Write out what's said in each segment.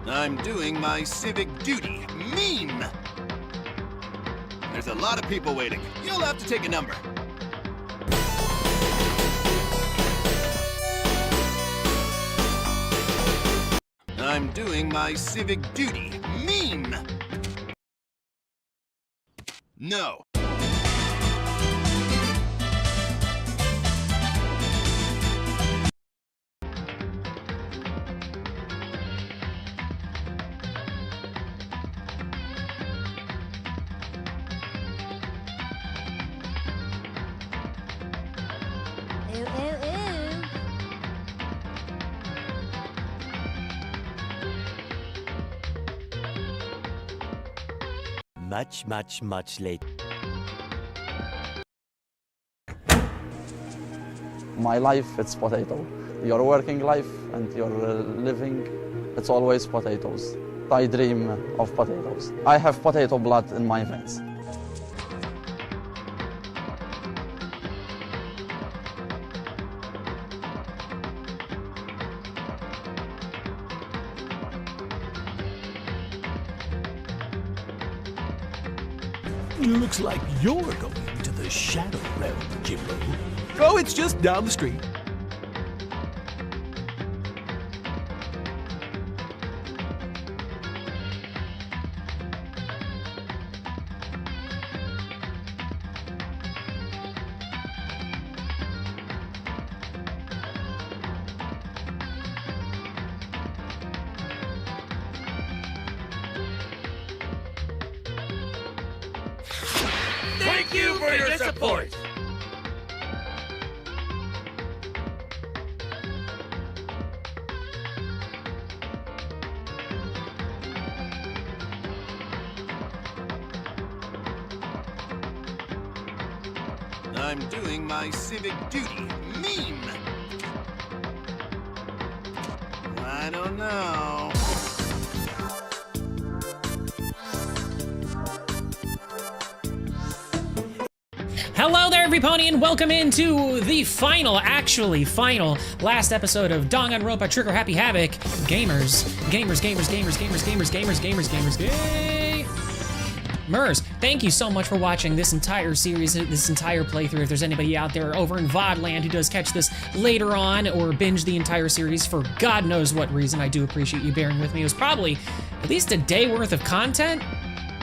I'm doing my civic duty. Meme! There's a lot of people waiting. You'll have to take a number. I'm doing my civic duty. Meme! No. Much later. My life, it's potato. Your working life and your living, it's always potatoes. I dream of potatoes. I have potato blood in my veins. Looks like you're going to the Shadow Realm, Jimbo. Oh, it's just down the street. Thank you for your support! I'm doing my civic duty. Meme! I don't know. Hello there, everypony, and welcome into the final, last episode of Danganronpa Trigger Happy Havoc. Gamers. Mers, thank you so much for watching this entire series, this entire playthrough. If there's anybody out there over in VOD land who does catch this later on or binge the entire series for God knows what reason, I do appreciate you bearing with me. It was probably at least a day worth of content.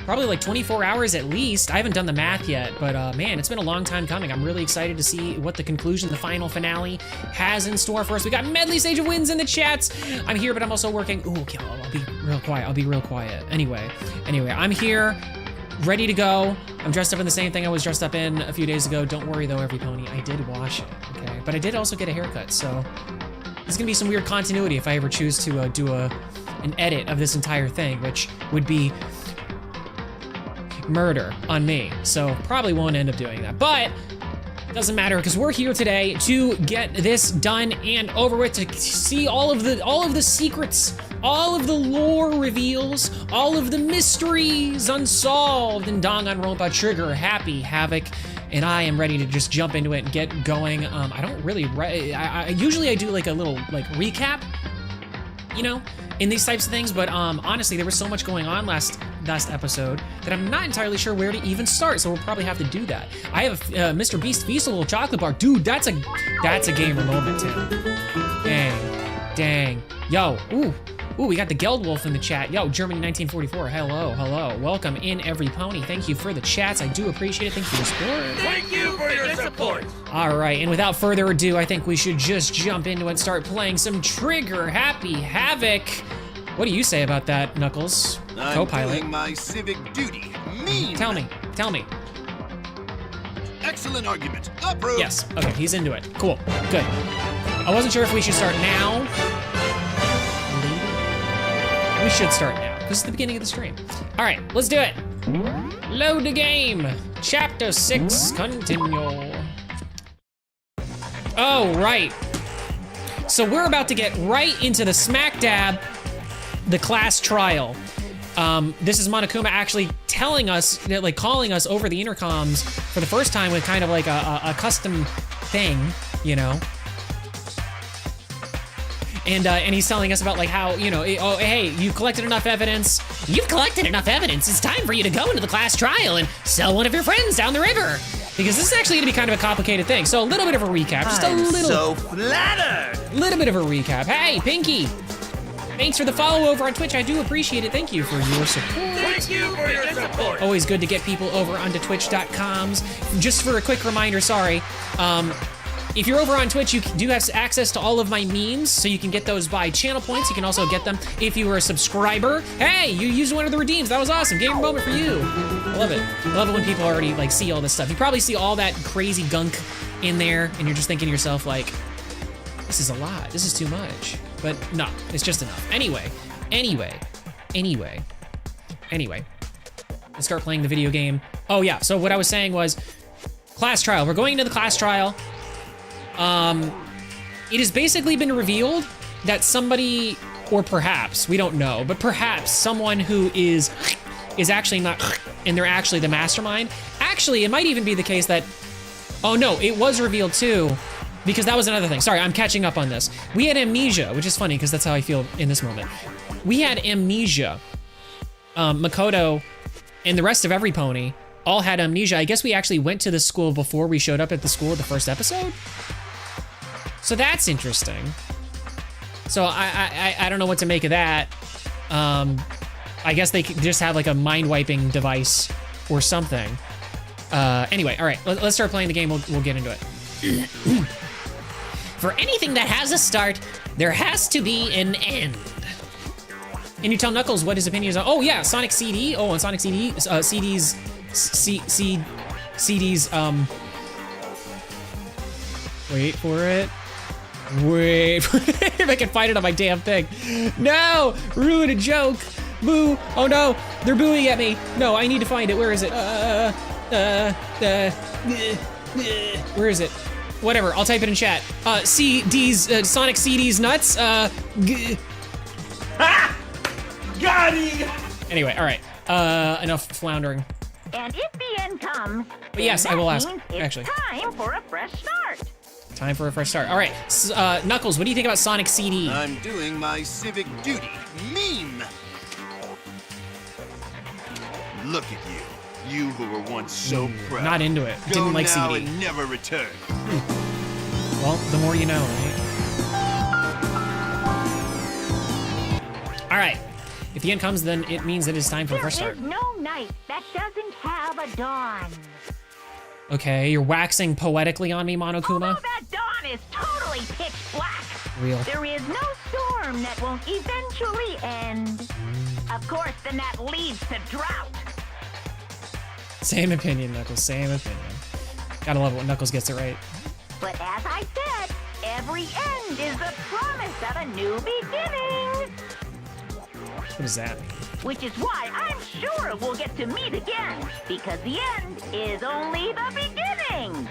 Probably like 24 hours at least. I haven't done the math yet, but man, it's been a long time coming. I'm really excited to see what the conclusion, the final finale has in store for us. We got Medley Sage of Wins in the chats. I'm here, but I'm also working. Ooh, okay, I'll be real quiet. Anyway, I'm here, ready to go. I'm dressed up in the same thing I was dressed up in a few days ago. Don't worry though, every pony. I did wash it, okay? But I did also get a haircut, so there's gonna be some weird continuity if I ever choose to do an edit of this entire thing, which would be murder on me, so probably won't end up doing that, but doesn't matter because we're here today to get this done and over with, to see all of the secrets, all of the lore reveals, all of the mysteries unsolved in Danganronpa Trigger Happy Havoc, and I am ready to just jump into it and get going. I don't really usually I do like a little like recap, you know, in these types of things, but honestly, there was so much going on last episode that I'm not entirely sure where to even start, so we'll probably have to do that. I have Mr. Beast Feastable chocolate bar. Dude, that's a gamer moment, Tim. Dang. Yo, ooh, we got the Geldwolf in the chat. Yo, Germany 1944, hello. Welcome in, every pony. Thank you for the chats, I do appreciate it. Thank you for the support. Thank you for your support! All right, and without further ado, I think we should just jump into it and start playing some Trigger Happy Havoc. What do you say about that, Knuckles? Co-pilot. I'm doing my civic duty. Meme! Tell me. Excellent argument. Approved. Yes, okay, he's into it. Cool, good. I wasn't sure if we should start now. We should start now, because it's the beginning of the stream. All right, let's do it. Load the game. Chapter 6, continue. Oh, right. So we're about to get right into the smack dab, the class trial. This is Monokuma actually telling us, like calling us over the intercoms for the first time with kind of like a custom thing, you know? And he's telling us about like how, you know, oh, hey, you've collected enough evidence. You've collected enough evidence. It's time for you to go into the class trial and sell one of your friends down the river. Because this is actually gonna be kind of a complicated thing. So a little bit of a recap, just a little. So flattered. Little bit of a recap. Hey, Pinky. Thanks for the follow over on Twitch. I do appreciate it. Thank you for your support. Thank you for your support. Always good to get people over onto twitch.coms. Just for a quick reminder, sorry. If you're over on Twitch, you do have access to all of my memes, so you can get those by channel points. You can also get them if you are a subscriber. Hey, you used one of the redeems. That was awesome. Gamer moment for you. I love it. I love it when people already like see all this stuff. You probably see all that crazy gunk in there, and you're just thinking to yourself like, this is a lot. This is too much. But no, it's just enough. Anyway. Let's start playing the video game. Oh yeah, so what I was saying was class trial. We're going into the class trial. It has basically been revealed that somebody, or perhaps, we don't know, but perhaps someone who is actually not, and they're actually the mastermind. Actually, it might even be the case that, oh no, it was revealed too, because that was another thing. Sorry, I'm catching up on this. We had amnesia, which is funny because that's how I feel in this moment. We had amnesia. Makoto and the rest of every pony all had amnesia. I guess we actually went to the school before we showed up at the school the first episode. So that's interesting. So I don't know what to make of that. I guess they just have like a mind wiping device or something. Anyway, all right, let's start playing the game. We'll get into it. For anything that has a start, there has to be an end. And you tell Knuckles what his opinion is on. Oh yeah, Sonic CD. Oh, on Sonic CD, CDs. Wait for it. If I can find it on my damn thing. No, ruin a joke. Boo. Oh no, they're booing at me. No, I need to find it. Where is it? Where is it? Whatever, I'll type it in chat. CD's, Sonic CD's nuts. Ha! Got him! Anyway, all right. Enough floundering. And if the end comes, but yes, I will ask. Actually, time for a fresh start. Time for a fresh start. All right, Knuckles, what do you think about Sonic CD? I'm doing my civic duty. Meme! Look at you. You who were once so proud. Not into it. Go Didn't like now CD. And never return. Well, the more you know, right? All right. If the end comes, then it means it is time for a fresh start. There is no night that doesn't have a dawn. Okay, you're waxing poetically on me, Monokuma. Although that dawn is totally pitch black, Real. there is no storm that won't eventually end. Of course, then that leads to drought. Same opinion, Knuckles, same opinion. Gotta love it when Knuckles gets it right. But as I said, every end is the promise of a new beginning. What does that mean? Which is why I'm sure we'll get to meet again, because the end is only the beginning.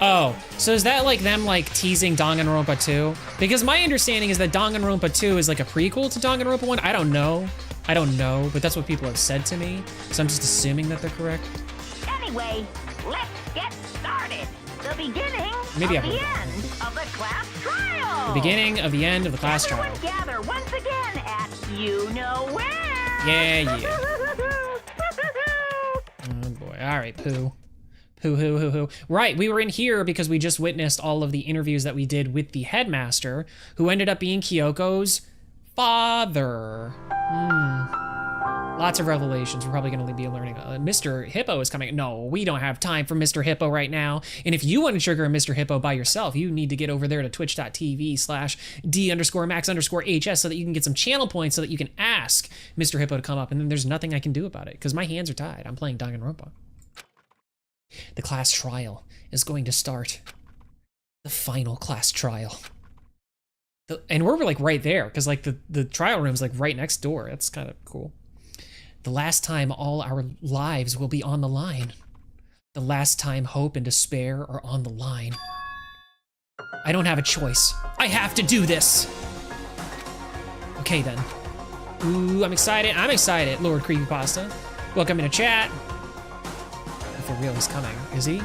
Oh, so is that like them like teasing Danganronpa 2? Because my understanding is that Danganronpa 2 is like a prequel to Danganronpa 1. I don't know, but that's what people have said to me. So I'm just assuming that they're correct. Anyway, let's get started. The beginning Maybe of I've the heard end of the class trial. The beginning of the end of the class trial. Everyone gather once again at you know where. Yeah. Oh boy, all right, Pooh. Pooh. Right, we were in here because we just witnessed all of the interviews that we did with the headmaster, who ended up being Kyoko's father. Lots of revelations. We're probably going to be learning. Mr. Hippo is coming. No, we don't have time for Mr. Hippo right now. And if you want to trigger a Mr. Hippo by yourself, you need to get over there to twitch.tv/D_Max_HS so that you can get some channel points so that you can ask Mr. Hippo to come up. And then there's nothing I can do about it because my hands are tied. I'm playing Danganronpa. The class trial is going to start. The final class trial. And we're like right there because like the trial room's like right next door. That's kind of cool. The last time all our lives will be on the line. The last time hope and despair are on the line. I don't have a choice. I have to do this. Okay then. Ooh, I'm excited. Lord Creepypasta. Welcome in a chat. For real, he's coming. Is he?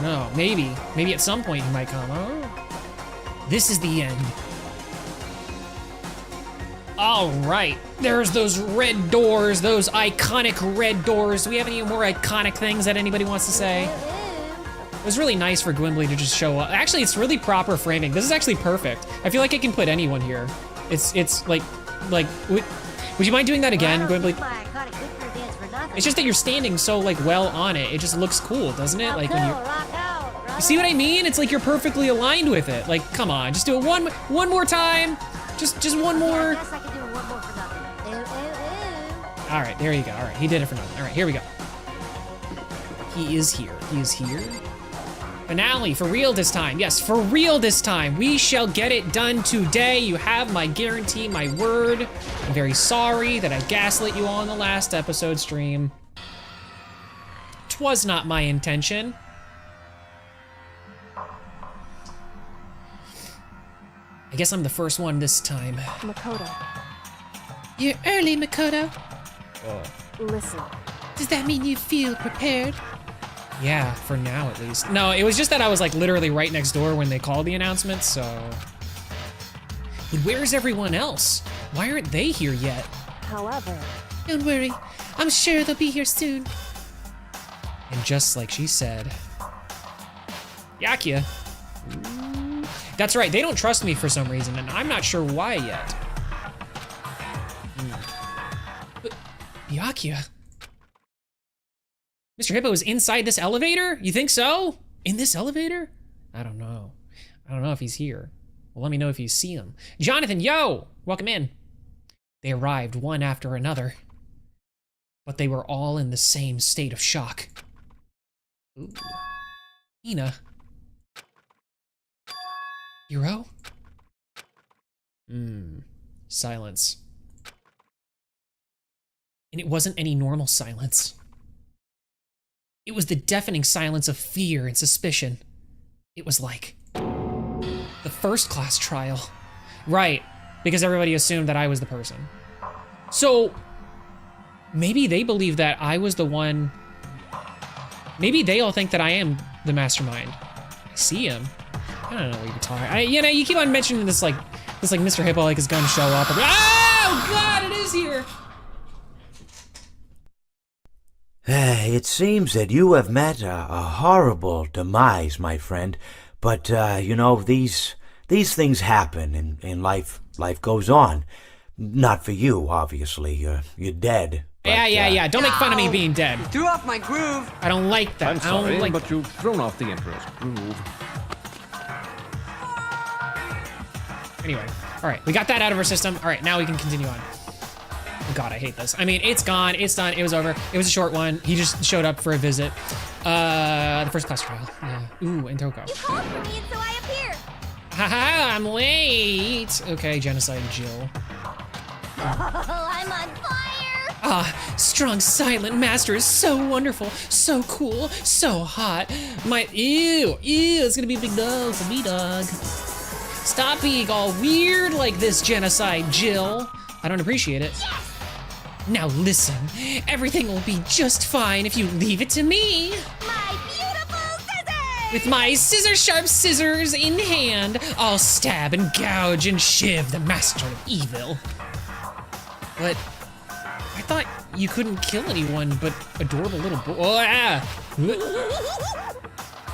know. Maybe. Maybe at some point he might come. Oh. This is the end. All right. There's those red doors, those iconic red doors. Do we have any more iconic things that anybody wants to say? It was really nice for Gwimbly to just show up. Actually, it's really proper framing. This is actually perfect. I feel like I can put anyone here. It's like, would you mind doing that again, Gwimbly? It's just that you're standing so like well on it. It just looks cool, doesn't it? Like when you see what I mean? It's like you're perfectly aligned with it. Like, come on, just do it one more time. Just one more. I guess I can do one more for nothing. All right, there you go. All right, he did it for nothing. All right, here we go. He is here. He is here. Finale, for real this time. Yes, for real this time. We shall get it done today. You have my guarantee, my word. I'm very sorry that I gaslit you all in the last episode stream. 'Twas not my intention. I guess I'm the first one this time. Makoto, You're early, Makoto. listen. Does that mean you feel prepared? Yeah, for now at least. No, it was just that I was like literally right next door when they called the announcement, so. But where's everyone else? Why aren't they here yet? However, Don't worry, I'm sure they'll be here soon. And just like she said, Yakia. That's right, they don't trust me for some reason, and I'm not sure why yet. But Yakia. Mr. Hippo is inside this elevator? You think so? In this elevator? I don't know. I don't know if he's here. Well, let me know if you see him. Jonathan, yo! Welcome in. They arrived one after another, but they were all in the same state of shock. Ooh. Ina. Hero? Silence. And it wasn't any normal silence. It was the deafening silence of fear and suspicion. It was like the first class trial. Right, because everybody assumed that I was the person. So maybe they believe that I was the one. Maybe they all think that I am the mastermind. I see him. I don't know what you're talking. You know, you keep on mentioning this like Mr. Hippo like is gonna show up. Oh God, it is here. It seems that you have met a horrible demise, my friend. But, you know, these things happen in life. Life goes on. Not for you, obviously. You're dead. But, Yeah. Don't make fun of me being dead. You threw off my groove. I don't like that. I'm sorry, I don't like but you've thrown off the Emperor's groove. Anyway, all right, we got that out of our system. All right, now we can continue on. Oh God, I hate this. I mean, it's gone, it's done, it was over. It was a short one. He just showed up for a visit. The first class trial. Yeah. Ooh, and Toko. you called for me and so I appeared. Haha, I'm late. Okay, Genocide Jill. Oh, I'm on fire. Ah, strong silent master is so wonderful, so cool, so hot. Ew, it's gonna be a big dog, it's a B-dog. Stop being all weird like this, Genocide Jill. I don't appreciate it. Yes. Now listen, everything will be just fine if you leave it to me. My beautiful scissors. With my scissor-sharp scissors in hand, I'll stab and gouge and shiv the master of evil. But I thought you couldn't kill anyone but adorable little boy. Oh,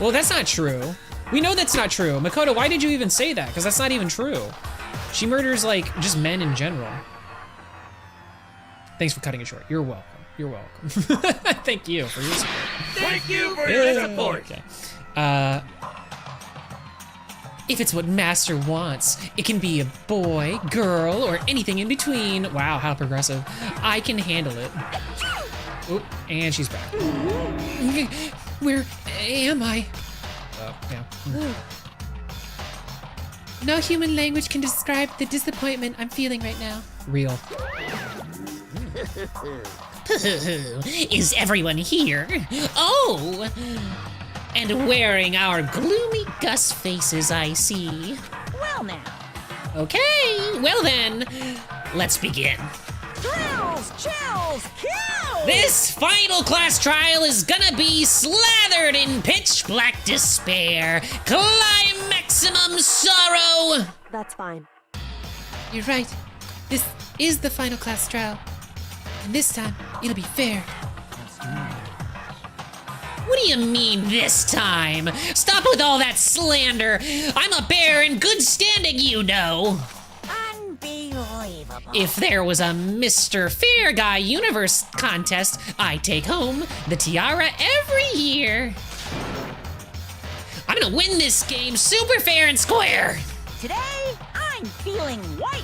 Well, that's not true. We know that's not true. Makoto, why did you even say that? Because that's not even true. She murders, like, just men in general. Thanks for cutting it short. You're welcome. You're welcome. Thank you for your support. Thank you for your support. Okay. If it's what Master wants, it can be a boy, girl, or anything in between. Wow, how progressive. I can handle it. Oop, and she's back. Where am I? Yeah. No human language can describe the disappointment I'm feeling right now. Real. Is everyone here? Oh! And wearing our gloomy Gus faces, I see. Well now. Okay, well then, let's begin. Thrills, chills, kills! This final class trial is gonna be slathered in pitch black despair, climaximum sorrow! That's fine. You're right. This is the final class trial. And this time, it'll be fair. What do you mean this time? Stop with all that slander. I'm a bear in good standing, you know. Unbelievable. If there was a Mr. Fair Guy Universe contest, I take home the tiara every year. I'm gonna win this game super fair and square. Today, I'm feeling white.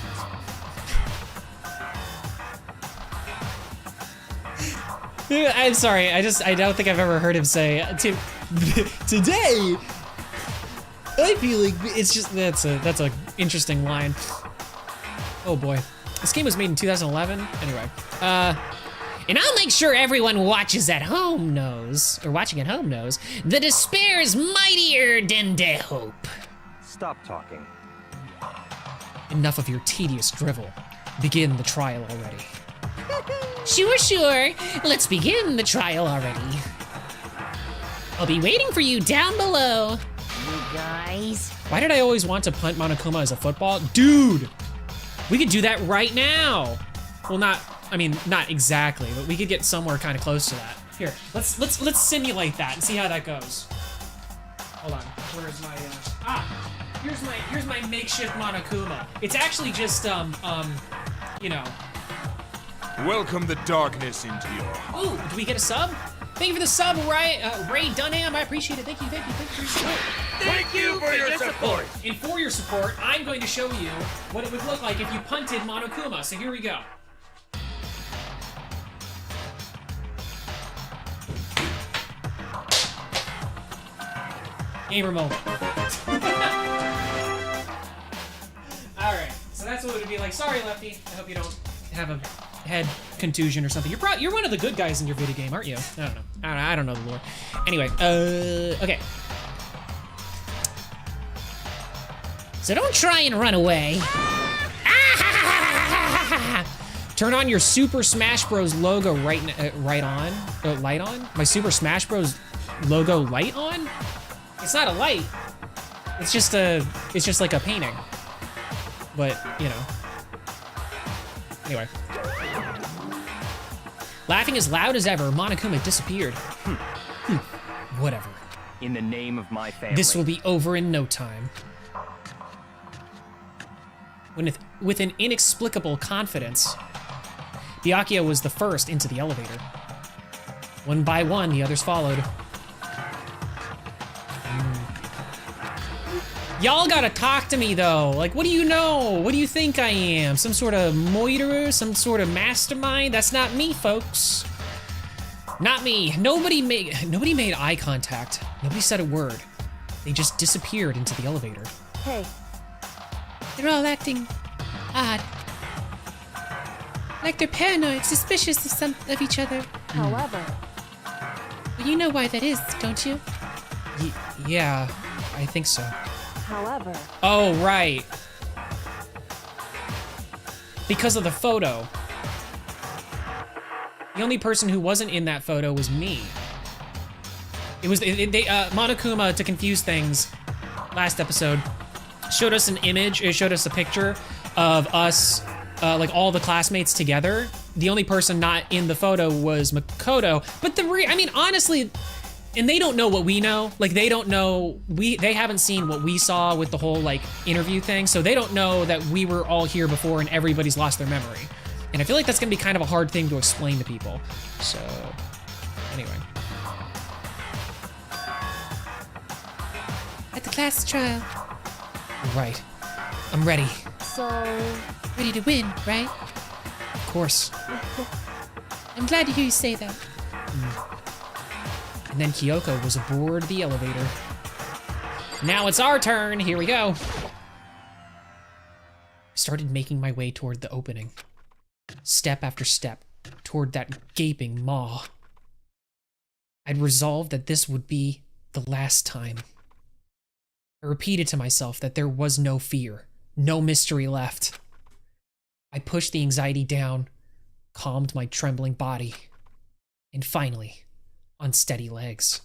I'm sorry, I don't think I've ever heard him say, today, I feel like, it's just, that's a interesting line. Oh boy. This game was made in 2011, anyway. And I'll make sure everyone watching at home knows, the despair is mightier than the hope. Stop talking. Enough of your tedious drivel. Begin the trial already. Sure. Let's begin the trial already. I'll be waiting for you down below. You guys. Why did I always want to punt Monokuma as a football? Dude, we could do that right now. Well, not exactly, but we could get somewhere kind of close to that. Here, let's simulate that and see how that goes. Hold on, where's my, here's my makeshift Monokuma. It's actually just, you know. Welcome the darkness into your heart. Ooh, do we get a sub? Thank you for the sub, Ray Dunham. I appreciate it. Thank you for your support. Thank you for your support. And for your support, I'm going to show you what it would look like if you punted Monokuma. So here we go. Gamer moment. All right, so that's what it would be like. Sorry, Lefty. I hope you don't have a head contusion or something. You're one of the good guys in your video game, aren't you? I don't know the lore. Anyway, okay. So don't try and run away. Turn on your Super Smash Bros. Logo light on? My Super Smash Bros. Logo light on? It's not a light. It's just like a painting. But, you know. Anyway. Laughing as loud as ever, Monokuma disappeared. Whatever. In the name of my family. This will be over in no time. With an inexplicable confidence, Byakuya was the first into the elevator. One by one, the others followed. Y'all gotta talk to me though. Like, what do you know? What do you think I am? Some sort of moiterer? Some sort of mastermind? That's not me, folks. Not me. Nobody made eye contact. Nobody said a word. They just disappeared into the elevator. Hey. They're all acting odd. Like they're paranoid, suspicious of each other. However. Well, you know why that is, don't you? Yeah, I think so. However. Oh, right. Because of the photo. The only person who wasn't in that photo was me. It was Monokuma, to confuse things, last episode, showed us an image, it showed us a picture of us, like all the classmates together. The only person not in the photo was Makoto, but honestly, and they don't know what we know. Like, they don't know, they haven't seen what we saw with the whole, like, interview thing, so they don't know that we were all here before and everybody's lost their memory. And I feel like that's gonna be kind of a hard thing to explain to people. So, anyway. At the class trial. Right. I'm ready. So. Ready to win, right? Of course. I'm glad to hear you say that. And then Kyoko was aboard the elevator. Now it's our turn. Here we go. I started making my way toward the opening. Step after step toward that gaping maw. I'd resolved that this would be the last time. I repeated to myself that there was no fear, no mystery left. I pushed the anxiety down, calmed my trembling body, and finally, on steady legs.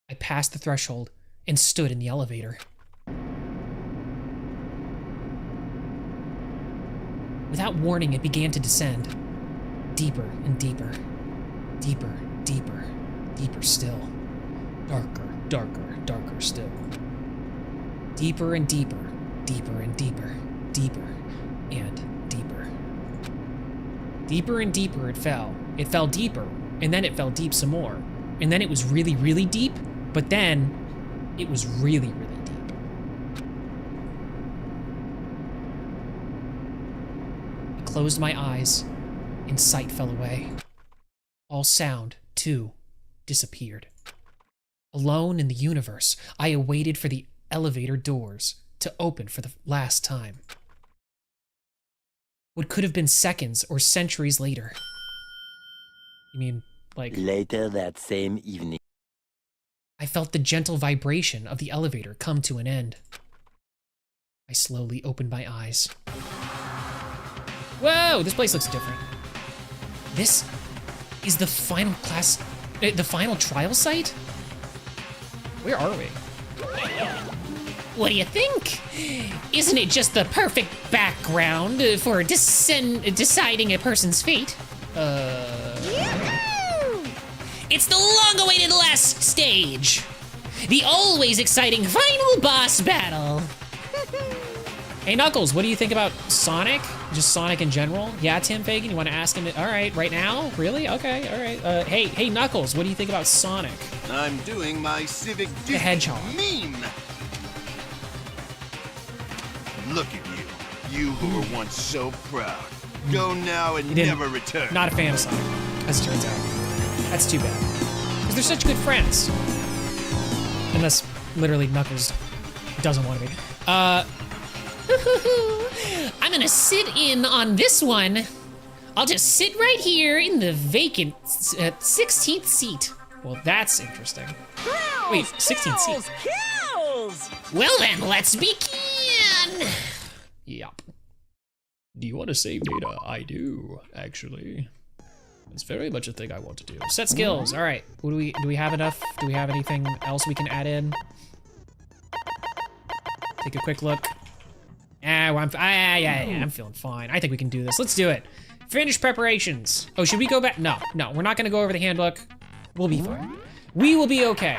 I passed the threshold and stood in the elevator. Without warning, it began to descend. Deeper and deeper. Deeper, deeper, deeper still. Darker, darker, darker still. Deeper and deeper, deeper and deeper, deeper and deeper. Deeper and deeper it fell. It fell deeper, and then it fell deep some more. And then it was really, really deep, but then it was really, really deep. I closed my eyes, and sight fell away. All sound, too, disappeared. Alone in the universe, I awaited for the elevator doors to open for the last time. What could have been seconds or centuries later. You mean, like... Later that same evening. I felt the gentle vibration of the elevator come to an end. I slowly opened my eyes. Whoa, this place looks different. This is the final trial site? Where are we? What do you think? Isn't it just the perfect background for deciding a person's fate? It's the long-awaited last stage. The always exciting final boss battle. Hey, Knuckles, what do you think about Sonic? Just Sonic in general? Yeah, Tim Fagan, you want to ask him? All right, right now? Really? Okay, all right. Hey, Knuckles, what do you think about Sonic? I'm doing my civic duty. The Hedgehog. Meme. Look at you. You who were once so proud. Go now and never return. Not a fan of Sonic, as it turns out. That's too bad. Because they're such good friends. Unless, literally, Knuckles doesn't want to be. I'm gonna sit in on this one. I'll just sit right here in the vacant 16th seat. Well, that's interesting. Kills, wait, 16th seat. Kills! Well then, let's begin! Yup. Do you want to save data? I do, actually. It's very much a thing I want to do. Set skills, all right. What do we have enough? Do we have anything else we can add in? Take a quick look. I'm feeling fine. I think we can do this. Let's do it. Finish preparations. Oh, should we go back? No, we're not gonna go over the handbook. We'll be fine. We will be okay.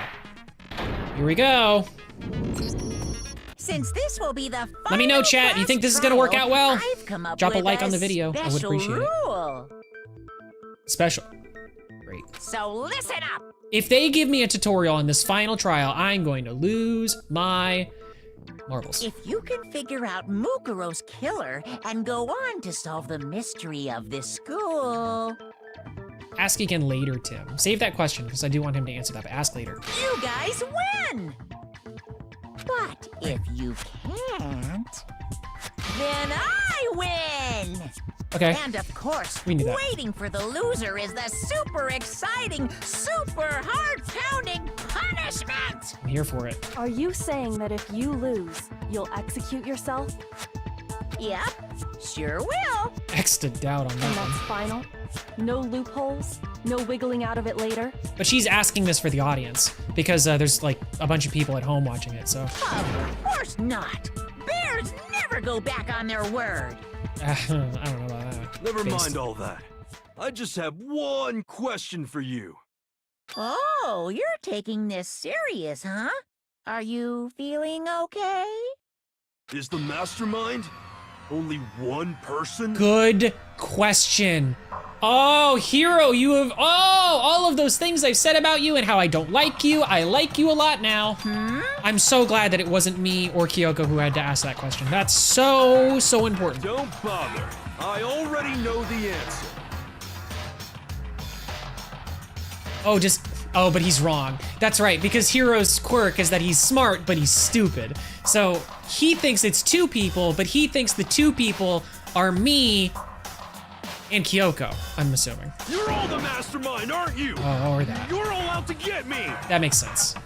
Here we go. Since this will be the Let me know, chat. You think this is gonna work out well? I've come up Drop a with like on the video. I would appreciate rule. it. Special. Great. So listen up. If they give me a tutorial on this final trial, I'm going to lose my marbles. If you can figure out Mukuro's killer and go on to solve the mystery of this school... Ask again later, Tim. Save that question, because I do want him to answer that, but ask later. You guys win! But if you can't, then I win! Okay. And of course, We knew that. waiting for the loser is the super exciting, super heart-pounding punishment! I'm here for it. Are you saying that if you lose, you'll execute yourself? Yep, sure will. X to doubt on And that that's one. final? No loopholes? No wiggling out of it later? But she's asking this for the audience, because there's like a bunch of people at home watching it, so. Of course not. Bears never go back on their word. I don't know about that. Never Based- mind all that. I just have one question for you. Oh, you're taking this serious, huh? Are you feeling okay? Is the mastermind only one person? Good question. Oh, Hero, you have, all of those things I've said about you and how I don't like you. I like you a lot now. I'm so glad that it wasn't me or Kyoko who had to ask that question. That's so important. Don't bother. I already know the answer. But he's wrong. That's right, because Hero's quirk is that he's smart, but he's stupid. So he thinks it's two people, but he thinks the two people are me and Kyoko, I'm assuming. You're all the mastermind, aren't you? Oh, or that. You're all out to get me. That makes sense.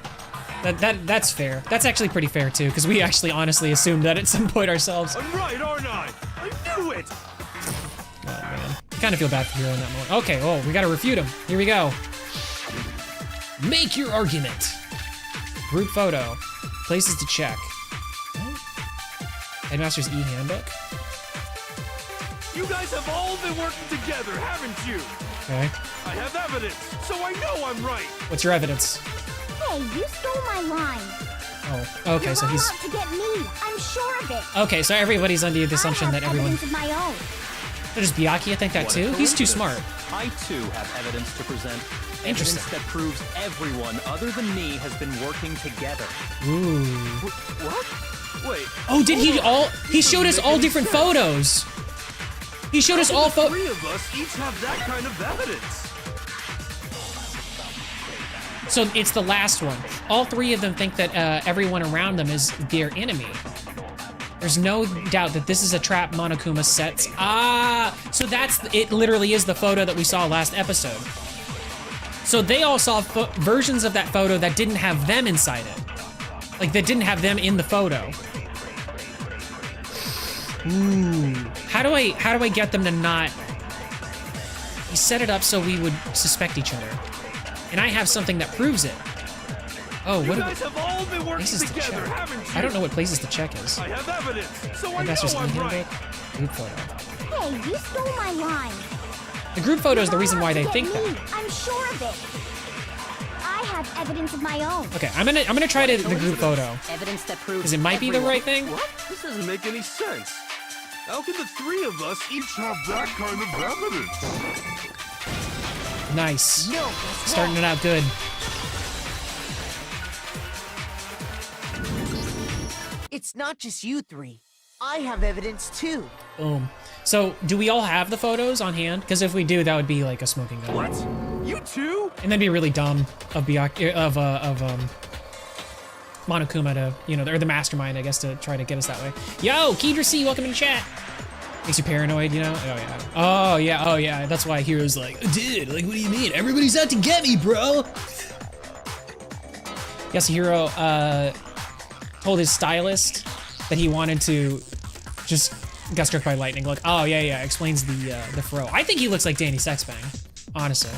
That's fair. That's actually pretty fair too, because we actually honestly assumed that at some point ourselves. I'm right, aren't I? I knew it! Oh man, I kind of feel bad for Hero in that moment. Okay, oh, we gotta refute him. Here we go. Make your argument. Group photo. Places to check. Headmaster's e-handbook. You guys have all been working together, haven't you? Okay. I have evidence, so I know I'm right. What's your evidence? Hey, you stole my line. Oh, okay, You're so all he's... out to get me. I'm sure of it. Okay, so everybody's under the assumption that everyone... Evidence of my own. So does Byakuya think that too? He's too smart. I too have evidence to present. Interesting. Evidence that proves everyone other than me has been working together. Ooh. What? Wait. Oh, did he all... He showed us all different photos. He showed us all photos. Three of us each have that kind of evidence. So it's the last one. All three of them think that everyone around them is their enemy. There's no doubt that this is a trap Monokuma sets. Ah, so it literally is the photo that we saw last episode. So they all saw versions of that photo that didn't have them inside it. Like, that didn't have them in the photo. Ooh. How do I get them to not... He set it up so we would suspect each other. And I have something that proves it. Oh, what? You guys have all been working together, haven't you? I don't know what places to check is. I have evidence, so I Investors know I'm right. Group photo. Hey, you stole my line. The group photo is the reason why they You're think all out to that. get me. I'm sure of it. I have evidence of my own. Okay, I'm gonna try the group photo. Evidence that proves Because it might be the right thing. What? This doesn't make any sense. How can the three of us each have that kind of evidence? Nice. No, Starting it out good. It's not just you three. I have evidence too. Boom. So, do we all have the photos on hand? Because if we do, that would be like a smoking gun. What? You too? And that'd be really dumb of Monokuma to, you know, or the mastermind, I guess, to try to get us that way. Yo, Kedra C, welcome to chat. Makes you paranoid, you know? Oh yeah. Oh yeah. Oh yeah. That's why Hero's like, dude, like, what do you mean? Everybody's out to get me, bro. Yes, Hero told his stylist that he wanted to just got struck by lightning. Look, oh yeah, explains the fro. I think he looks like Danny Sexbang, honestly.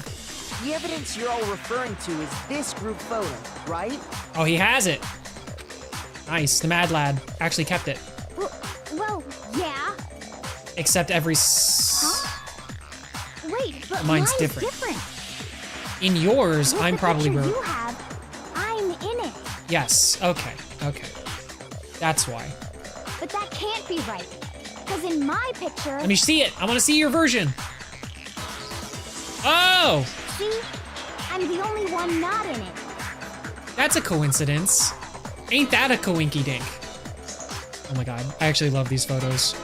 The evidence you're all referring to is this group photo, right? Oh, he has it. Nice, the Mad Lad actually kept it. Well, yeah. Except every. Wait, but mine's mine's different. different. In yours, With I'm the probably picture wrong. you have, I'm in it. Yes. Okay. That's why. But that can't be right. Because in my picture... Let me see it. I want to see your version. Oh! See? I'm the only one not in it. That's a coincidence. Ain't that a coinky dink? Oh my god. I actually love these photos.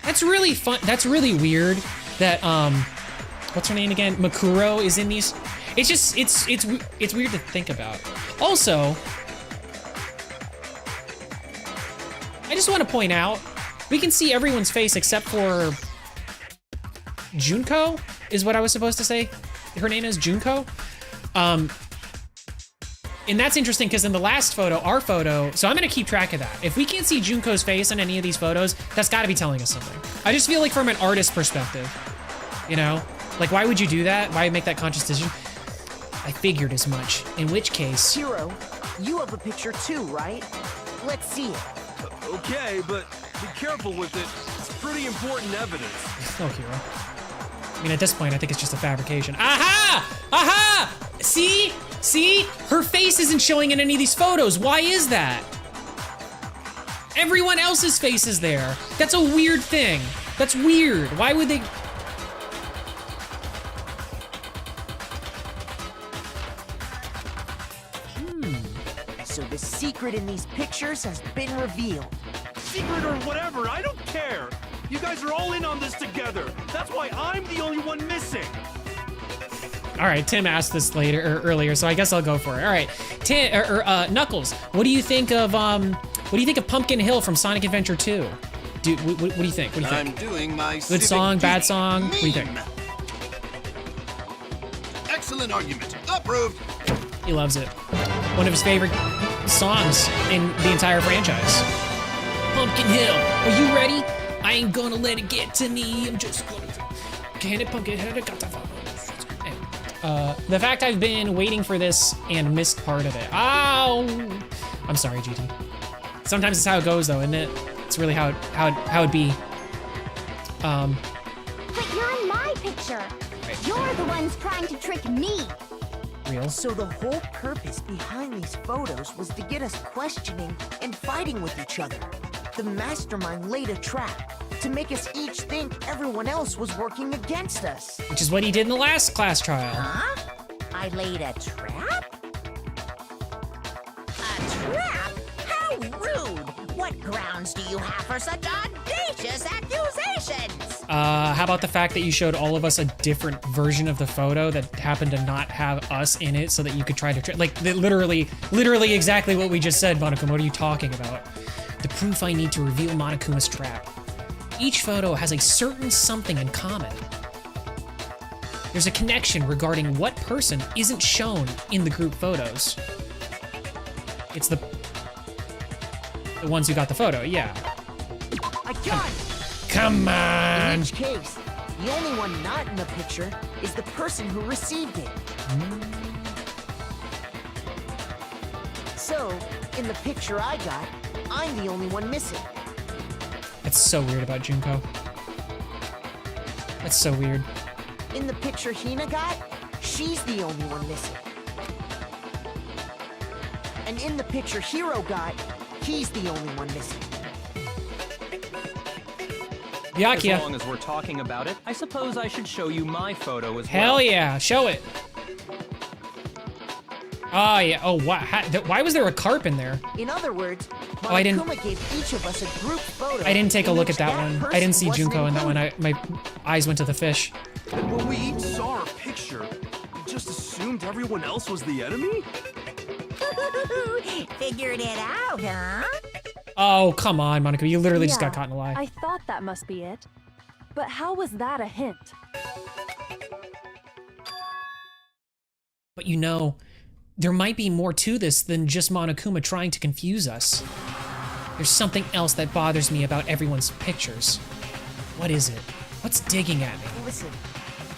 That's really fun. That's really weird that, what's her name again? Makuro is in these. It's just, it's weird to think about. Also, I just want to point out, we can see everyone's face except for Junko, is what I was supposed to say. Her name is Junko. And that's interesting because in the last photo, our photo, so I'm gonna keep track of that. If we can't see Junko's face on any of these photos, that's gotta be telling us something. I just feel like from an artist perspective, you know? Like, why would you do that? Why make that conscious decision? I figured as much. In which case... Hiro, you have a picture too, right? Let's see it. Okay, but be careful with it. It's pretty important evidence. Oh, Hiro. I mean, at this point, I think it's just a fabrication. Aha! Aha! See? See? Her face isn't showing in any of these photos. Why is that? Everyone else's face is there. That's a weird thing. That's weird. Why would they... So the secret in these pictures has been revealed. Secret or whatever, I don't care. You guys are all in on this together. That's why I'm the only one missing. All right, Tim asked this earlier, so I guess I'll go for it. All right, Knuckles, what do you think of Pumpkin Hill from Sonic Adventure 2? Dude, what do you think? What do you think? I'm doing my Good song, bad song? What do you think? Excellent argument. Approved. He loves it. One of his favorite songs in the entire franchise. Pumpkin Hill, are you ready? I ain't gonna let it get to me. I'm just gonna... Can it Pumpkinhead? I got the the fact I've been waiting for this and missed part of it. Ow! I'm sorry, GT. Sometimes it's how it goes, though, isn't it? It's really how it'd be. But you're in my picture. Right. You're the ones trying to trick me. Real. So the whole purpose behind these photos was to get us questioning and fighting with each other. The mastermind laid a trap to make us each think everyone else was working against us. Which is what he did in the last class trial. Huh? I laid a trap? A trap? How rude! What grounds do you have for such audacious accusations? How about the fact that you showed all of us a different version of the photo that happened to not have us in it so that you could try to literally exactly what we just said, Monokuma. What are you talking about? The proof I need to reveal Monokuma's trap. Each photo has a certain something in common. There's a connection regarding what person isn't shown in the group photos. It's the ones who got the photo, yeah. I got it! Come on! In each case, the only one not in the picture is the person who received it. So, in the picture I got, I'm the only one missing. That's so weird about Junko. That's so weird. In the picture Hina got, she's the only one missing. And in the picture Hiro got, he's the only one missing. Byakuya. As long as we're talking about it, I suppose I should show you my photo as well. Hell yeah, show it. Oh yeah, oh why was there a carp in there? In other words, Oh, I didn't. Monokuma gave each of us a group photo. I didn't take a in look which at that one. I didn't see person Junko in that one. wasn't My eyes went to the fish. And when we each saw our picture, we just assumed everyone else was the enemy? Figured it out, huh? Oh, come on, Monica. You literally just got caught in a lie. I thought that must be it. But how was that a hint? But you know, there might be more to this than just Monokuma trying to confuse us. There's something else that bothers me about everyone's pictures. What is it? What's digging at me? Listen,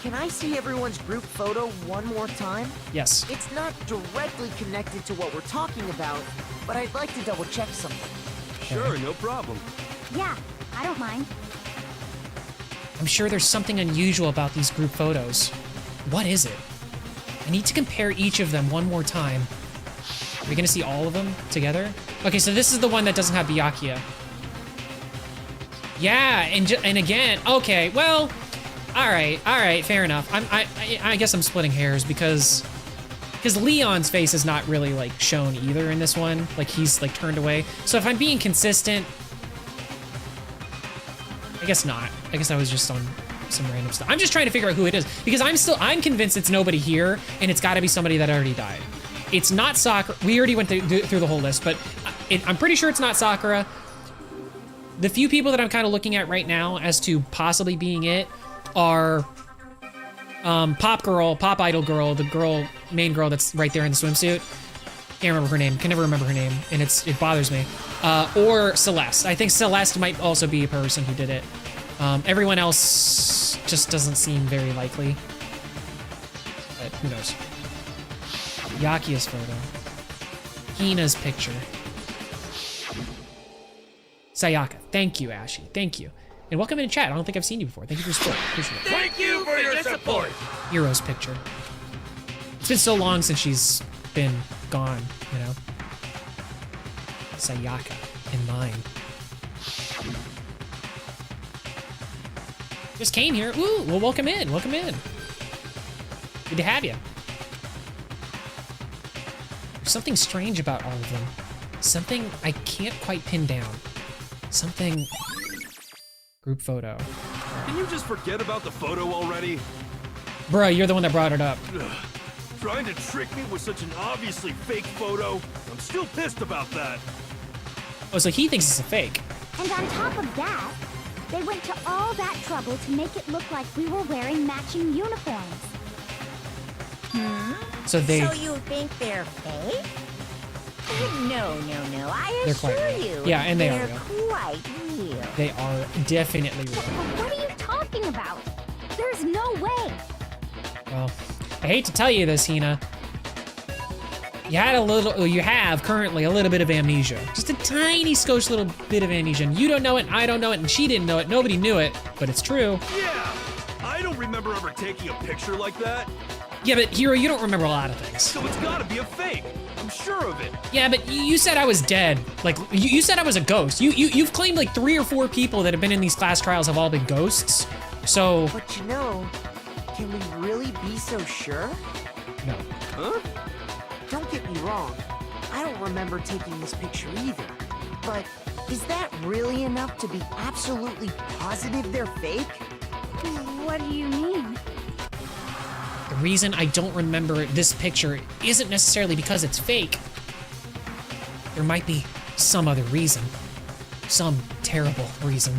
can I see everyone's group photo one more time? Yes. It's not directly connected to what we're talking about, but I'd like to double check something. Sure, no problem. Yeah, I don't mind. I'm sure there's something unusual about these group photos. What is it? I need to compare each of them one more time. Are we gonna see all of them together? Okay, so this is the one that doesn't have Byakuya. Yeah, and again, okay, well, all right, fair enough. I guess I'm splitting hairs because Leon's face is not really like shown either in this one. Like he's like turned away. So if I'm being consistent, I guess not. I guess I was just on some random stuff. I'm just trying to figure out who it is because I'm convinced it's nobody here and it's got to be somebody that already died. It's not Sakura. We already went through the whole list, but I'm pretty sure it's not Sakura. The few people that I'm kind of looking at right now as to possibly being it are Pop Idol Girl, the main girl that's right there in the swimsuit. Can't remember her name. Can never remember her name, and it bothers me. Or Celeste. I think Celeste might also be a person who did it. Everyone else just doesn't seem very likely. But who knows? Yakiya's photo. Hina's picture. Sayaka. Thank you, Ashy. Thank you. And welcome into chat. I don't think I've seen you before. Thank you for your support. Appreciate it. Thank you for your support! Hero's picture. It's been so long since she's been gone, you know? Sayaka in mine. Just came here. Ooh, well, welcome in. Welcome in. Good to have you. There's something strange about all of them. Something I can't quite pin down. Something... Group photo. Can you just forget about the photo already? Bruh, you're the one that brought it up. Ugh. Trying to trick me with such an obviously fake photo? I'm still pissed about that. Oh, so he thinks it's a fake. And on top of that, they went to all that trouble to make it look like we were wearing matching uniforms. So So you think they're fake? No. I They're quite assure real. you. Yeah, and they are they're real. quite real. They are definitely real. What are you talking about? There's no way. Well, I hate to tell you this, Hina. You have currently a little bit of amnesia. Just a tiny skosh little bit of amnesia. And you don't know it, and I don't know it, and she didn't know it. Nobody knew it, but it's true. Yeah, I don't remember ever taking a picture like that. Yeah, but Hero, you don't remember a lot of things. So it's gotta be a fake. I'm sure of it. Yeah, but you said I was dead. Like, you said I was a ghost. You've claimed like 3 or 4 people that have been in these class trials have all been ghosts. So. But you know, can we really be so sure? No. Huh? Don't get me wrong. I don't remember taking this picture either. But is that really enough to be absolutely positive they're fake? What do you mean? The reason I don't remember this picture isn't necessarily because it's fake. There might be some other reason. Some terrible reason.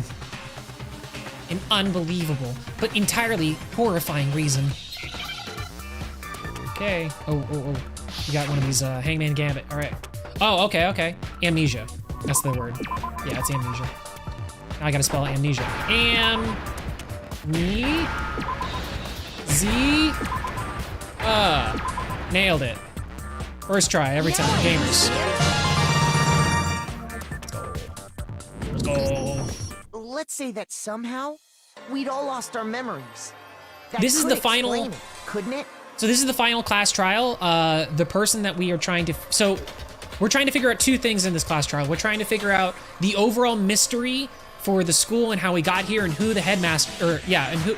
An unbelievable, but entirely horrifying reason. Okay. Oh. You got one of these Hangman Gambit. All right. Oh, okay. Amnesia. That's the word. Yeah, it's amnesia. Now I gotta spell amnesia. Nailed it. First try every time. Gamers. Let's go. Let's say that somehow we'd all lost our memories. That This is could the final. explain it, couldn't it? So this is the final class trial. The person that we are trying to, so we're trying to figure out 2 things in this class trial. We're trying to figure out the overall mystery for the school and how we got here and who the headmaster,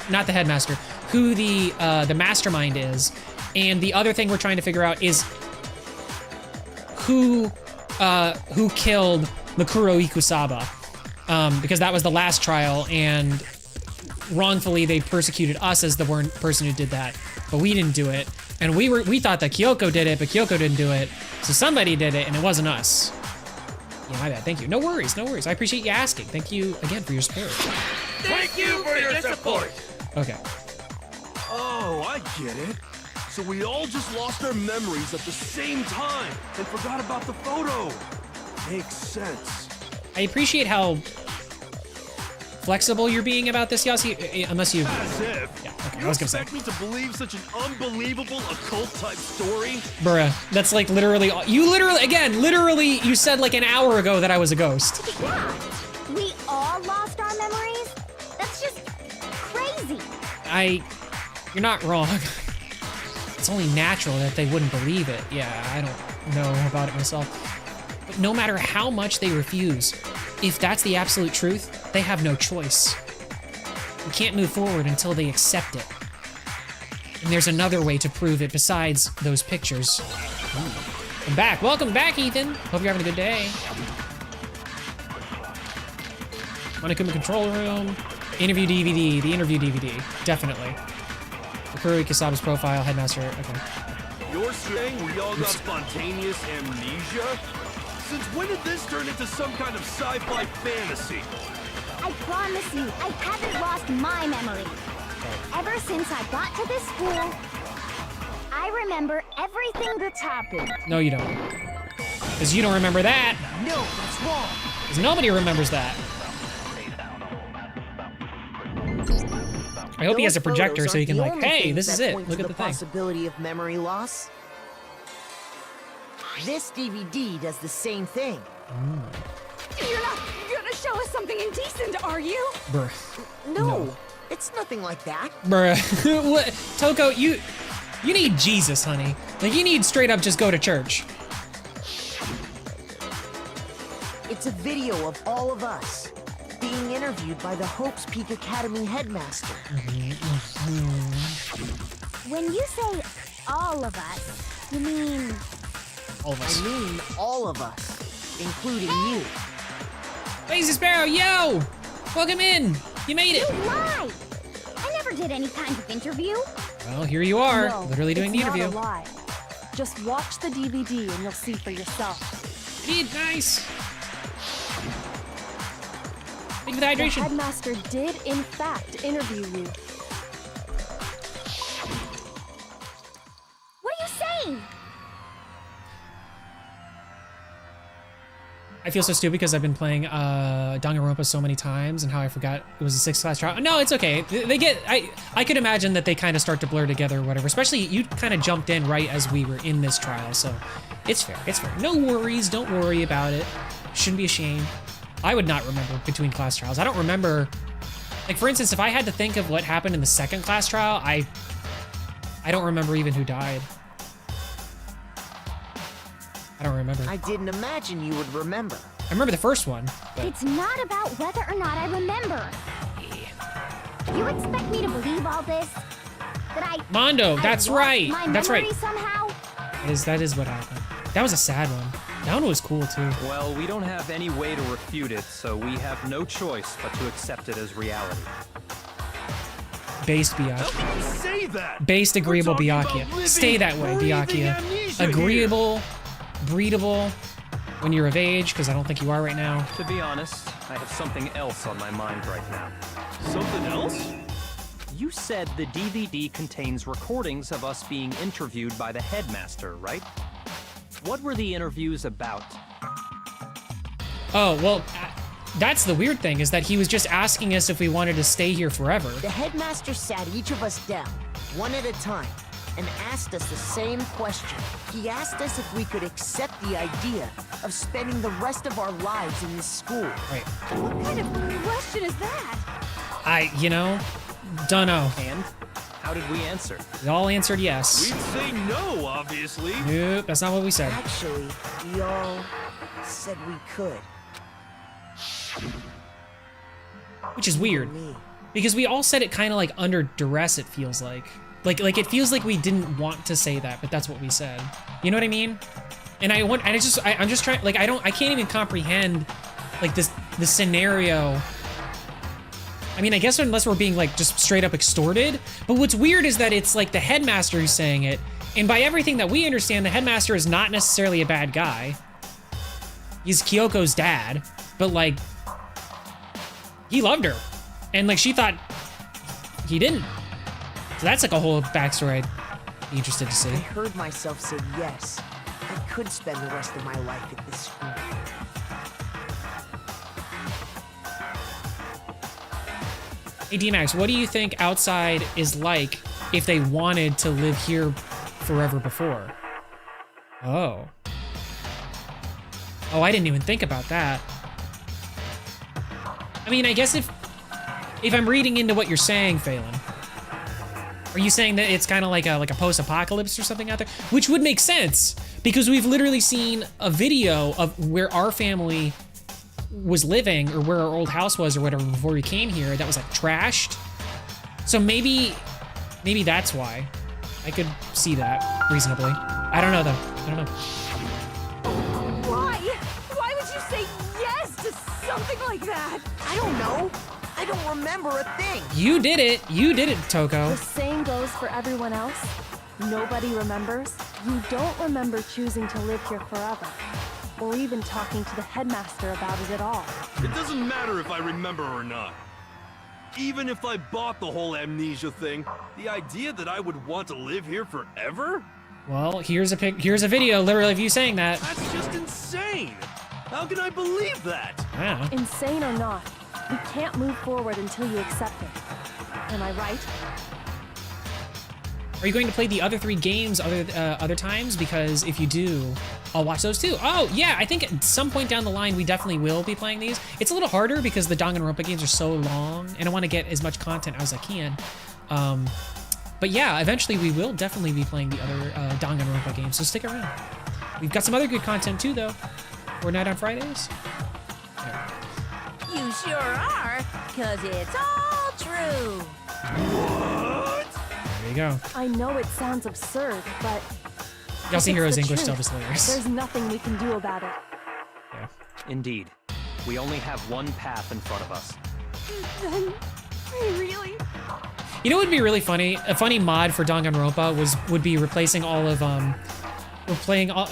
not the headmaster, who the mastermind is. And the other thing we're trying to figure out is who killed Makuro Ikusaba. Because that was the last trial and wrongfully they persecuted us as the person who did that. But we didn't do it, and we thought that Kyoko did it, but Kyoko didn't do it, so somebody did it, and it wasn't us. Yeah, my bad. Thank you. No worries. I appreciate you asking. Thank you again for your support. Thank you for your support. Okay. Oh, I get it. So we all just lost our memories at the same time and forgot about the photo. Makes sense. I appreciate how flexible you're being about this, Yossi, unless you... As if. Yeah, okay, You I was gonna say. expect me to believe such an unbelievable occult-type story? Bruh, that's like literally, you said like an hour ago that I was a ghost. Yeah. We all lost our memories? That's just crazy. You're not wrong. It's only natural that they wouldn't believe it. Yeah, I don't know about it myself. But no matter how much they refuse, if that's the absolute truth, they have no choice. We can't move forward until they accept it. And there's another way to prove it besides those pictures. I'm back. Welcome back, Ethan. Hope you're having a good day. Monokuma control room. Interview DVD. The interview DVD. Definitely. Makuro Ikusaba's profile. Headmaster. Okay. You're saying we all got spontaneous amnesia? Since when did this turn into some kind of sci-fi fantasy? I promise you, I haven't lost my memory. Ever since I got to this school, I remember everything that's happened. No, you don't. Because you don't remember that. No, that's wrong. Because nobody remembers that. I hope he has a projector so he can like, hey, this is it. Look at the thing. Possibility of memory loss. This DVD does the same thing. You're not gonna show us something indecent, are you? Bruh. No, it's nothing like that. Bruh. What? Toko, you need Jesus, honey. Like, you need straight up just go to church. It's a video of all of us being interviewed by the Hope's Peak Academy headmaster. When you say all of us, you mean... All of us. I mean all of us, including you. Lazy Sparrow, yo! Welcome in! You made it! You lied! I never did any kind of interview. Well, here you are, No, literally doing the it's interview. not a lie. Just watch the DVD and you'll see for yourself. Nice! Thank you for the hydration. The headmaster did, in fact, interview you. I feel so stupid because I've been playing Danganronpa so many times and how I forgot it was a 6th class trial. No, it's okay. They get, I could imagine that they kind of start to blur together or whatever, especially you kind of jumped in right as we were in this trial, so it's fair, it's fair. No worries, don't worry about it. Shouldn't be ashamed. I would not remember between class trials. I don't remember, like for instance, if I had to think of what happened in the 2nd class trial, I don't remember even who died. I don't remember. I didn't imagine you would remember. I remember the first one. But... It's not about whether or not I remember. You expect me to believe all this? That I Mondo, that's right. My That's memory right. Somehow? That is what happened. That was a sad one. That one was cool too. Well, we don't have any way to refute it, so we have no choice but to accept it as reality. Based How Byakuya. can you say that? Based agreeable We're talking about Byakuya. living, Stay that way, breathing Byakuya. amnesia Agreeable, breedable, when you're of age, because I don't think you are right now. To be honest, I have something else on my mind right now. Something else? You said the DVD contains recordings of us being interviewed by the headmaster, right? What were the interviews about? Oh, well, that's the weird thing, is that he was just asking us if we wanted to stay here forever. The headmaster sat each of us down, one at a time, and asked us the same question. He asked us if we could accept the idea of spending the rest of our lives in this school. Right. What kind of question is that? Dunno. And how did we answer? We all answered yes. We'd say no, obviously. Nope, that's not what we said. Actually, we all said we could. Which is weird. Because we all said it kind of like under duress, it feels like. Like it feels like we didn't want to say that, but that's what we said. You know what I mean? And I'm just trying, like, I can't even comprehend, like, this scenario. I mean, I guess unless we're being, like, just straight up extorted. But what's weird is that it's, like, the headmaster who's saying it. And by everything that we understand, the headmaster is not necessarily a bad guy. He's Kyoko's dad. But, like, he loved her. And, like, she thought he didn't. So that's, like, a whole backstory I'd be interested to see. I heard myself say yes. I could spend the rest of my life at this school. Hey, D-Max, what do you think outside is like if they wanted to live here forever before? Oh. Oh, I didn't even think about that. I mean, I guess if I'm reading into what you're saying, Phelan, are you saying that it's kind of like a post-apocalypse or something out there? Which would make sense, because we've literally seen a video of where our family was living, or where our old house was or whatever before we came here, that was like trashed. So maybe that's why. I could see that reasonably. I don't know though. I don't know. Why? Why would you say yes to something like that? I don't know. I don't remember a thing. You did it. You did it, Toko. The same goes for everyone else. Nobody remembers. You don't remember choosing to live here forever, or even talking to the headmaster about it at all. It doesn't matter if I remember or not. Even if I bought the whole amnesia thing, the idea that I would want to live here forever? Well, here's a video literally of you saying that. That's just insane. How can I believe that? Wow. Insane or not, we can't move forward until you accept it. Am I right? Are you going to play the other 3 games other times? Because if you do, I'll watch those too. Oh, yeah, I think at some point down the line, we definitely will be playing these. It's a little harder because the Danganronpa games are so long, and I want to get as much content as I can. But yeah, eventually we will definitely be playing the other Danganronpa games, so stick around. We've got some other good content too, though. Fortnite on Fridays. You sure are, because it's all true. What? There you go. I know it sounds absurd, but Y'all see Heroes the English truth. stuff is hilarious. There's nothing we can do about it. Yeah. Indeed. We only have one path in front of us. Then, really? You know what would be really funny? A funny mod for Danganronpa would be replacing all of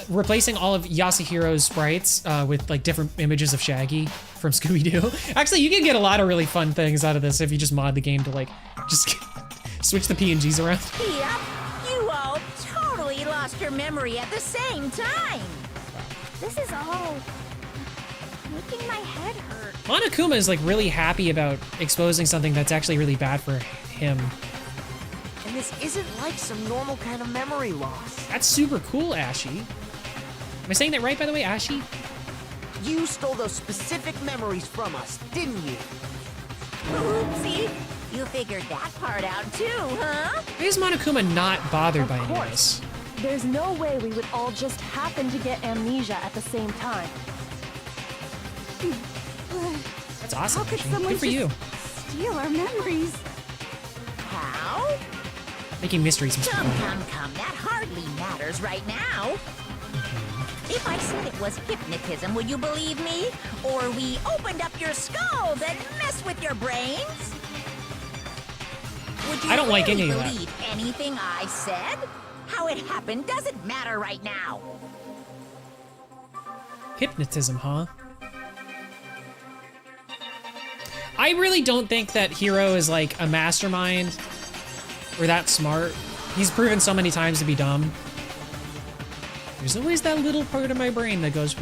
replacing all of Yasuhiro's sprites with like different images of Shaggy from Scooby-Doo. Actually, you can get a lot of really fun things out of this if you just mod the game to like just switch the PNGs around. Yep, you all totally lost your memory at the same time. This is all making my head hurt. Monokuma is like really happy about exposing something that's actually really bad for him. And this isn't like some normal kind of memory loss. That's super cool, Ashy. Am I saying that right, by the way, Ashy? You stole those specific memories from us, didn't you? Oopsie. You figured that part out too, huh? Why is Monokuma not bothered by any of this? There's no way we would all just happen to get amnesia at the same time. That's awesome, How could Ashy. someone Good for you. steal our memories? How? Making mysteries, Mr. Come, Boy. come. That hardly matters right now. If I said it was hypnotism, would you believe me? Or we opened up your skulls and messed with your brains? Would you I don't like really any of that. believe anything I said? How it happened doesn't matter right now. Hypnotism, huh? I really don't think that Hiro is like a mastermind or that smart. He's proven so many times to be dumb. There's always that little part of my brain that goes,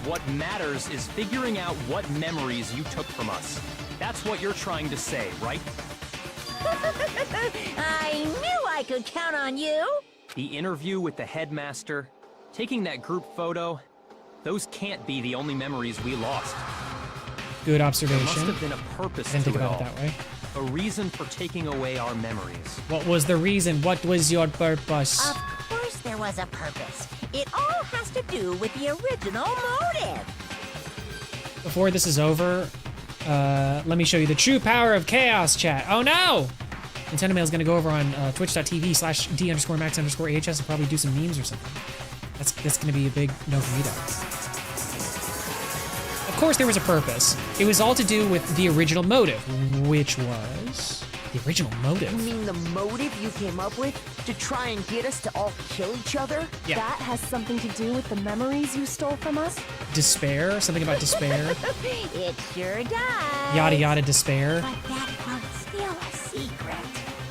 What matters is figuring out what memories you took from us. That's what you're trying to say, right? I knew I could count on you. The interview with the headmaster, taking that group photo, those can't be the only memories we lost. Good There must observation. have been a purpose I didn't to think it about all. it that way. A reason for taking away our memories. What was the reason? What was your purpose? Of course there was a purpose. It all has to do with the original motive. Before this is over, let me show you the true power of chaos, chat. Oh no! Nintendo Mail is going to go over on twitch.tv/D_Max_AHS and probably do some memes or something. That's going to be a big no for me, though. Of course there was a purpose. It was all to do with the original motive, which was... The original motive? You mean the motive you came up with to try and get us to all kill each other? Yeah. That has something to do with the memories you stole from us? Despair? Something about despair? It sure does. Yada yada despair. But that part's still a secret.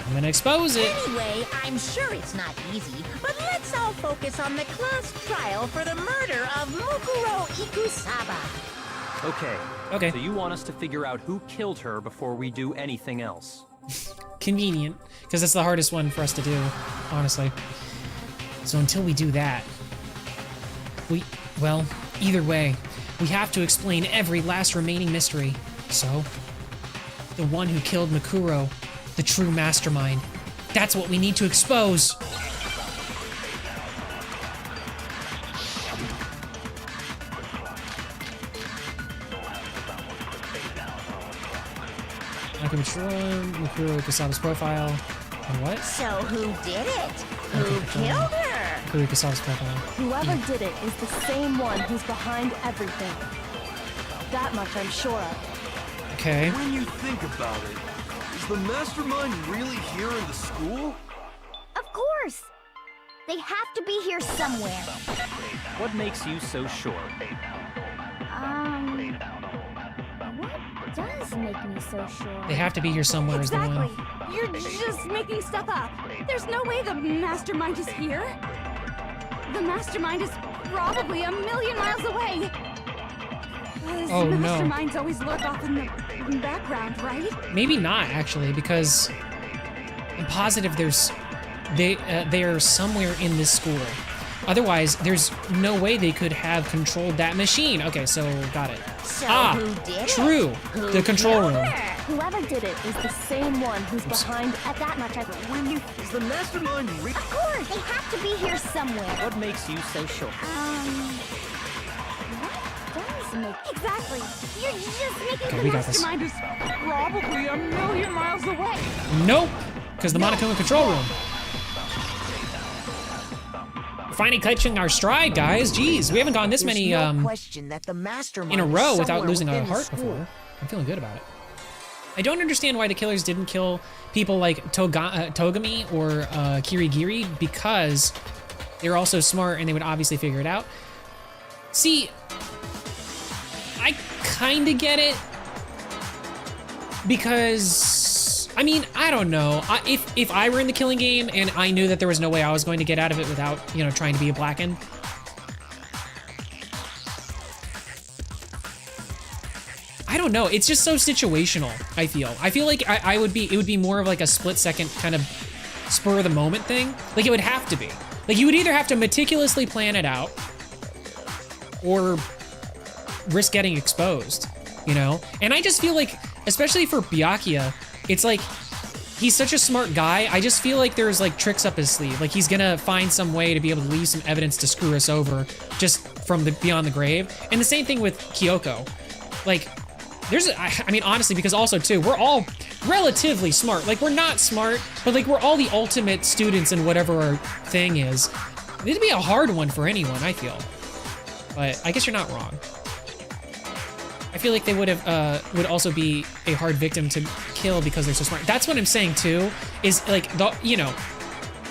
I'm gonna expose it. Anyway, I'm sure it's not easy, but let's all focus on the class trial for the murder of Mukuro Ikusaba. Okay. So you want us to figure out who killed her before we do anything else? Convenient, because that's the hardest one for us to do, honestly. So until we do that, well, either way, we have to explain every last remaining mystery. So, the one who killed Mukuro, the true mastermind, that's what we need to expose. I can control Mukuro Ikusaba's profile. And what? So who did it? Who killed her? Mukuro Ikusaba's profile. Whoever did it is the same one who's behind everything. That much I'm sure of. Okay. When you think about it, is the mastermind really here in the school? Of course! They have to be here somewhere. What makes you so sure? What does make me so sure? They have to be here somewhere is the Exactly. one. You're just making stuff up. There's no way the mastermind is here. The mastermind is probably a million miles away. Oh, the no. masterminds always lurk off in the background, right? Maybe not, actually, because I'm positive they are somewhere in this school. Otherwise, there's no way they could have controlled that machine. Okay, so got it. So who did it? True. Who The control killed room. her? Whoever did it is the same one who's behind at that much I've... Is the mastermind Of course! They have to be here somewhere. What makes you so sure? What does make... Exactly. You're just making Okay, the we got this. mastermind is probably a million miles away. Nope, because the Monokuma control room. Finally catching our stride, guys. Jeez, we haven't gone this many There's no question that the mastermind in a is row without somewhere losing a within the heart school. before. I'm feeling good about it. I don't understand why the killers didn't kill people like Togami or Kirigiri, because they're also smart and they would obviously figure it out. See, I kind of get it, because, I mean, I don't know. If I were in the killing game and I knew that there was no way I was going to get out of it without, you know, trying to be a Blacken, I don't know. It's just so situational, I feel. I feel like it would be more of like a split second kind of spur of the moment thing. Like it would have to be. Like you would either have to meticulously plan it out or risk getting exposed, you know? And I just feel like, especially for Byakuya, it's like, he's such a smart guy. I just feel like there's like tricks up his sleeve. Like he's gonna find some way to be able to leave some evidence to screw us over just from the beyond the grave. And the same thing with Kyoko. Like I mean, honestly, because also too, we're all relatively smart. Like we're not smart, but like we're all the ultimate students in whatever our thing is. It'd be a hard one for anyone, I feel. But I guess you're not wrong. I feel like they would also be a hard victim to kill because they're so smart. That's what I'm saying too, is like, you know,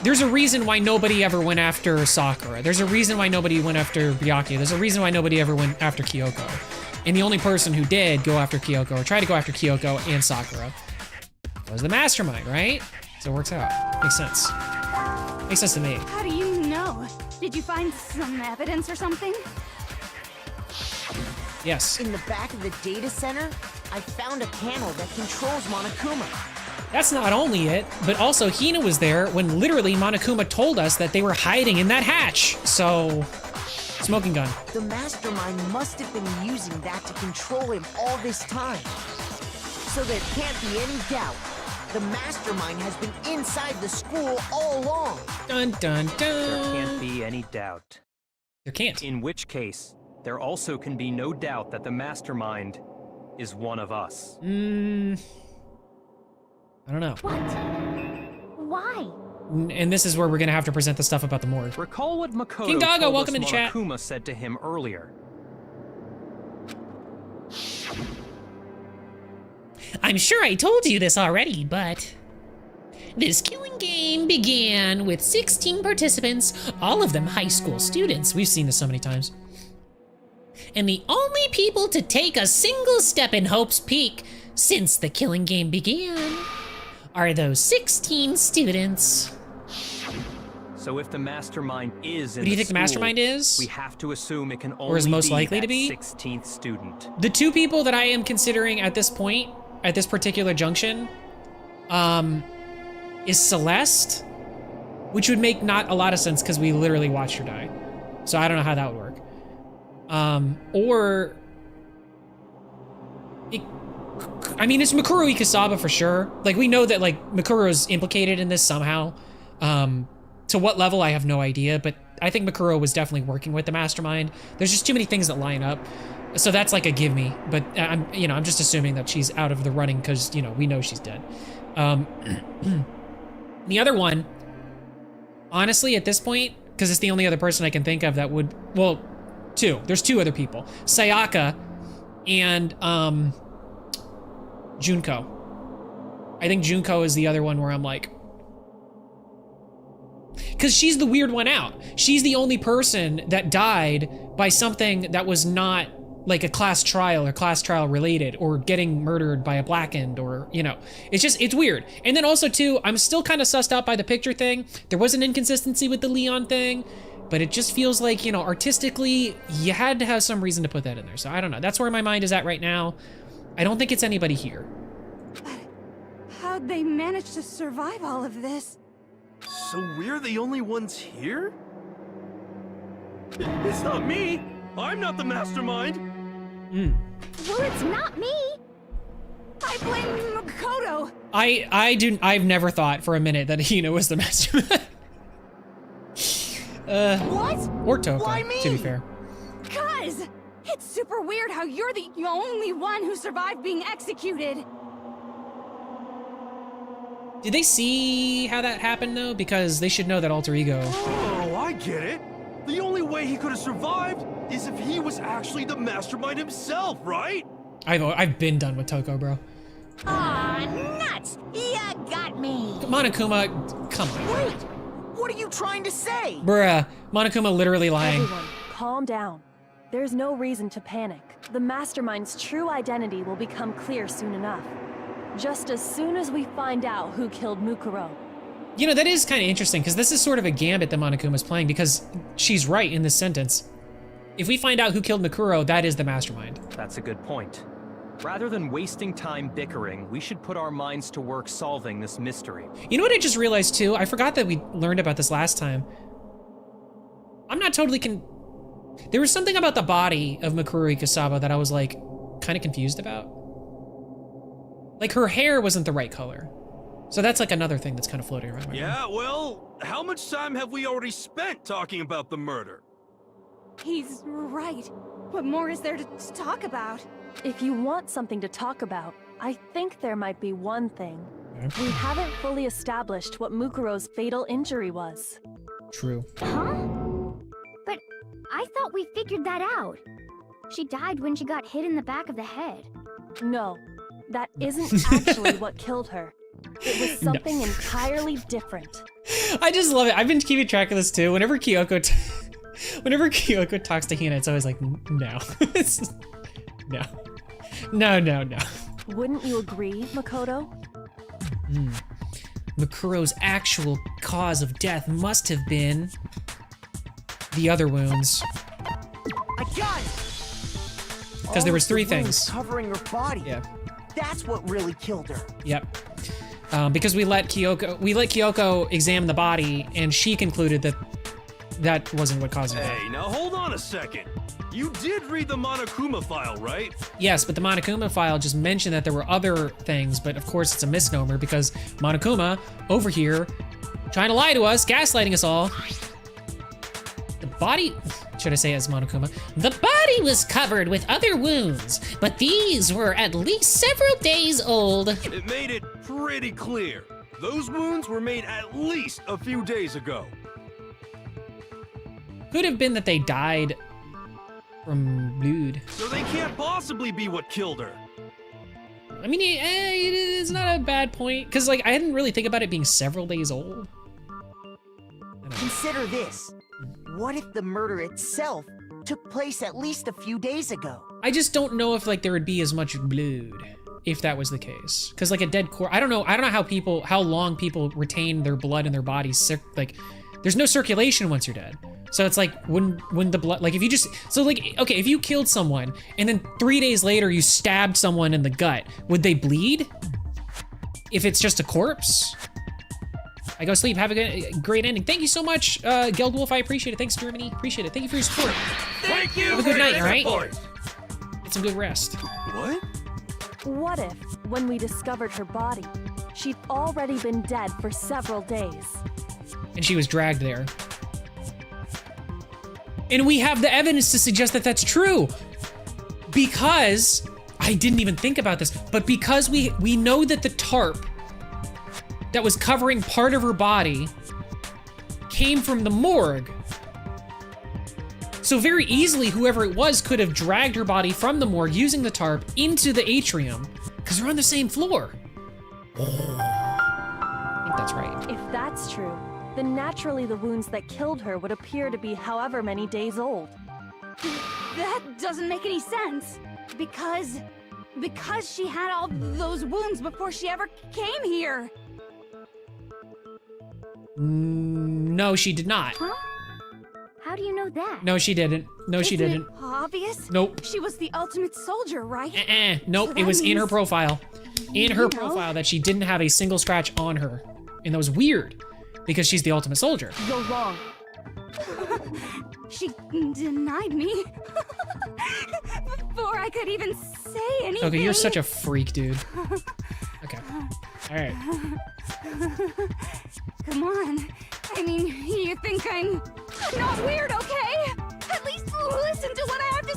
there's a reason why nobody ever went after Sakura. There's a reason why nobody went after Byakuya. There's a reason why nobody ever went after Kyoko. And the only person who did go after Kyoko, or try to go after Kyoko and Sakura, was the mastermind, right? So it works out. Makes sense. Makes sense to me. How do you know? Did you find some evidence or something? Yes. In the back of the data center, I found a panel that controls Monokuma. That's not only it, but also Hina was there when literally Monokuma told us that they were hiding in that hatch. So, smoking gun. The mastermind must have been using that to control him all this time. So there can't be any doubt. The mastermind has been inside the school all along. Dun dun dun. There can't be any doubt. There can't. In which case, there also can be no doubt that the mastermind is one of us. I don't know. What? Why? And this is where we're gonna have to present the stuff about the morgue. Recall what Makoto King Doggo, told welcome us in the chat. Monokuma said to him earlier. I'm sure I told you this already, but this killing game began with 16 participants, all of them high school students. We've seen this so many times. And the only people to take a single step in Hope's Peak since the killing game began are those 16 students. So if the mastermind is in Who do you think the school, mastermind is? we have to assume it can only Or is most likely that to be? 16th student. The two people that I am considering at this point, at this particular junction, is Celeste, which would make not a lot of sense because we literally watched her die. So I don't know how that would work. Or I mean, it's Mikuru Ikasaba for sure. Like, we know that, like, Makuro's implicated in this somehow. To what level, I have no idea, but I think Makuro was definitely working with the mastermind. There's just too many things that line up. So that's like a give me, but I'm just assuming that she's out of the running because, you know, we know she's dead. The other one, honestly, at this point, because it's the only other person I can think of that would, well, two. There's two other people. Sayaka and, Junko. I think Junko is the other one where I'm like, because she's the weird one out. She's the only person that died by something that was not like a class trial or class trial related or getting murdered by a blackened or, you know, it's weird. And then also too, I'm still kind of sussed out by the picture thing. There was an inconsistency with the Leon thing, but it just feels like, you know, artistically, you had to have some reason to put that in there. So I don't know. That's where my mind is at right now. I don't think it's anybody here. But how'd they manage to survive all of this? So we're the only ones here? It's not me! I'm not the mastermind! Well, it's not me. I blame Makoto. I've never thought for a minute that Hina was the mastermind. What? Or Toko, Why me? to be fair. Cuz! It's super weird how you're the only one who survived being executed. Did they see how that happened though? Because they should know that alter ego. Oh, I get it. The only way he could have survived is if he was actually the mastermind himself, right? I've been done with Toko, bro. Aw, nuts! You got me! Monokuma, come on. Wait! What are you trying to say? Bruh, Monokuma literally lying. Everyone, calm down. There's no reason to panic. The mastermind's true identity will become clear soon enough. Just as soon as we find out who killed Mukuro. You know, that is kind of interesting, because this is sort of a gambit that Monokuma's playing, because she's right in this sentence. If we find out who killed Mikuro, that is the mastermind. That's a good point. Rather than wasting time bickering, we should put our minds to work solving this mystery. You know what I just realized too? I forgot that we learned about this last time. I'm not totally there was something about the body of Mikuru Ikasaba that I was like kind of confused about. Like her hair wasn't the right color. So that's like another thing that's kind of floating around my mind. Yeah, well, how much time have we already spent talking about the murder? He's right. What more is there to talk about? If you want something to talk about, I think there might be one thing. We haven't fully established what Mukuro's fatal injury was. True. Huh? But I thought we figured that out. She died when she got hit in the back of the head. No, that isn't actually what killed her. It was something entirely different. I just love it. I've been keeping track of this too. Whenever Kyoko talks to Hina, it's always like, no. No. Wouldn't you agree, Makoto? Makuro's actual cause of death must have been the other wounds. I got it! Because there was 3 things. Covering her body. Yeah. That's what really killed her. Yep. Because we let Kyoko examine the body, and she concluded that that wasn't what caused it. Hey, now hold on a second. You did read the Monokuma file, right? Yes, but the Monokuma file just mentioned that there were other things, but of course it's a misnomer because Monokuma, over here, trying to lie to us, gaslighting us all. The body, should I say as Monokuma? The body was covered with other wounds, but these were at least several days old. It made it pretty clear. Those wounds were made at least a few days ago. Could have been that they died from blood. So they can't possibly be what killed her. I mean, it's not a bad point, because like I didn't really think about it being several days old. Consider this. What if the murder itself took place at least a few days ago? I just don't know if like there would be as much blood if that was the case. Because like a dead corpse, I don't know how long people retain their blood in their bodies. Like, there's no circulation once you're dead. So it's like when the blood, like if you just, so like, okay, if you killed someone and then 3 days later you stabbed someone in the gut, would they bleed? If it's just a corpse? I go sleep, have a great ending. Thank you so much, Geld Wolf, I appreciate it. Thanks, Germany, appreciate it. Thank you for your support. Thank you. Have a good night, all right? Get some good rest. What? What if, when we discovered her body, she'd already been dead for several days? And she was dragged there. And we have the evidence to suggest that that's true. Because, I didn't even think about this, but because we know that the tarp that was covering part of her body came from the morgue. So very easily, whoever it was could have dragged her body from the morgue using the tarp into the atrium, because they're on the same floor. I think that's right. If that's true, then naturally the wounds that killed her would appear to be however many days old. That doesn't make any sense. Because she had all those wounds before she ever came here. No, she did not. Huh? How do you know that? No, she didn't. No, she Isn't didn't. it obvious? Nope. She was the ultimate soldier, right? Nope, So it was that in her means- profile. In her You know? profile that she didn't have a single scratch on her. And that was weird, because she's the ultimate soldier. You're wrong. She denied me. Before I could even say anything. Okay, you're such a freak, dude. Okay. All right. Come on. I mean, you think I'm not weird, okay? At least listen to what I have to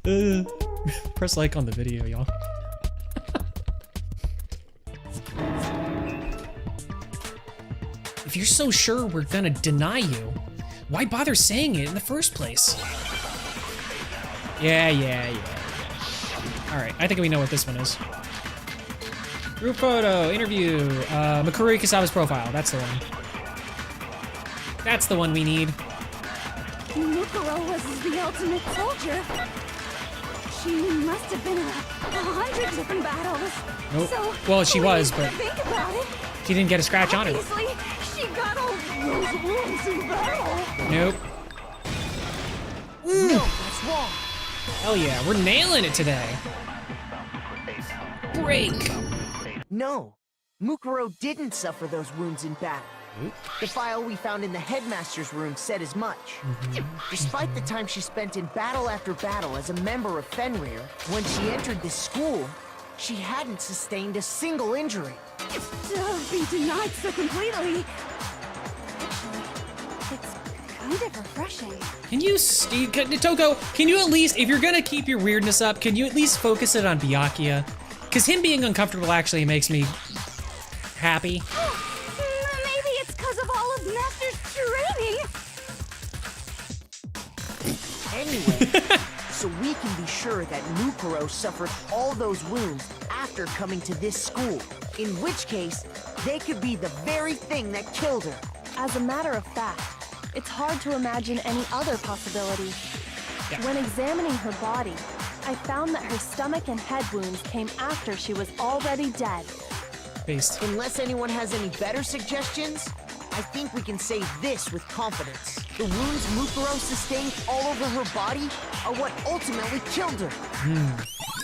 say. Press like on the video, y'all. If you're so sure we're gonna deny you, why bother saying it in the first place? Yeah. All right, I think we know what this one is. Group photo, interview, Mikuru Ikasawa's profile, that's the one. That's the one we need. Mukuro was the ultimate soldier. She must have been in 100 different battles. Nope. So, Well, she was, but think about it. she didn't get a scratch on her. Obviously, she got all those wounds in battle. Nope. No, that's wrong. Hell yeah, we're nailing it today. Break. No, Mukuro didn't suffer those wounds in battle. The file we found in the headmaster's room said as much. Despite the time she spent in battle after battle as a member of Fenrir, when she entered this school, she hadn't sustained a single injury. To be denied so completely. Actually, it's kind of refreshing. Can you, Toko, can you at least, if you're gonna keep your weirdness up, can you at least focus it on Byakuya? Because him being uncomfortable actually makes me happy. Maybe it's because of all of Master's training. Anyway, so we can be sure that Mukuro suffered all those wounds after coming to this school, in which case, they could be the very thing that killed her. As a matter of fact, it's hard to imagine any other possibility. When examining her body, I found that her stomach and head wounds came after she was already dead. Based. Unless anyone has any better suggestions, I think we can say this with confidence. The wounds Mukuro sustained all over her body are what ultimately killed her.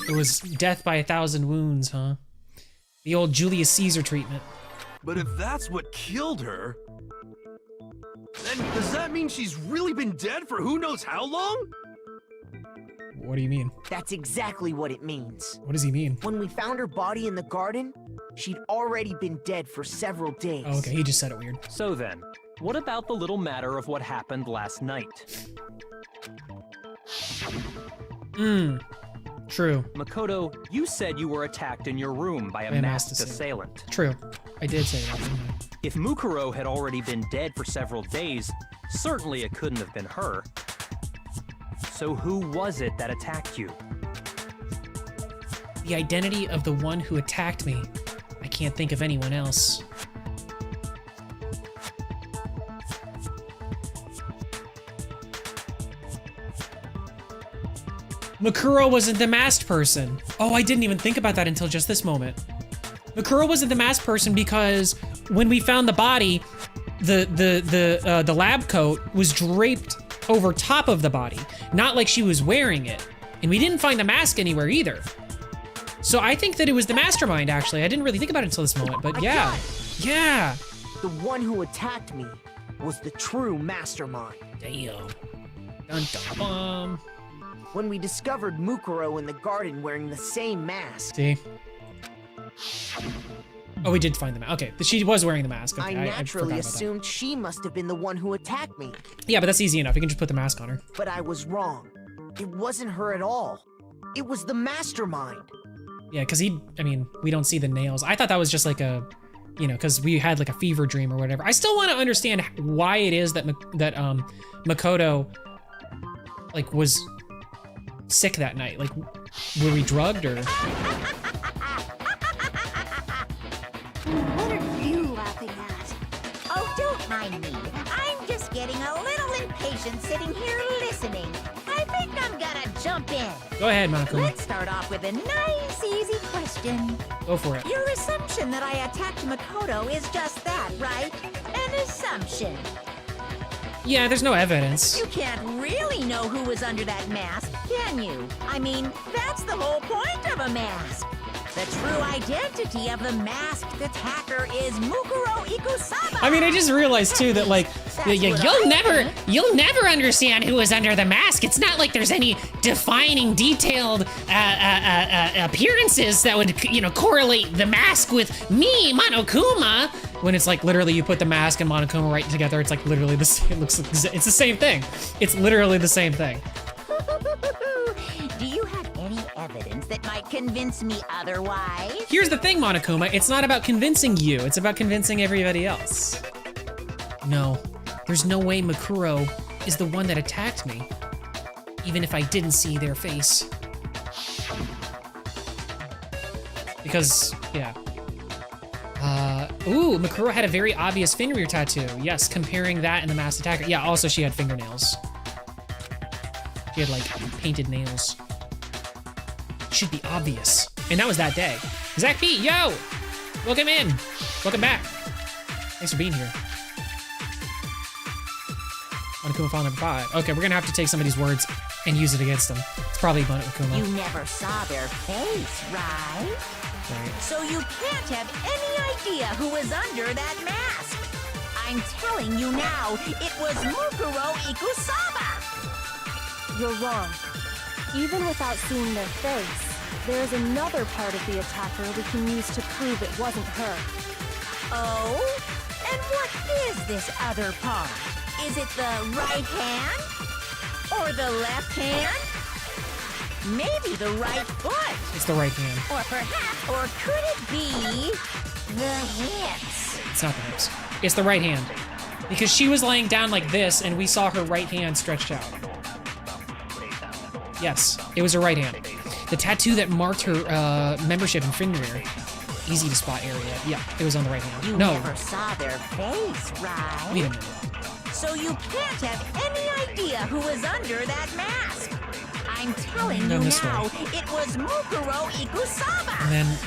It was death by 1,000 wounds, huh? The old Julius Caesar treatment. But if that's what killed her, then does that mean she's really been dead for who knows how long? What do you mean? That's exactly what it means. What does he mean? When we found her body in the garden, she'd already been dead for several days. Oh, okay, he just said it weird. So then, what about the little matter of what happened last night? True. Makoto, you said you were attacked in your room by a masked assailant. True. I did say that, didn't I? If Mukuro had already been dead for several days, certainly it couldn't have been her. So who was it that attacked you? The identity of the one who attacked me. I can't think of anyone else. Mukuro wasn't the masked person. Oh, I didn't even think about that until just this moment. Mukuro wasn't the masked person because when we found the body, the lab coat was draped over top of the body, not like she was wearing it. And we didn't find the mask anywhere either. So I think that it was the mastermind, actually. I didn't really think about it until this moment, but yeah. Yeah. The one who attacked me was the true mastermind. Damn. Dun dun bum. When we discovered Mukuro in the garden wearing the same mask. See? Oh, we did find the mask. Okay, she was wearing the mask. Okay, I naturally assumed she must have been the one who attacked me. Yeah, but that's easy enough. We can just put the mask on her. But I was wrong. It wasn't her at all. It was the mastermind. Yeah, because we don't see the nails. I thought that was just like a, because we had like a fever dream or whatever. I still want to understand why it is that Makoto, like, was sick that night. Like, were we drugged or? What are you laughing at? Oh, don't mind me. I'm just getting a little impatient sitting here listening. I think I'm gonna jump in. Go ahead, Monokuma. Let's start off with a nice, easy question. Go for it. Your assumption that I attacked Makoto is just that, right? An assumption. Yeah, there's no evidence. You can't really know who was under that mask, can you? I mean, that's the whole point of a mask. The true identity of the masked attacker is Mukuro Ikusaba. I mean, I just realized too that like, you'll never understand who is under the mask. It's not like there's any defining, detailed appearances that would, correlate the mask with me, Monokuma. When it's like literally you put the mask and Monokuma right together, it's like literally the same. It's the same thing. It's literally the same thing. Do you have any evidence that might convince me otherwise? Here's the thing, Monokuma. It's not about convincing you. It's about convincing everybody else. No, there's no way Mukuro is the one that attacked me, even if I didn't see their face. Because, yeah. Ooh, Mukuro had a very obvious Fenrir tattoo. Yes, comparing that and the masked attacker. Yeah, also she had fingernails. She had, like, painted nails. Should be obvious. And that was that day. Zach B, yo! Welcome in. Welcome back. Thanks for being here. Monokuma file number 5. Okay, we're gonna have to take some of these words and use it against them. It's probably Monokuma. You never saw their face, right? Right. So you can't have any idea who was under that mask. I'm telling you now, it was Mukuro Ikusaba. You're wrong. Even without seeing their face, there is another part of the attacker we can use to prove it wasn't her. Oh? And what is this other part? Is it the right hand? Or the left hand? Maybe the right foot? It's the right hand. Or perhaps, or could it be the hips? It's not the hips. It's the right hand. Because she was laying down like this and we saw her right hand stretched out. Yes, it was her right hand. The tattoo that marked her membership in Fenrir. Easy to spot area. Yeah, it was on the right hand. You no. never saw their face, right? Wait a minute. So you can't have any idea who was under that mask. I'm telling you this now, way. it was Mukuro Ikusaba. And then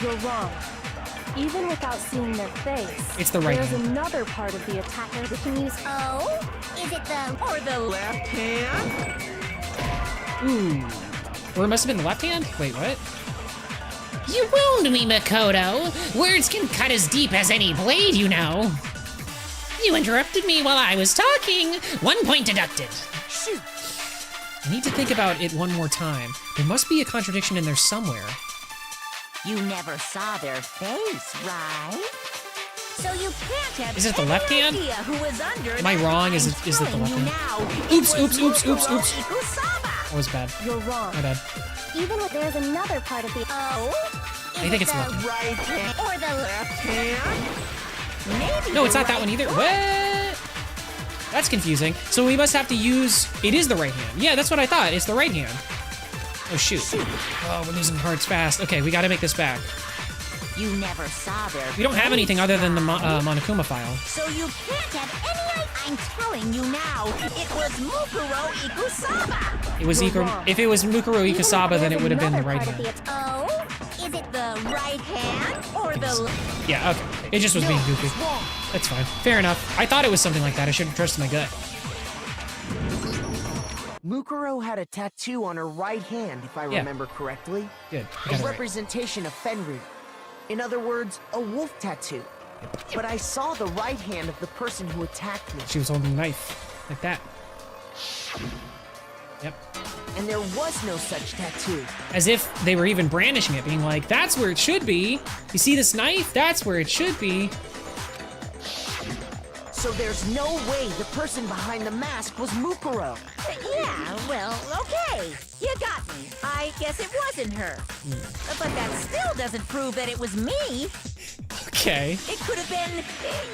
You're wrong. Even without seeing their face, it's the right there's hand. another part of the attacker we can use. Oh? Is it the... Or the left hand? Ooh. Or it must have been the left hand? Wait, what? You wound me, Makoto. Words can cut as deep as any blade, you know. You interrupted me while I was talking. 1 point deducted. Shoot. I need to think about it one more time. There must be a contradiction in there somewhere. You never saw their face, right? So you can't have Is it the left hand? idea who was under Am I that. wrong? Is I'm it the telling left you hand? now, Oops, it was oops. Mukuro Ikusaba. That was bad. You're wrong. My bad. Even with there's another part of the... Oh? I think it's the left hand. Right hand or the left hand? Maybe No, it's the not that right one either. foot. What? That's confusing. So we must have to use... It is the right hand. Yeah, that's what I thought. It's the right hand. Oh, shoot. Oh, we're losing hearts fast. Okay, we gotta make this back. You never saw their We don't have face, anything other than the right? Monokuma file. So you can't have any idea. I'm telling you now, it was Mukuro Ikusaba. It was if it was Mukuro Ikusaba, then it would have been the right hand. Oh? Is it the right hand or the... Yeah, okay. It just was being goofy. That's fine. Fair enough. I thought it was something like that. I should have trusted my gut. Mukuro had a tattoo on her right hand, if I remember correctly. Good. I A got it right. representation of Fenrir. In other words, a wolf tattoo. But I saw the right hand of the person who attacked me. She was holding a knife. Like that. Yep. And there was no such tattoo. As if they were even brandishing it, being like, that's where it should be. You see this knife? That's where it should be. So there's no way the person behind the mask was Mukuro. Yeah, well, okay. You got me. I guess it wasn't her. But that still doesn't prove that it was me. Okay. It could have been,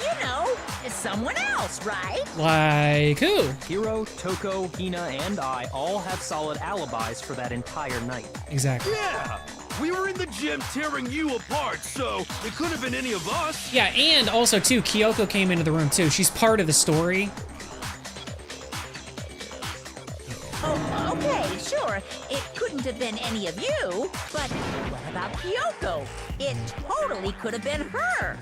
you know, someone else, right? Like who? Hiro, Toko, Hina, and I all have solid alibis for that entire night. Exactly. Yeah! We were in the gym tearing you apart, so it could have been any of us. Yeah, and also, too, Kyoko came into the room, too. She's part of the story. Oh, okay, sure. It couldn't have been any of you, but what about Kyoko? It totally could have been her.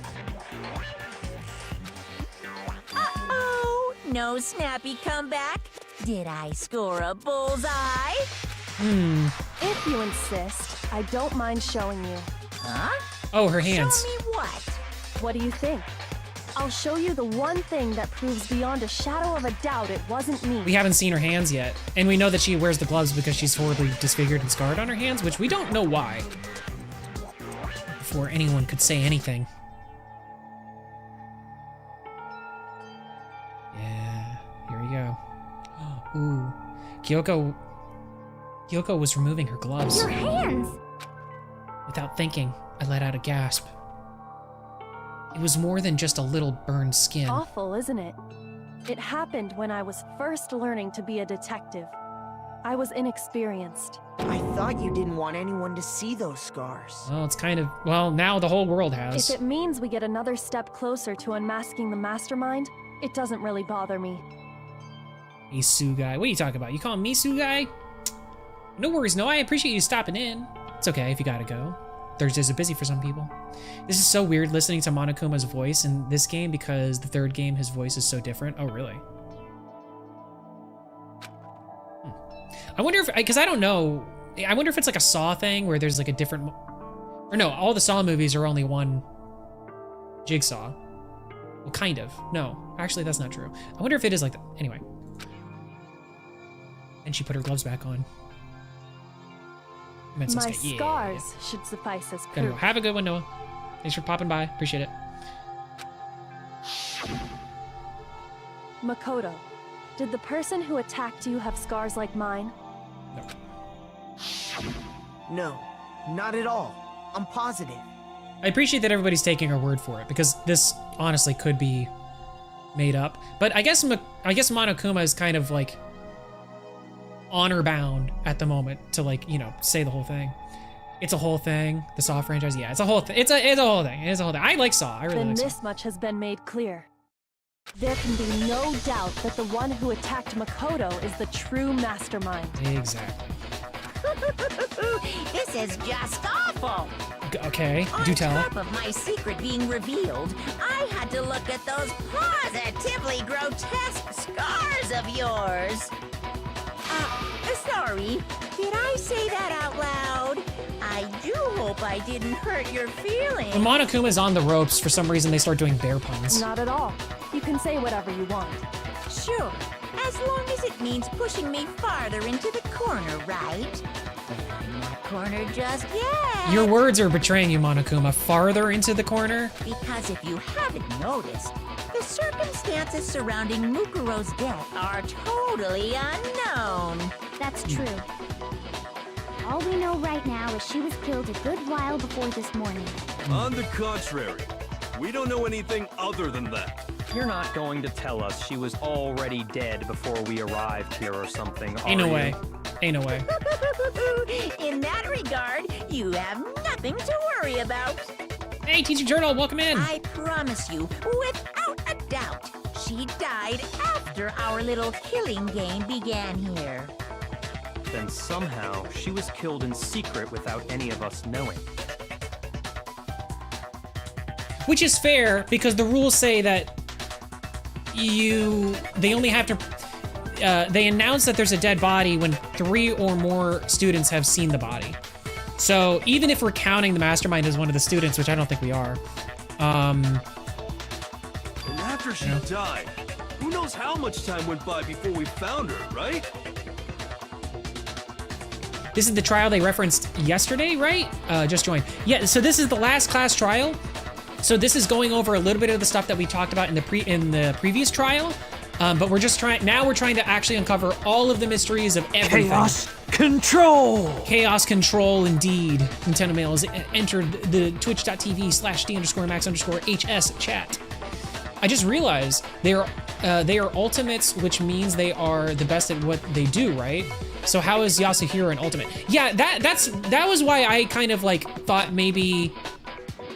Uh-oh, no snappy comeback. Did I score a bullseye? If you insist, I don't mind showing you. Huh? Oh, her hands. Show me what? What do you think? I'll show you the one thing that proves beyond a shadow of a doubt it wasn't me. We haven't seen her hands yet. And we know that she wears the gloves because she's horribly disfigured and scarred on her hands, which we don't know why. Before anyone could say anything. Yeah, here we go. Ooh. Kyoko was removing her gloves. Your hands! Without thinking, I let out a gasp. It was more than just a little burned skin. Awful, isn't it? It happened when I was first learning to be a detective. I was inexperienced. I thought you didn't want anyone to see those scars. Well, it's kind of, well, now the whole world has. If it means we get another step closer to unmasking the mastermind, it doesn't really bother me. Sugai. What are you talking about? You call me Sugai? No worries, no. I appreciate you stopping in. It's okay if you gotta go. Thursdays are busy for some people. This is so weird listening to Monokuma's voice in this game because the third game, his voice is so different. Oh, really? I wonder if, because I don't know, I wonder if it's like a Saw thing where there's like a different, or no, all the Saw movies are only one Jigsaw. Well, kind of. No, actually that's not true. I wonder if it is like that. Anyway. And she put her gloves back on. My scars should suffice as Gotta go. proof. Have a good one, Noah. Thanks for popping by. Appreciate it. Makoto, did the person who attacked you have scars like mine? No, not at all. I'm positive. I appreciate that everybody's taking our word for it, because this honestly could be made up. But I guess Monokuma is kind of like honor bound at the moment to, like, you know, say the whole thing. It's a whole thing. The Saw franchise, yeah, it's a whole thing. It's a whole thing. It's a whole thing. I like Saw. I really Then like Saw. this much has been made clear. There can be no doubt that the one who attacked Makoto is the true mastermind. Exactly. This is just awful. Okay, do tell. On top of my secret being revealed, I had to look at those positively grotesque scars of yours. Sorry, did I say that out loud? I do hope I didn't hurt your feelings. When Monokuma's on the ropes, for some reason they start doing bear puns. Not at all. You can say whatever you want. Sure, as long as it means pushing me farther into the corner, right? But I'm not cornered just yet. Your words are betraying you, Monokuma. Farther into the corner? Because if you haven't noticed, the circumstances surrounding Mukuro's death are totally unknown. That's true. All we know right now is she was killed a good while before this morning. On the contrary, we don't know anything other than that. You're not going to tell us she was already dead before we arrived here or something, Ain't no are way. you? Ain't no way. In that regard, you have nothing to worry about. Hey, Teacher Journal, welcome in. I promise you, without a doubt, she died after our little killing game began here. Then somehow she was killed in secret without any of us knowing. Which is fair, because the rules say that they only have to, they announce that there's a dead body when 3 or more students have seen the body. So even if we're counting the mastermind as one of the students, which I don't think we are, And after she died, who knows how much time went by before we found her, right? this is the trial they referenced yesterday, right? Just joined. Yeah, so this is the last class trial. So this is going over a little bit of the stuff that we talked about in the previous trial, but we're trying to actually uncover all of the mysteries of everything. Chaos Control! Chaos Control, indeed. Nintendo Mail has entered the twitch.tv/D_Max_HS chat. I just realized they are ultimates, which means they are the best at what they do, right? So how is Yasuhiro an ultimate? Yeah, that was why I kind of like thought maybe,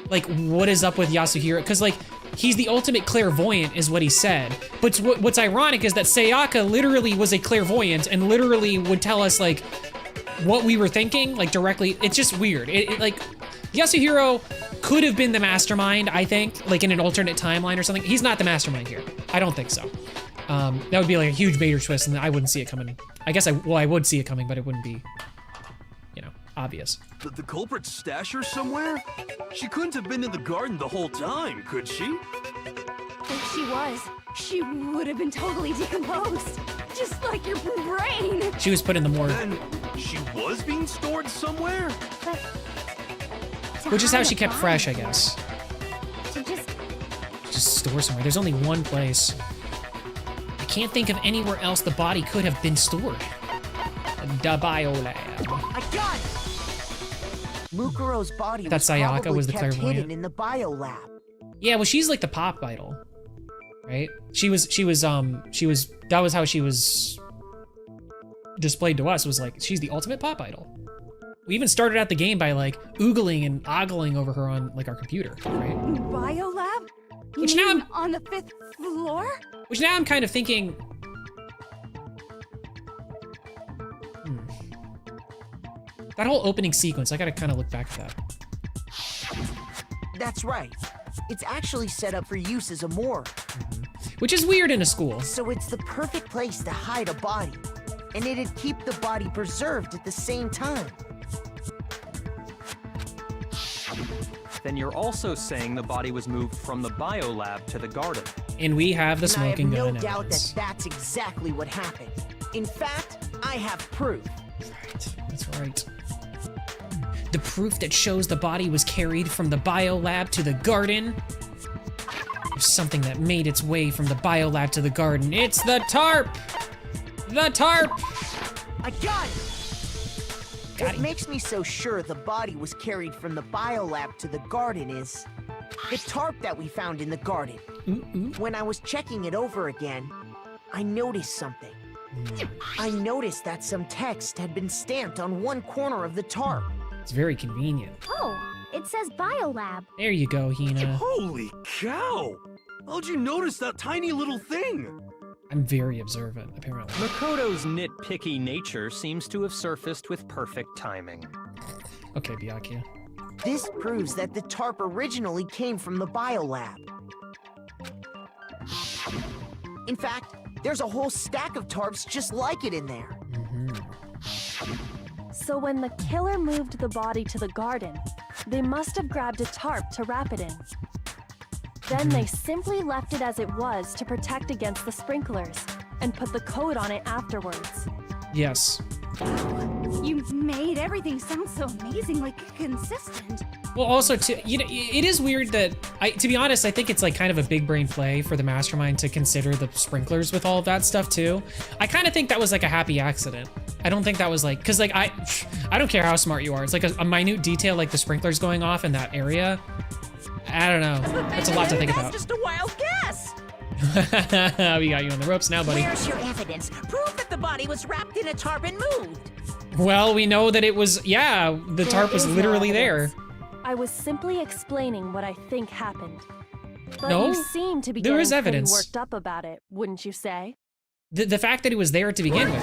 like, what is up with Yasuhiro? Because like, he's the ultimate clairvoyant is what he said. But what's ironic is that Sayaka literally was a clairvoyant and literally would tell us like what we were thinking, like directly. It's just weird. Like, Yasuhiro could have been the mastermind, I think, like in an alternate timeline or something. He's not the mastermind here. I don't think so. That would be like a huge major twist and I wouldn't see it coming. I guess I would see it coming, but it wouldn't be, you know, obvious. The culprit's stash her somewhere? She couldn't have been in the garden the whole time, could she? If she was, she would have been totally decomposed. Just like your brain. She was put in the morgue. Then she was being stored somewhere? But Which is how she kept fresh, I guess. to Just store somewhere. There's only one place. I can't think of anywhere else the body could have been stored. The biolab. I got it! Mukuro's body I thought was Sayaka probably was the kept clairvoyant. hidden in the biolab. Yeah, well, she's like the pop idol, right? That was how she was displayed to us, was like, she's the ultimate pop idol. We even started out the game by like oogling and ogling over her on like our computer, right? Biolab? Which You now mean on the 5th floor? Which now I'm kind of thinking, that whole opening sequence, I gotta kind of look back at that. That's right. It's actually set up for use as a morgue. Which is weird in a school. So it's the perfect place to hide a body. and it'd keep the body preserved at the same time. Then you're also saying the body was moved from the biolab to the garden. And we have the smoking and I have gun no doubt evidence. that that's exactly what happened. In fact, I have proof. That's right. The proof that shows the body was carried from the biolab to the garden. There's something that made its way from the biolab to the garden. It's the tarp! The tarp! I got it! What makes me so sure the body was carried from the biolab to the garden is the tarp that we found in the garden. When I was checking it over again, I noticed something. I noticed that some text had been stamped on one corner of the tarp. It's very convenient. Oh, it says Biolab. There you go, Hina. Holy cow! How'd you notice that tiny little thing? I'm very observant, apparently. Makoto's nitpicky nature seems to have surfaced with perfect timing. Okay, Byakuya. This proves that the tarp originally came from the biolab. In fact, there's a whole stack of tarps just like it in there. So when the killer moved the body to the garden, they must have grabbed a tarp to wrap it in. Then they simply left it as it was to protect against the sprinklers, and put the coat on it afterwards. Yes. You made everything sound so amazingly consistent. Well, also, too, you know, it is weird that, to be honest, I think it's like kind of a big brain play for the mastermind to consider the sprinklers with all of that stuff too. I kind of think that was like a happy accident. I don't think that was like, cause like I don't care how smart you are. It's like a minute detail like the sprinklers going off in that area. I don't know. That's a lot to think about. That's just a wild guess. We got you on the ropes now, buddy. Where's your evidence? Prove that the body was wrapped in a tarp and moved. Well, we know that it was, yeah, the tarp was literally there. I was simply explaining what I think happened. But No, you seem to be there getting is pretty evidence. worked up about it, wouldn't you say? The fact that it was there to begin with.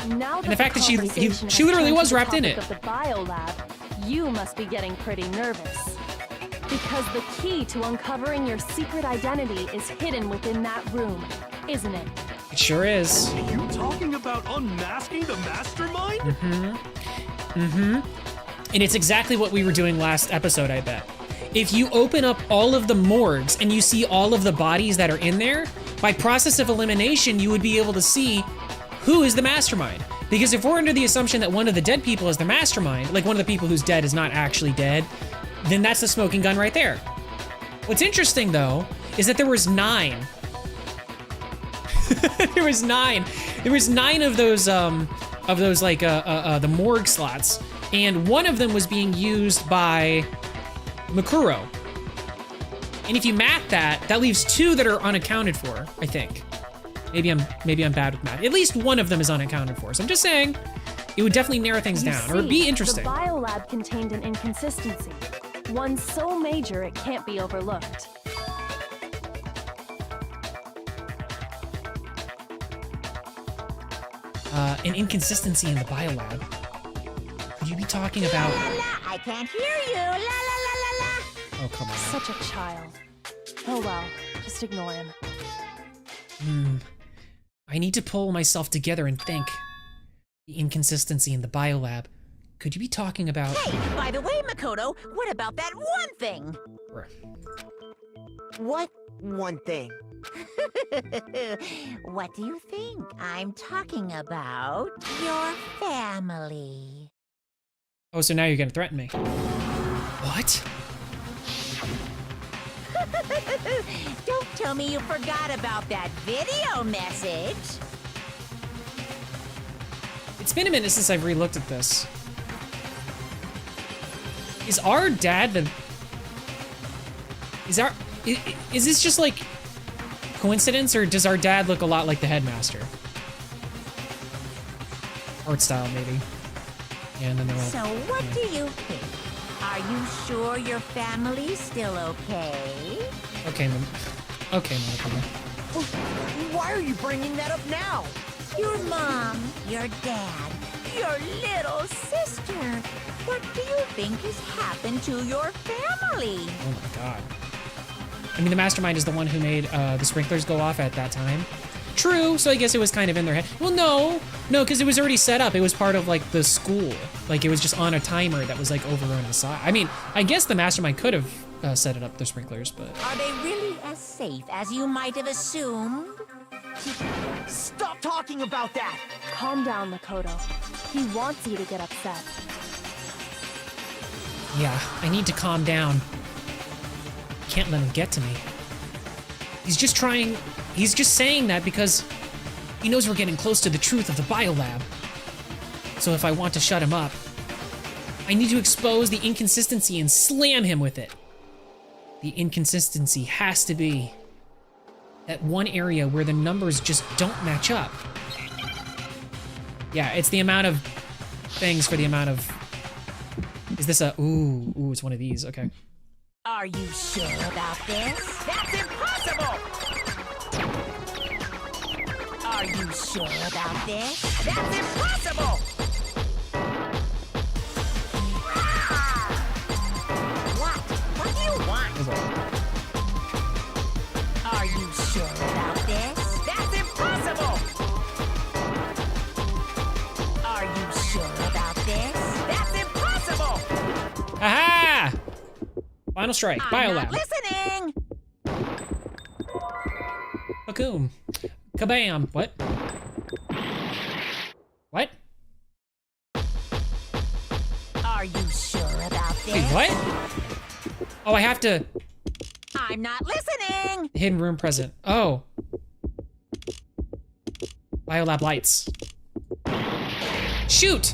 Now And the fact that she conversation she has literally turned was to the wrapped in topic it. Of the biolab, you must be getting pretty nervous. Because the key to uncovering your secret identity is hidden within that room, isn't it? It sure is. Are you talking about unmasking the mastermind? And it's exactly what we were doing last episode, I bet. If you open up all of the morgues and you see all of the bodies that are in there, by process of elimination, you would be able to see who is the mastermind. Because if we're under the assumption that one of the dead people is the mastermind, like one of the people who's dead is not actually dead, then that's the smoking gun right there. What's interesting though, is that there was 9. There was 9. There was 9 of those like the morgue slots, and one of them was being used by Makuro. And if you math that, that leaves 2 that are unaccounted for, I think. Maybe I'm bad with math. At least one of them is unaccounted for. So I'm just saying, it would definitely narrow things You down, or it'd see, be interesting. The biolab contained an inconsistency, one so major it can't be overlooked. An inconsistency in the biolab. Could you be talking about? La, la, I can't hear you. La la la la la. Oh, come on. Such a child. Oh well, just ignore him. I need to pull myself together and think. The inconsistency in the biolab. Could you be talking about? Hey, by the way, Makoto, what about that one thing? What one thing? What do you think? I'm talking about your family. Oh, so now you're gonna threaten me. What? Don't tell me you forgot about that video message. It's been a minute since I've re-looked at this. Is our dad the... Is this just like coincidence, or does our dad look a lot like the headmaster? Art style, maybe. Yeah, and then they're all... So what do you think? Are you sure your family's still okay? Okay, okay, Monica. Why are you bringing that up now? Your mom, your dad, your little sister. What do you think has happened to your family? Oh my god. I mean, the mastermind is the one who made the sprinklers go off at that time. True, so I guess it was kind of in their head. Well, no, because it was already set up. It was part of like the school. Like it was just on a timer that was like over on the side. I mean, I guess the mastermind could have set it up, the sprinklers, but. Are they really as safe as you might have assumed? Stop talking about that! Calm down, Makoto. He wants you to get upset. Yeah, I need to calm down. Can't let him get to me. He's just saying that because he knows we're getting close to the truth of the biolab. So if I want to shut him up, I need to expose the inconsistency and slam him with it. The inconsistency has to be that one area where the numbers just don't match up. Yeah, it's the amount of things for the amount of... Is this a... Ooh, it's one of these, okay. Are you sure about this? That's impossible! Are you sure about this? That's impossible! What? What do you want? Are you sure about this? That's impossible! Are you sure about this? That's impossible! Aha! Final strike, biolab. Listening! Bakoom. Kabam. What? What? Are you sure about this? Wait, what? Oh, I have to... I'm not listening! Hidden room present. Oh. Biolab lights. Shoot!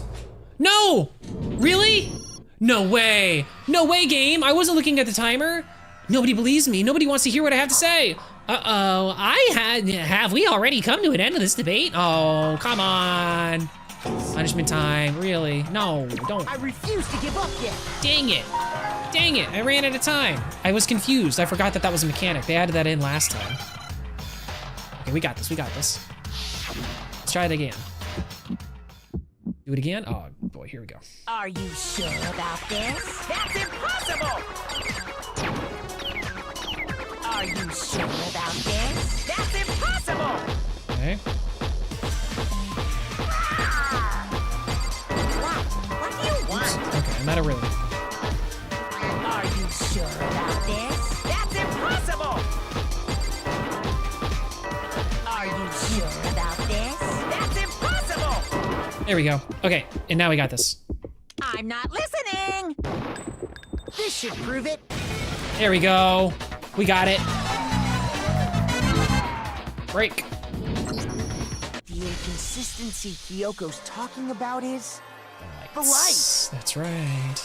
No! Really? No way! No way, game! I wasn't looking at the timer. Nobody believes me. Nobody wants to hear what I have to say. Uh-oh, have we already come to an end of this debate? Oh, come on. Punishment time, really? No, don't. I refuse to give up yet. Dang it. Dang it, I ran out of time. I was confused. I forgot that that was a mechanic. They added that in last time. Okay, we got this, we got this. Let's try it again. Do it again? Oh, boy, here we go. Are you sure about this? That's impossible! Are you sure about this? That's impossible! Okay. What do you want? Okay, I'm out of rhythm. Are you sure about this? That's impossible! Are you sure about this? That's impossible! There we go. Okay, and now we got this. I'm not listening! This should prove it. There we go. We got it. Break. The inconsistency Kyoko's talking about is the light. That's right.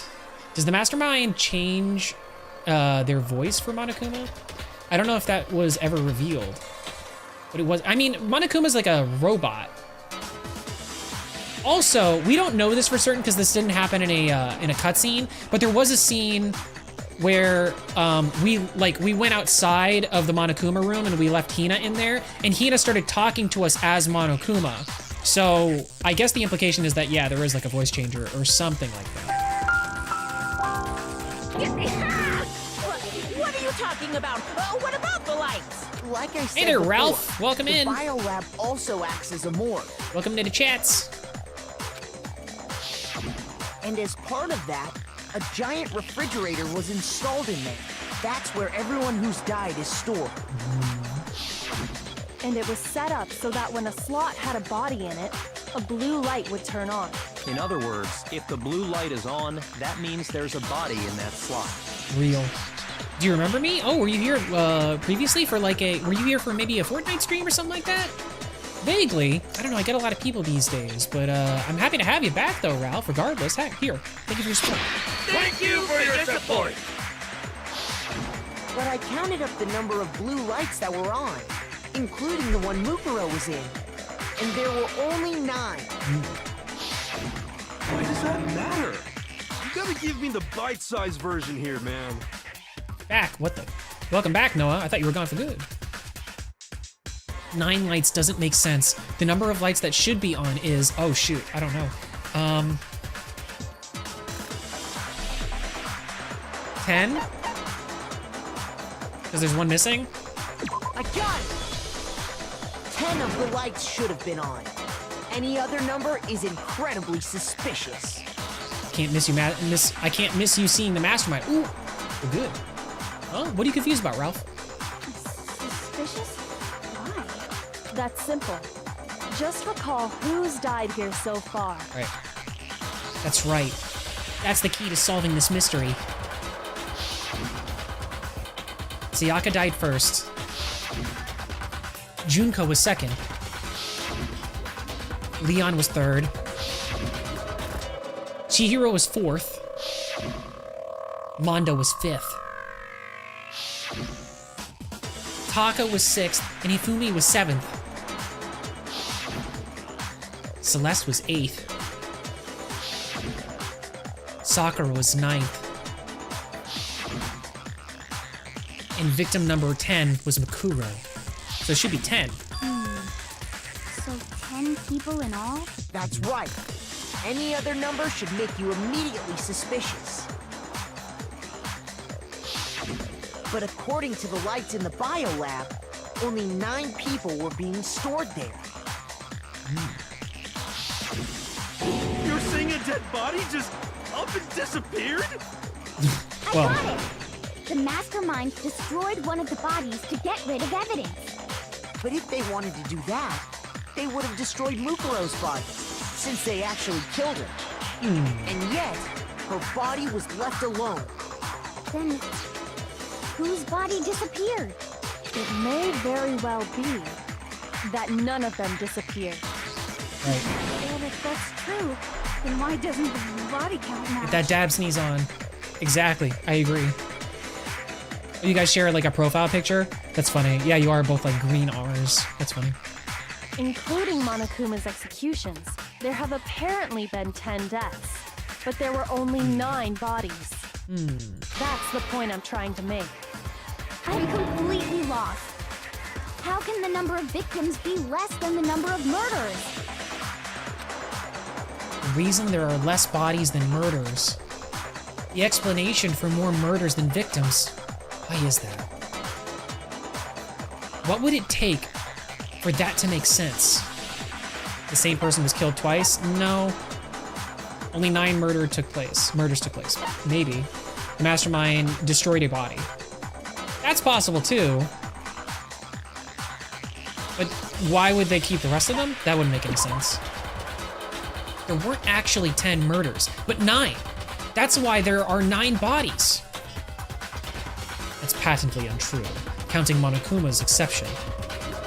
Does the mastermind change their voice for Monokuma? I don't know if that was ever revealed. But it was, I mean, Monokuma's like a robot. Also, we don't know this for certain because this didn't happen in a cutscene, but there was a scene where we went outside of the Monokuma room and we left Hina in there, and Hina started talking to us as Monokuma. So I guess the implication is that, yeah, there is like a voice changer or something like that. What are you talking about? What about the lights? Like I said Hey there, before, Ralph. Welcome in. The biolab also acts as a morgue. Welcome to the chats. And as part of that, a giant refrigerator was installed in there. That's where everyone who's died is stored. And it was set up so that when a slot had a body in it, a blue light would turn on. In other words, if the blue light is on, that means there's a body in that slot. Real. Do you remember me? Oh, were you here previously for like were you here for maybe a Fortnite stream or something like that? Vaguely. I don't know, I get a lot of people these days, but I'm happy to have you back though, Ralph, regardless. Heck, here, thank you for your support. Thank you for your support! But I counted up the number of blue lights that were on, including the one Mukuro was in. And there were only 9. Why does that matter? You gotta give me the bite-sized version here, man. Back, what the? Welcome back, Noah. I thought you were gone for good. 9 lights doesn't make sense. The number of lights that should be on is, oh shoot, I don't know. 10? Because there's one missing? I got 10 of the lights should have been on. Any other number is incredibly suspicious. Can't miss you, I can't miss you seeing the mastermind. Ooh, we're good. Oh, what are you confused about, Ralph? Suspicious? Why? That's simple. Just recall who's died here so far. Right. That's right. That's the key to solving this mystery. Sayaka died first. Junko was second. Leon was third. Chihiro was fourth. Mondo was fifth. Taka was sixth, and Hifumi was seventh. Celeste was eighth. Sakura was ninth. And victim number 10 was Makuro. So it should be 10. So 10 people in all? That's right. Any other number should make you immediately suspicious. But according to the lights in the biolab, only 9 people were being stored there. You're saying a dead body just up and disappeared? I got it! The mastermind destroyed one of the bodies to get rid of evidence. But if they wanted to do that, they would have destroyed Mukuro's body, since they actually killed her. And yet, her body was left alone. Then, whose body disappeared? It may very well be that none of them disappeared. Right. Well, if that's true, then why doesn't the body count match? Get that dab sneeze on. Exactly, I agree. Oh, you guys share like a profile picture? That's funny. Yeah, you are both like green R's. That's funny. Including Monokuma's executions, there have apparently been 10 deaths, but there were only 9 bodies. That's the point I'm trying to make. I'm completely lost. How can the number of victims be less than the number of murderers? The reason there are less bodies than murders. The explanation for more murders than victims. Why is that? What would it take for that to make sense? The same person was killed twice? No. Only 9 murders took place. Maybe. The mastermind destroyed a body. That's possible too. But why would they keep the rest of them? That wouldn't make any sense. There weren't actually 10 murders, but 9. That's why there are 9 bodies. That's patently untrue, counting Monokuma's exception.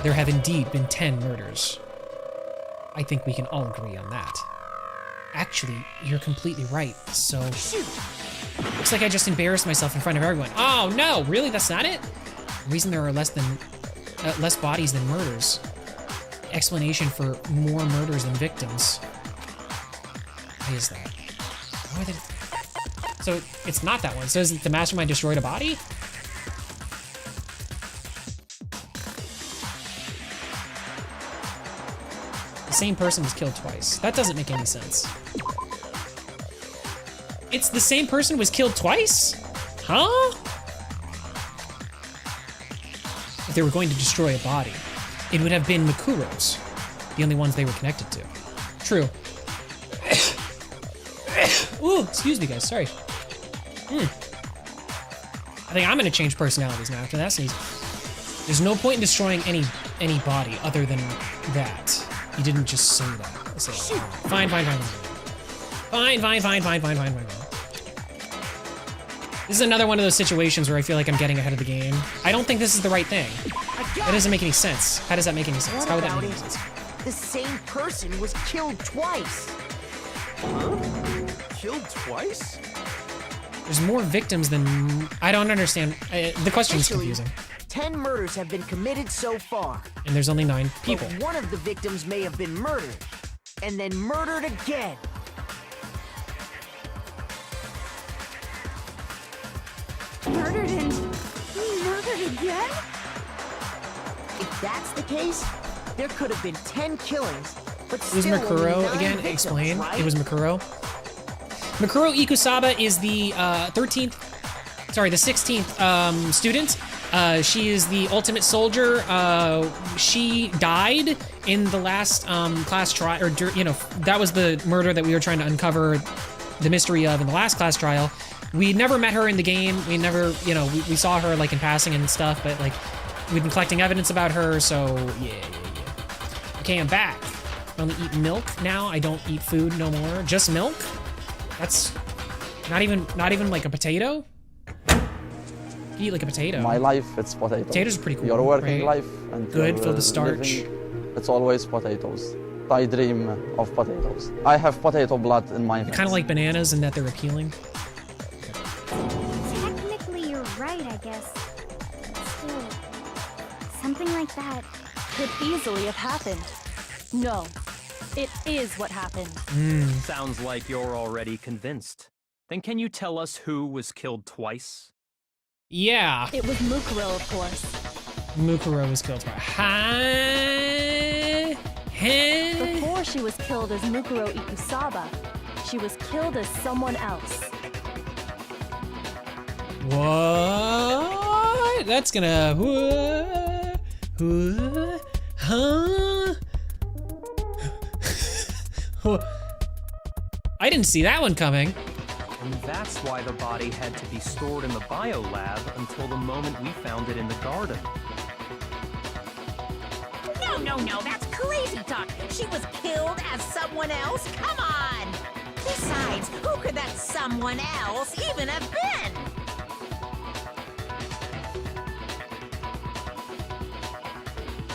There have indeed been 10 murders. I think we can all agree on that. Actually, you're completely right, so... Shoot! Looks like I just embarrassed myself in front of everyone. Oh no, really? That's not it? The reason there are less bodies than murders. Explanation for more murders than victims. Why is that? Why are they... So it's not that one. So is the mastermind destroyed a body? The same person was killed twice. That doesn't make any sense. It's the same person was killed twice? Huh? If they were going to destroy a body, it would have been Makuro's. The only ones they were connected to. True. Ooh, excuse me guys, sorry. I think I'm gonna change personalities now after that sneeze. There's no point in destroying any body other than that. You didn't just say that. So, fine. This is another one of those situations where I feel like I'm getting ahead of the game. I don't think this is the right thing. That doesn't make any sense. How does that make any sense? How would that make any sense? The same person was killed twice. Huh? Killed twice? There's more victims than... I don't understand. The question's confusing. 10 murders have been committed so far. And there's only 9 people. But one of the victims may have been murdered, and then murdered again. Murdered and murdered again? If that's the case, there could have been 10 killings, but It was still Makuro only 9 again. victims, Explain. right? It was Makuro. Makuro Ikusaba is the 16th student She is the ultimate soldier. She died in the last class trial, or that was the murder that we were trying to uncover the mystery of in the last class trial. We never met her in the game. We never, we saw her like in passing and stuff, but like we've been collecting evidence about her. So yeah. Okay, I'm back. I only eat milk now. I don't eat food no more. Just milk. That's not even like a potato. You eat like a potato. My life, it's potatoes. Potatoes are pretty cool. Your working right? life and good, your, filled with starch. living, it's always potatoes. I dream of potatoes. I have potato blood in my veins. Kind of like bananas in that they're appealing. Technically, you're right, I guess. Still, something like that could easily have happened. No, it is what happened. Sounds like you're already convinced. Then can you tell us who was killed twice? Yeah. It was Mukuro, of course. Mukuro was killed twice. Before she was killed as Mukuro Ikusaba, she was killed as someone else. What? That's gonna... Huh? I didn't see that one coming. And that's why the body had to be stored in the biolab until the moment we found it in the garden. No, that's crazy talk. She was killed as someone else? Come on! Besides, who could that someone else even have been?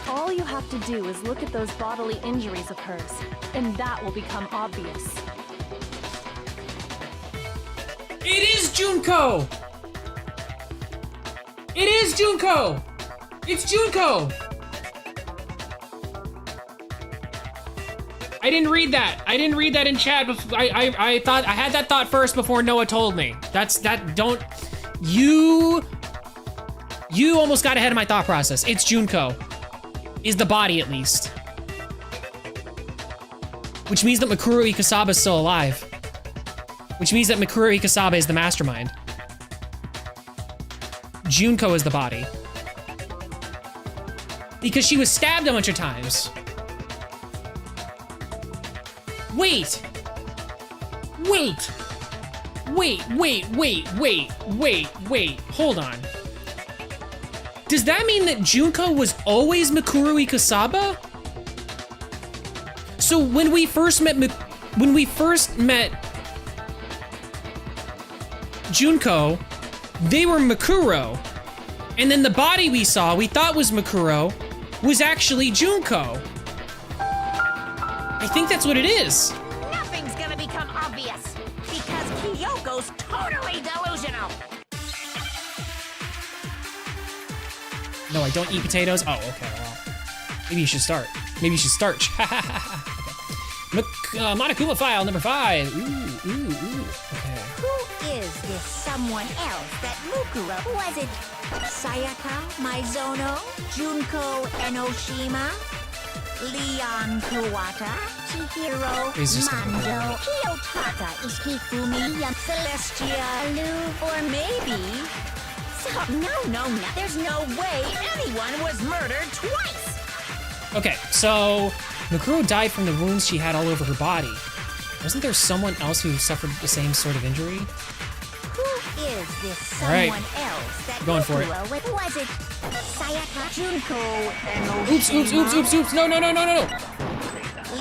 All you have to do is look at those bodily injuries of hers, and that will become obvious. It is Junko! It is Junko! It's Junko! I didn't read that. I didn't read that in chat. I thought I had that thought first before Noah told me. You almost got ahead of my thought process. It's Junko. Is the body at least. Which means that Mikuru Ikusaba is still alive. Which means that Mikuru Ikusaba is the mastermind. Junko is the body. Because she was stabbed a bunch of times. Wait! Hold on. Does that mean that Junko was always Mikuru Ikusaba? So when we first met Junko, they were Mikuro. And then the body we saw, we thought was Mikuro, was actually Junko. I think that's what it is. Nothing's gonna become obvious because Kyoko's totally delusional. No, I don't eat potatoes. Oh, okay, well. Maybe you should start. Maybe you should starch. Okay. Monokuma file number 5. Ooh. Okay. Who is this someone else that Mukuro? Was it Sayaka Maizono? Junko Enoshima? Leon Kuwata? Chihiro Mando? Kiyotaka Ishifumi? Celestia Lu? Or maybe... No. There's no way anyone was murdered twice! Okay, so Mikuro died from the wounds she had all over her body. Wasn't there someone else who suffered the same sort of injury? Who is this All someone right. else that Going for it. Was it Sayaka Junko Oops. No.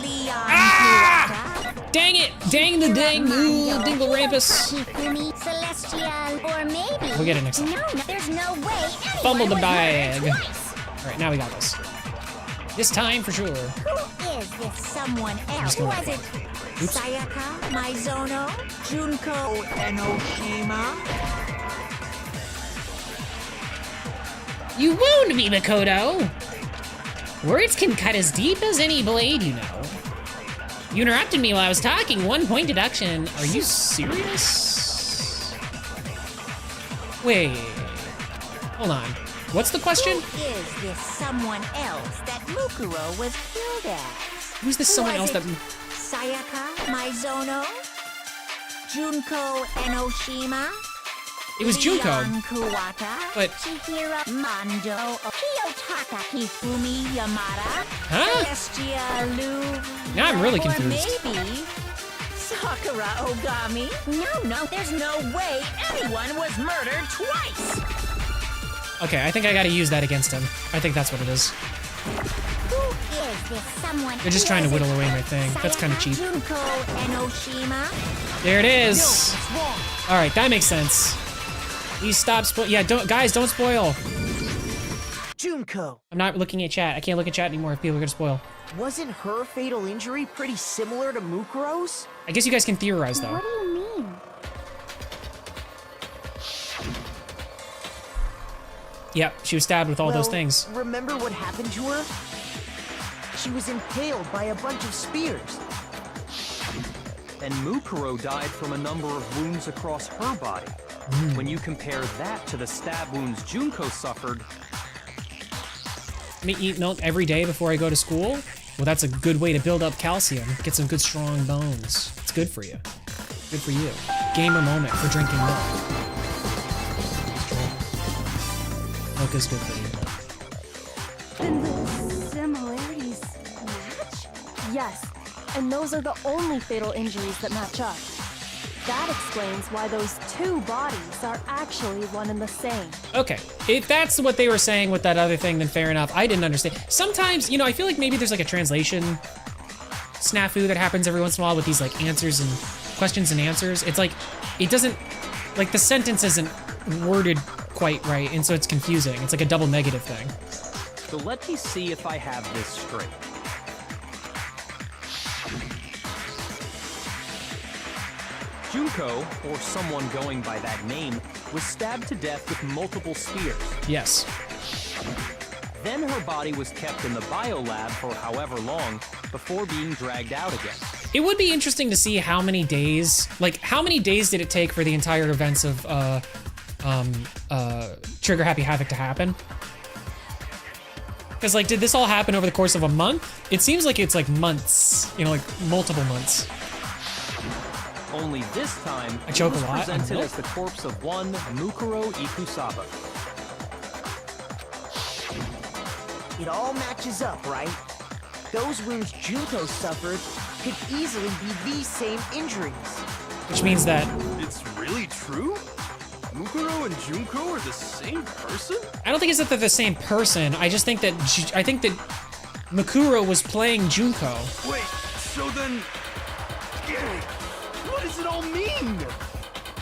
Leon Ah! Dang it! Dang the Dingle Rampus. Celestial, or maybe... We'll get it next time. No, there's no way Fumbled the was bag. murdered twice. Alright, now we got this. This time for sure. Who is this someone else? Was it Sayaka Maizono? Junko Enoshima? You wound me, Makoto! Words can cut as deep as any blade, you know. You interrupted me while I was talking. 1 point deduction. Are you serious? Wait. Hold on. What's the question? Who is this someone else that Mukuro was killed as? Who's this someone else that... Sayaka Maizono? Junko Enoshima? It was Junko. Leon Kuwata, But- Chihiro Mondo, Kiyotaka Hifumi Yamada, Huh? Celestia Lu. Now I'm really or confused. maybe Sakura Ogami. No, there's no way anyone was murdered twice. Okay, I think I gotta use that against him. I think that's what it is. Who is this someone? They're just trying to whittle away my thing. That's kind of cheap. Junko Enoshima. There it is. All right, that makes sense. Please stop spoil. Yeah, guys, don't spoil. Junko. I'm not looking at chat. I can't look at chat anymore if people are gonna spoil. Wasn't her fatal injury pretty similar to Mukuro's? I guess you guys can theorize though. What do you mean? Yep, she was stabbed with all those things. Remember what happened to her? She was impaled by a bunch of spears. And Mukuro died from a number of wounds across her body. When you compare that to the stab wounds Junko suffered... Me eat milk every day before I go to school? Well, that's a good way to build up calcium. Get some good strong bones. It's good for you. Good for you. Gamer moment for drinking milk. Milk is good for you. Then the similarities match? Yes, and those are the only fatal injuries that match up. That explains why those two bodies are actually one and the same. Okay, if that's what they were saying with that other thing, then fair enough. I didn't understand. Sometimes, you know, I feel like maybe there's like a translation snafu that happens every once in a while with these like answers and questions and answers. It's like, it doesn't, like the sentence isn't worded quite right, and so it's confusing. It's like a double negative thing. So let me see if I have this straight. Junko, or someone going by that name, was stabbed to death with multiple spears. Yes. Then her body was kept in the biolab for however long before being dragged out again. It would be interesting to see how many days, like how many days did it take for the entire events of Trigger Happy Havoc to happen? Because like, did this all happen over the course of a month? It seems like it's like months, you know, like multiple months. Only this time, I choke it was a lot. presented as the corpse of one Mukuro Ikusaba. It all matches up, right? Those wounds Junko suffered could easily be these same injuries. Which means that... It's really true? Mukuro and Junko are the same person? I don't think it's that they're the same person. I just think that Mukuro was playing Junko. Wait, so then... What does it all mean?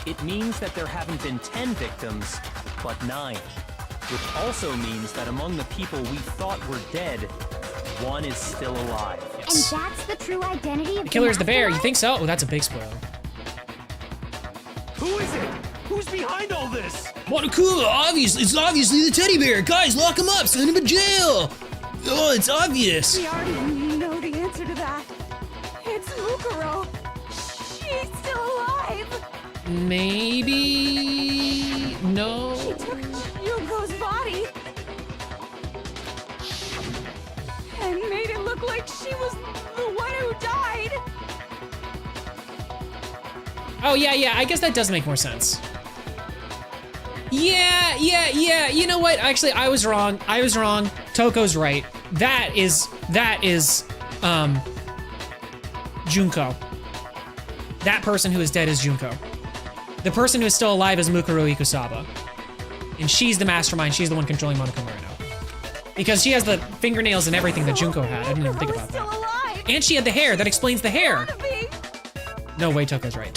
It means that there haven't been 10 victims, but 9. Which also means that among the people we thought were dead, one is still alive. Yes. And that's the true identity of the killer's the bear. You think so? Oh, that's a big spoiler. Who is it? Who's behind all this? Monokuma, it's obviously the teddy bear. Guys, lock him up, send him to jail. Oh, it's obvious. We already know the answer to that. It's Mukuro. She's still alive. Maybe... No. She took Junko's body and made it look like she was the one who died. Oh, yeah, I guess that does make more sense. Yeah, you know what? Actually, I was wrong. Toko's right. That is, Junko. That person who is dead is Junko. The person who is still alive is Mukuro Ikusaba. And she's the mastermind. She's the one controlling Monokuma right now. Because she has the fingernails and everything that Junko had. I didn't even think about that. And she had the hair. That explains the hair. No way, Toko's right.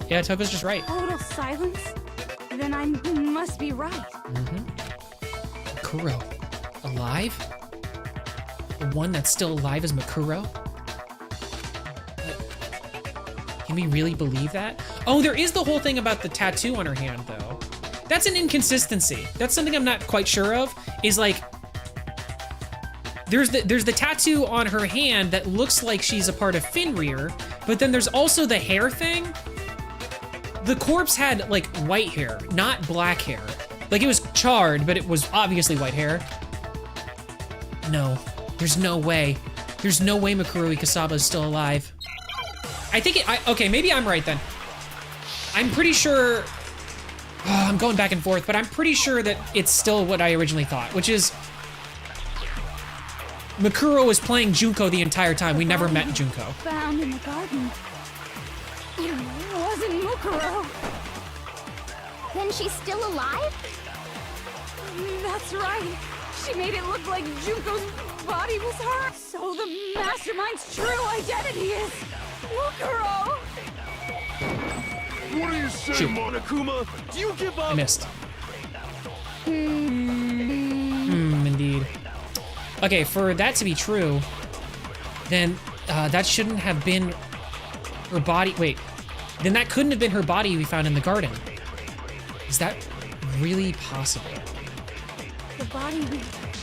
Yeah, Toko's just right. Total silence? Then I must be right. Mukuro. Alive? The one that's still alive is Mukuro? Can we really believe that? Oh, there is the whole thing about the tattoo on her hand, though. That's an inconsistency. That's something I'm not quite sure of, is like, there's the tattoo on her hand that looks like she's a part of Fenrir, but then there's also the hair thing. The corpse had like white hair, not black hair. Like it was charred, but it was obviously white hair. No, there's no way. There's no way Mukuro Ikusaba is still alive. I think okay, maybe I'm right then. I'm pretty sure I'm going back and forth, but I'm pretty sure that it's still what I originally thought, which is Mikuro was playing Junko the entire time. We never met Junko. Found in the garden. It wasn't Mukuro. Then she's still alive? That's right. She made it look like Junko's body was her. So the mastermind's true identity is Mukuro. What do you say, Shoot. Monokuma? Do you give up? I missed. Indeed. Okay, for that to be true, then that shouldn't have been her body. Wait, then that couldn't have been her body we found in the garden. Is that really possible? The body we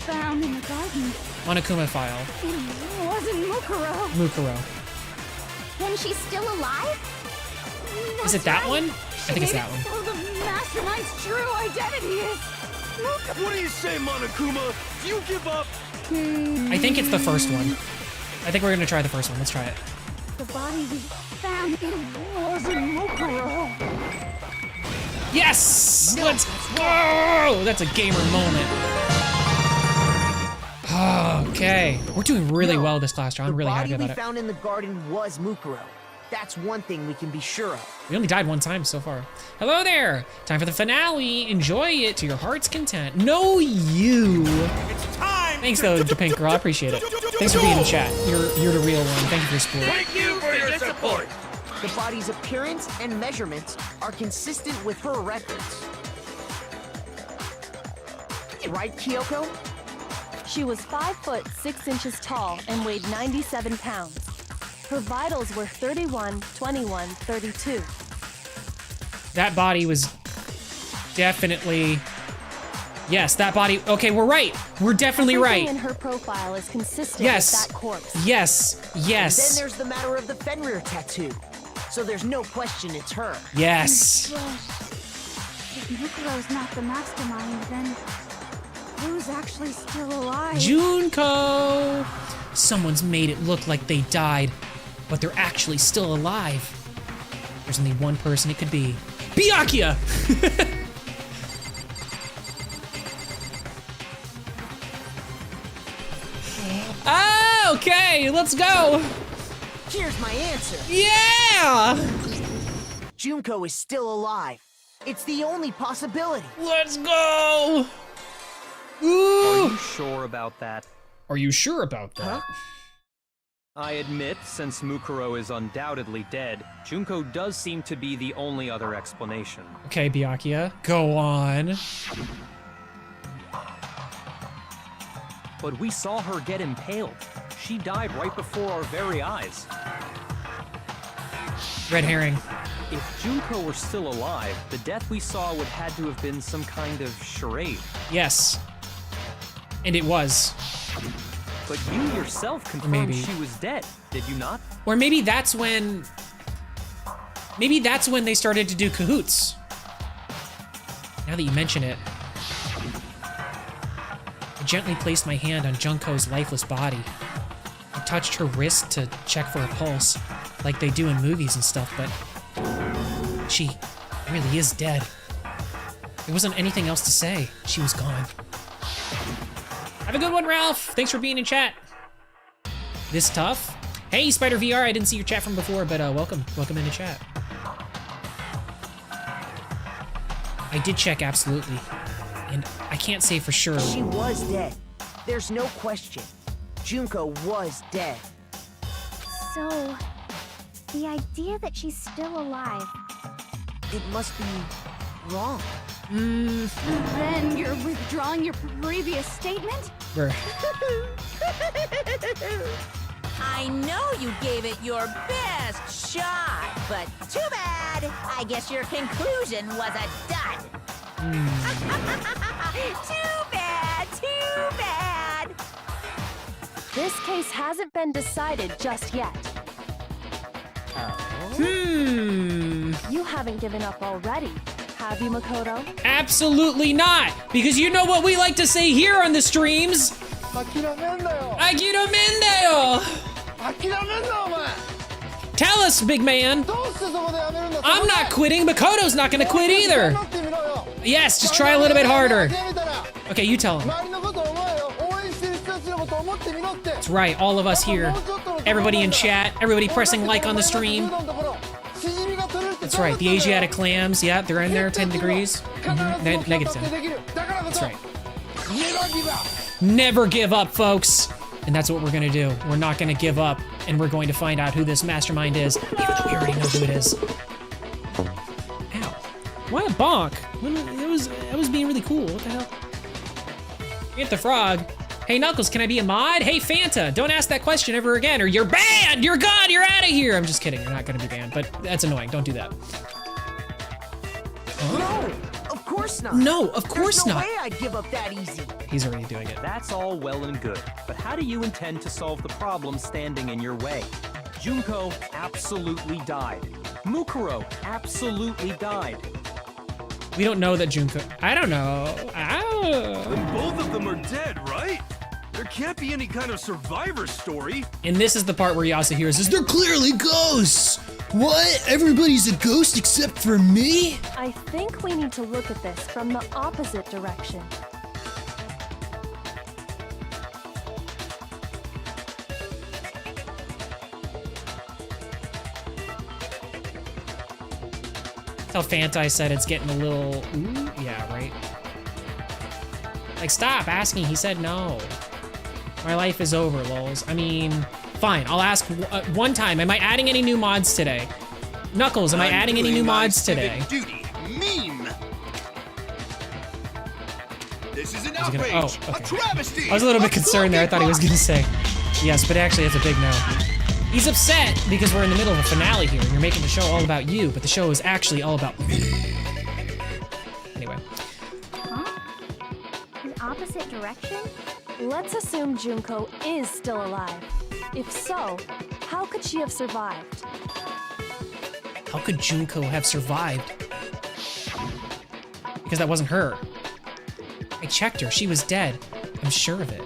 found in the garden. Monokuma file. It wasn't Mukuro. Mukuro. Then she's still alive? Is it that one? I think it's that one. So the mastermind's true identity is Mukuro. What do you say, Monokuma? Do you give up? I think it's the first one. I think we're gonna try the first one. Let's try it. The body we found, it wasn't Mukuro. Yes! Let's go! That's a gamer moment. Okay, we're doing really well this class, John. I'm really happy The about body we it. found in the garden was Mukuro. That's one thing we can be sure of. We only died one time so far. Hello there! Time for the finale. Enjoy it to your heart's content. No, you. It's time. Thanks though, Japan Girl. I appreciate it. Thanks for being in chat. You're the real one. Thank you for your support. Thank you for your support. The body's appearance and measurements are consistent with her records. Right, Kyoko? She was 5 foot 6 inches tall and weighed 97 pounds. Her vitals were 31, 21, 32. That body was definitely... Yes, that body... Okay, we're right. We're definitely Everything right. in her profile is consistent Yes. with that corpse. Yes. Yes. Then there's the matter of the Fenrir tattoo. So there's no question it's her. Yes. But if Mukuro's not the mastermind, then who's actually still alive? Junko! Someone's made it look like they died, but they're actually still alive. There's only one person it could be. Byakuya! Ah, okay, let's go! Here's my answer. Yeah! Junko is still alive. It's the only possibility. Let's go! Are Ooh! you sure about that? Are you sure about that? I admit, since Mukuro is undoubtedly dead, Junko does seem to be the only other explanation. Okay, Byakuya, go on. But we saw her get impaled. She died right before our very eyes. Red herring. If Junko were still alive, the death we saw would had to have been some kind of charade. Yes. And it was. But you yourself confirmed Maybe. she was dead, did you not? Or maybe that's when... Maybe that's when they started to do cahoots. Now that you mention it. I gently placed my hand on Junko's lifeless body. I touched her wrist to check for a pulse, like they do in movies and stuff, but she really is dead. There wasn't anything else to say. She was gone. Have a good one, Ralph. Thanks for being in chat. This tough? Hey, Spider VR. I didn't see your chat from before, but welcome. Welcome into chat. I did check, absolutely. And I can't say for sure. She was dead. There's no question. Junko was dead. So, the idea that she's still alive... It must be wrong. Then you're withdrawing your previous statement? I know you gave it your best shot, but too bad. I guess your conclusion was a dud. Too bad, too bad. This case hasn't been decided just yet. You haven't given up already, have you, Makoto? Absolutely not! Because you know what we like to say here on the streams? Akira Mendeo! Tell us, big man! I'm not quitting, Makoto's not gonna quit either! Yes, just try a little bit harder. Okay, you tell him. That's right, all of us here. Everybody in chat, everybody pressing like on the stream. That's right, the Asiatic clams, yeah, they're in there, 10 degrees. Negative 10. That's right. Never give up, folks. And that's what we're gonna do. We're not gonna give up, and we're going to find out who this mastermind is, even though we already know who it is. Ow. Why a bonk? That was being really cool. What the hell? Get the frog. Hey, Knuckles, can I be a mod? Hey, Fanta, don't ask that question ever again, or you're banned! You're gone! You're out of here! I'm just kidding. You're not gonna be banned, but that's annoying. Don't do that. No, of course not. No, of course There's no not. way I'd give up that easy. He's already doing it. That's all well and good, but how do you intend to solve the problem standing in your way? Junko absolutely died. Mukuro absolutely died. We don't know that Junko. I don't know. Then both of them are dead, right? There can't be any kind of survivor story. And this is the part where Yasuhiro says, "They're Clearly ghosts! What? Everybody's a ghost except for me? I think we need to look at this from the opposite direction. Tell Fanta said it's getting a little. Ooh, yeah, right. Like, stop asking. He said no. My life is over, lols. I mean, fine. I'll ask one time. Am I adding any new mods today? Knuckles, am I adding any new mods today? Duty, meme. This is an Oh, outrage, okay. a travesty. I was a little bit concerned there. I thought he was gonna say yes, but actually it's a big no. He's upset because we're in the middle of a finale here and you're making the show all about you, but the show is actually all about me. Anyway. Huh? The opposite direction? Let's assume Junko is still alive. If so, how could she have survived? How could Junko have survived? Because that wasn't her. I checked her. She was dead. I'm sure of it.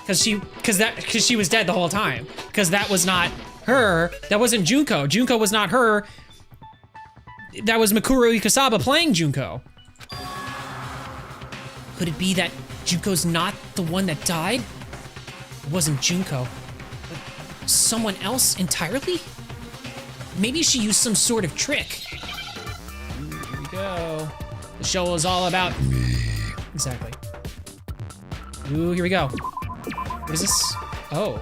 Because she was dead the whole time. Because that was not her. That wasn't Junko. Junko was not her. That was Mikuru Ikusaba playing Junko. Could it be that Junko's not the one that died? It wasn't Junko. But someone else entirely? Maybe she used some sort of trick. Here we go. The show is all about me. Exactly. Ooh, here we go. What is this? Oh.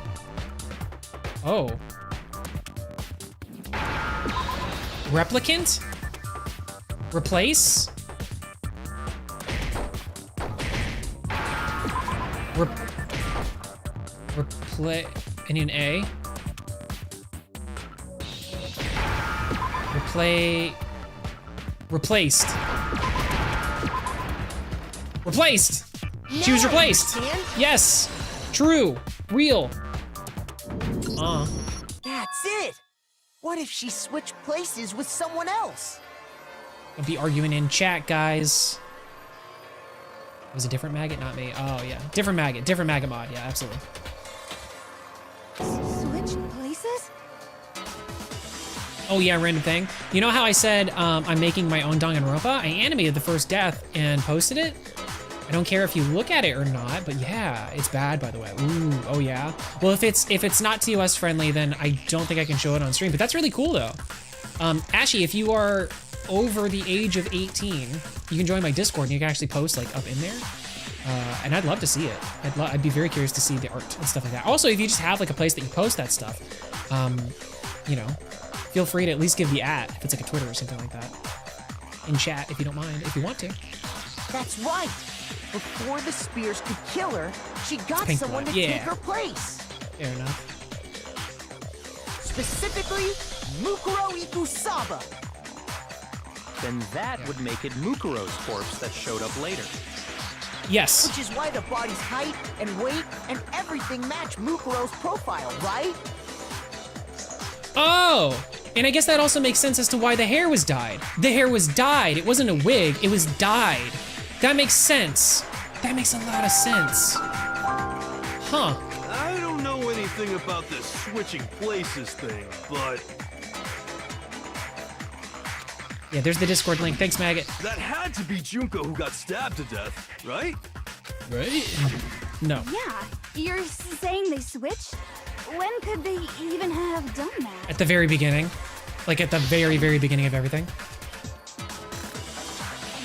Oh. Replicant? Replace? Replay. I need an A. Replay. Replaced. Replaced! She was replaced! Yes! True. Real. That's it! What if she switched places with someone else? Don't be arguing in chat, guys. Was it different maggot? Not me. Oh, yeah. Different maggot mod. Yeah, absolutely. Switch places? Oh yeah, random thing. You know how I said I'm making my own Danganronpa? I animated the first death and posted it. I don't care if you look at it or not, but yeah, it's bad, by the way. Ooh, oh yeah. Well, if it's not TOS friendly, then I don't think I can show it on stream, but that's really cool though. Ashy, if you are over the age of 18, you can join my Discord and you can actually post like up in there. And I'd love to see it. I'd be very curious to see the art and stuff like that. Also, if you just have like a place that you post that stuff, you know, feel free to at least give the @ if it's like a Twitter or something like that. In chat, if you don't mind, if you want to. That's right. Before the spears could kill her, she got Pink someone blood, to yeah. take her place. Fair enough. Specifically, Mukuro Ikusaba. Then that would make it Mukuro's corpse that showed up later. Yes. Which is why the body's height and weight and everything match Mukuro's profile, right? Oh! And I guess that also makes sense as to why the hair was dyed. The hair was dyed. It wasn't a wig. It was dyed. That makes sense. That makes a lot of sense. Huh. I don't know anything about this switching places thing, but Yeah, there's the Discord link. Thanks, Maggot. That had to be Junko who got stabbed to death, right? Right? No. Yeah, you're saying they switched? When could they even have done that? At the very beginning. Like at the very, very beginning of everything.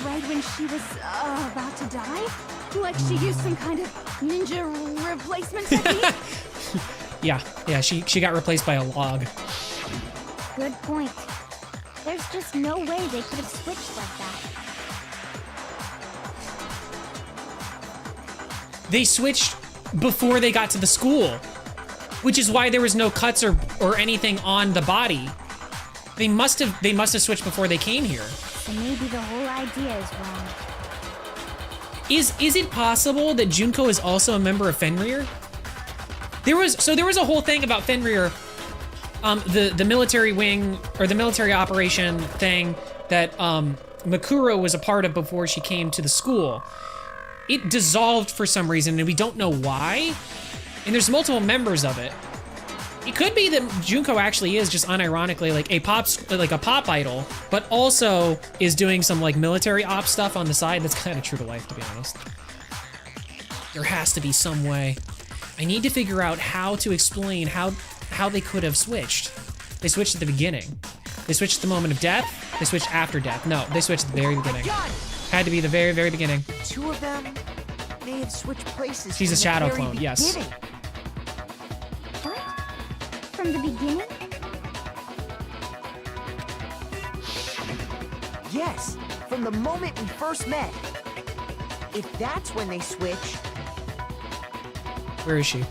Right when she was about to die? Like she used some kind of ninja replacement technique? Yeah, she got replaced by a log. Good point. There's just no way they could have switched like that. They switched before they got to the school, which is why there was no cuts or anything on the body. They must have switched before they came here. So maybe the whole idea is wrong. Is it possible that Junko is also a member of Fenrir? There was a whole thing about Fenrir, the military wing or the military operation thing that Makuro was a part of before she came to the school. It dissolved for some reason and we don't know why. And there's multiple members of it. It could be that Junko actually is just unironically like a pop idol, but also is doing some like military op stuff on the side. That's kind of true to life, to be honest. There has to be some way. I need to figure out how to explain how they could have switched. They switched at the beginning. They switched at the moment of death. They switched after death. No, they switched at the very beginning. Had to be the very, very beginning. Two of them may have switched places. She's a from the shadow very clone, yes. beginning. What? From the beginning? Yes, from the moment we first met. If that's when they switched. Where is she?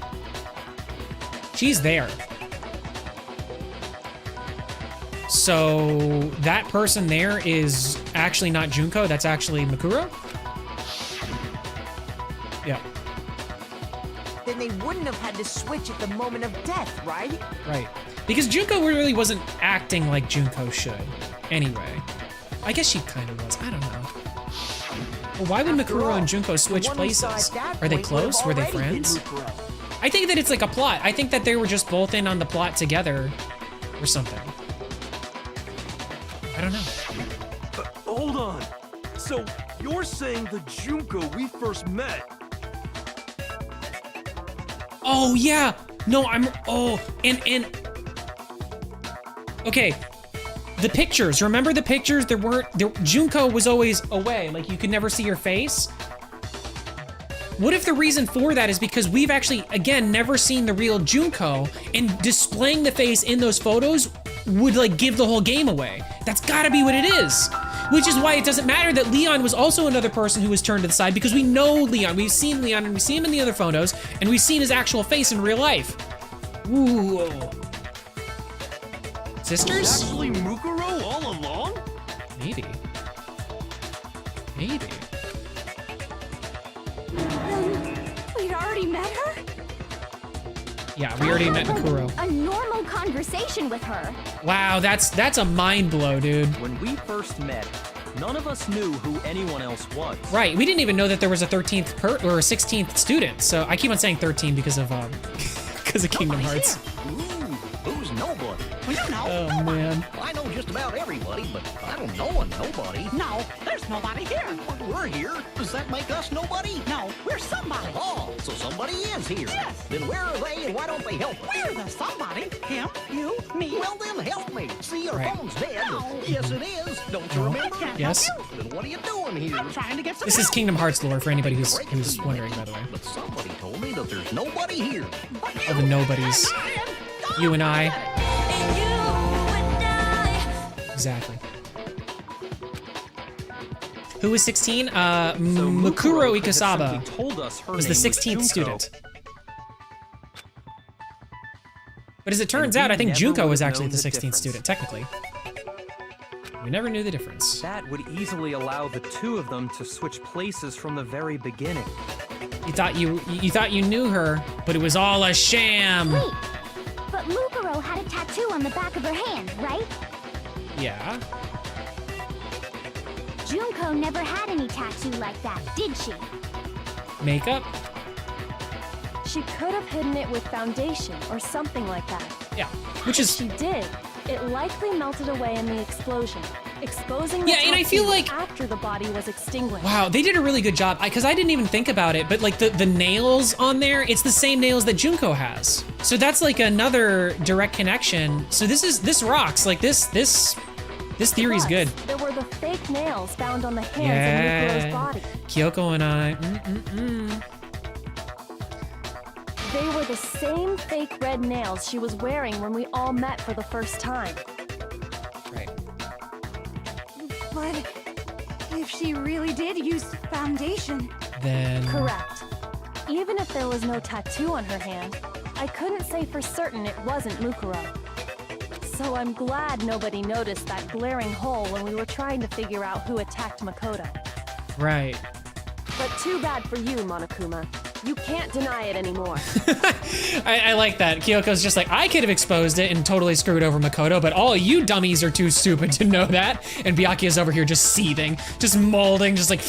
She's there. So that person there is actually not Junko, that's actually Makuro? Yeah. Then they wouldn't have had to switch at the moment of death, right? Right. Because Junko really wasn't acting like Junko should, anyway. I guess she kind of was, I don't know. Well, why would Makuro and Junko switch places? Are they close? Were they friends? I think that it's like a plot. I think that they were just both in on the plot together or something. I don't know. Hold on. So you're saying the Junko we first met? Oh yeah. No, and okay. The pictures. Remember the pictures? Junko was always away. Like you could never see her face. What if the reason for that is because we've actually, again, never seen the real Junko, and displaying the face in those photos would like give the whole game away. That's gotta be what it is. Which is why it doesn't matter that Leon was also another person who was turned to the side, because we know Leon, we've seen Leon, and we see him in the other photos, and we've seen his actual face in real life. Ooh. Sisters? Actually Mukuro all along? Maybe. Maybe. We'd already met her? Yeah, we already met Makuro. A normal conversation with her. Wow, that's a mind blow, dude. When we first met, none of us knew who anyone else was. Right, we didn't even know that there was a 13th or a 16th student. So I keep on saying 13 because of Kingdom Hearts. Who's nobody? Well, you know. Oh man. I know just about everybody, but I don't know a nobody. No, there's nobody here. We're here. Does that make us nobody? No, we're somebody. Oh, so somebody is here. Yes. Then where are they and why don't they help us? We're the somebody. Him, you, me. Well, then help me. See, your Right. phone's dead. No. Yes, it is. Don't you remember? Yes. Then what are you doing here? I'm trying to get some This is help. Kingdom Hearts lore for anybody who's wondering, by the way. But somebody told me that there's nobody here. All the nobodies. You and I. Exactly. Who was 16? Makuro Ikasaba told us her was the name 16th Junko. student. But as it turns And out, we I think never Junko would was have actually known the the 16th difference. student, technically. We never knew the difference. That would easily allow the two of them to switch places from the very beginning. You thought you knew her, but it was all a sham. Wait, but Mukuro had a tattoo on the back of her hand, right? Yeah. Junko never had any tattoo like that, did she? Makeup? She could have hidden it with foundation or something like that. Yeah, which is... She did. It likely melted away in the explosion. exposing the Yeah, and I feel tattoo like- after the body was extinguished. Wow, they did a really good job, because I didn't even think about it, but like the nails on there, it's the same nails that Junko has. So that's like another direct connection. So this rocks. Like this theory's good. There were the fake nails found on the hands of Mukuro's body. Kyoko and I. They were the same fake red nails she was wearing when we all met for the first time. Right. But if she really did use foundation... Then... Correct. Even if there was no tattoo on her hand, I couldn't say for certain it wasn't Mukuro. So I'm glad nobody noticed that glaring hole when we were trying to figure out who attacked Makoto. Right. But too bad for you, Monokuma. You can't deny it anymore. I like that. Kyoko's just like, I could have exposed it and totally screwed over Makoto, but all you dummies are too stupid to know that. And Byakuya's over here just seething, just molding, just like...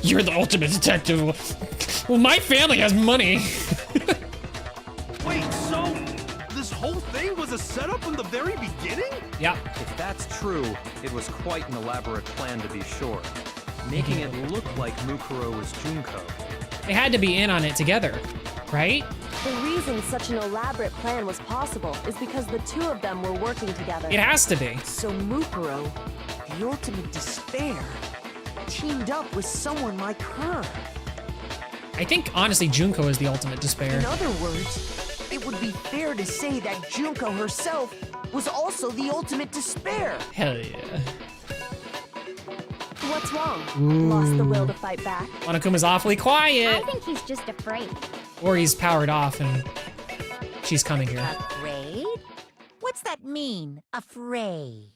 You're the ultimate detective. Well, my family has money. Wait, so this whole thing was a setup from the very beginning? Yeah. If that's true, it was quite an elaborate plan to be sure. Making it look like Mukuro was Junko. They had to be in on it together, right? The reason such an elaborate plan was possible is because the two of them were working together. It has to be. So Mukuro, the ultimate despair, teamed up with someone like her. I think, honestly, Junko is the ultimate despair. In other words, it would be fair to say that Junko herself was also the ultimate despair. Hell yeah. What's wrong? Lost the will to fight back? Monokuma's awfully quiet. I think he's just afraid. Or he's powered off and she's coming here. Afraid? What's that mean, afraid?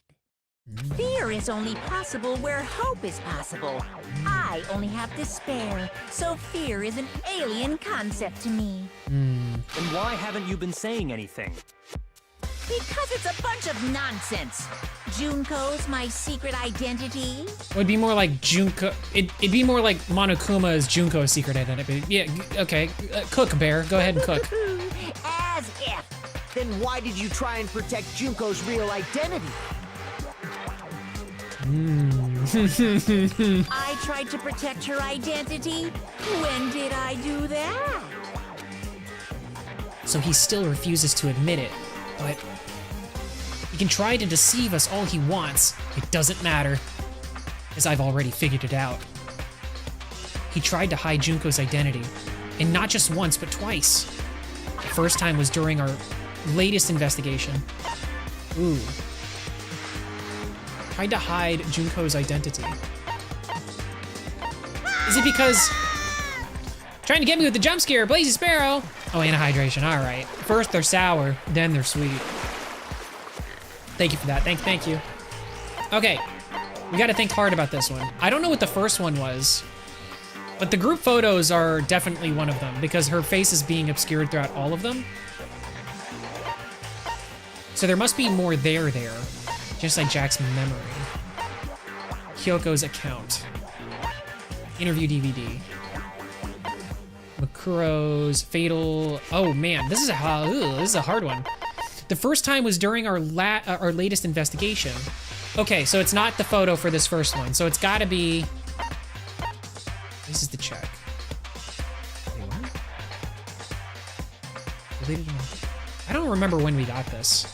Fear is only possible where hope is possible. I only have despair, so fear is an alien concept to me. Then why haven't you been saying anything? Because it's a bunch of nonsense. Junko's my secret identity. It would be more like Junko. It'd be more like Monokuma's Junko's secret identity. Yeah, okay. Cook, Bear. Go ahead and cook. As if. Then why did you try and protect Junko's real identity? I tried to protect her identity. When did I do that? So he still refuses to admit it, but he can try to deceive us all he wants. It doesn't matter, as I've already figured it out. He tried to hide Junko's identity, and not just once, but twice. The first time was during our latest investigation. Ooh. Tried to hide Junko's identity. Is it because... Trying to get me with the jump scare, Blazy Sparrow! Oh, and a hydration, all right. First they're sour, then they're sweet. Thank you for that, thank you. Okay, we gotta think hard about this one. I don't know what the first one was, but the group photos are definitely one of them because her face is being obscured throughout all of them. So there must be more there, just like Jack's memory. Kyoko's account. Interview DVD. Makuro's fatal. Oh man, this is a hard one. The first time was during our latest investigation. Okay, so it's not the photo for this first one. So it's got to be. This is the check. Wait, what? Related to I don't remember when we got this.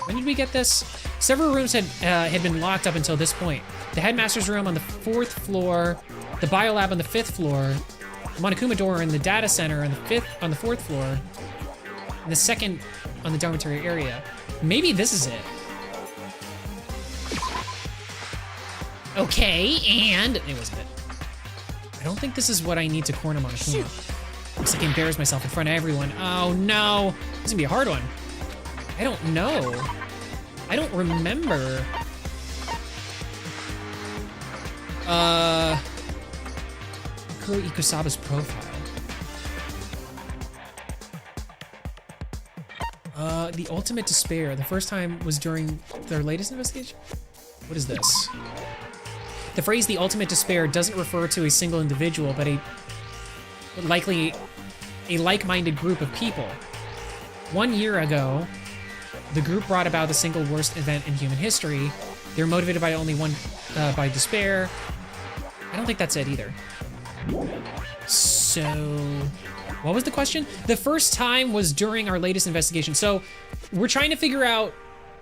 When did we get this? Several rooms had been locked up until this point. The headmaster's room on the 4th floor, the biolab on the 5th floor, the Monokuma door in the data center on the 4th floor, and the second on the dormitory area. Maybe this is it. Okay, and it wasn't it. I don't think this is what I need to corner Monokuma. Looks like I embarrassed myself in front of everyone. Oh no, this is gonna be a hard one. I don't know. I don't remember. Kuro Ikusaba's profile. The ultimate despair. The first time was during their latest investigation? What is this? The phrase the ultimate despair doesn't refer to a single individual, but likely a like-minded group of people. 1 year ago, The group brought about the single worst event in human history. They're motivated by only one, by despair. I don't think that's it either. So, what was the question? The first time was during our latest investigation. So, we're trying to figure out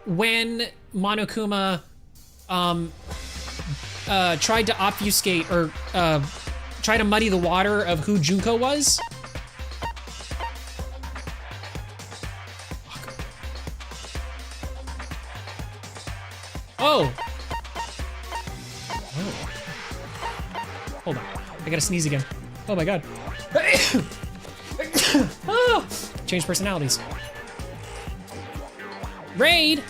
when Monokuma tried to obfuscate or try to muddy the water of who Junko was. Oh. Oh. Hold on. I gotta sneeze again. Oh my god. Oh. Change personalities. Raid.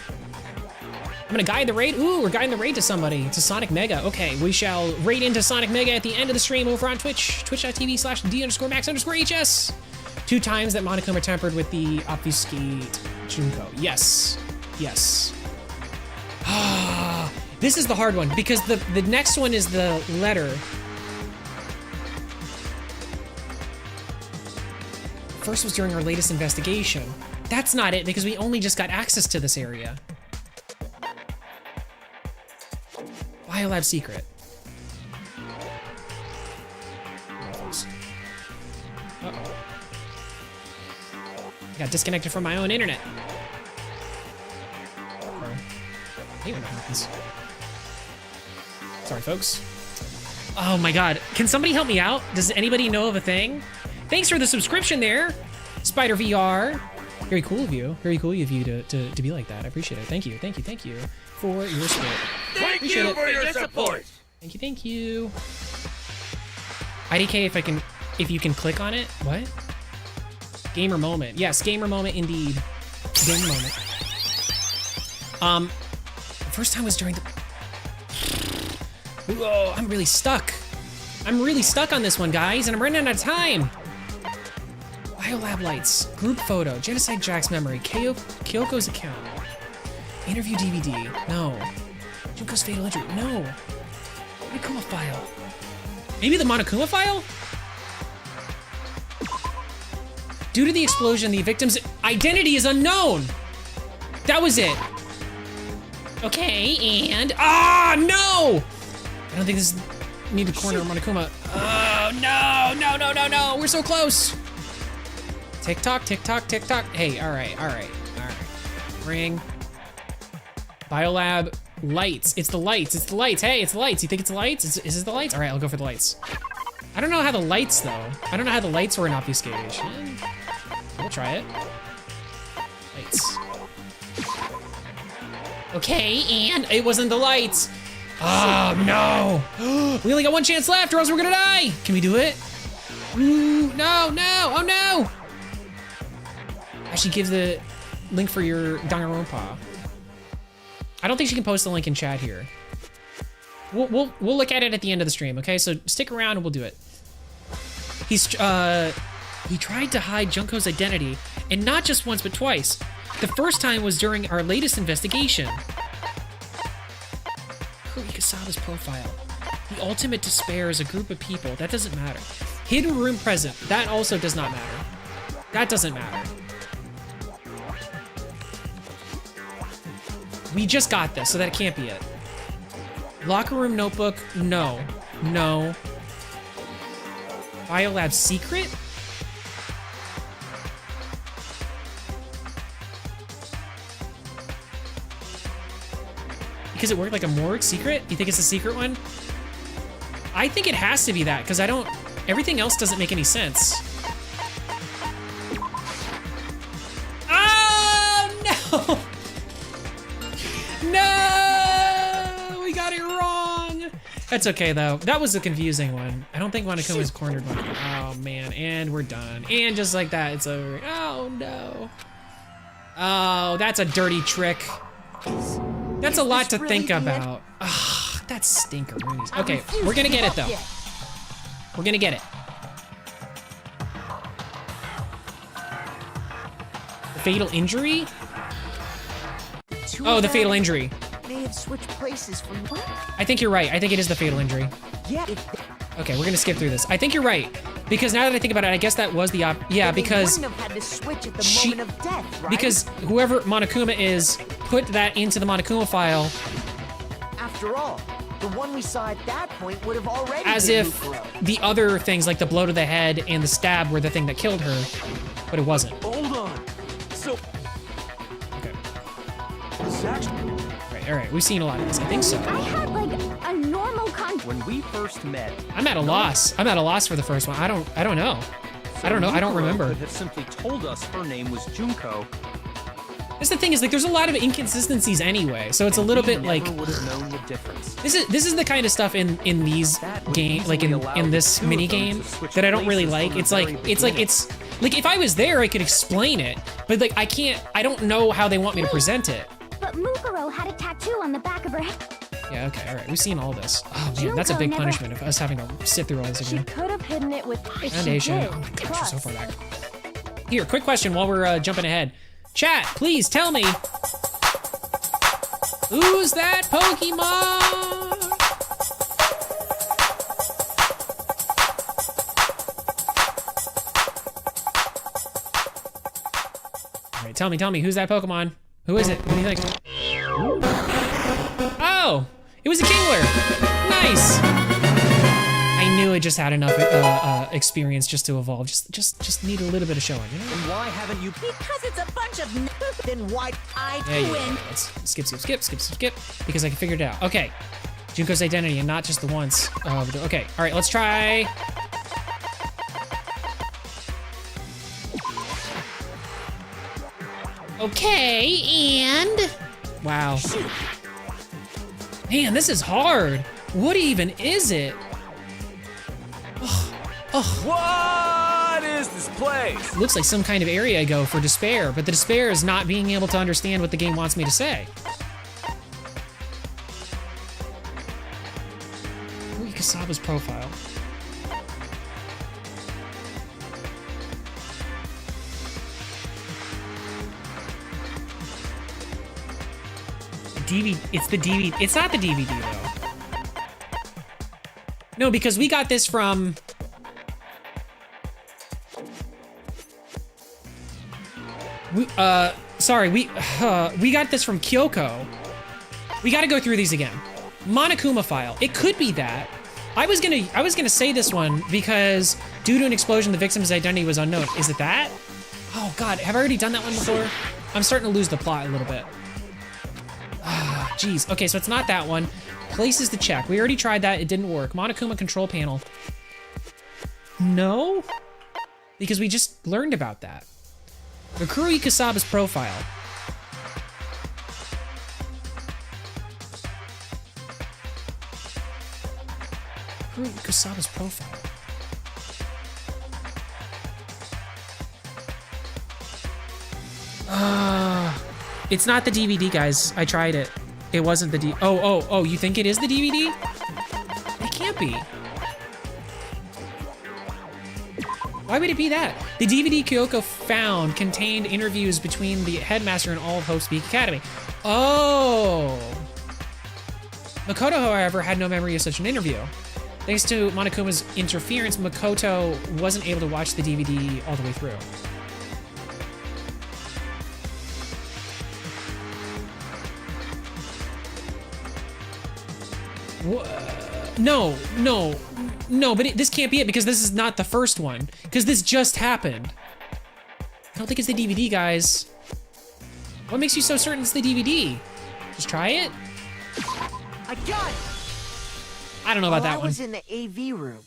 I'm gonna guide the raid. Ooh, we're guiding the raid to somebody. To Sonic Mega. Okay, we shall raid into Sonic Mega at the end of the stream over on Twitch. Twitch.tv/D_Max_HS. 2 times that Monokuma tampered with the obfuscate Junko. Yes. Yes. This is the hard one because the next one is the letter. First was during our latest investigation. That's not it because we only just got access to this area. Biolab secret. Uh-oh. I got disconnected from my own internet. I hate when that happens. Sorry, folks. Oh my god. Can somebody help me out? Does anybody know of a thing? Thanks for the subscription there, Spider VR. Very cool of you. Very cool of you to be like that. I appreciate it. Thank you. Thank you. Thank you for your support. Thank you for your support. Thank you. Thank you. IDK, if you can click on it. What? Gamer moment. Yes, gamer moment indeed. Gamer moment. First time was during the. Whoa, I'm really stuck. I'm really stuck on this one, guys, and I'm running out of time. Biolab lights, group photo, Genocide Jack's memory, Kyoko's account, interview DVD, no. Junko's fatal injury, no. Monokuma file. Maybe the Monokuma file? Due to the explosion, the victim's identity is unknown. That was it. Okay, and no! I don't think this need to corner Monokuma. Oh no, no, no, no, no! We're so close. Tick tock, tick tock, tick tock. Hey, all right. Ring. Biolab lights. It's the lights. It's the lights. Hey, it's the lights. You think it's the lights? Is this the lights? All right, I'll go for the lights. I don't know how the lights though. I don't know how the lights were an obfuscation. We'll try it. Lights. Okay, and it wasn't the lights. Oh no! We only got one chance left, or else we're gonna die. Can we do it? Ooh, no, no! Oh no! Actually, give the link for your Danganronpa. I don't think she can post the link in chat here. We'll look at it at the end of the stream, okay? So stick around and we'll do it. He tried to hide Junko's identity, and not just once but twice. The first time was during our latest investigation. Ikasawa's profile. The ultimate despair is a group of people. That doesn't matter. Hidden room present. That also does not matter. That doesn't matter. We just got this, so that can't be it. Locker room notebook. No. No. Biolab secret? Because it worked like a morgue secret? You think it's a secret one? I think it has to be that, because everything else doesn't make any sense. Oh, no! No! We got it wrong! That's okay, though. That was a confusing one. I don't think Monokuma was cornered one. Oh, man. And we're done. And just like that, it's over. Oh, no. Oh, that's a dirty trick. That's a lot to think about. Ugh, that's stinker movies. Okay, we're gonna get it though. We're gonna get it. The fatal injury? Oh, the fatal injury. They have switched places from what? I think you're right. I think it is the fatal injury. Yeah. Okay, we're gonna skip through this. I think you're right. Because now that I think about it, I guess that was the yeah, Then they because wouldn't have had to switch at the she- moment of death, right? because whoever Monokuma is put that into the Monokuma file After all, the one we saw at that point would have already as been if Mukuro. the other things like the blow to the head and the stab were the thing that killed her, but it wasn't. Hold on. So. Okay. This is actually. All right, we've seen a lot of this. I think so. I had like a normal When we first met, I'm at a loss. I'm at a loss for the first one. I don't know. I don't know. I don't Mukuro remember. could have simply told us her name was Junko. That's the thing is like there's a lot of inconsistencies anyway, so it's a and little we bit like never would have known the difference. this is the kind of stuff in these game like in this mini game that I don't really like. It's like it's like if I was there I could explain it, but like I don't know how they want me to present it. But Mukuro had a tattoo on the back of her head. Yeah, okay, all right, we've seen all this. Oh man, that's a big punishment of us having to sit through all this She again. could have hidden it with if Foundation. she did. Oh my gosh, we're Plus, so far back. Here, quick question while we're jumping ahead. Chat, please tell me, who's that Pokemon? All right, tell me, who's that Pokemon? Who is it? What do you think? Oh, it was a Kingler. Nice. I knew it just had enough experience just to evolve. Just need a little bit of showing, you know? And why haven't you? Because it's a bunch of then why I Yeah, win. let's skip, because I can figure it out. Okay, Junko's identity and not just the once. Okay, all right, let's try. Okay, and wow. Man, this is hard. What even is it? What is this place? Looks like some kind of area I go for despair, but the despair is not being able to understand what the game wants me to say. Look at Kasaba's profile. It's the DVD. It's not the DVD though. No, because we got this from. Sorry, we got this from Kyoko. We got to go through these again. Monokuma file. It could be that. I was gonna say this one because due to an explosion, the victim's identity was unknown. Is it that? Oh God, have I already done that one before? I'm starting to lose the plot a little bit. Ah, jeez. Okay, so it's not that one. Places to check. We already tried that. It didn't work. Monokuma control panel. No, because we just learned about that. Mukuro Kasaba's profile. Mukuro Kasaba's profile. It's not the DVD, guys. I tried it. It wasn't the D. Oh, you think it is the DVD? It can't be. Why would it be that? The DVD Kyoko found contained interviews between the headmaster and all of Hope's Peak Academy. Oh. Makoto, however, had no memory of such an interview. Thanks to Monokuma's interference, Makoto wasn't able to watch the DVD all the way through. No, but this can't be it because this is not the first one. Because this just happened. I don't think it's the DVD, guys. What makes you so certain it's the DVD? Just try it? I got it! I don't know about that one. I was in the AV room,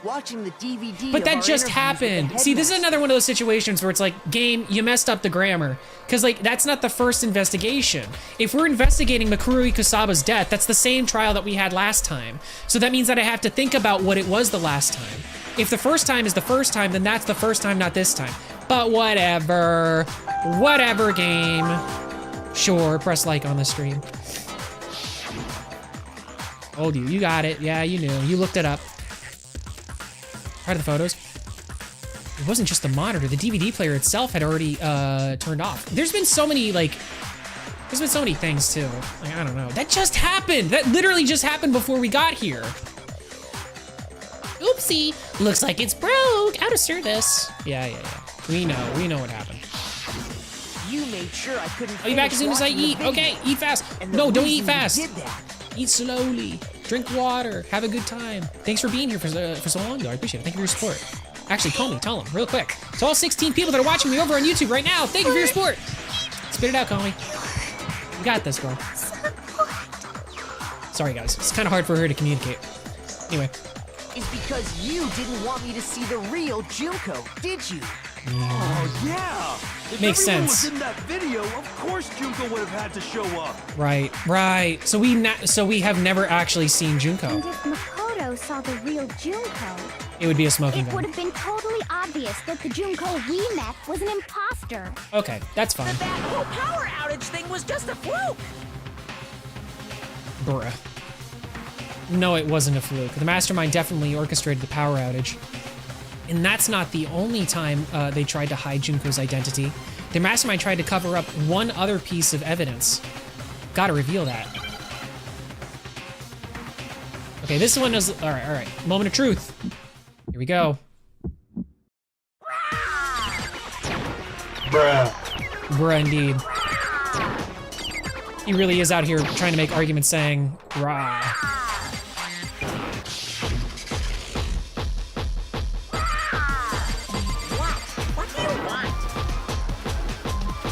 watching the DVD. But of that our just interviews with the happened. See, this is headmaster. another one of those situations where it's like, game, you messed up the grammar. Because, like, that's not the first investigation. If we're investigating Mukuro Kasaba's death, that's the same trial that we had last time. So that means that I have to think about what it was the last time. If the first time is the first time, then that's the first time, not this time. But whatever. Whatever, game. Sure, press like on the stream. Told you, you got it. Yeah, you knew. You looked it up. Part of the photos. It wasn't just the monitor. The DVD player itself had already turned off. There's been so many, like, there's been so many things too. Like, I don't know. That just happened. That literally just happened before we got here. Oopsie. Looks like it's broke. Out of service. Yeah. We know what happened. You made sure I couldn't. I'll be back as soon as I eat. Okay, eat fast. No, don't eat fast. Eat slowly. Drink water. Have a good time. Thanks for being here for so long, though. I appreciate it. Thank you for your support. Actually, tell them, real quick. To all 16 people that are watching me over on YouTube right now, thank you for your support. Spit it out, Comey. You got this, girl. Sorry, guys. It's kind of hard for her to communicate. Anyway. It's because you didn't want me to see the real Junko, did you? Oh, yeah! If Makes everyone sense. was in that video, of course Junko would have had to show up. Right. So we have never actually seen Junko. And if Makoto saw the real Junko, it would be a smoking it gun. would have been totally obvious that the Junko we met was an imposter. Okay, that's fine. That whole power outage thing was just a fluke. Bruh. No, it wasn't a fluke. The Mastermind definitely orchestrated the power outage. And that's not the only time they tried to hide Junko's identity. The Mastermind tried to cover up one other piece of evidence. Gotta reveal that. Okay, this one is... All right. Moment of truth. Here we go. Bruh, indeed. He really is out here trying to make arguments saying, rah.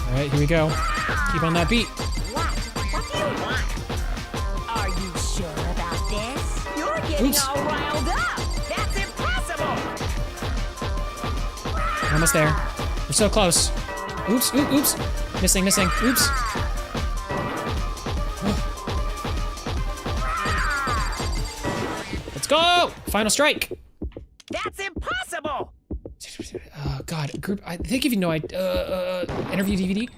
All right, here we go. Keep on that beat. What do you want? Are you sure about this? You're getting all riled up. That's impossible. Almost there. We're so close. Oops. Missing. Oops. Let's go! Final strike. That's impossible. Oh God, group. I think if you know, interview DVD.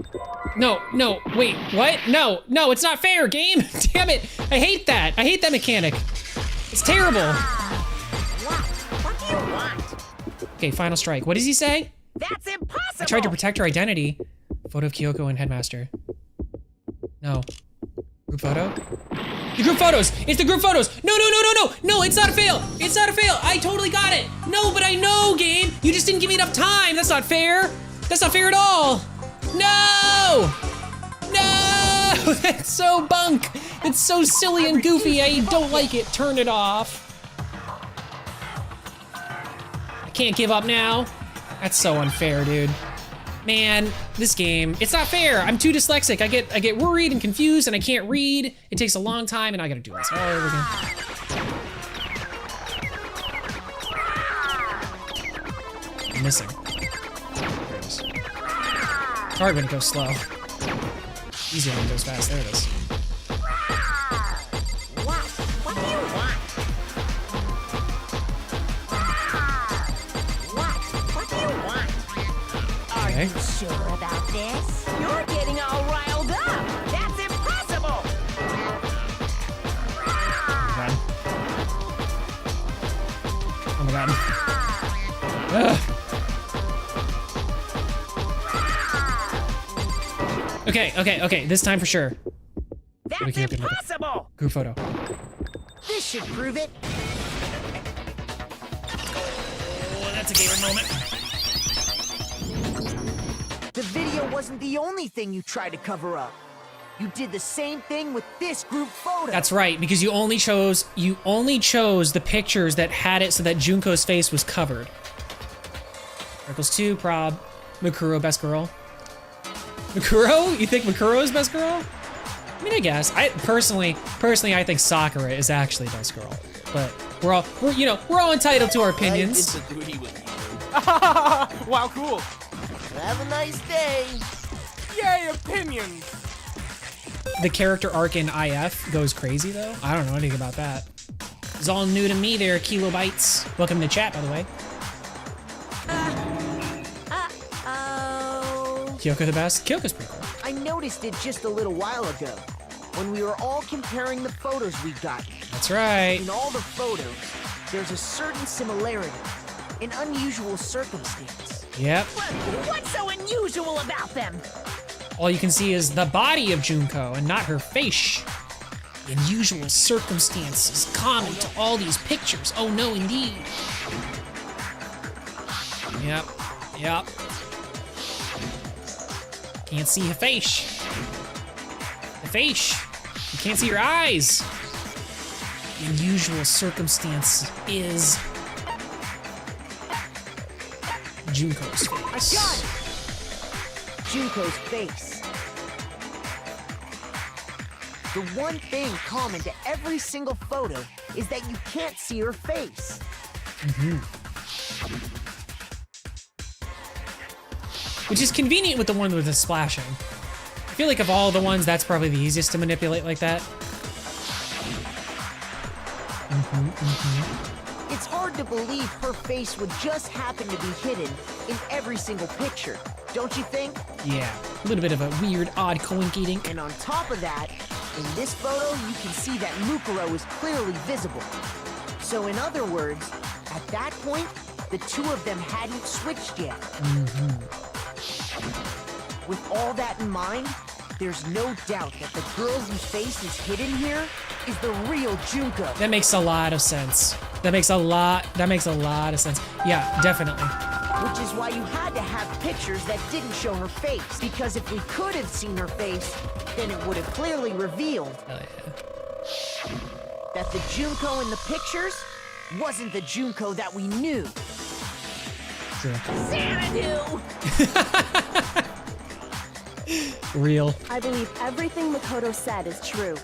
No, wait, what? No, it's not fair, game. Damn it! I hate that. I hate that mechanic. It's terrible. What do you want? Okay, final strike. What does he say? That's impossible. I tried to protect her identity. Photo of Kyoko and Headmaster. No. Group photo? The group photos! It's the group photos! No! No, it's not a fail! It's not a fail! I totally got it! No, but I know, game! You just didn't give me enough time! That's not fair! That's not fair at all! No! That's so bunk! It's so silly and goofy, I don't like it. Turn it off. I can't give up now. That's so unfair, dude. Man, this game, it's not fair. I'm too dyslexic. I get worried and confused and I can't read. It takes a long time and I gotta do this all over again. I'm missing. There it is. It's hard when it goes slow. Easier when it goes fast. There it is. What do you want? What do you want? Are you sure about this? You're getting all riled up. That's impossible. Oh my god. Ugh. Okay. This time for sure. That's impossible. Group photo. This should prove it. Oh, that's a gamer moment. The video wasn't the only thing you tried to cover up. You did the same thing with this group photo. That's right, because you only chose the pictures that had it so that Junko's face was covered. Circles 2, prob. Mikuro, best girl. Mikuro? You think Mikuro is best girl? I mean, I guess. I personally, I think Sakura is actually best girl. But we're all entitled to our opinions. I disagree with you. Wow, cool. Have a nice day. Yay, opinions. The character arc in IF goes crazy though. I don't know anything about that. It's all new to me there, Kilobytes. Welcome to chat, by the way. Kyoko the best? Kyoko's pretty cool. I noticed it just a little while ago, when we were all comparing the photos we got. That's right. In all the photos, there's a certain similarity, an unusual circumstance. Yep. What's so unusual about them? All you can see is the body of Junko and not her face. Unusual circumstances common to all these pictures. Oh no, indeed. Yep. Can't see her face. The face. You can't see your eyes. Unusual circumstance is Junko's face. I got it! Junko's face. The one thing common to every single photo is that you can't see her face. Which is convenient with the one with the splashing. I feel like of all the ones, that's probably the easiest to manipulate like that. It's hard to believe her face would just happen to be hidden in every single picture, don't you think? Yeah, a little bit of a weird, odd coincidence. And on top of that, in this photo, you can see that Mukuro is clearly visible. So in other words, at that point, the two of them hadn't switched yet. With all that in mind, there's no doubt that the girl whose face is hidden here is the real Junko. That makes a lot of sense. That makes a lot of sense. Yeah, definitely. Which is why you had to have pictures that didn't show her face. Because if we could have seen her face, then it would have clearly revealed that the Junko in the pictures wasn't the Junko that we knew. True. Xanadu! Real. I believe everything Makoto said is true.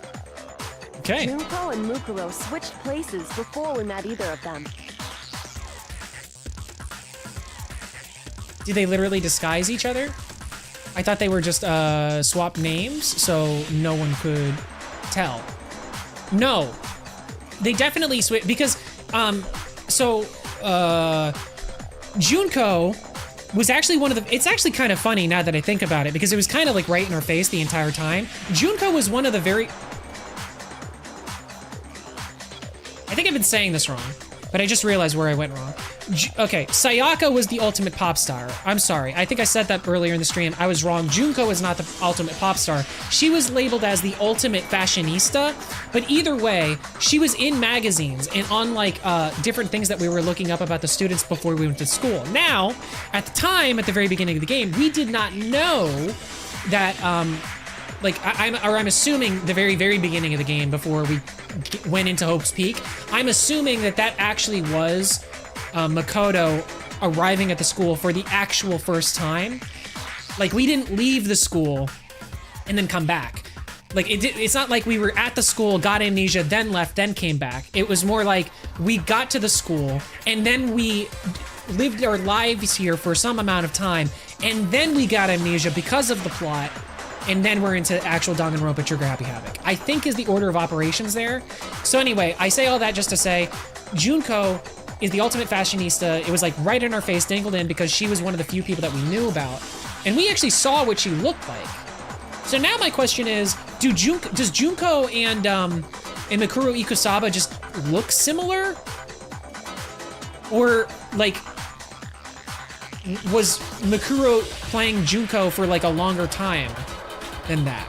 Okay. Junko and Mukuro switched places before we met either of them. Did they literally disguise each other? I thought they were just swapped names, so no one could tell. No, they definitely switched because Junko was actually one of the. It's actually kind of funny now that I think about it because it was kind of like right in her face the entire time. Junko was one of the very. I think I've been saying this wrong, but I just realized where I went wrong. Okay, Sayaka was the ultimate pop star. I'm sorry. I think I said that earlier in the stream. I was wrong. Junko is not the ultimate pop star. She was labeled as the ultimate fashionista, but either way, she was in magazines and on like different things that we were looking up about the students before we went to school. Now, at the time, at the very beginning of the game, we did not know that I'm assuming the very, very beginning of the game before we went into Hope's Peak, I'm assuming that actually was Makoto arriving at the school for the actual first time. Like, we didn't leave the school and then come back. Like, it's not like we were at the school, got amnesia, then left, then came back. It was more like we got to the school and then we lived our lives here for some amount of time and then we got amnesia because of the plot. And then we're into actual Danganronpa Trigger Happy Havoc, I think is the order of operations there. So anyway, I say all that just to say, Junko is the ultimate fashionista. It was like right in our face, dangled in, because she was one of the few people that we knew about. And we actually saw what she looked like. So now my question is, does Junko and Mikuro Ikusaba just look similar? Or like, was Mikuro playing Junko for like a longer time than that?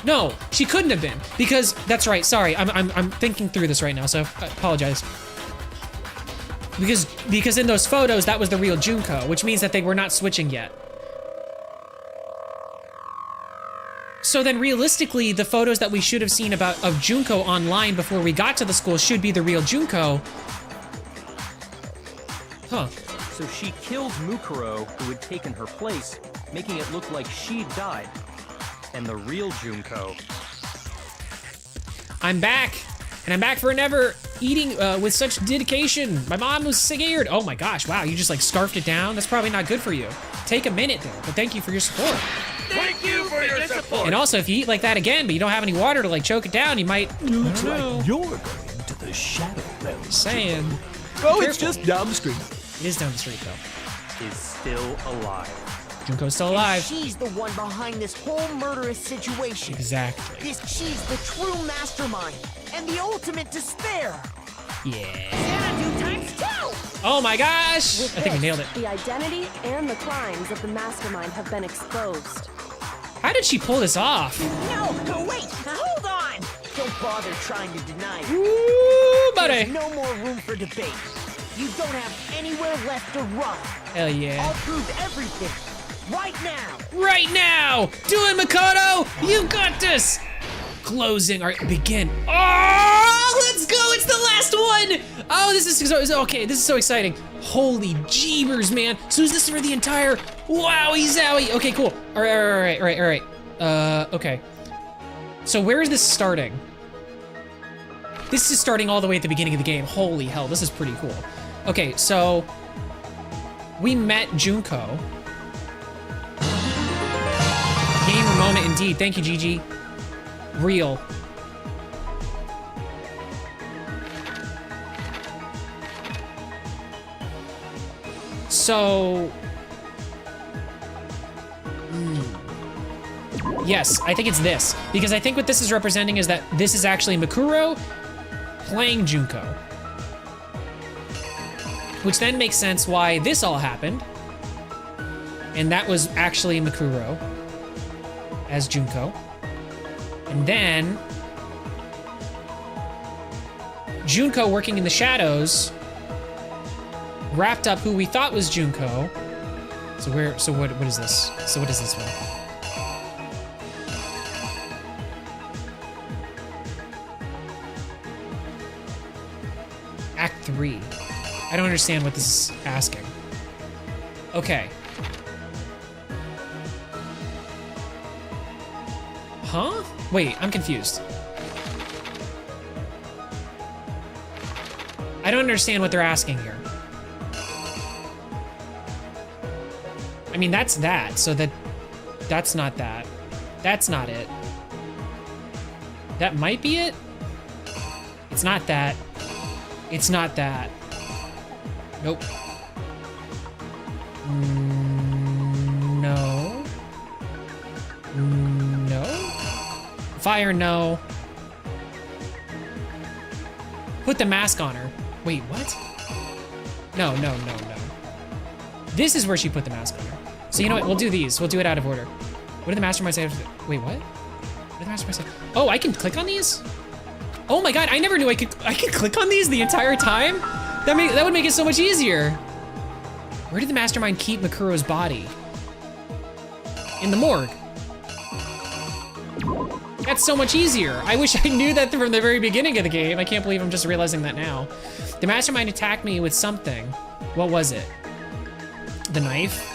No, she couldn't have been, because that's right. Sorry, I'm thinking through this right now, so I apologize. Because in those photos, that was the real Junko, which means that they were not switching yet. So then realistically, the photos that we should have seen of Junko online before we got to the school should be the real Junko. Huh. So she killed Mukuro, who had taken her place, making it look like she'd died. And the real Junko. I'm back, and I'm back for never eating with such dedication. My mom was scared. Oh my gosh, wow, you just like scarfed it down? That's probably not good for you. Take a minute there, but thank you for your support. Thank you for your support. And also, if you eat like that again, but you don't have any water to like choke it down, you might. Looks like you're going to the Shadow Realm. Saying. Oh, it's just down the street. It is down the street, though. Is still alive. Junko's still alive. And she's the one behind this whole murderous situation. Exactly. She's the true mastermind and the ultimate despair. Yeah. Xanadu times 2! Oh my gosh! With I think we this, nailed it. The identity and the crimes of the mastermind have been exposed. How did she pull this off? No, wait, hold on! Don't bother trying to deny it. Ooh, buddy. There's no more room for debate. You don't have anywhere left to run. Hell yeah. I'll prove everything. Right now. Right now. Do it, Makoto. You got this. Closing. All right, begin. Oh, let's go. It's the last one. Oh, this is so, okay. This is so exciting. Holy jeebers, man. So is this for the entire wowie zowie? Okay, cool. All right. Okay. So where is this starting? This is starting all the way at the beginning of the game. Holy hell, this is pretty cool. Okay, so we met Junko. Gamer moment indeed. Thank you, Gigi. Real. So, yes, I think it's this. Because I think what this is representing is that this is actually Makuro playing Junko. Which then makes sense why this all happened. And that was actually Makuro as Junko. And then Junko working in the shadows wrapped up who we thought was Junko. So what is this? So what is this one? Act 3. I don't understand what this is asking. Okay. Huh? Wait, I'm confused. I don't understand what they're asking here. I mean, that's that, so that's not that. That's not it. That might be it? It's not that. It's not that. Nope. No. No. Fire, no. Put the mask on her. Wait, what? No. This is where she put the mask on her. So you know what, we'll do these. We'll do it out of order. What did the mastermind say? Wait, what? What did the mastermind say? Oh, I can click on these? Oh my god, I never knew I could click on these the entire time? That would make it so much easier. Where did the mastermind keep Makuro's body? In the morgue. That's so much easier. I wish I knew that from the very beginning of the game. I can't believe I'm just realizing that now. The mastermind attacked me with something. What was it? The knife?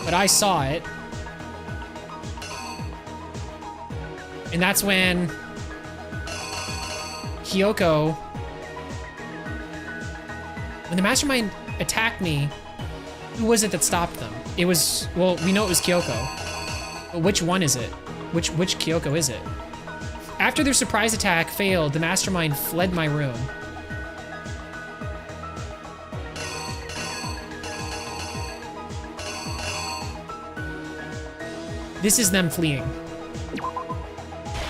But I saw it. And that's when Kyoko, when the mastermind attacked me, who was it that stopped them? It was, well, we know it was Kyoko. But which one is it? Which Kyoko is it? After their surprise attack failed, the mastermind fled my room. This is them fleeing.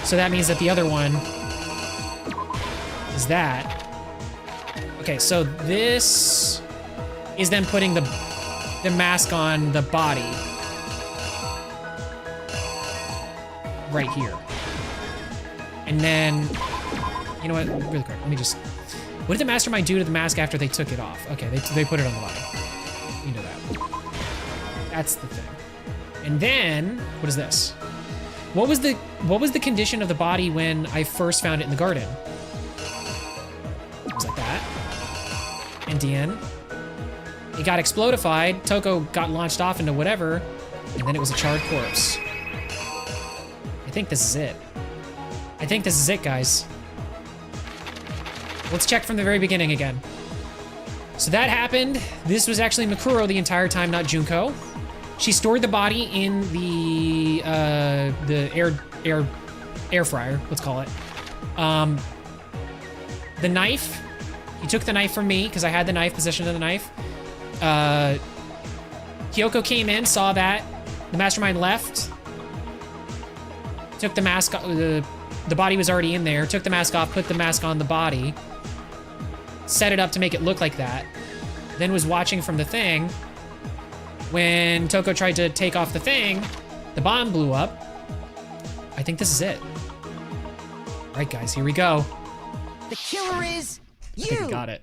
So that means that the other one is that. Okay, so this is them putting the mask on the body. Right here. And then, you know what, really quick, let me just, what did the mastermind do to the mask after they took it off? Okay, they put it on the body. You know that. That's the thing. And then, what is this? What was the condition of the body when I first found it in the garden? It was like that. And Diane. It got explodified, Toko got launched off into whatever, and then it was a charred corpse. I think this is it. I think this is it, guys. Let's check from the very beginning again. So that happened. This was actually Makuro the entire time, not Junko. She stored the body in the air fryer, let's call it. The knife, he took the knife from me because I had the knife, possession of the knife. Kyoko came in, saw that. The mastermind left. Took the mask off, the body was already in there. Took the mask off, put the mask on the body. Set it up to make it look like that. Then was watching from the thing. when Toko tried to take off the thing, the bomb blew up. I think this is it. All right, guys, here we go. The killer is I think we got it.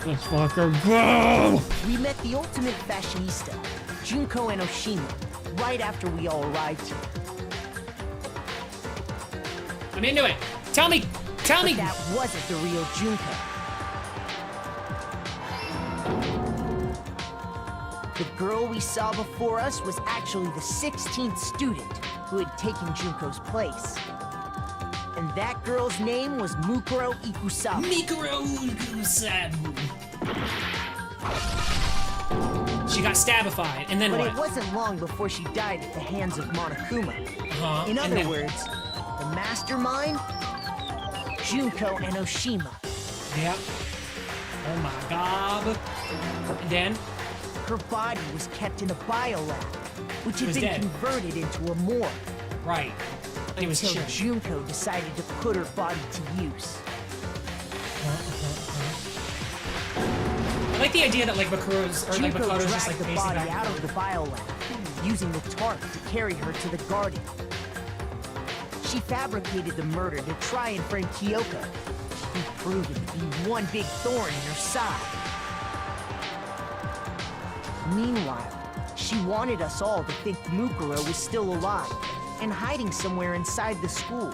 Let's fucking go! We met the ultimate fashionista, Junko and Oshima, right after we all arrived here. I'm into it. Tell me. But that wasn't the real Junko. The girl we saw before us was actually the 16th student who had taken Junko's place. And that girl's name was Mukuro Ikusabu. Mikuro Ikusabu. She got stabified, and then but what? It wasn't long before she died at the hands of Monokuma. In and other then- words, the mastermind, Junko and Oshima. Yep. Oh my god. And then? Her body was kept in a biolab, which had was been dead. converted into a morgue. Right. And it was Until chilled. Junko decided to put her body to use. I like the idea that like Makuro's or like Junko Makoto's dragged just like the pacing body back and out forth. of the biolab, using the tarp to carry her to the garden. She fabricated the murder to try and frame Kyoko, who proved to be one big thorn in her side. Meanwhile, she wanted us all to think Mukuro was still alive and hiding somewhere inside the school.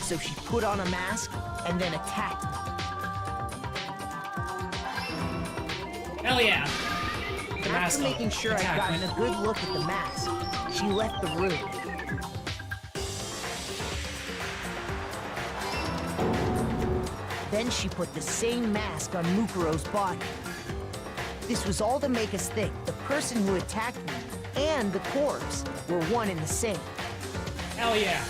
So she put on a mask and then attacked me. Hell yeah. The mask After making sure I'd attack, gotten right? a good look at the mask, she left the room. Then she put the same mask on Mukuro's body. This was all to make us think the person who attacked me and the corpse were one and the same. Hell yeah.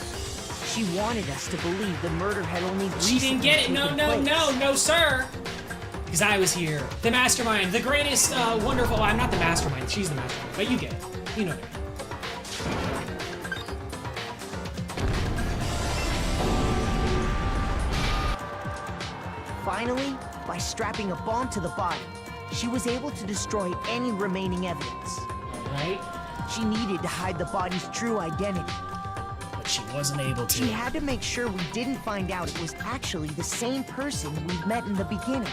She wanted us to believe the murder had only She didn't get it. No, taken no, place. no, no, sir. Because I was here. The mastermind, the greatest, wonderful. I'm not the mastermind. She's the mastermind. But you get it. You know what I mean. Finally, by strapping a bomb to the body, she was able to destroy any remaining evidence. Right? She needed to hide the body's true identity. But she wasn't able to. She had to make sure we didn't find out it was actually the same person we'd met in the beginning.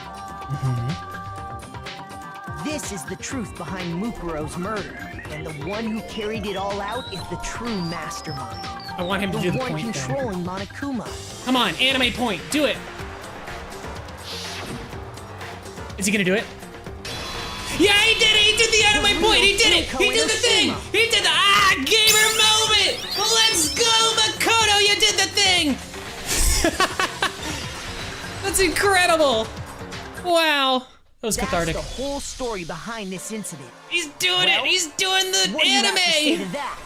This is the truth behind Mukuro's murder, and the one who carried it all out is the true mastermind. I want him to do the one point thing. controlling Monokuma. Come on, anime point. Do it. Is he gonna do it? Yeah, he did it! He did the anime point! He did it! He did the thing! He did the gamer moment! Let's go, Makoto! You did the thing! That's incredible! Wow. That was cathartic. That's the whole story behind this incident. He's doing it! He's doing the what do you have to say anime! to that?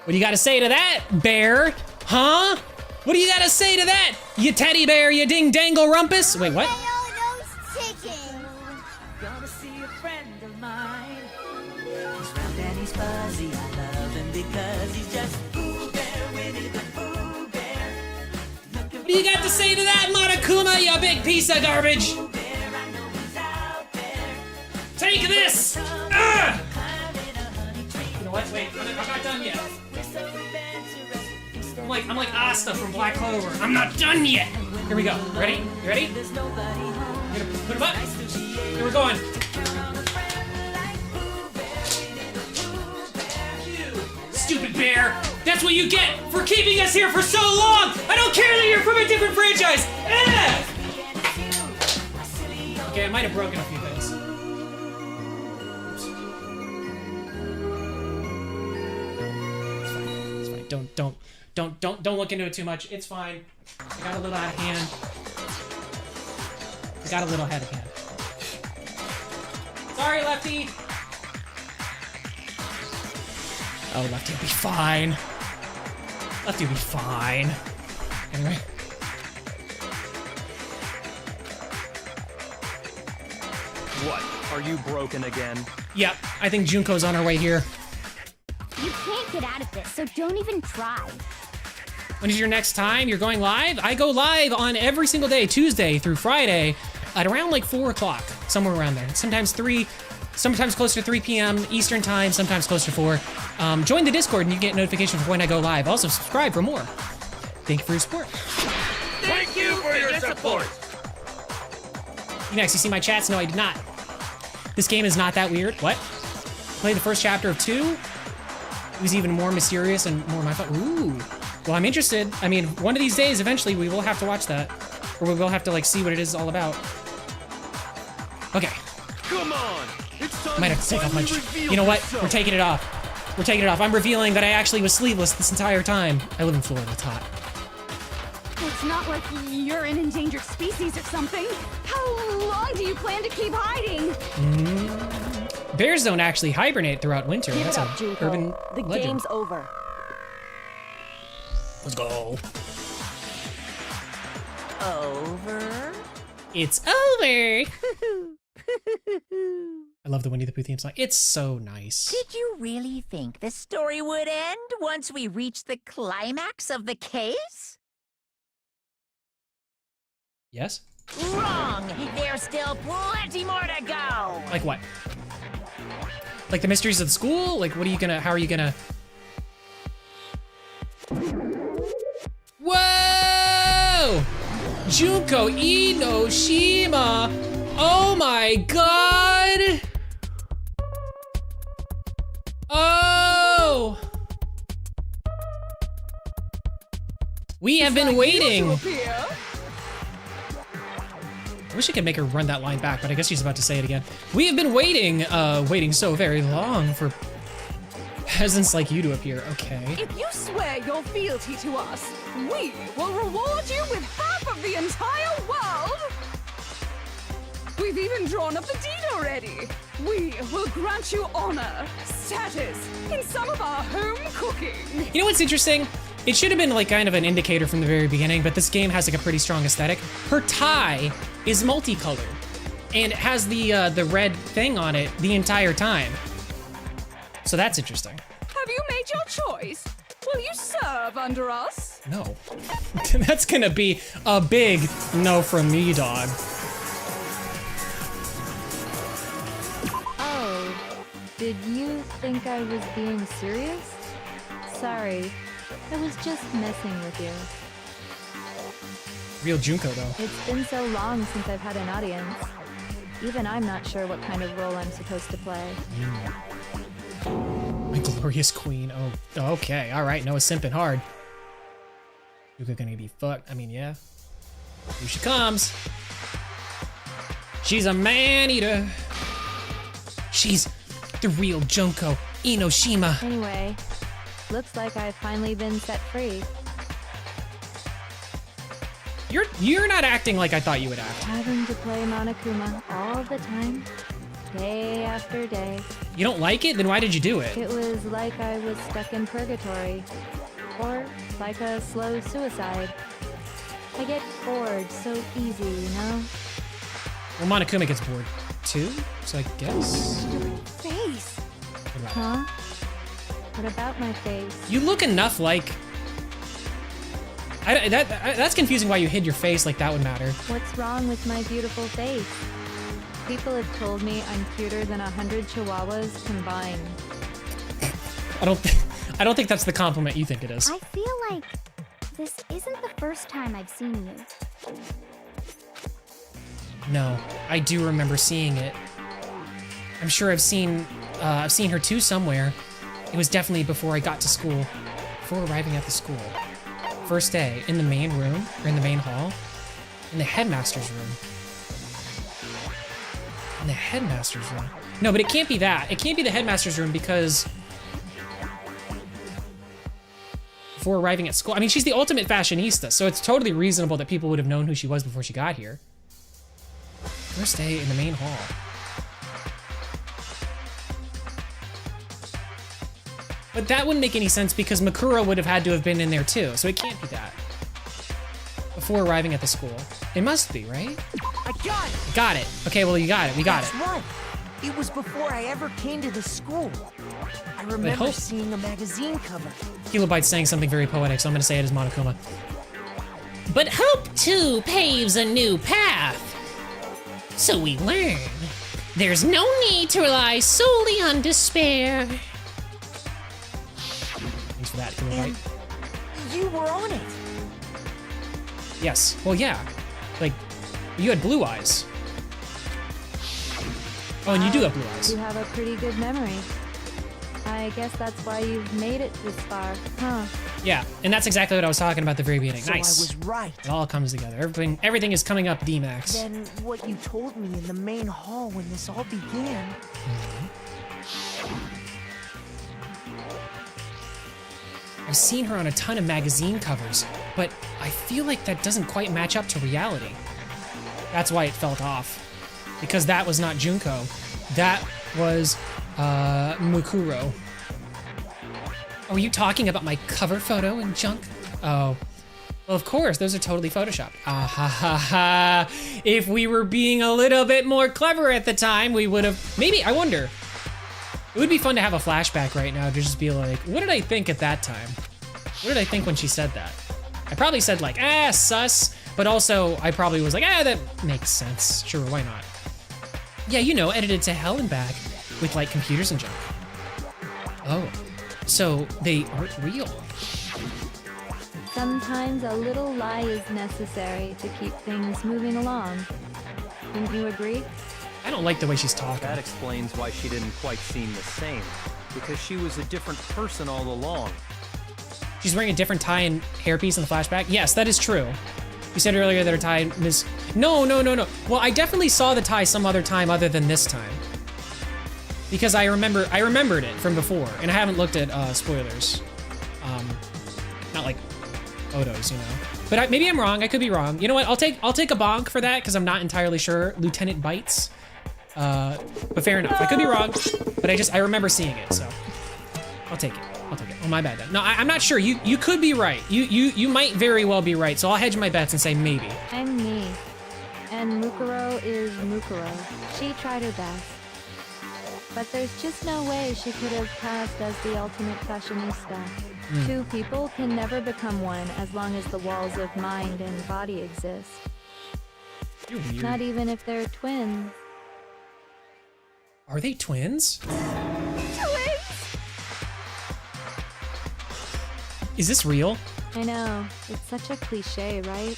What do you gotta say to that, bear? Huh? What do you gotta say to that, you teddy bear, you ding dangle rumpus? Wait, what? Gonna see a friend of mine. He's round and he's fuzzy. I love him because he's just Pooh Bear, Winnie the Pooh Bear. What do you got to say to that, Monokuma, you big piece of garbage? Take this! Ah! You know what? Wait, I'm not done yet. I'm like Asta from Black Clover. I'm not done yet. Here we go. Ready? You ready? You're gonna put him up. Here we're going. Stupid bear. That's what you get for keeping us here for so long. I don't care that you're from a different franchise. Ah! Okay, I might have broken a few things. It's fine. Don't look into it too much. It's fine. I got a little out of hand. I got a little out of hand. Sorry, Lefty. Oh, Lefty will be fine. Lefty will be fine. Anyway. What? Are you broken again? Yep, I think Junko's on her way here. You can't get out of this, so don't even try. When is your next time you're going live? I go live on every single day, Tuesday through Friday, at around like 4 o'clock, somewhere around there. Sometimes 3, sometimes close to 3 p.m. Eastern time, sometimes close to 4. Join the Discord and you get notifications for when I go live. Also subscribe for more. Thank you for your support. Thank you for your support. You actually see my chats? No, I did not. This game is not that weird. What? Play the first chapter of 2. It was even more mysterious and more my fault. Ooh. Well, I'm interested. I mean, one of these days, eventually, we will have to watch that. Or we will have to, like, see what it is all about. Okay. Come on! It's time Might have to take off my... You know what? We're taking it off. We're taking it off. I'm revealing that I actually was sleeveless this entire time. I live in Florida. It's hot. It's not like you're an endangered species or something. How long do you plan to keep hiding? Bears don't actually hibernate throughout winter. Give That's it up, a Junko. urban The legend. game's over. Let's go. Over? It's over. I love the Winnie the Pooh theme song. It's so nice. Did you really think the story would end once we reached the climax of the case? Yes? Wrong! There's still plenty more to go! Like what? Like the mysteries of the school? Like what are you gonna, how are you gonna? Whoa! Junko Inoshima! Oh my god! Oh! We have been waiting! I wish I could make her run that line back, but I guess she's about to say it again. We have been waiting, waiting so very long for peasants like you to appear. Okay. If you swear your fealty to us, we will reward you with half of the entire world! We've even drawn up the deed already. We will grant you honor, status, in some of our home cooking. You know what's interesting? It should have been like kind of an indicator from the very beginning, but this game has like a pretty strong aesthetic. Her tie is multicolored and it has the red thing on it the entire time. So that's interesting. Have you made your choice? Will you serve under us? No. That's gonna be a big no from me, dog. Oh, did you think I was being serious? Sorry, I was just messing with you. Real Junko, though. It's been so long since I've had an audience. Even I'm not sure what kind of role I'm supposed to play. My glorious queen. Oh, okay. All right. Noah's simping hard. Junko gonna be fucked. I mean, yeah. Here she comes. She's a man-eater. She's the real Junko Inoshima. Anyway, looks like I've finally been set free. You're not acting like I thought you would act. Having to play Monokuma all the time, day after day. You don't like it? Then why did you do it? It was like I was stuck in purgatory. Or like a slow suicide. I get bored so easy, you know? Well, Monokuma gets bored too, so I guess. Face! What about Huh? What about my face? You look enough like... that's confusing why you hid your face like that would matter. What's wrong with my beautiful face? People have told me I'm cuter than 100 chihuahuas combined. I don't think that's the compliment you think it is. I feel like this isn't the first time I've seen you. No, I do remember seeing it. I'm sure I've seen her too somewhere. It was definitely before I got to school, before arriving at the school. First day, in the main room, or in the main hall, in the headmaster's room. In the headmaster's room. No, but it can't be that. It can't be the headmaster's room because before arriving at school, I mean, she's the ultimate fashionista, so it's totally reasonable that people would have known who she was before she got here. First day in the main hall. But that wouldn't make any sense because Makura would have had to have been in there too, so it can't be that. Before arriving at the school. It must be, right? I got it! Got it. Okay, well, you got it. We got it. That's right. It was before I ever came to the school. I remember Hope- seeing a magazine cover. Kilobyte's saying something very poetic, so I'm gonna say it as Monokuma. But hope too paves a new path. So we learn there's no need to rely solely on despair. Thanks for that, And Kilobyte. you were on it. Yes. Well, yeah. Like, you had blue eyes. Oh, and you do have blue eyes. You have a pretty good memory. I guess that's why you've made it this far, huh? Yeah, and that's exactly what I was talking about at the very beginning. So Nice. I was right. It all comes together. Everything is coming up D-Max. Then what you told me in the main hall when this all began. I've seen her on a ton of magazine covers, but I feel like that doesn't quite match up to reality. That's why it felt off. Because that was not Junko. That was Mukuro. Oh, are you talking about my cover photo and junk? Oh. Well, of course, those are totally photoshopped. Ah ha ha ha. If we were being a little bit more clever at the time, we would have, maybe, I wonder. It would be fun to have a flashback right now to just be like, what did I think at that time? What did I think when she said that? I probably said like, sus, but also I probably was like, that makes sense. Sure, why not? Yeah, you know, edited to hell and back with like computers and junk. Oh, so they aren't real. Sometimes a little lie is necessary to keep things moving along. Wouldn't you agree? I don't like the way she's talking. That explains why she didn't quite seem the same. Because she was a different person all along. She's wearing a different tie and hairpiece in the flashback? Yes, that is true. You said earlier that her tie is... No. Well, I definitely saw the tie some other time other than this time. Because I remembered it from before, and I haven't looked at spoilers. Not like photos, you know. But maybe I'm wrong. I could be wrong. You know what? I'll take a bonk for that because I'm not entirely sure. Lieutenant Bites. But fair enough. I could be wrong, but I remember seeing it, so I'll take it. Oh, my bad then. No, I'm not sure. You could be right. You might very well be right. So I'll hedge my bets and say maybe. I'm me. And Mukuro is Mukuro. She tried her best. But there's just no way she could have passed as the ultimate fashionista. Two people can never become one as long as the walls of mind and body exist. You're weird. Not even if they're twins. Are they twins? Is this real? I know. It's such a cliche, right?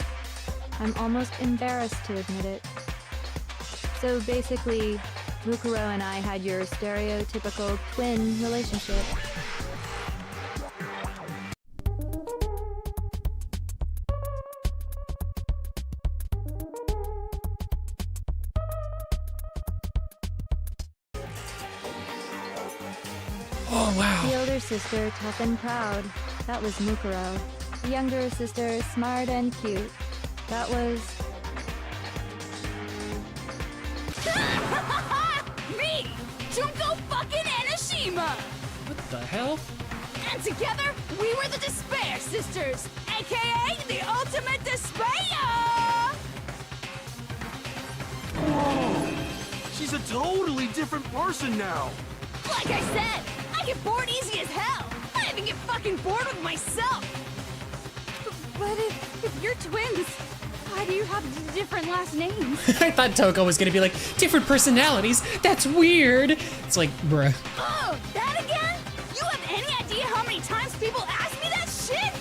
I'm almost embarrassed to admit it. So basically, Mukuro and I had your stereotypical twin relationship. Oh, wow. The older sister, tough and proud. That was Mukuro. The younger sister, smart and cute. That was... Me! Junko fucking Enoshima! What the hell? And together, we were the Despair Sisters, aka the Ultimate Despair! Whoa! She's a totally different person now! Like I said, I get bored easy as hell! I even get fucking bored with myself! But if you're twins, why do you have different last names? I thought Toko was gonna be like, different personalities? That's weird. It's like, bruh. Oh, that again? You have any idea how many times people ask me that shit?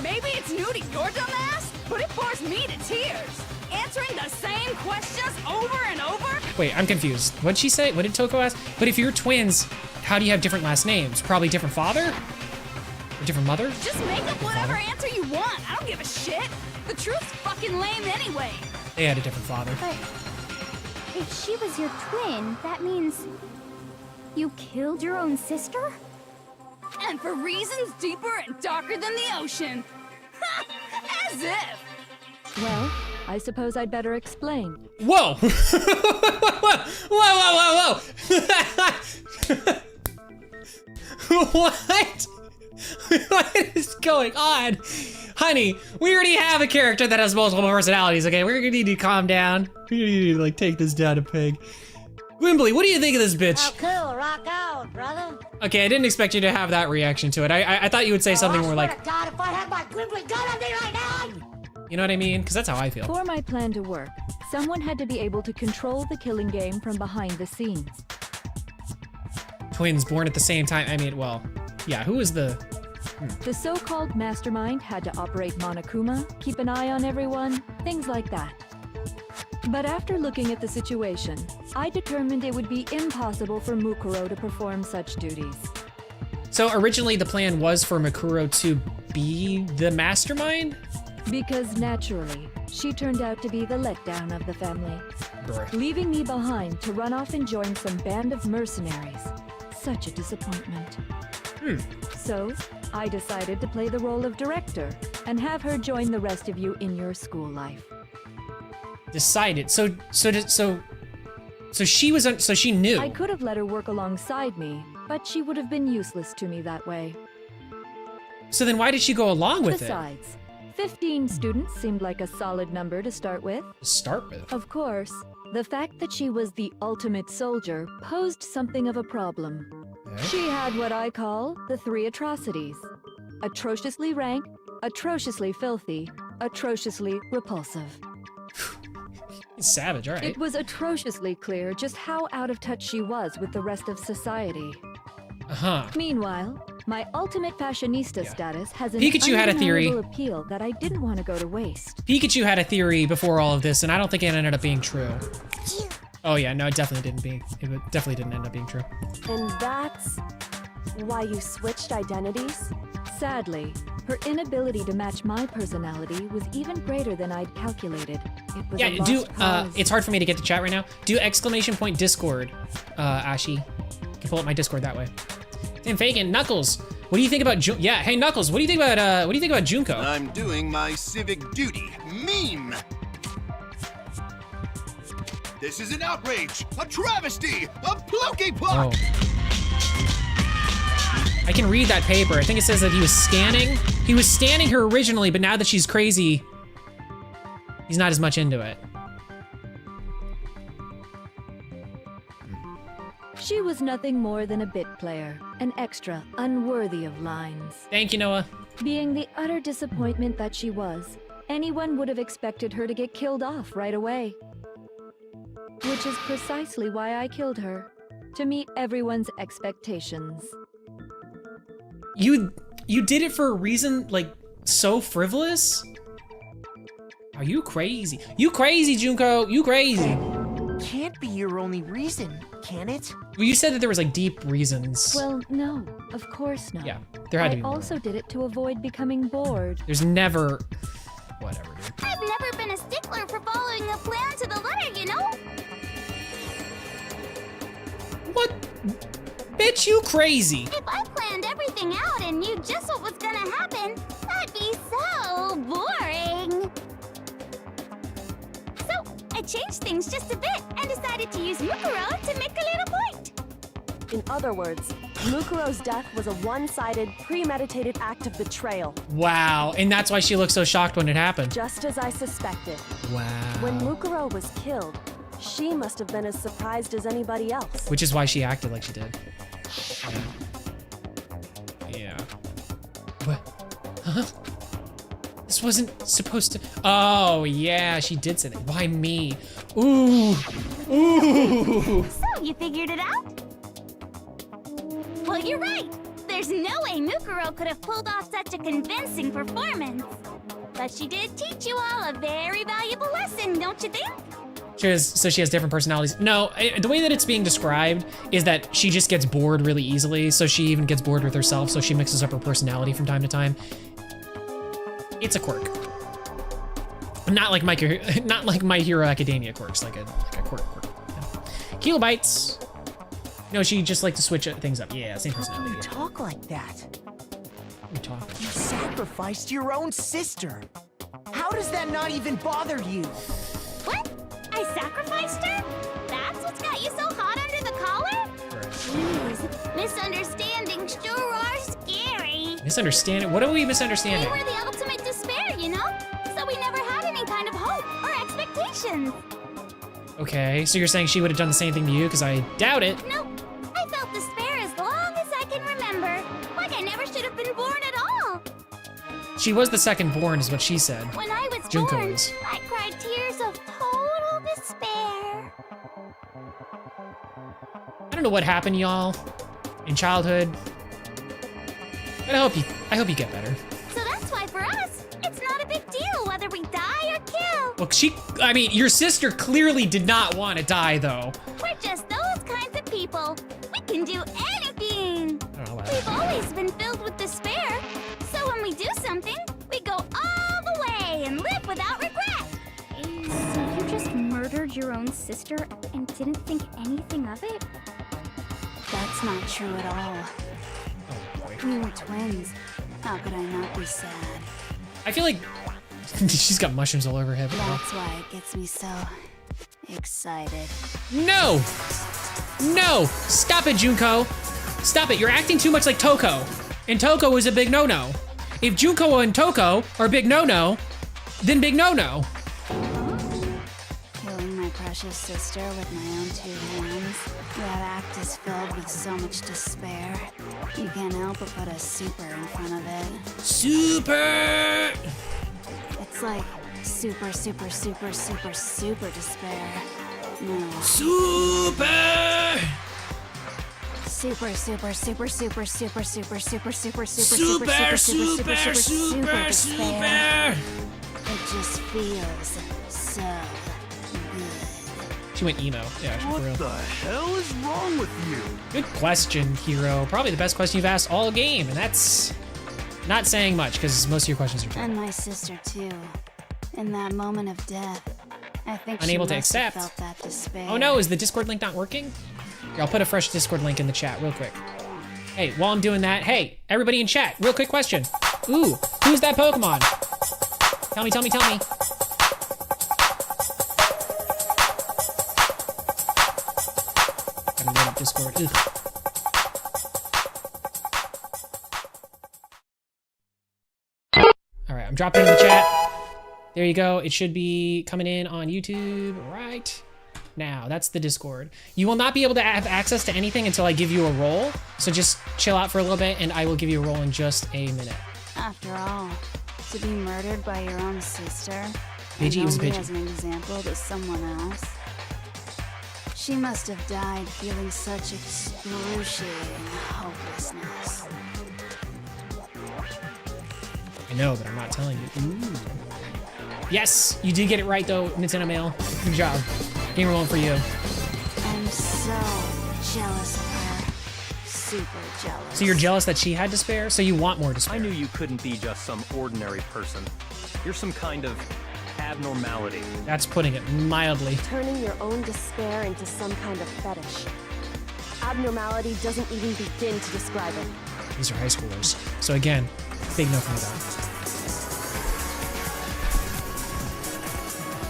Maybe it's new to your dumb ass, but it bores me to tears. Answering the same questions over and over? Wait, I'm confused. What'd she say? What did Toko ask? But if you're twins, how do you have different last names? Probably different father? Or different mother? Just make up whatever answer you want. I don't give a shit. The truth's fucking lame anyway. They had a different father. But if she was your twin, that means you killed your own sister? And for reasons deeper and darker than the ocean. As if. Well, I suppose I'd better explain. Whoa! Whoa! What? What is going on? Honey, we already have a character that has multiple personalities, okay? We're gonna need to calm down. We need to, like, take this down a peg. Gwimbly, what do you think of this bitch? Oh, cool. Rock out, brother. Okay, I didn't expect you to have that reaction to it. I thought you would say something more like, I swear to God, if I had my Gwimbly gun on me right now. you know what I mean? Because that's how I feel. For my plan to work, someone had to be able to control the killing game from behind the scenes. Twins born at the same time. I mean, well, yeah, who is the... The so-called mastermind had to operate Monokuma, keep an eye on everyone, things like that. But after looking at the situation, I determined it would be impossible for Mukuro to perform such duties. So originally the plan was for Mukuro to be the mastermind? Because naturally, she turned out to be the letdown of the family, leaving me behind to run off and join some band of mercenaries. Such a disappointment. So, I decided to play the role of director and have her join the rest of you in your school life. Decided. So she was, so she knew. I could have let her work alongside me, but she would have been useless to me that way. So then why did she go along with Besides, 15 students seemed like a solid number to start with. it? Start with. Of course, the fact that she was the ultimate soldier posed something of a problem. She had what I call the 3 atrocities. Atrociously rank, atrociously filthy, atrociously repulsive. Savage, all right. It was atrociously clear just how out of touch she was with the rest of society. Uh-huh. Meanwhile, my ultimate fashionista status has an Pikachu had a theory. undeniable appeal that I didn't want to go to waste. Pikachu had a theory before all of this, and I don't think it ended up being true. Oh yeah, no, it definitely didn't end up being true. And that's why you switched identities? Sadly, her inability to match my personality was even greater than I'd calculated. It was a Yeah, do, lost cause. it's hard for me to get to chat right now. Do exclamation point Discord, Ashi. You can pull up my Discord that way. Tim Fagan, Knuckles, what do you think about yeah, hey Knuckles, what do you think about Junko? I'm doing my civic duty. Meme! This is an outrage, a travesty, a plokey-plok! I can read that paper. I think it says that he was scanning her originally, but now that she's crazy, he's not as much into it. She was nothing more than a bit player, an extra, unworthy of lines. Thank you, Noah. Being the utter disappointment that she was, anyone would have expected her to get killed off right away. Which is precisely why I killed her, to meet everyone's expectations. You did it for a reason, like, so frivolous? Are you crazy? You crazy, Junko, you crazy. Can't be your only reason, can it? Well, you said that there was, like, deep reasons. Well, no, of course not. Yeah, there had to be I more. also did it to avoid becoming bored. There's never... Whatever, dude. I've never been a stickler for following a plan to the letter, you know? What? Bitch, you crazy. If I planned everything out and knew just what was gonna happen, that'd be so boring. So, I changed things just a bit and decided to use Mukuro to make a little point. In other words, Mukuro's death was a one-sided, premeditated act of betrayal. Wow, and that's why she looked so shocked when it happened. Just as I suspected. Wow. When Mukuro was killed, she must have been as surprised as anybody else. Which is why she acted like she did. Yeah. What? Huh? This wasn't supposed to... Oh, yeah, she did say that. Why me? Ooh. Ooh. So, you figured it out? Well, you're right. There's no way Mukuro could have pulled off such a convincing performance. But she did teach you all a very valuable lesson, don't you think? So she has different personalities. No, the way that it's being described is that she just gets bored really easily. So she even gets bored with herself. So she mixes up her personality from time to time. It's a quirk. Not like My Hero Academia quirks, like a quirk. Yeah. Kilobytes. No, she just likes to switch things up. Yeah, same personality. You talk like that. You talk. You sacrificed your own sister. How does that not even bother you? What? I sacrificed her? That's what's got you so hot under the collar? Jeez, misunderstandings sure are scary. Misunderstanding? What are we misunderstanding? We were the ultimate despair, you know? So we never had any kind of hope or expectations. Okay, so you're saying she would have done the same thing to you? Because I doubt it. Nope. I felt despair as long as I can remember. Like I never should have been born at all. She was the second born, is what she said. When I was Junko born, is. I cried tears of total despair. I don't know what happened, y'all, in childhood. But I hope you get better. So that's why for us, it's not a big deal whether we die or kill. Well, I mean, your sister clearly did not want to die, though. We're just those kinds of people. We can do anything. I don't know about We've that. always been filled with despair. So when we do something, we go all the way and live without regret. So you just murdered your own sister and didn't think anything of it? That's not true at all. We were twins. How could I not be sad? I feel like she's got mushrooms all over her head. That's why it gets me so excited. No! No! Stop it, Junko! Stop it, you're acting too much like Toko. And Toko is a big no-no. If Junko and Toko are big no-no, then big no-no. Killing my precious sister with my own 2 hands. That act is filled with so much despair. You can't help but put a super in front of it. Super! It's like super, super, super, super, super despair. No. Super! Super, super, super, super, super, super, super, super, super, Super, super, super! It just feels so good. She went emo. Yeah, for real. What the hell is wrong with you? Good question, Hero. Probably the best question you've asked all game, and that's not saying much because most of your questions are true. And my sister too. In that moment of death, I think Unable she to must have accept. felt that despair. Oh no, is the Discord link not working? Here, I'll put a fresh Discord link in the chat real quick. Hey, while I'm doing that, hey, everybody in chat, real quick question. Ooh, who's that Pokemon? Tell me, tell me, tell me. Gotta load up Discord. Ugh. All right, I'm dropping it in the chat. There you go. It should be coming in on YouTube right now. That's the Discord. You will not be able to have access to anything until I give you a role. So just chill out for a little bit and I will give you a role in just a minute. After all, to be murdered by your own sister, Pidgey and was a only Pidgey. as an example to someone else. She must have died feeling such excruciating hopelessness. I know, but I'm not telling you. Ooh. Yes, you did get it right though, Nintendo Mail. Good job. Game rolling for you. I'm so jealous of her. Super jealous. So you're jealous that she had despair, so you want more despair. I knew you couldn't be just some ordinary person. You're some kind of abnormality. That's putting it mildly. Turning your own despair into some kind of fetish. Abnormality doesn't even begin to describe it. These are high schoolers. So again, big no from me though.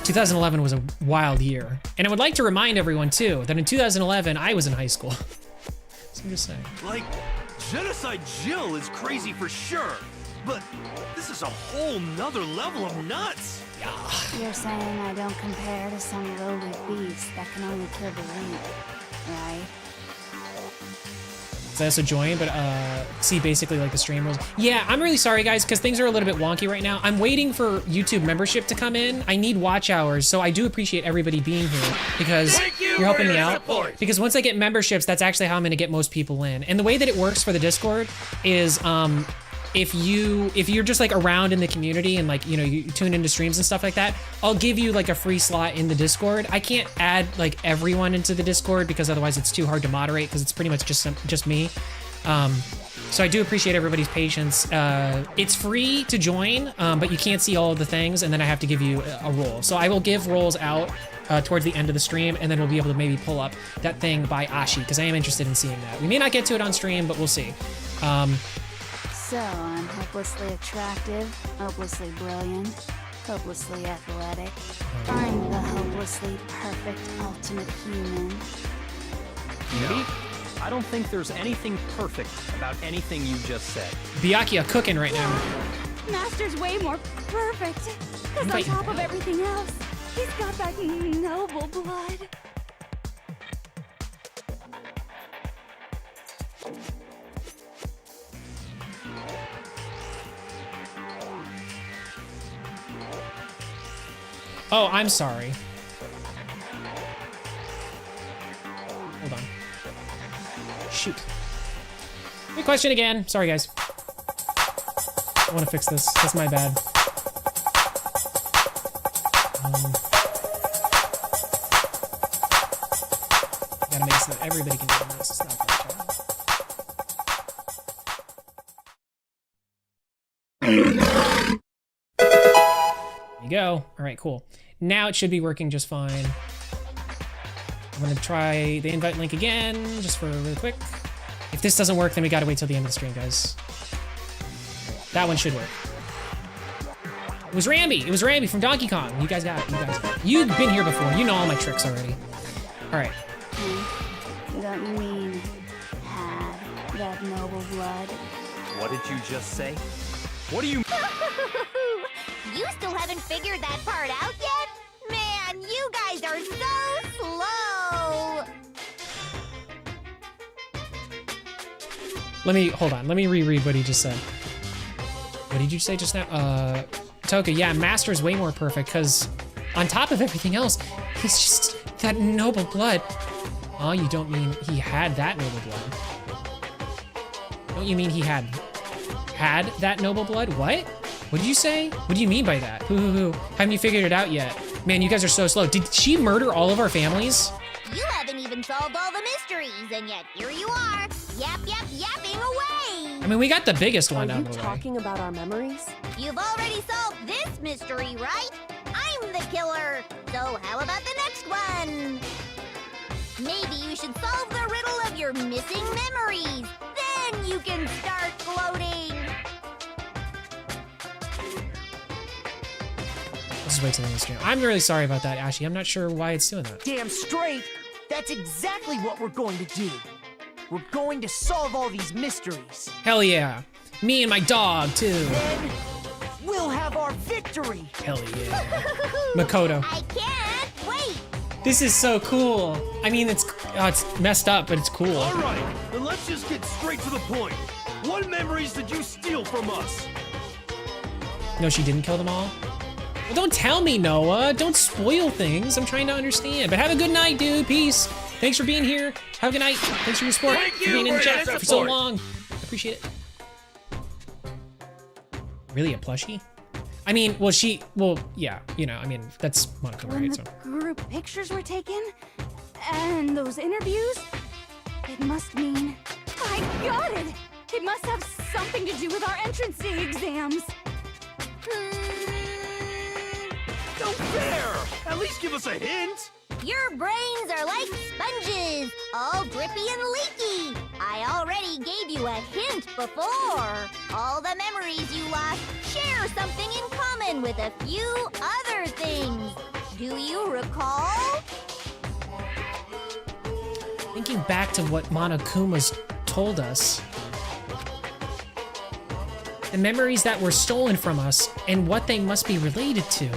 2011 was a wild year. And I would like to remind everyone too, that in 2011, I was in high school. So I'm just saying. Like, Genocide Jill is crazy for sure, but this is a whole nother level of nuts. You're saying I don't compare to some lowly beast that can only kill the weak, right? So I also join, but see basically like the stream rules. Yeah, I'm really sorry guys, because things are a little bit wonky right now. I'm waiting for YouTube membership to come in. I need watch hours, so I do appreciate everybody being here because you're helping me out. Because once I get memberships, that's actually how I'm gonna get most people in. And the way that it works for the Discord is if you're just like around in the community and like, you know, you tune into streams and stuff like that, I'll give you like a free slot in the Discord. I can't add like everyone into the Discord because otherwise it's too hard to moderate because it's pretty much just me. So I do appreciate everybody's patience. It's free to join, but you can't see all of the things and then I have to give you a role. So I will give roles out towards the end of the stream and then we'll be able to maybe pull up that thing by Ashi because I am interested in seeing that. We may not get to it on stream, but we'll see. So I'm hopelessly attractive, hopelessly brilliant, hopelessly athletic. I'm the hopelessly perfect ultimate human. Maybe? I don't think there's anything perfect about anything you just said. Byakuya cooking right now. Master's way more perfect, because on Wait. top of everything else, He's got that noble blood. Oh, I'm sorry. Hold on. Shoot. Good question again. Sorry, guys. I want to fix this. That's my bad. Gotta make it so that everybody can do this. It's not that There you go. All right, cool. Now it should be working just fine. I'm gonna try the invite link again, just for really quick. If this doesn't work, then we gotta wait till the end of the stream, guys. That one should work. It was Rambi. It was Rambi from Donkey Kong. You guys got it. You guys got it. You've been here before. You know all my tricks already. All right. Don't you mean had that noble blood? What did you just say? What do you... You still haven't figured that part out yet? Man, you guys are so slow! Hold on. Let me reread what he just said. What did you say just now? Toka, yeah, Master's way more perfect, because on top of everything else, he's just that noble blood. Oh, you don't mean he had that noble blood. Don't you mean he had that noble blood? What? What did you say? What do you mean by that? Who? Haven't you figured it out yet? Man, you guys are so slow. Did she murder all of our families? You haven't even solved all the mysteries, and yet here you are, yapping away! I mean, we got the biggest one out of the way. Are you talking about our memories? You've already solved this mystery, right? I'm the killer, so how about the next one? Maybe you should solve the riddle of your missing memories. Then you can start gloating. Let's just wait till the end of the stream. I'm really sorry about that, Ashy. I'm not sure why it's doing that. Damn straight! That's exactly what we're going to do. We're going to solve all these mysteries. Hell yeah. Me and my dog, too. Then we'll have our victory. Hell yeah. Makoto. I can't wait. This is so cool. I mean, it's messed up, but it's cool. All right, then let's just get straight to the point. What memories did you steal from us? No, she didn't kill them all? Well, don't tell me, Noah. Don't spoil things. I'm trying to understand. But have a good night, dude. Peace. Thanks for being here. Have a good night. Thanks for your support. Thank For you being in for chat your for so support. long. Appreciate it. Really, a plushie? I mean, yeah, you know, I mean, that's Monaco, When right? the So. group pictures were taken, and those interviews, it must mean... I got it! It must have something to do with our entrance day exams. No fair! At least give us a hint! Your brains are like sponges, all drippy and leaky. I already gave you a hint before. All the memories you lost share something in common with a few other things. Do you recall? Thinking back to what Monokuma's told us, the memories that were stolen from us and what they must be related to.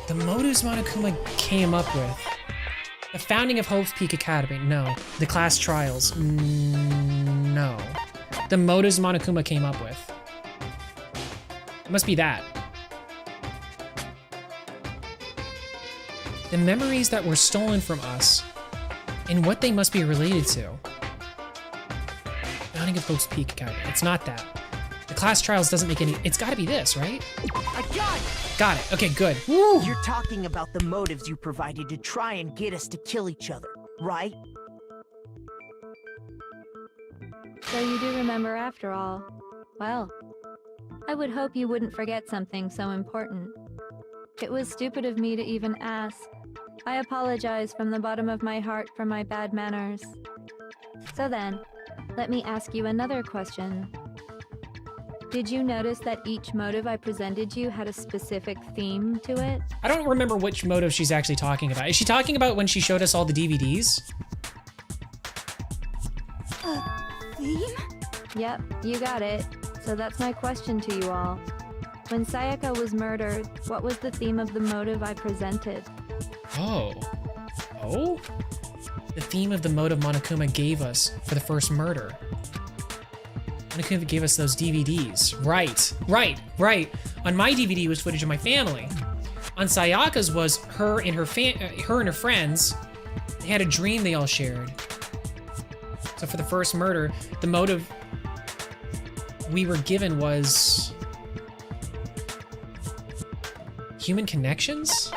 The motives Monokuma came up with. The founding of Hope's Peak Academy, no. The class trials, no. The motives Monokuma came up with. It must be that. The memories that were stolen from us and what they must be related to. Founding of Hope's Peak Academy. It's not that. The class trials doesn't make any... It's gotta be this, right? I got it! Got it. Okay, good. Woo! You're talking about the motives you provided to try and get us to kill each other, right? So you do remember after all. Well, I would hope you wouldn't forget something so important. It was stupid of me to even ask. I apologize from the bottom of my heart for my bad manners. So then, let me ask you another question. Did you notice that each motive I presented you had a specific theme to it? I don't remember which motive she's actually talking about. Is she talking about when she showed us all the DVDs? Theme? Yep, you got it. So that's my question to you all. When Sayaka was murdered, what was the theme of the motive I presented? Oh. Oh? The theme of the motive Monokuma gave us for the first murder. Monokuma gave us those DVDs. Right. On my DVD was footage of my family. On Sayaka's was her and her friends. They had a dream they all shared. So for the first murder, the motive we were given was human connections?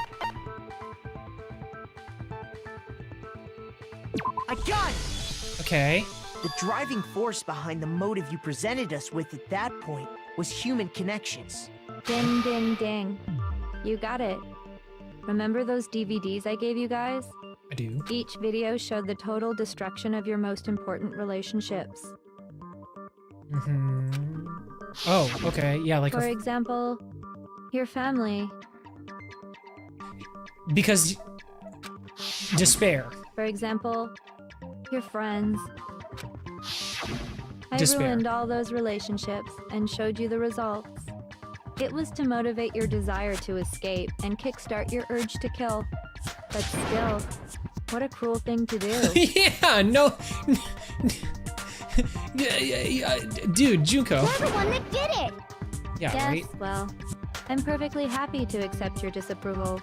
I got it! Okay. The driving force behind the motive you presented us with at that point was human connections. Ding, ding, ding. You got it. Remember those DVDs I gave you guys? I do. Each video showed the total destruction of your most important relationships. Oh, okay. Yeah, like... For example, your family. Because... despair. For example, your friends. I Despair. ruined all those relationships and showed you the results. It was to motivate your desire to escape and kickstart your urge to kill. But still, what a cruel thing to do. Yeah, no... Dude, Junko. You're the one that did it! Yeah, yes, right? Well, I'm perfectly happy to accept your disapproval.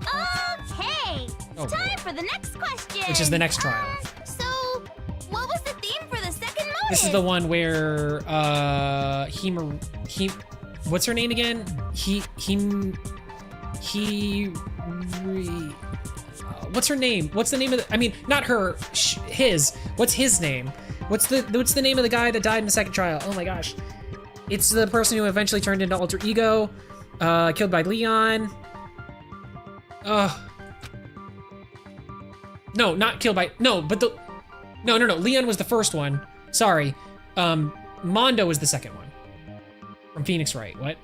Okay! Oh, Time for the next question! Which is the next trial. So, what was the theme for the second motive? This is the one where, what's her name again? What's her name? What's the name of the, I mean, not her, his. What's his name? What's the name of the guy that died in the second trial? Oh my gosh. It's the person who eventually turned into Alter Ego, killed by Leon. No, not killed by, no, Leon was the first one. Sorry. Mondo was the second one. From Phoenix Wright, what?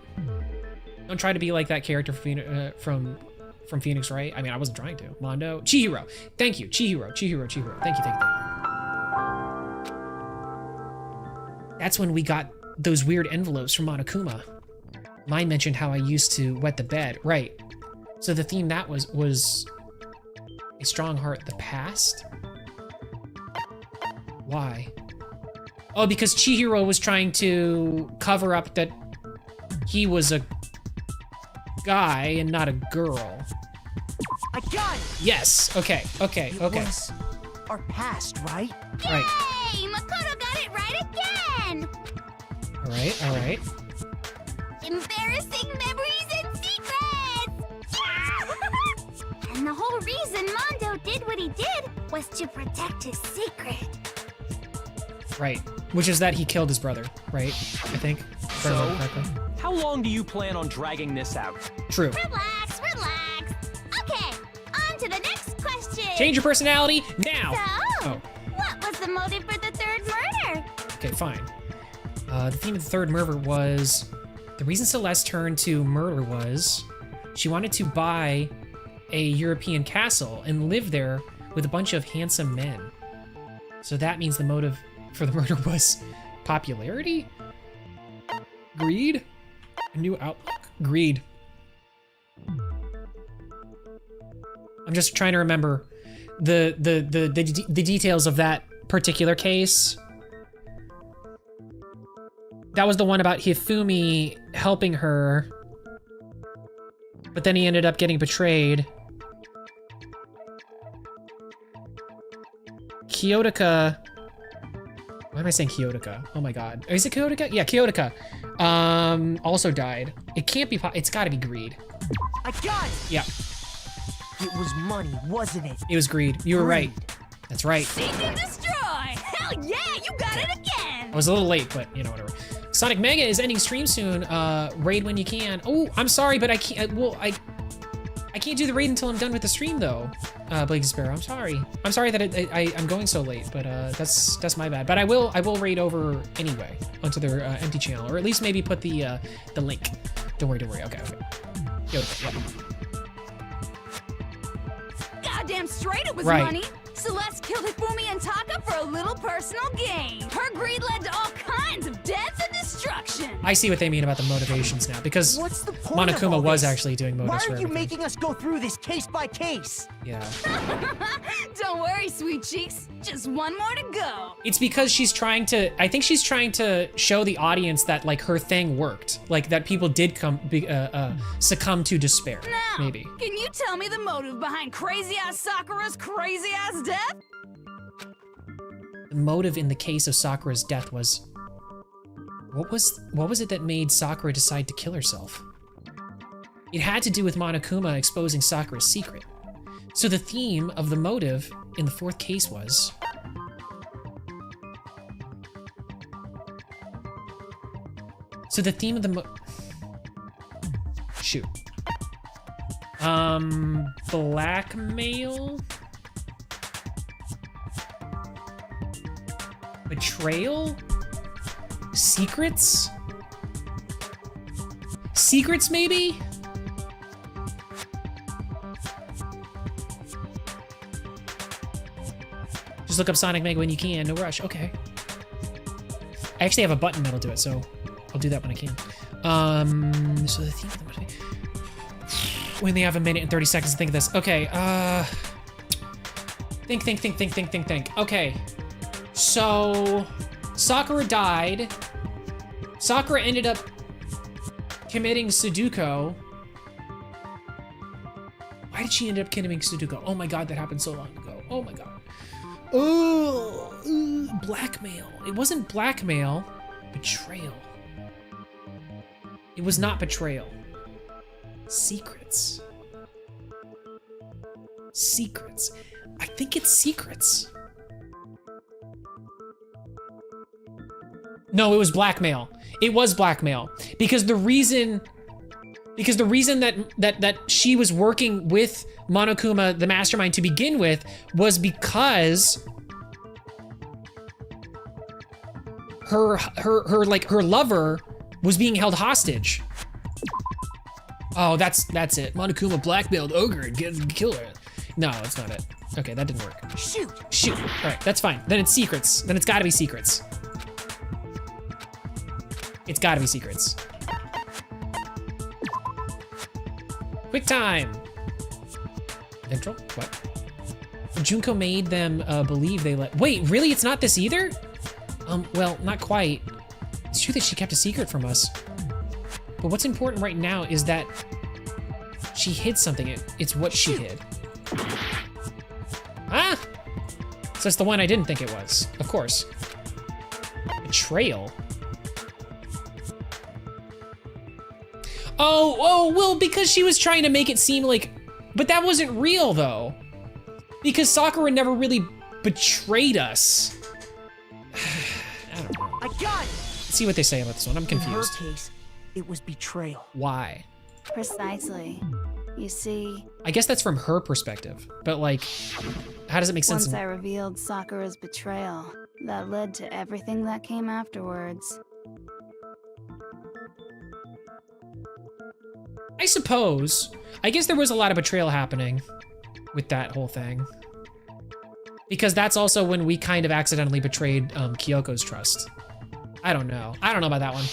Don't try to be like that character from Phoenix Wright. I mean, I wasn't trying to. Mondo. Chihiro. Thank you. Chihiro. Thank you. That's when we got those weird envelopes from Monokuma. Mine mentioned how I used to wet the bed. Right. So the theme that was a strong heart, the past? Why? Oh, because Chihiro was trying to cover up that he was a guy and not a girl. I got it! Yes, okay. It was our past, right? Right. Yay! Makoto got it right again! All right. Embarrassing memories and secrets! Yeah! And the whole reason Mondo did what he did was to protect his secret. Right. Which is that he killed his brother, right? I think. If I remember correctly. How long do you plan on dragging this out? True. Relax. Okay, on to the next question. Change your personality now. So, what was the motive for the third murder? Okay, fine. The theme of the third murder was, the reason Celeste turned to murder was she wanted to buy a European castle and live there with a bunch of handsome men. So that means the motive for the murder was popularity? Greed? A new outlook? Greed. I'm just trying to remember the details of that particular case. That was the one about Hifumi helping her, but then he ended up getting betrayed. Kyotoka. Why am I saying Kyotoka? Oh my god. Is it Kyotoka? Yeah, Kyotoka. Also died. It can't be, it's gotta be greed. I got it! Yeah. It was money, wasn't it? It was greed. You were right. That's right. Seek and destroy! Hell yeah, you got it again! I was a little late, but you know, whatever. Sonic Mega is ending stream soon. Raid when you can. Oh, I'm sorry, but I can't, well, I can't do the raid until I'm done with the stream though. Blake Sparrow, I'm sorry. I'm sorry that I'm going so late, but that's my bad. But I will raid over anyway onto their empty channel, or at least maybe put the link. Don't worry. Okay. Yeah. Goddamn straight it was Right. money. Celeste killed Hifumi and Taka for a little personal gain. Her greed led to all kinds of death and destruction. I see what they mean about the motivations now, because What's the point of Monokuma all was this? actually doing motives Why for are you everything. making us go through this case by case? Yeah. Don't worry, sweet cheeks. Just one more to go. It's because she's trying to, I think she's trying to show the audience that like her thing worked. Like that people did succumb to despair, Now, maybe. can you tell me the motive behind crazy-ass Sakura's crazy-ass death? The motive in the case of Sakura's death was, what was it that made Sakura decide to kill herself? It had to do with Monokuma exposing Sakura's secret. So the theme of the motive in the fourth case was... So the theme of the shoot. Blackmail? Betrayal? Secrets? Secrets, maybe? Just look up Sonic Mega when you can, no rush, okay. I actually have a button that'll do it, so I'll do that when I can. So the theme of the movie. We only have a minute and 30 seconds to think of this. Okay, think. Okay, so Sakura died. Sakura ended up committing Sudoku. Why did she end up committing Sudoku? Oh my god, that happened so long ago. Oh my god. Oh, blackmail. It wasn't blackmail. Betrayal. It was not betrayal. Secrets. Secrets. I think it's secrets. No, it was blackmail. It was blackmail. Because the reason that she was working with Monokuma, the mastermind, to begin with, was because her lover was being held hostage. Oh, that's it. Monokuma blackmailed Ogre and killed her. No, that's not it. Okay, that didn't work. Shoot. All right, that's fine. Then it's secrets. Then it's gotta be secrets. It's gotta be secrets. Quick time. Intro? What? Junko made them believe they let. Wait, really? It's not this either? Well, not quite. It's true that she kept a secret from us. But what's important right now is that she hid something. It's what she hid. Ah! So that's the one I didn't think it was. Of course. Betrayal. Oh, well, because she was trying to make it seem like... But that wasn't real, though. Because Sakura never really betrayed us. I don't know. I got it! Let's see what they say about this one. I'm confused. In her case, it was betrayal. Why? Precisely. You see... I guess that's from her perspective. But, like, how does it make sense? Once I revealed Sakura's betrayal, that led to everything that came afterwards. I suppose. I guess there was a lot of betrayal happening with that whole thing. Because that's also when we kind of accidentally betrayed Kyoko's trust. I don't know. I don't know about that one.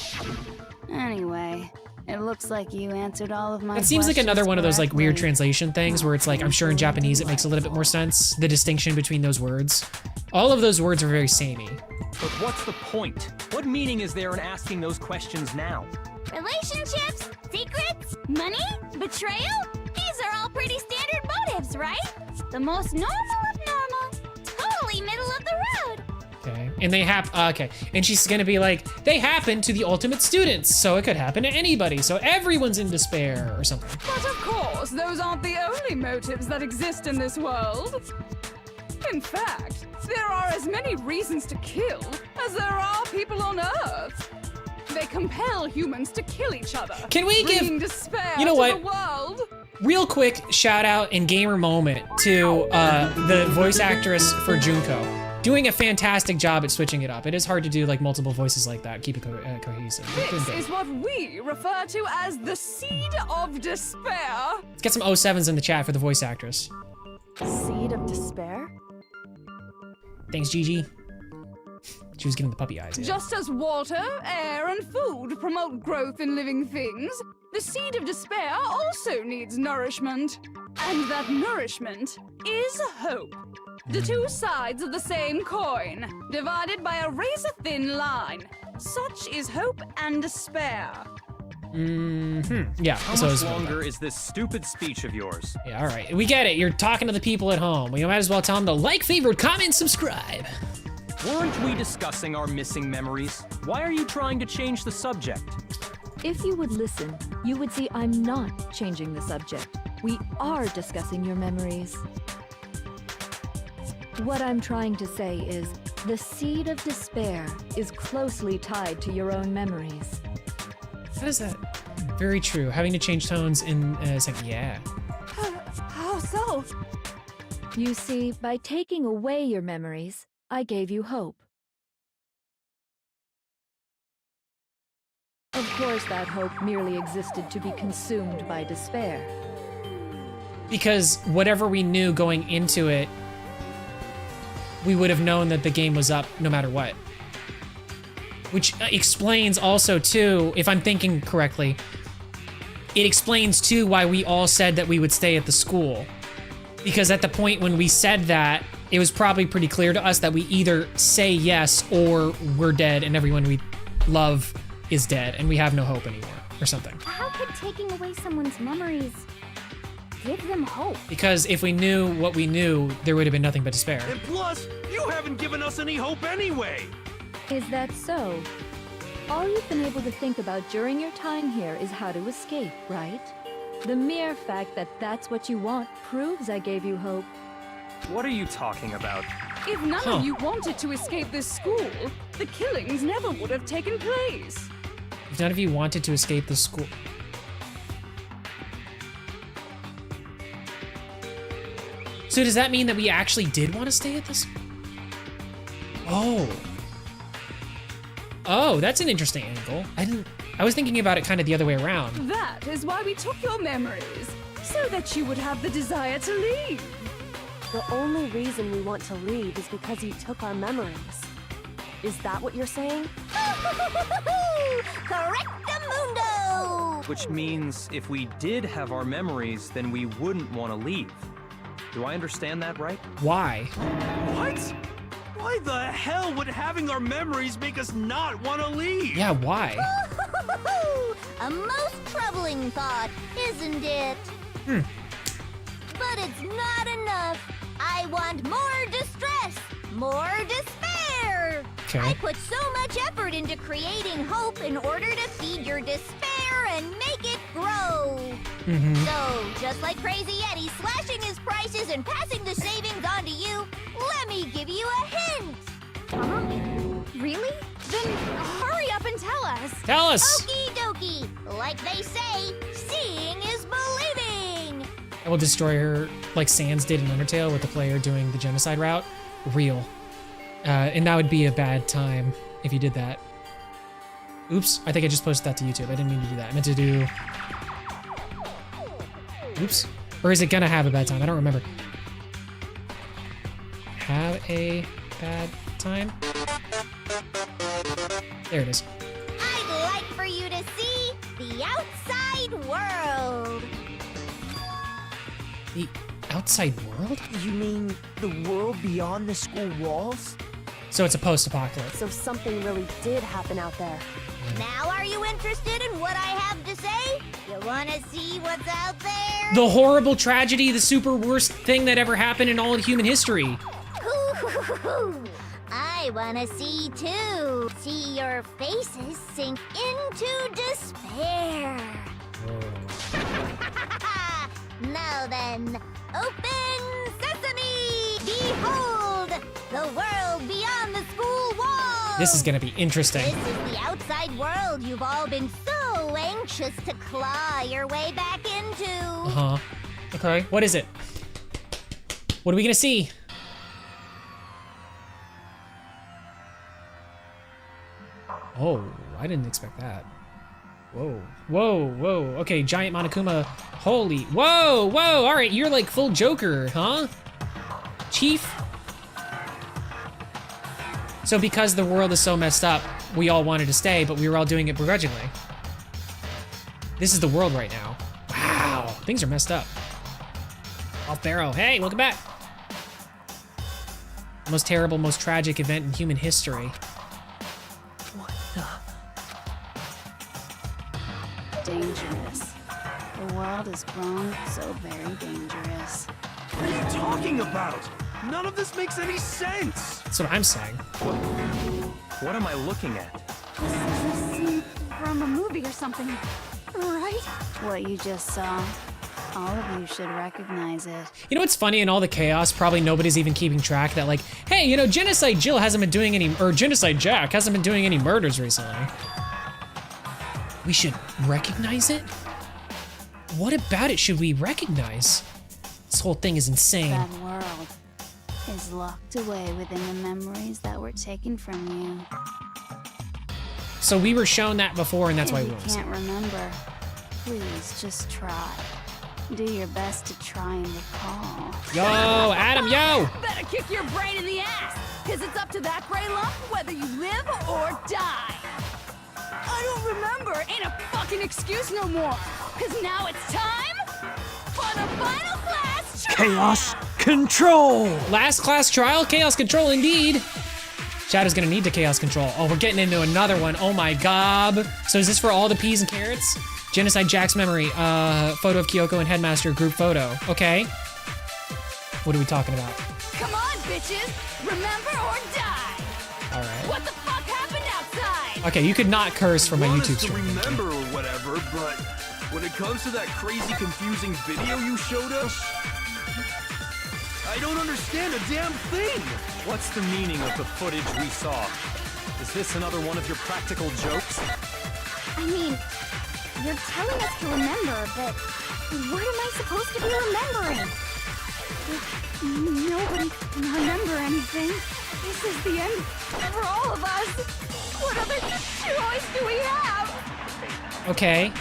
Anyway, it looks like you answered all of my It seems like another one of those like weird correctly. translation things where it's like, I'm sure in Japanese it makes a little bit more sense, the distinction between those words. All of those words are very samey. But what's the point? What meaning is there in asking those questions now? Relationships? Secrets? Money? Betrayal? These are all pretty standard motives, right? The most normal of normal. Totally middle of the road. Okay, and they okay, and she's gonna be like, they happen to the ultimate students, so it could happen to anybody, so everyone's in despair or something. But of course, those aren't the only motives that exist in this world. In fact, there are as many reasons to kill as there are people on Earth. They compel humans to kill each other. Can we bringing give, despair you know to what? the world. Real quick shout out and gamer moment to the voice actress for Junko. Doing a fantastic job at switching it up. It is hard to do like multiple voices like that, keep it cohesive. This is what we refer to as the seed of despair. Let's get some 07s in the chat for the voice actress. Seed of despair? Thanks, Gigi. She was getting the puppy eyes. Yeah. Just as water, air, and food promote growth in living things, the seed of despair also needs nourishment. And that nourishment is hope. The two sides of the same coin, divided by a razor-thin line. Such is hope and despair. Yeah. How much longer is this stupid speech of yours? Yeah, all right. We get it. You're talking to the people at home. Well, you might as well tell them to like, favorite, comment, subscribe. Weren't we discussing our missing memories? Why are you trying to change the subject? If you would listen, you would see I'm not changing the subject. We are discussing your memories. What I'm trying to say is, the seed of despair is closely tied to your own memories. How is that? Very true. Having to change tones in a second. Yeah. How so? You see, by taking away your memories, I gave you hope. Of course, that hope merely existed to be consumed by despair. Because whatever we knew going into it, we would have known that the game was up no matter what. Which explains also, too, if I'm thinking correctly, it explains, too, why we all said that we would stay at the school. Because at the point when we said that, it was probably pretty clear to us that we either say yes or we're dead and everyone we love is dead and we have no hope anymore, or something. How could taking away someone's memories give them hope? Because if we knew what we knew, there would have been nothing but despair. And plus, you haven't given us any hope anyway. Is that so? All you've been able to think about during your time here is how to escape, right? The mere fact that that's what you want proves I gave you hope. What are you talking about? If none of you wanted to escape this school, the killings never would have taken place. If none of you wanted to escape the school... So does that mean that we actually did want to stay at this? Oh. Oh, that's an interesting angle. I was thinking about it kind of the other way around. That is why we took your memories, so that you would have the desire to leave. The only reason we want to leave is because you took our memories. Is that what you're saying? Correctamundo! Which means if we did have our memories, then we wouldn't want to leave. Do I understand that right? Why? What? Why the hell would having our memories make us not want to leave? Yeah, why? A most troubling thought, isn't it? But it's not enough. I want more distress, more despair. Okay. I put so much effort into creating hope in order to feed your despair and make it grow. So, just like Crazy Eddie slashing his prices and passing the savings on to you, let me give you a hint. Really? Then hurry up and tell us. Tell us. Okie dokie. Like they say, seeing is believing. I will destroy her like Sans did in Undertale with the player doing the genocide route. Real. And that would be a bad time if you did that. Oops, I think I just posted that to YouTube. I didn't mean to do that. I meant to do... Oops. Or is it gonna have a bad time? I don't remember. Have a bad time? There it is. I'd like for you to see the outside world. The outside world? You mean the world beyond the school walls? So it's a post-apocalypse. So something really did happen out there. Now are you interested in what I have to say? You wanna see what's out there? The horrible tragedy, the super worst thing that ever happened in all of human history. I wanna see too. See your faces sink into despair. Now then, open sesame! Behold, the world beyond the school walls! This is gonna be interesting. This is the outside world you've all been so anxious to claw your way back into. Uh-huh. Okay, what is it? What are we gonna see? Oh, I didn't expect that. Whoa, whoa, whoa. Okay, giant Monokuma. Holy, whoa, whoa. All right, you're like full Joker, huh? Chief? So because the world is so messed up, we all wanted to stay, but we were all doing it begrudgingly. This is the world right now. Wow, things are messed up. Off Barrow, hey, welcome back. Most terrible, most tragic event in human history. What the? Dangerous. The world has grown so very dangerous. What are you talking about? None of this makes any sense. That's what I'm saying. What am I looking at? This is a scene from a movie or something, right? What you just saw. All of you should recognize it. You know what's funny in all the chaos? Probably nobody's even keeping track that, like, hey, you know, Genocide Jill hasn't been doing any, or Genocide Jack hasn't been doing any murders recently. We should recognize it? What about it should we recognize? This whole thing is insane. That world is locked away within the memories that were taken from you. So we were shown that before, and that's why we If you can't remember, please just try. Do your best to try and recall. Yo, Adam, yo! Better kick your brain in the ass, because it's up to that gray lump whether you live or die. I don't remember ain't a fucking excuse no more, because now it's time for the final class trial. Chaos Control! Last class trial? Chaos Control indeed. Shadow's gonna need to Chaos Control. Oh, we're getting into another one. Oh my god. So is this for all the peas and carrots? Genocide Jack's memory, photo of Kyoko and Headmaster group photo. Okay. What are we talking about? Come on, bitches! Remember or die! Alright. What the fuck happened outside? Okay, you could not curse from my Want YouTube us to stream. remember or whatever, but when it comes to that crazy, confusing video you showed us, I don't understand a damn thing. What's the meaning of the footage we saw? Is this another one of your practical jokes? I mean, you're telling us to remember, but what am I supposed to be remembering? If nobody can remember anything, this is the end for all of us. What other choice do we have? Okay.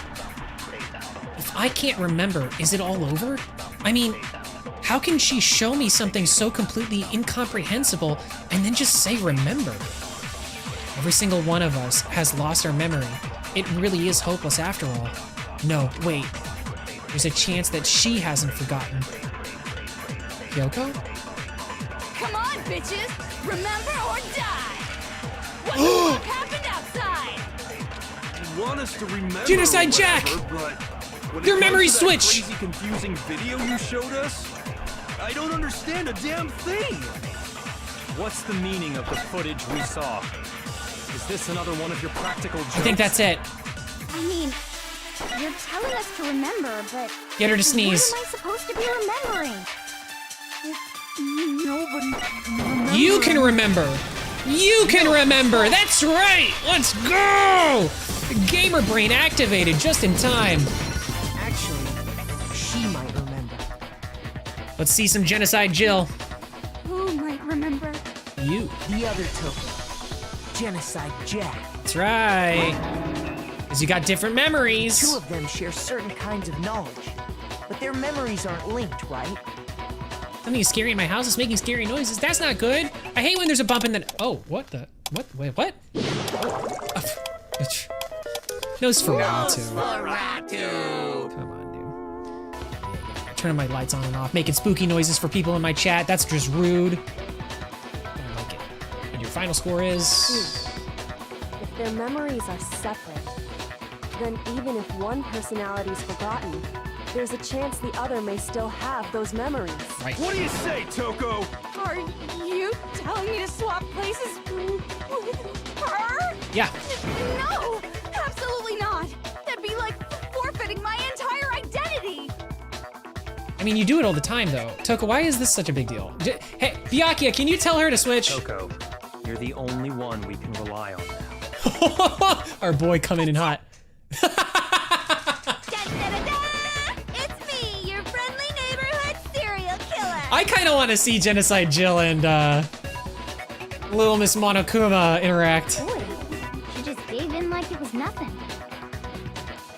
If I can't remember, is it all over? I mean, how can she show me something so completely incomprehensible and then just say remember? Every single one of us has lost our memory. It really is hopeless after all. No, wait. There's a chance that she hasn't forgotten. Kyoko? Come on, bitches! Remember or die! What the fuck happened outside? You want us to remember Genocide or Jack! whatever, but when it Their comes memory to that switch! Crazy, confusing video you showed us, I don't understand a damn thing. What's the meaning of the footage we saw? Is this another one of your practical jokes? I think that's it. I mean, you're telling us to remember, but Get her to sneeze. what am I supposed to be remembering? If nobody can remember. You can remember. You can remember. That's right. Let's go. Gamer brain activated just in time. Actually, she might remember. Let's see some Genocide Jill. Who might remember? You. The other token. Genocide Jack. That's right. Because you got different memories. Two of them share certain kinds of knowledge, but their memories aren't linked, right? Something is scary in my house. It's making scary noises. That's not good. I hate when there's a bump in the... Oh, what the... What? Wait, what? Nosferatu. Come on, dude. Turning my lights on and off, making spooky noises for people in my chat. That's just rude. I don't like it. And your final score is... If their memories are separate, then even if one personality's forgotten, there's a chance the other may still have those memories. Right. What do you say, Toko? Are you telling me to swap places with her? Yeah. No, absolutely not. That'd be like forfeiting my entire identity. I mean, you do it all the time, though. Toko, why is this such a big deal? Hey, Byakuya, can you tell her to switch? Toko, you're the only one we can rely on now. Our boy coming in hot. It's me, your friendly neighborhood serial killer. I kind of want to see Genocide Jill and Little Miss Monokuma interact. Boy, she just gave in like it was nothing.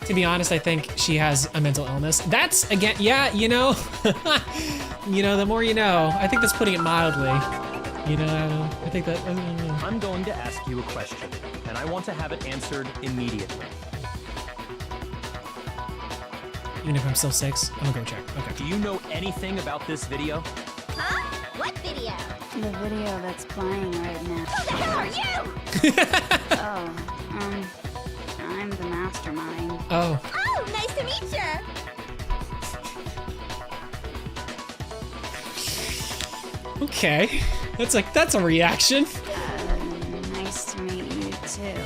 To be honest, I think she has a mental illness. That's, again, yeah, you know, you know, the more you know. I think that's putting it mildly. You know, I think that. I'm going to ask you a question, and I want to have it answered immediately. Even if I'm still 6, I'm gonna go check. Okay. Do you know anything about this video? Huh? What video? The video that's playing right now. Who the hell are you? I'm the mastermind. Oh. Oh, nice to meet you. Okay. That's a reaction. Nice to meet you too.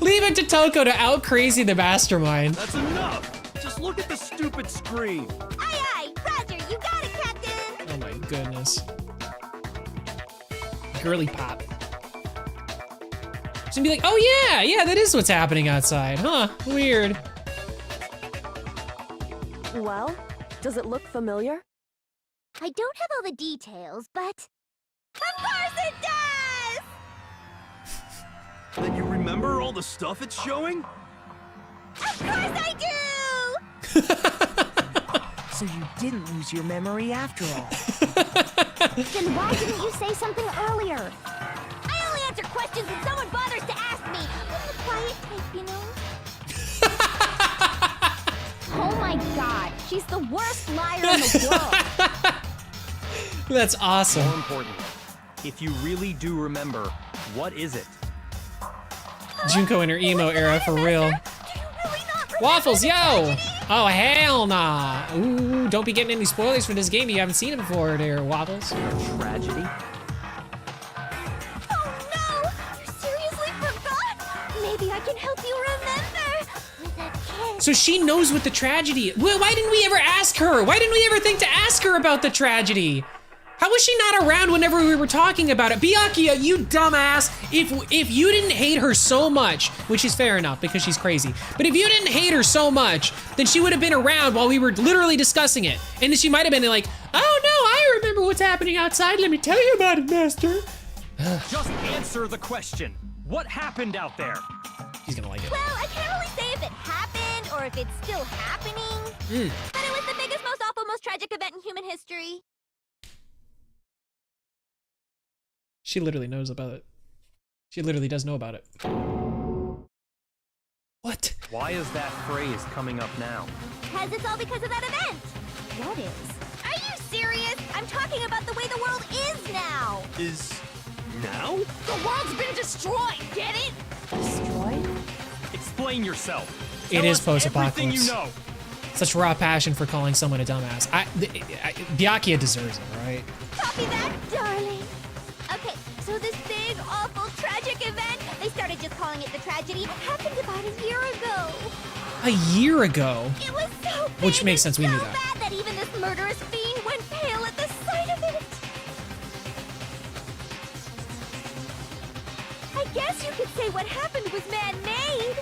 Leave it to Toko to out crazy the mastermind. That's enough! Just look at the stupid screen. Aye, aye. Roger, you got it, Captain. Oh my goodness. Girly pop. She's gonna be like, oh yeah, that is what's happening outside. Huh, weird. Well, does it look familiar? I don't have all the details, but... Of course it does! Then you remember all the stuff it's showing? Of course I do! So you didn't lose your memory after all. Then why didn't you say something earlier? I only answer questions when someone bothers to ask me. I'm the quiet type, you know? Oh my god, she's the worst liar in the world. That's awesome. More importantly, if you really do remember, what is it? Junko in her emo era for real. Waffles, yo! Oh, hell nah. Ooh, don't be getting any spoilers for this game you haven't seen it before there, Waffles. Tragedy? Oh no! You seriously forgot? Maybe I can help you remember. With a kiss. So she knows what the tragedy is. Well, why didn't we ever ask her? Why didn't we ever think to ask her about the tragedy? How was she not around whenever we were talking about it? Byakuya, you dumbass. If you didn't hate her so much, which is fair enough because she's crazy, but if you didn't hate her so much, then she would have been around while we were literally discussing it. And then she might have been like, oh no, I remember what's happening outside. Let me tell you about it, master. Just answer the question. What happened out there? He's gonna like it. Well, I can't really say if it happened or if it's still happening. But it was the biggest, most awful, most tragic event in human history. She literally knows about it. She literally does know about it. What? Why is that phrase coming up now? Because it's all because of that event. What is? Are you serious? I'm talking about the way the world is now. Is... now? The world's been destroyed, get it? Destroyed? Explain yourself. It Tell is us post-apocalypse. everything you know. Such raw passion for calling someone a dumbass. Byakuya deserves it, right? Copy that, darling. Okay, so this big, awful, tragic event, they started just calling it the tragedy, happened about a year ago. A year ago? It was so big Which makes sense, we knew so that. bad that even this murderous fiend went pale at the sight of it. I guess you could say what happened was man-made.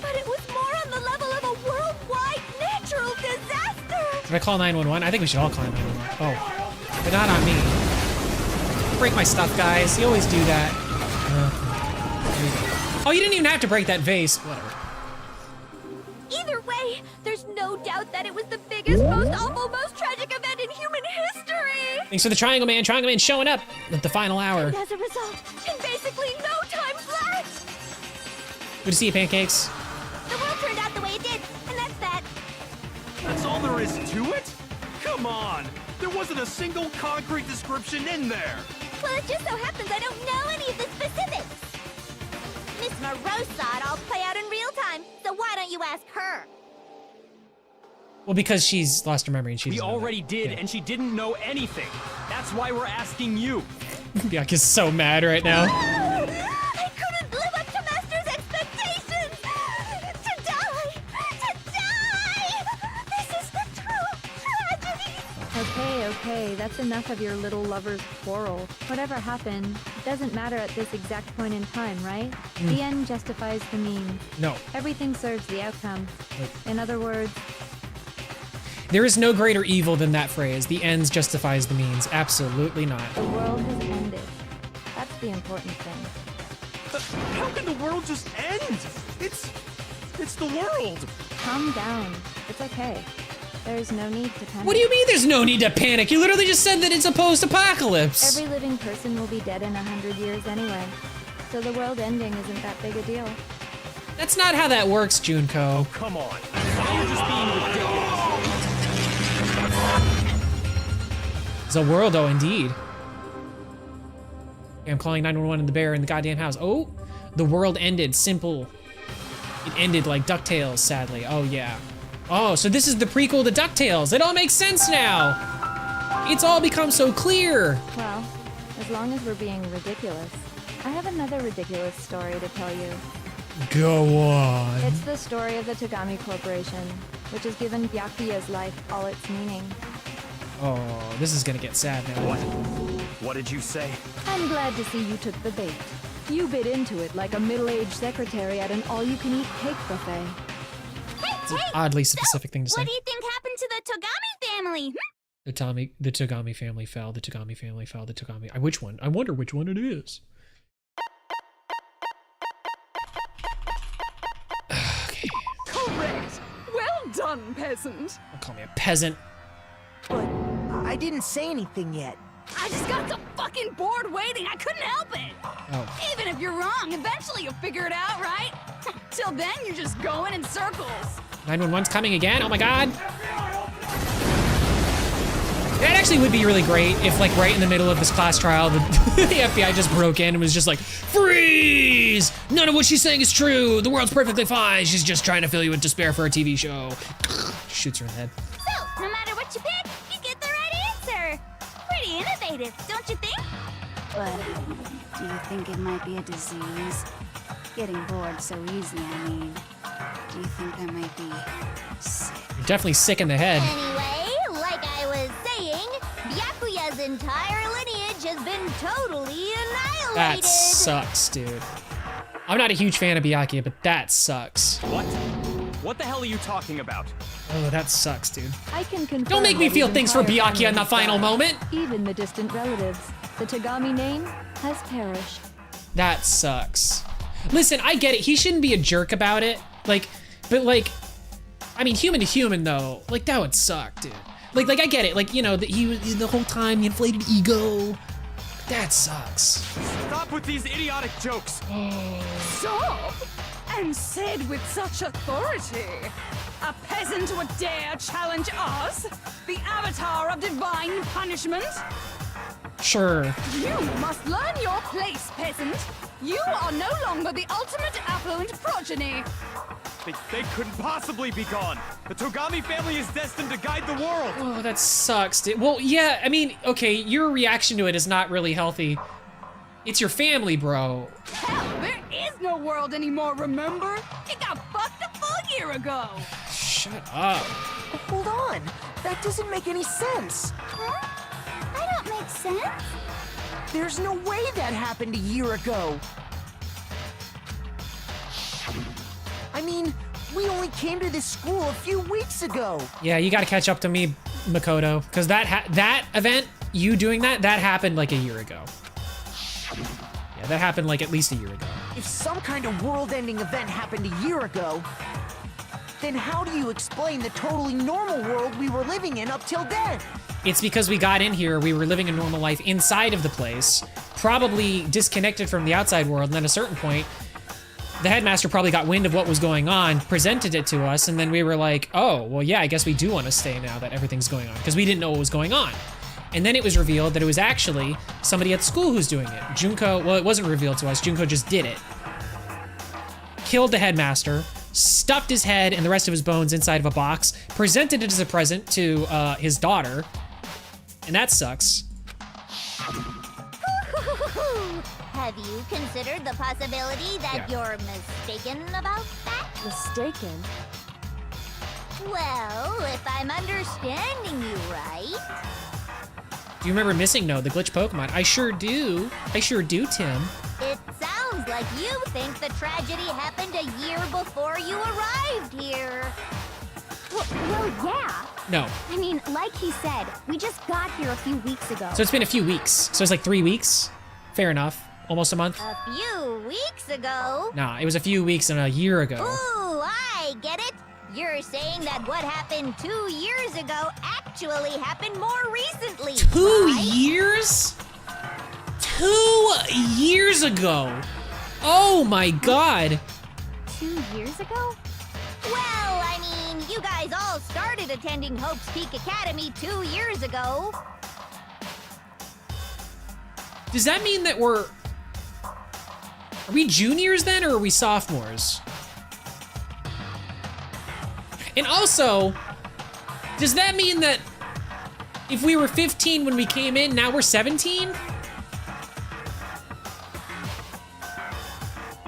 But it was more on the level of a worldwide natural disaster. Should I call 911? I think we should all call 911. Oh, but not on me. Break my stuff, guys. You always do that. Oh, you didn't even have to break that vase. Whatever. Either way, there's no doubt that it was the biggest, most awful, most tragic event in human history. Thanks for the Triangle Man showing up at the final hour. And as a result, in basically no time flat, Good to see you, Pancakes. the world turned out the way it did, and that's that. That's all there is to it? Come on! There wasn't a single concrete description in there! Well, it just so happens I don't know any of the specifics. Miss Moreau saw it all play out in real time, so why don't you ask her? Well, because she's lost her memory and she's. We already did, Yeah. and she didn't know anything. That's why we're asking you. Byakuya's so mad right now. I couldn't live up to Master's expectations! To die! This is the true tragedy! Okay, that's enough of your little lover's quarrel. Whatever happened, doesn't matter at this exact point in time, right? The end justifies the means. No. Everything serves the outcome. In other words, There is no greater evil than that phrase. The ends justifies the means. Absolutely not. the world has ended. That's the important thing. How can the world just end? It's the world! Calm down. It's okay. There's no need to panic. What do you mean there's no need to panic? You literally just said that it's a post-apocalypse. Every living person will be dead in 100 years anyway, so the world ending isn't that big a deal. That's not how that works, Junko. Oh, come on. Now you're just being ridiculous. It's a world, oh, indeed. I'm calling 911 in the bear in the goddamn house. Oh, the world ended. Simple. It ended like DuckTales, sadly. Oh, yeah. Oh, so this is the prequel to DuckTales. It all makes sense now. It's all become so clear. Well, as long as we're being ridiculous, I have another ridiculous story to tell you. Go on. It's the story of the Tagami Corporation, which has given Byakuya's life all its meaning. Oh, this is gonna get sad now. What did you say? I'm glad to see you took the bait. You bit into it like a middle-aged secretary at an all-you-can-eat cake buffet. It's an oddly specific thing to say. What do you think happened to the Togami family? The Tagami family fell. The Tagami family fell. The Tagami. Which one? I wonder which one it is. Okay. Correct. Well done, peasant. Don't call me a peasant. But I didn't say anything yet. I just got so fucking bored waiting, I couldn't help it. Oh. Even if you're wrong, eventually you'll figure it out, right? Till then, you're just going in circles. 911's coming again. Oh my god. That actually would be really great if, like, right in the middle of this class trial, the FBI just broke in and was just like, freeze! None of what she's saying is true. The world's perfectly fine. She's just trying to fill you with despair for a TV show. Shoots her in the head. So, no matter what you pick, you get the right answer. Pretty innovative, don't you think? But do you think it might be a disease? Getting bored so easy, I mean. Do you think I might be sick? You're definitely sick in the head. Anyway, like I was saying, Byakuya's entire lineage has been totally annihilated. That sucks, dude. I'm not a huge fan of Byakuya, but that sucks. What? What the hell are you talking about? Oh, that sucks, dude. I can confirm. Don't make me that feel his things for entire Byakuya in the family final died. moment. Even the distant relatives. The Tagami name has perished. That sucks. Listen, I get it. He shouldn't be a jerk about it. Like, but like, I mean, human to human though, like that would suck, dude. Like I get it. Like, you know, that he the whole time the inflated ego. That sucks. Stop with these idiotic jokes. Stop! And said with such authority. A peasant would dare challenge us? The avatar of divine punishment? Sure. You must learn your place, peasant. You are no longer the ultimate affluent progeny. They couldn't possibly be gone. The Togami family is destined to guide the world. Oh, that sucks, dude. Well, yeah, I mean, okay, your reaction to it is not really healthy. It's your family, bro. Hell, there is no world anymore, remember? It got fucked a full year ago. Shut up. Hold on. That doesn't make any sense. Huh? I don't make sense. There's no way that happened a year ago. I mean, we only came to this school a few weeks ago. Yeah, you gotta catch up to me, Makoto, because that event, you doing that happened like a year ago. Yeah, that happened like at least a year ago. If some kind of world-ending event happened a year ago, then how do you explain the totally normal world we were living in up till then? It's because we got in here, we were living a normal life inside of the place, probably disconnected from the outside world, and then at a certain point, the headmaster probably got wind of what was going on, presented it to us, and then we were like, oh, well, yeah, I guess we do want to stay now that everything's going on, because we didn't know what was going on. And then it was revealed that it was actually somebody at school who's doing it. Junko, well, it wasn't revealed to us, Junko just did it. Killed the headmaster, stuffed his head and the rest of his bones inside of a box, presented it as a present to his daughter, and that sucks. Have you considered the possibility that you're mistaken about that? Mistaken? Well, if I'm understanding you right... Do you remember Missing No, the glitch Pokemon? I sure do. I sure do, Tim. It sounds like you think the tragedy happened a year before you arrived here. Well, yeah. No. I mean, like he said, we just got here a few weeks ago. So it's been a few weeks. So it's like 3 weeks. Fair enough. Almost a month. A few weeks ago? Nah, it was a few weeks and a year ago. Ooh, I get it. You're saying that what happened 2 years ago actually happened more recently. 2 right? years? 2 years ago. Oh my god. 2 years ago? Well, I mean, you guys all started attending Hope's Peak Academy 2 years ago. Does that mean that are we juniors then, or are we sophomores? And also, does that mean that if we were 15 when we came in, now we're 17?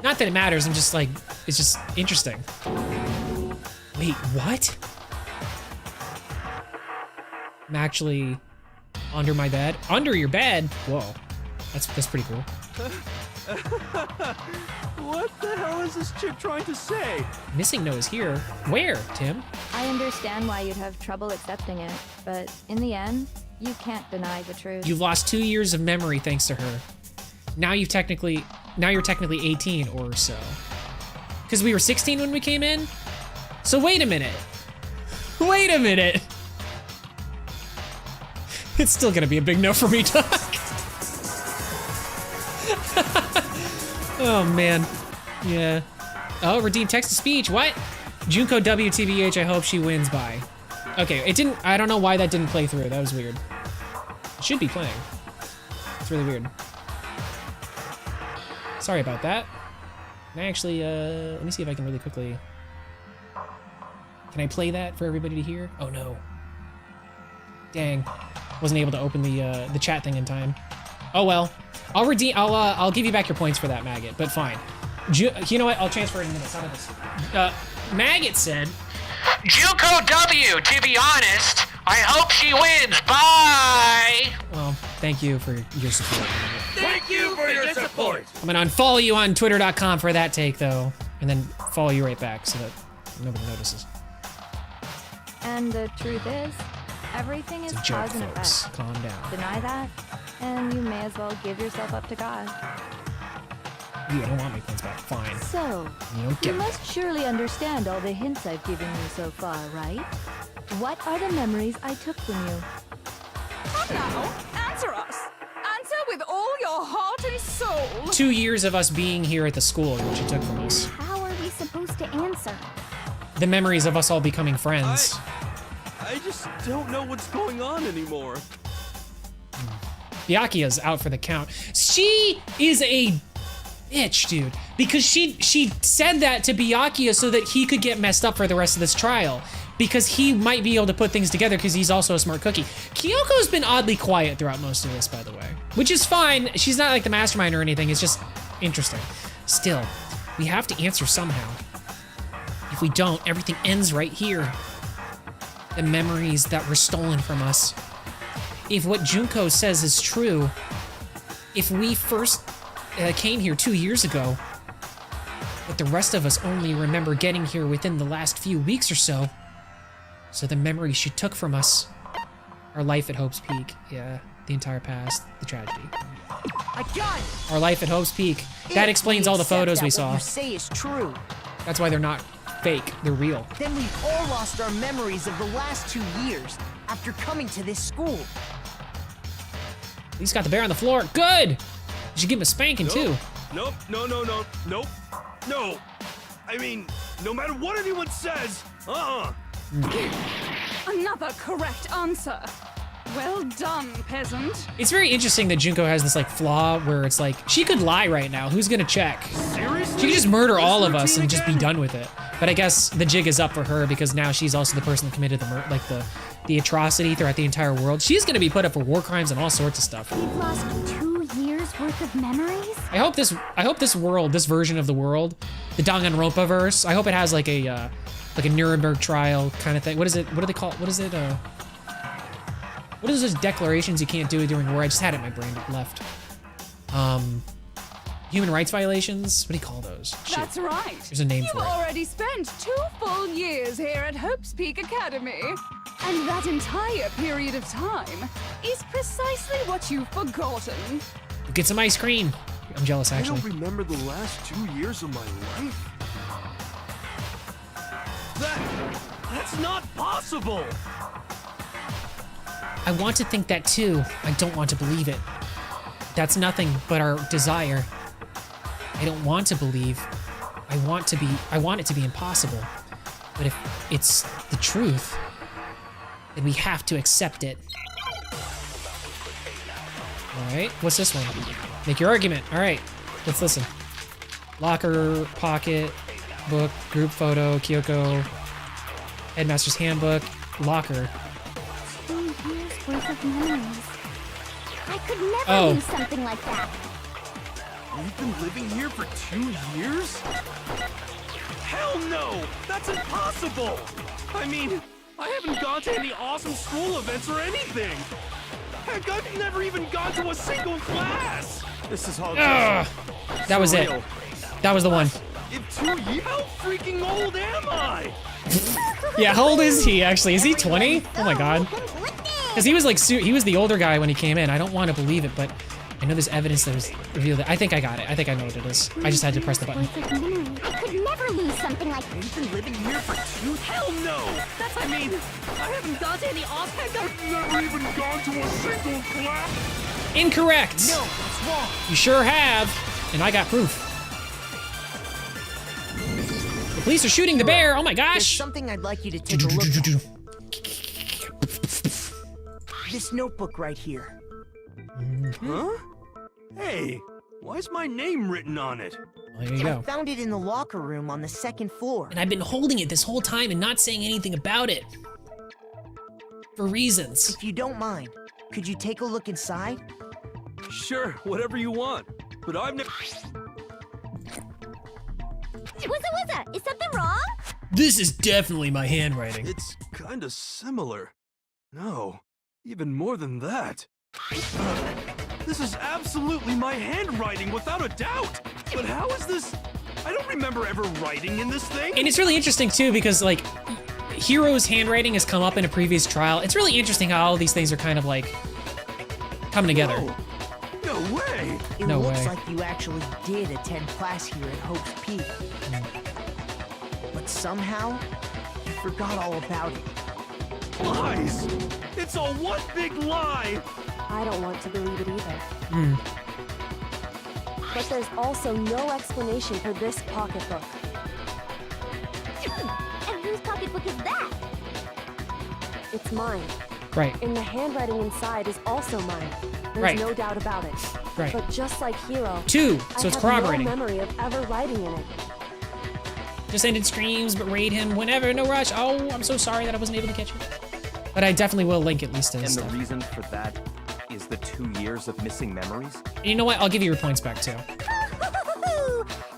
Not that it matters, I'm just like, it's just interesting. Wait, what? I'm actually under my bed? Under your bed? Whoa, that's pretty cool. What the hell is this chick trying to say? Missing nose here. Where, Tim? I understand why you'd have trouble accepting it, but in the end, you can't deny the truth. You've lost 2 years of memory thanks to her. Now you're technically 18 or so. Because we were 16 when we came in? So wait a minute. Wait a minute. It's still gonna be a big no for me, Doc. Oh man, yeah. Oh, redeem text-to-speech, what? Junko WTBH, I hope she wins by. Okay, it didn't, I don't know why that didn't play through, that was weird. It should be playing. It's really weird. Sorry about that. Can I actually, let me see if I can really quickly. Can I play that for everybody to hear? Oh no. Dang, wasn't able to open the chat thing in time. Oh well. I'll give you back your points for that, Maggot, but fine. You know what? I'll transfer it in minutes. How about this? Maggot said, Junko W, to be honest, I hope she wins. Bye! Well, thank you for your support. Thank you for your support. I'm gonna unfollow you on twitter.com for that take, though, and then follow you right back so that nobody notices. And the truth is, everything is It's a joke, cause and folks. effect. Calm down. Deny that, and you may as well give yourself up to God. You don't want my points back. Fine. So, You don't you get it. must surely understand all the hints I've given you so far, right? What are the memories I took from you? Come now, answer us. Answer with all your heart and soul. 2 years of us being here at the school, which you took from us. How are we supposed to answer? The memories of us all becoming friends. I just don't know what's going on anymore. Byakuya's out for the count. She is a bitch, dude. Because she said that to Byakuya so that he could get messed up for the rest of this trial. Because he might be able to put things together because he's also a smart cookie. Kyoko's been oddly quiet throughout most of this, by the way. Which is fine. She's not like the mastermind or anything. It's just interesting. Still, we have to answer somehow. If we don't, everything ends right here. The memories that were stolen from us. If what Junko says is true, if we first came here 2 years ago, but the rest of us only remember getting here within the last few weeks or so, so the memories she took from us, our life at Hope's Peak, yeah, the entire past, the tragedy. I got it. Our life at Hope's Peak, that explains all the photos we saw. What you say is true. That's why they're not fake, they're real. Then we've all lost our memories of the last 2 years after coming to this school. He's got the bear on the floor, good! You should give him a spanking too. Nope, no. I mean, no matter what anyone says, Another correct answer. Well done, peasant. It's very interesting that Junko has this like flaw where it's like, she could lie right now, who's gonna check? Seriously? She could just murder all of us and just be done with it. But I guess the jig is up for her because now she's also the person that committed the atrocity throughout the entire world. She's gonna be put up for war crimes and all sorts of stuff. We've lost 2 years worth of memories? I hope this world, this version of the world, the Danganronpa verse, I hope it has like a Nuremberg trial kind of thing. What is it? What do they call it? What is it? What is those declarations you can't do during war? I just had it in my brain, it left. Human rights violations? What do you call those? Shit. That's right. There's a name You've for it. already spent 2 full years here at Hope's Peak Academy. And that entire period of time is precisely what you've forgotten. Get some ice cream. I'm jealous, actually. I don't remember the last 2 years of my life. That's not possible! I want to think that too. I don't want to believe it. That's nothing but our desire. I don't want to believe. I want it to be impossible. But if it's the truth, then we have to accept it. All right, what's this one? Make your argument. All right, let's listen. Locker, pocket, book, group photo, Kyoko, Headmaster's handbook, locker. 2 years worth of memories. I could never do something like that. We've been living here for 2 years? Hell no! That's impossible! I mean, I haven't gone to any awesome school events or anything! Heck, I've never even gone to a single class! This is all that was it. That was the one. In 2 years? How freaking old am I? Yeah, how old is he actually? Is he 20? Oh my god. Because he was like, he was the older guy when he came in. I don't want to believe it, but I know there's evidence that was revealed. I think I got it. I think I know what it is. I just had to press the button. I could never lose something like that. You've been living here for 2? Hell no! I mean, I haven't gone to any off-heck. I've never even gone to a single class. Incorrect. No, that's wrong. You sure have, and I got proof. The police are shooting the bear. Oh my gosh. There's something I'd like you to take a look at. This notebook right here. Huh? Hey, why's my name written on it? Well, there you go. I found it in the locker room on the 2nd floor. And I've been holding it this whole time and not saying anything about it. For reasons. If you don't mind, could you take a look inside? Sure, whatever you want. But I've never... What's is something wrong? This is definitely my handwriting. It's kinda similar. No, even more than that. This is absolutely my handwriting, without a doubt! But how is this? I don't remember ever writing in this thing! And it's really interesting too, because like, Hiro's handwriting has come up in a previous trial. It's really interesting how all these things are kind of like, coming together. Whoa. No way! It No looks way. like you actually did attend class here at Hope's Peak. But somehow, you forgot all about it. Lies! It's all one big lie! I don't want to believe it either. But there's also no explanation for this pocketbook. And whose pocketbook is that? It's mine. Right. And the handwriting inside is also mine. There's Right. no doubt about it. Right. But just like Hiro, 2, I so it's have corroborating. no memory of ever writing in it. Just ended streams, but raid him whenever, no rush. Oh, I'm so sorry that I wasn't able to catch you. But I definitely will link at least to his And stuff. the reason for that is the 2 years of missing memories? And you know what? I'll give you your points back too.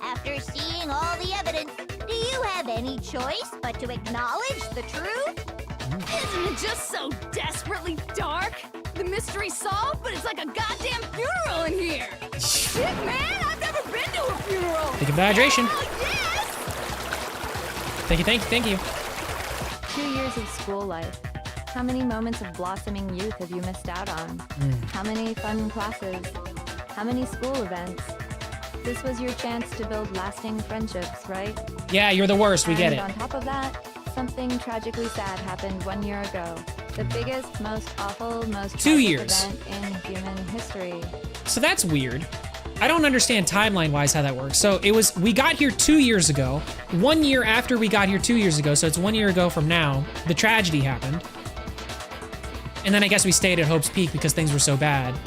After seeing all the evidence, do you have any choice but to acknowledge the truth? Isn't it just so desperately dark? The mystery's solved, but it's like a goddamn funeral in here. Shit, man, I've never been to a funeral. Thank you for the hydration. Hell yes! Thank you. 2 years of school life. How many moments of blossoming youth have you missed out on? How many fun classes? How many school events? This was your chance to build lasting friendships, right? Yeah, you're the worst. We get it. And on top of that, something tragically sad happened 1 year ago. The biggest, most awful, most 2 tragic years. event in human history. So that's weird. I don't understand timeline-wise how that works. So we got here 2 years ago. 1 year after we got here 2 years ago, so it's 1 year ago from now, the tragedy happened. And then I guess we stayed at Hope's Peak because things were so bad.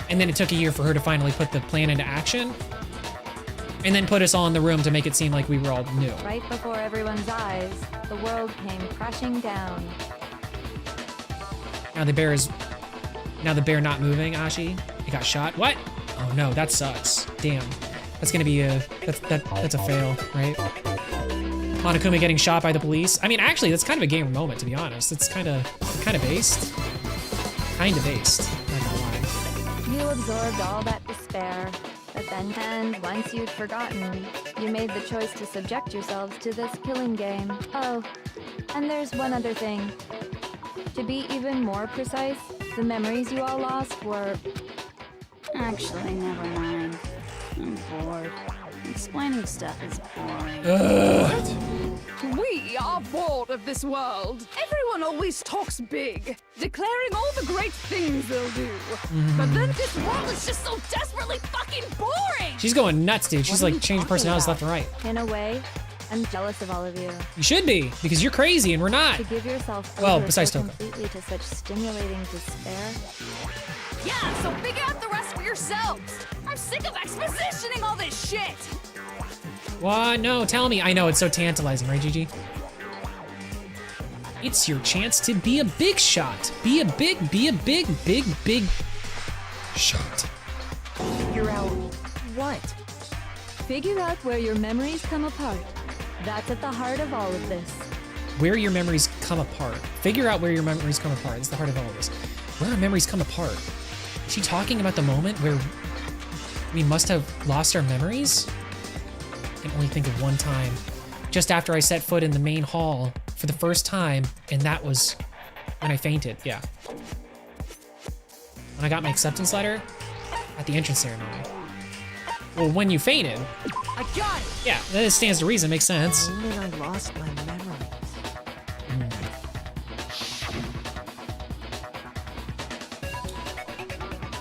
And then it took a year for her to finally put the plan into action. And then put us all in the room to make it seem like we were all new. Right before everyone's eyes, the world came crashing down. Now the bear not moving, Ashi. It got shot. What? Oh no, that sucks. Damn. That's gonna be that's a fail, right? Monokuma getting shot by the police. I mean, actually, that's kind of a gamer moment, to be honest. It's kind of based. Kind of based. Not gonna lie. You absorbed all that despair, but then, and once you'd forgotten, you made the choice to subject yourselves to this killing game. Oh, and there's one other thing. To be even more precise, the memories you all lost were... Actually, never mind. I'm bored. Explaining stuff is boring. Ugh. We are bored of this world. Everyone always talks big, declaring all the great things they'll do. But then this world is just so desperately fucking boring! She's going nuts, dude. She's like changing personalities left and right. In a way, I'm jealous of all of you. You should be, because you're crazy and we're not. To give yourself Well, over besides so Toka. completely to such stimulating despair. Yeah, so figure out the rest for yourselves. I'm sick of expositioning all this shit. What? No, tell me. I know, it's so tantalizing, right, Gigi? It's your chance to be a big shot. Be a big shot. Figure out what? Figure out where your memories come apart. That's at the heart of all of this. Where your memories come apart. Figure out where your memories come apart. It's the heart of all of this. Where our memories come apart. Is she talking about the moment where we must have lost our memories? I can only think of one time. Just after I set foot in the main hall for the first time, and that was when I fainted, yeah. When I got my acceptance letter at the entrance ceremony. Well, when you fainted. I got it! Yeah, that stands to reason, makes sense. The moment I lost my memories.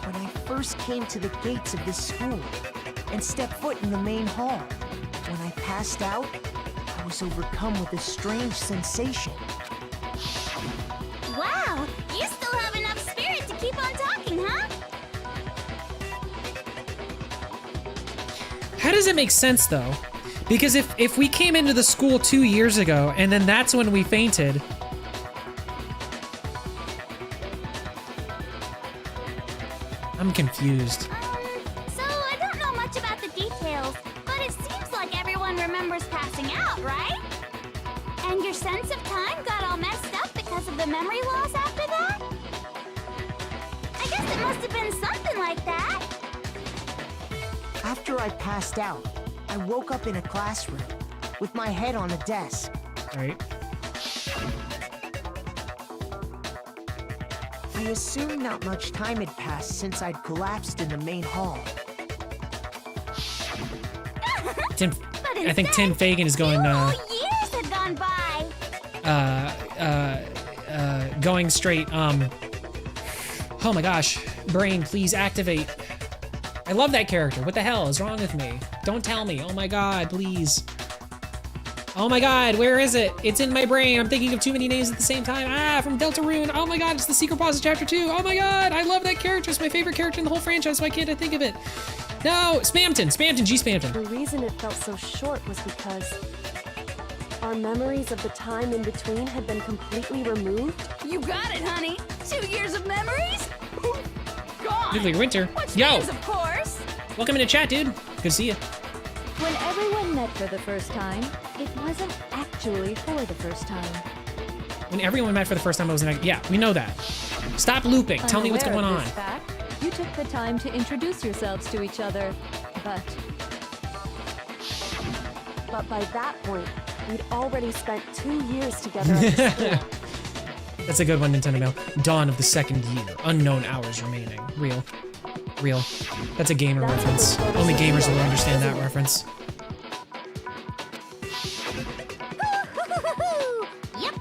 When I first came to the gates of this school and stepped foot in the main hall, when I passed out, I was overcome with a strange sensation. Wow, you still have enough spirit to keep on talking, huh? How does it make sense though? Because if we came into the school 2 years ago and then that's when we fainted. I'm confused. So I don't know much about the details, but it seems like everyone remembers passing out, right? And your sense of time got all messed up because of the memory loss after that? I guess it must have been something like that. After I passed out, I woke up in a classroom with my head on a desk. Right. I assumed not much time had passed since I'd collapsed in the main hall. I think Tim Fagan is going, Years had gone by. going straight, oh my gosh, brain, please activate. I love that character. What the hell is wrong with me? Don't tell me. Oh my god, please. Oh my god, where is it? It's in my brain. I'm thinking of too many names at the same time. Ah, from Deltarune. Oh my god, it's the Secret Boss of Chapter 2. Oh my god, I love that character. It's my favorite character in the whole franchise. Why can't I think of it? No, Spamton, G Spamton. The reason it felt so short was because our memories of the time in between had been completely removed. You got it, honey. 2 years of memories? Gone. Nuclear Winter. Which Yo. means, of course. Welcome into chat, dude. Good to see you. When everyone met for the first time, it wasn't actually for the first time. When everyone met for the first time, it was yeah, we know that. Stop looping. Tell me what's going Unaware on. of this fact, you took the time to introduce yourselves to each other, but by that point, we'd already spent 2 years together at the school. That's a good one, Nintendo Mail. Dawn of the second year. Unknown hours remaining. Real. That's a gamer reference. Only gamers will understand that reference. Yep,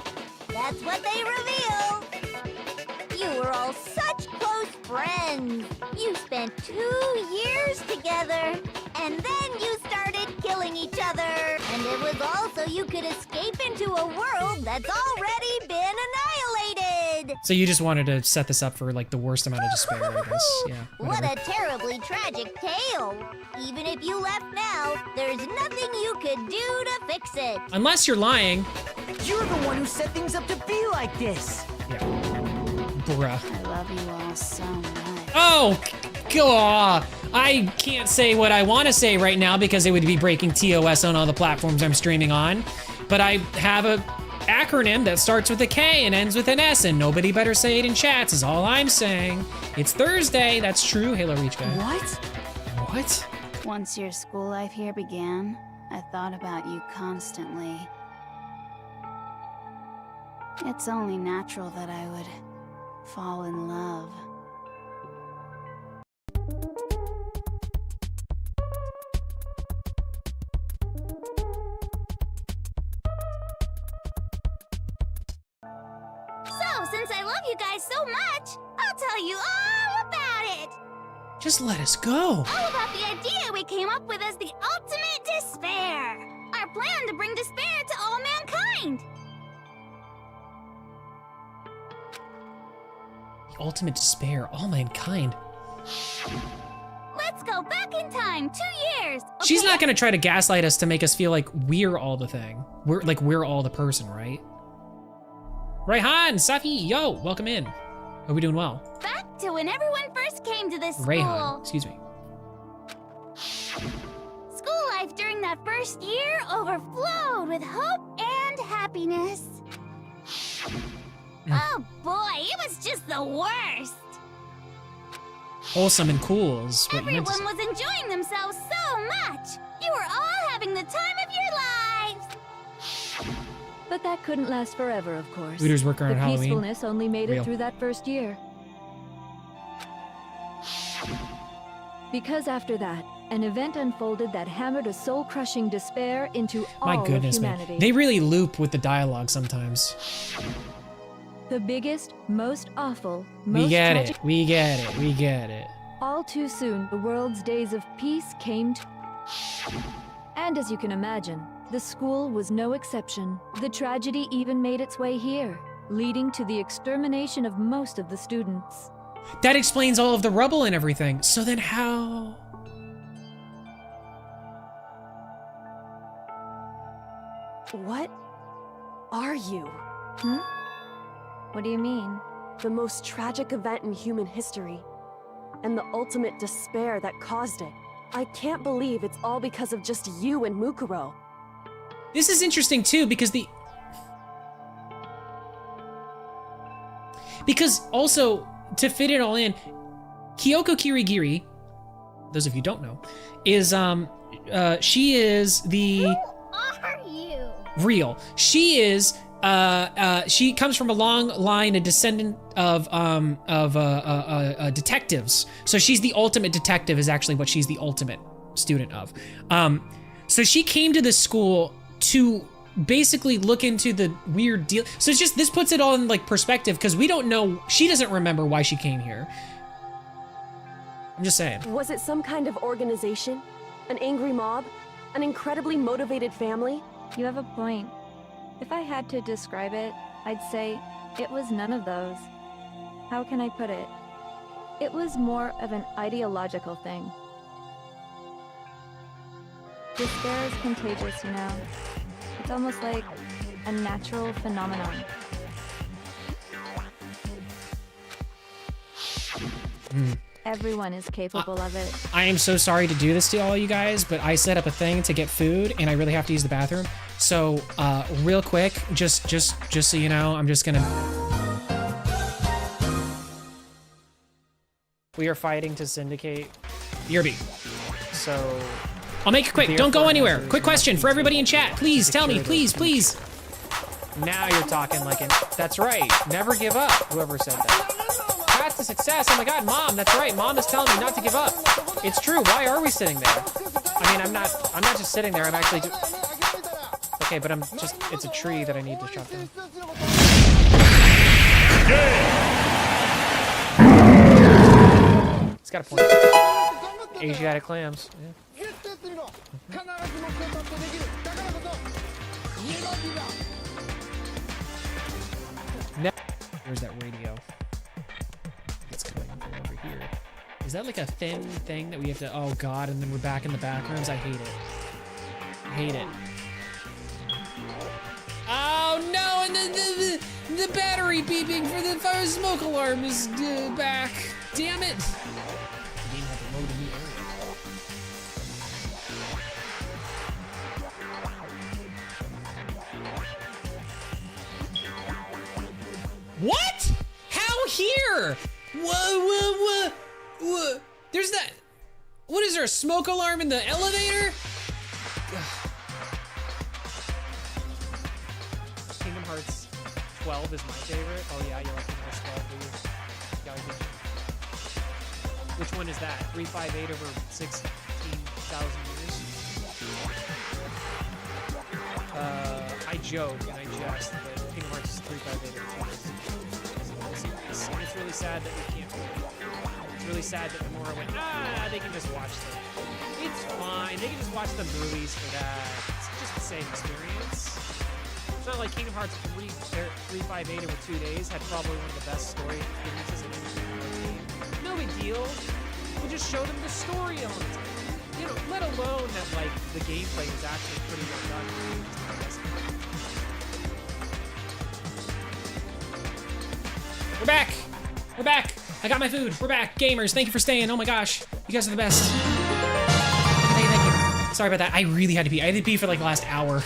that's what they revealed. You were all such close friends. You spent 2 years together, and then you started killing each other. And it was all so you could escape into a world that's already been annihilated. So you just wanted to set this up for like the worst amount of despair, I guess. Yeah. What whatever. a terribly tragic tale. Even if you left now, there's nothing you could do to fix it. Unless you're lying. You're the one who set things up to be like this. Bruh. I love you all so much. Oh, God. I can't say what I want to say right now because it would be breaking TOS on all the platforms I'm streaming on. But I have a acronym that starts with a K and ends with an S, and nobody better say it in chats is all I'm saying. It's Thursday. That's true, Halo Reach guy. What? Once your school life here began, I thought about you constantly. It's only natural that I would fall in love. since I love you guys so much, I'll tell you all about it. Just let us go. All about the idea we came up with as the ultimate despair. Our plan to bring despair to all mankind. The ultimate despair, all mankind. Let's go back in time 2 years. Okay? She's not gonna try to gaslight us to make us feel like we're all the thing. We're all the person, right? Rayhan, Safi, yo, welcome in. Are we doing well? Back to when everyone first came to this Rayhan, school. excuse me. School life during that first year overflowed with hope and happiness. Oh boy, it was just the worst. Wholesome and cool is what you meant to Everyone say. was enjoying themselves so much. You were all having the time of your lives. But that couldn't last forever, of course. Looters work around the Halloween. peacefulness only made Real. it through that first year. Because after that, an event unfolded that hammered a soul-crushing despair into My all goodness, of man. humanity. They really loop with the dialogue sometimes. The biggest, most awful, We most get tragic. it. We get it. We get it. All too soon, the world's days of peace came to... And as you can imagine, the school was no exception. The tragedy even made its way here, leading to the extermination of most of the students. That explains all of the rubble and everything. So then how? What are you? Hmm? What do you mean? The most tragic event in human history, and the ultimate despair that caused it. I can't believe it's all because of just you and Mukuro. This is interesting too because also to fit it all in, Kyoko Kirigiri, those of you who don't know, is she is the Who are you? real. She is she comes from a long line, a descendant of detectives. So she's the ultimate detective is actually what she's the ultimate student of. So she came to this school to basically look into the weird deal. So it's just, this puts it all in like perspective because we don't know, she doesn't remember why she came here. I'm just saying. Was it some kind of organization? An angry mob? An incredibly motivated family? You have a point. If I had to describe it, I'd say it was none of those. How can I put it? It was more of an ideological thing. Despair is contagious, you know. It's almost like a natural phenomenon. Everyone is capable of it. I am so sorry to do this to all you guys, but I set up a thing to get food and I really have to use the bathroom. So, real quick, just so you know, I'm just gonna... We are fighting to syndicate Yerby. So... I'll make it quick, don't go anywhere. Quick question for everybody in chat. Please tell me, please. Now you're talking like an... That's right, never give up, whoever said that. Path to success, oh my god, Mom, that's right. Mom is telling me not to give up. It's true, why are we sitting there? I mean, I'm not just sitting there, I'm actually okay, but I'm just, it's a tree that I need to chop down. It's got a point. Asiatic clams, yeah. Where's that radio? It's coming from over here. Is that like a thin thing that we have to... Oh god, and then we're back in the back rooms? I hate it. I hate it. Oh no, and the battery beeping for the fire smoke alarm is back. Damn it. The game had to load a new area. What? How here? What? There's that. What is there, a smoke alarm in the elevator? Kingdom Hearts 12 is my favorite. Oh yeah, you like Kingdom Hearts 12, do you? Yeah, I do. Which one is that? 358 over 16,000 years? I joke and I jest, but Kingdom Hearts 358 over 16,000 years. this, and it's really sad that we can't. It's really sad that Nora went, they can just watch them. It's fine, they can just watch the movies for that. It's just the same experience. It's not like Kingdom Hearts 358 over 2 days had probably one of the best story experiences in any game. No big deal. We'll just show them the story elements. You know, let alone that like the gameplay is actually pretty well done. We're back! We're back! I got my food. We're back. Gamers, thank you for staying. Oh my gosh. You guys are the best. Thank you. Sorry about that. I really had to pee. I had to pee for like the last hour.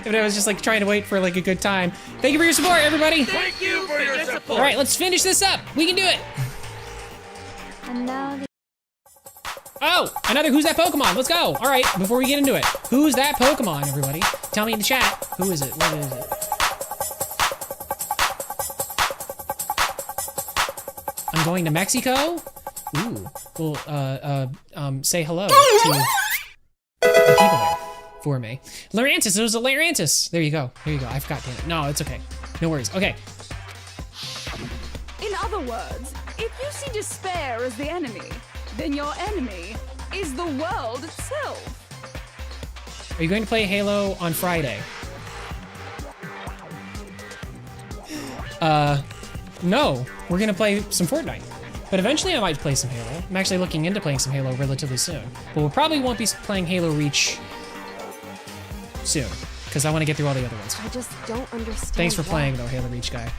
But I was just like trying to wait for like a good time. Thank you for your support, everybody. Thank you for your support. All right, let's finish this up. We can do it. And now Oh, another Who's That Pokemon? Let's go. All right, before we get into it. Who's that Pokemon, everybody? Tell me in the chat. Who is it? What is it? I'm going to Mexico? Ooh. Well, say hello to the people there for me. Lurantis, it was a Lurantis. There you go. There you go. I forgot, damn it. No, it's okay. No worries. Okay. In other words, if you see despair as the enemy, then your enemy is the world itself. Are you going to play Halo on Friday? No. We're gonna play some Fortnite. But eventually I might play some Halo. I'm actually looking into playing some Halo relatively soon. But we probably won't be playing Halo Reach soon, because I want to get through all the other ones. I just don't understand. Thanks for why. playing though, Halo Reach guy.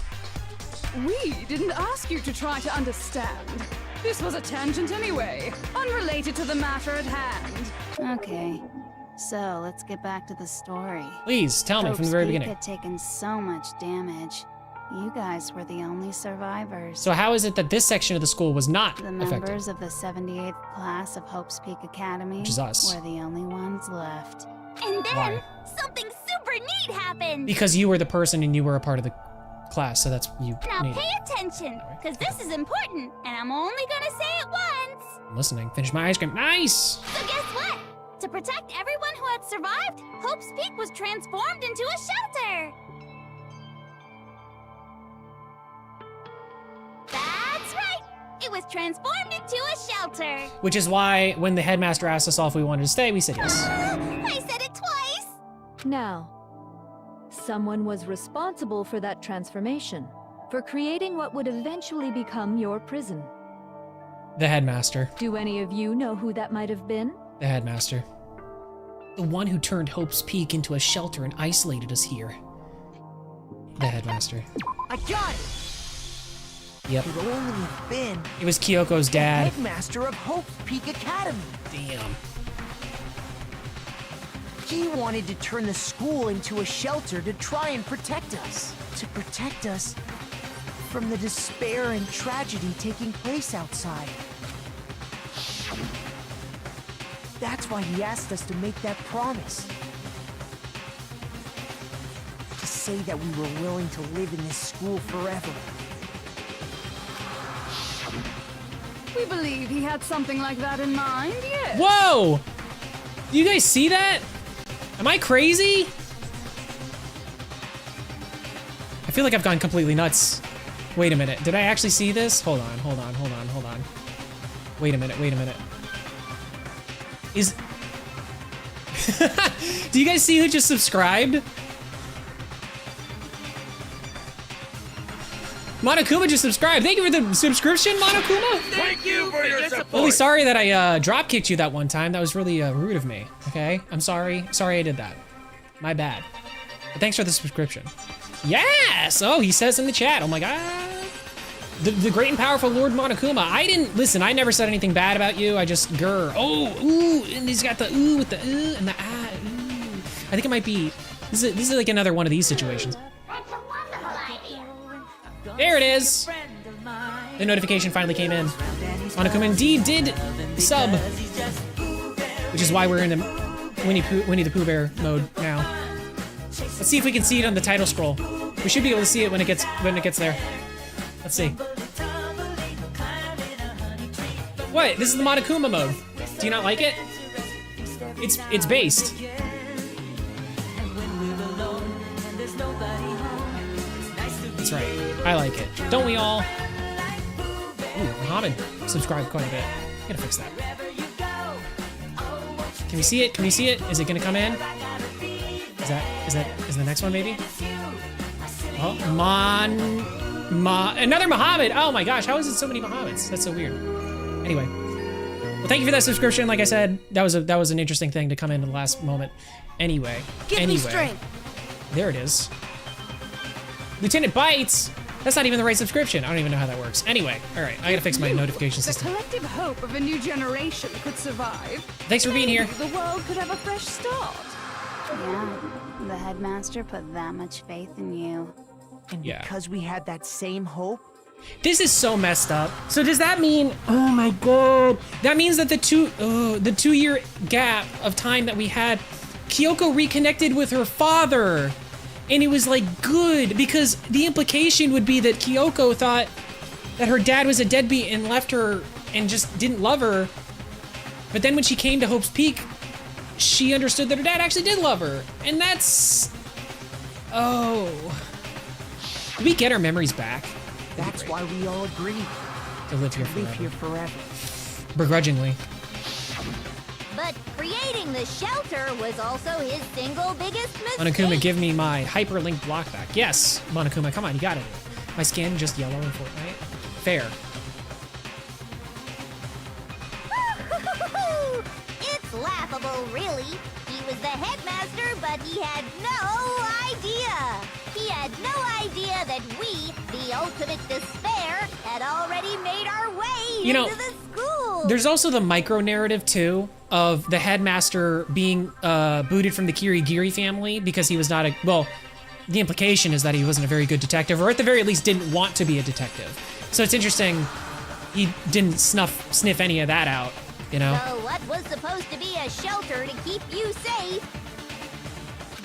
We didn't ask you to try to understand. This was a tangent anyway, unrelated to the matter at hand. Okay, so let's get back to the story. Please, tell me from the very Hope's Peak beginning. had taken so much damage. You guys were the only survivors. So how is it that this section of the school was not The affected? members of the 78th class of Hope's Peak Academy Which is us. were the only ones left. And then Why? something super neat happened. Because you were the person and you were a part of the class, so that's you Now need. pay attention, because this is important, and I'm only gonna say it once. I'm listening. Finish my ice cream. Nice! So guess what? To protect everyone who had survived, Hope's Peak was transformed into a shelter. That's right. It was transformed into a shelter. Which is why when the headmaster asked us all if we wanted to stay, we said yes. I said it twice. Now, someone was responsible for that transformation, for creating what would eventually become your prison. The headmaster. Do any of you know who that might have been? The headmaster. The one who turned Hope's Peak into a shelter and isolated us here. The headmaster. I got it! Yep. Could only have been It was Kyoko's dad. headmaster of Hope's Peak Academy. Damn. He wanted to turn the school into a shelter to try and protect us. To protect us from the despair and tragedy taking place outside. That's why he asked us to make that promise. To say that we were willing to live in this school forever. We believe he had something like that in mind, yes. Whoa! Do you guys see that? Am I crazy? I feel like I've gone completely nuts. Wait a minute. Did I actually see this? Hold on, hold on, hold on, hold on. Wait a minute, wait a minute. Is... Do you guys see who just subscribed? Monokuma just subscribed. Thank you for the subscription, Monokuma. Thank you for your support. Really sorry that I drop kicked you that one time. That was really rude of me. Okay, I'm sorry. Sorry I did that. My bad. But thanks for the subscription. Yes. Oh, he says in the chat. Oh my god. The great and powerful Lord Monokuma. I didn't listen. I never said anything bad about you. I just grr. Oh, ooh, and he's got the ooh with the and the ah. Ooh. I think it might be. This is like another one of these situations. There it is. The notification finally came in. Monokuma indeed did sub, which is why we're in the Winnie the Pooh Bear mode now. Let's see if we can see it on the title scroll. We should be able to see it when it gets there. Let's see. What? This is the Monokuma mode. Do you not like it? It's based. That's right. I like it. Don't we all? Ooh, Muhammad subscribed quite a bit. Gotta fix that. Can we see it? Can we see it? Is it gonna come in? Is the next one maybe? Oh, another Muhammad. Oh my gosh, how is it so many Muhammads? That's so weird. Anyway, well, thank you for that subscription. Like I said, that was an interesting thing to come in the last moment. Anyway, Give me strength. There it is. Lieutenant Bites. That's not even the right subscription. I don't even know how that works. Anyway, all right, I gotta fix my notification system. The collective hope of a new generation could survive. Thanks for being here. The world could have a fresh start. Yeah, the headmaster put that much faith in you. And yeah. Because we had that same hope? This is so messed up. So does that mean, oh my god, that means that the 2 year gap of time that we had, Kyoko reconnected with her father. And it was like good, because the implication would be that Kyoko thought that her dad was a deadbeat and left her and just didn't love her. But then when she came to Hope's Peak, she understood that her dad actually did love her. And that's, oh. Did we get our memories back? That's why we all agreed to live here forever. Begrudgingly. But creating the shelter was also his single biggest mistake. Monokuma, give me my hyperlink block back. Yes, Monokuma, come on, you got it. My skin just yellow in Fortnite. Fair. It's laughable, really. He was the headmaster, but he had no idea. He had no idea that we, the ultimate despair, had already made our way into the school. There's also the micro narrative too of the headmaster being booted from the Kirigiri family because he was not the implication is that he wasn't a very good detective, or at the very least didn't want to be a detective. So it's interesting he didn't sniff any of that out, you know? So what was supposed to be a shelter to keep you safe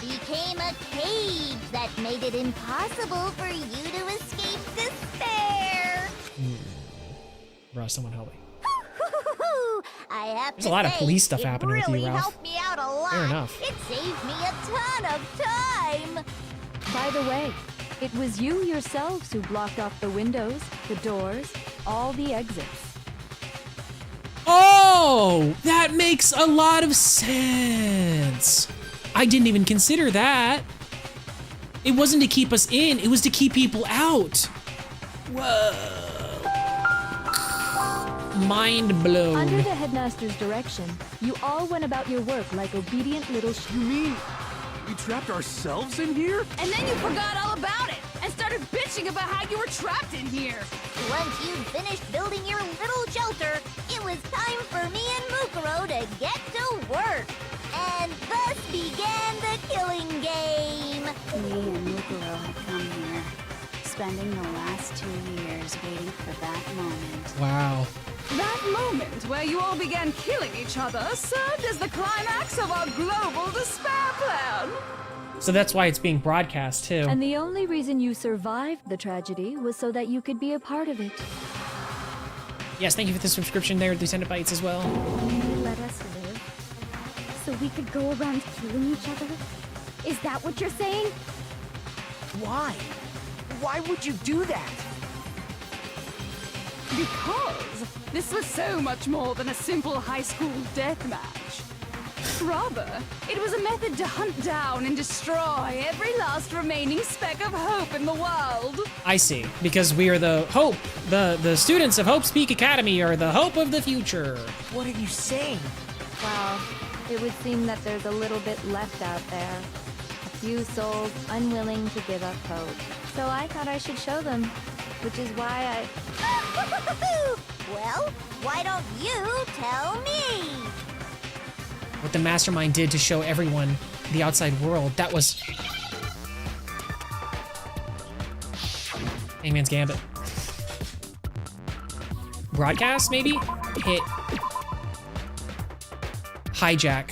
became a cage that made it impossible for you to escape despair. Bro, someone help me. I have There's a lot of police stuff happening with you, really Ralph. helped me out a lot. Fair enough. It saved me a ton of time. By the way, it was you yourselves who blocked off the windows, the doors, all the exits. Oh, that makes a lot of sense. I didn't even consider that. It wasn't to keep us in, it was to keep people out. Whoa. Mind blown. Under the headmaster's direction, you all went about your work like obedient little You mean we trapped ourselves in here? And then you forgot all about it and started bitching about how you were trapped in here. Once you'd finished building your little shelter, it was time for me and Mukuro to get to work. And thus began the killing game. Me and Mukuro had come here, spending the last 2 years waiting for that moment. Wow. That moment where you all began killing each other served as the climax of our global despair plan. So that's why it's being broadcast too. And the only reason you survived the tragedy was so that you could be a part of it. Yes, thank you for the subscription there, Lieutenant Bites, as well. Let us live, so we could go around killing each other? Is that what you're saying? Why? Why would you do that? Because this was so much more than a simple high school death match. Rather, it was a method to hunt down and destroy every last remaining speck of hope in the world. I see, because we are the hope. The students of Hope's Peak Academy are the hope of the future. What are you saying? Well, it would seem that there's a little bit left out there. A few souls unwilling to give up hope. So I thought I should show them, which is why Well, why don't you tell me? What the mastermind did to show everyone the outside world, that was... Hangman's Gambit. Broadcast, maybe? Hit. Hijack.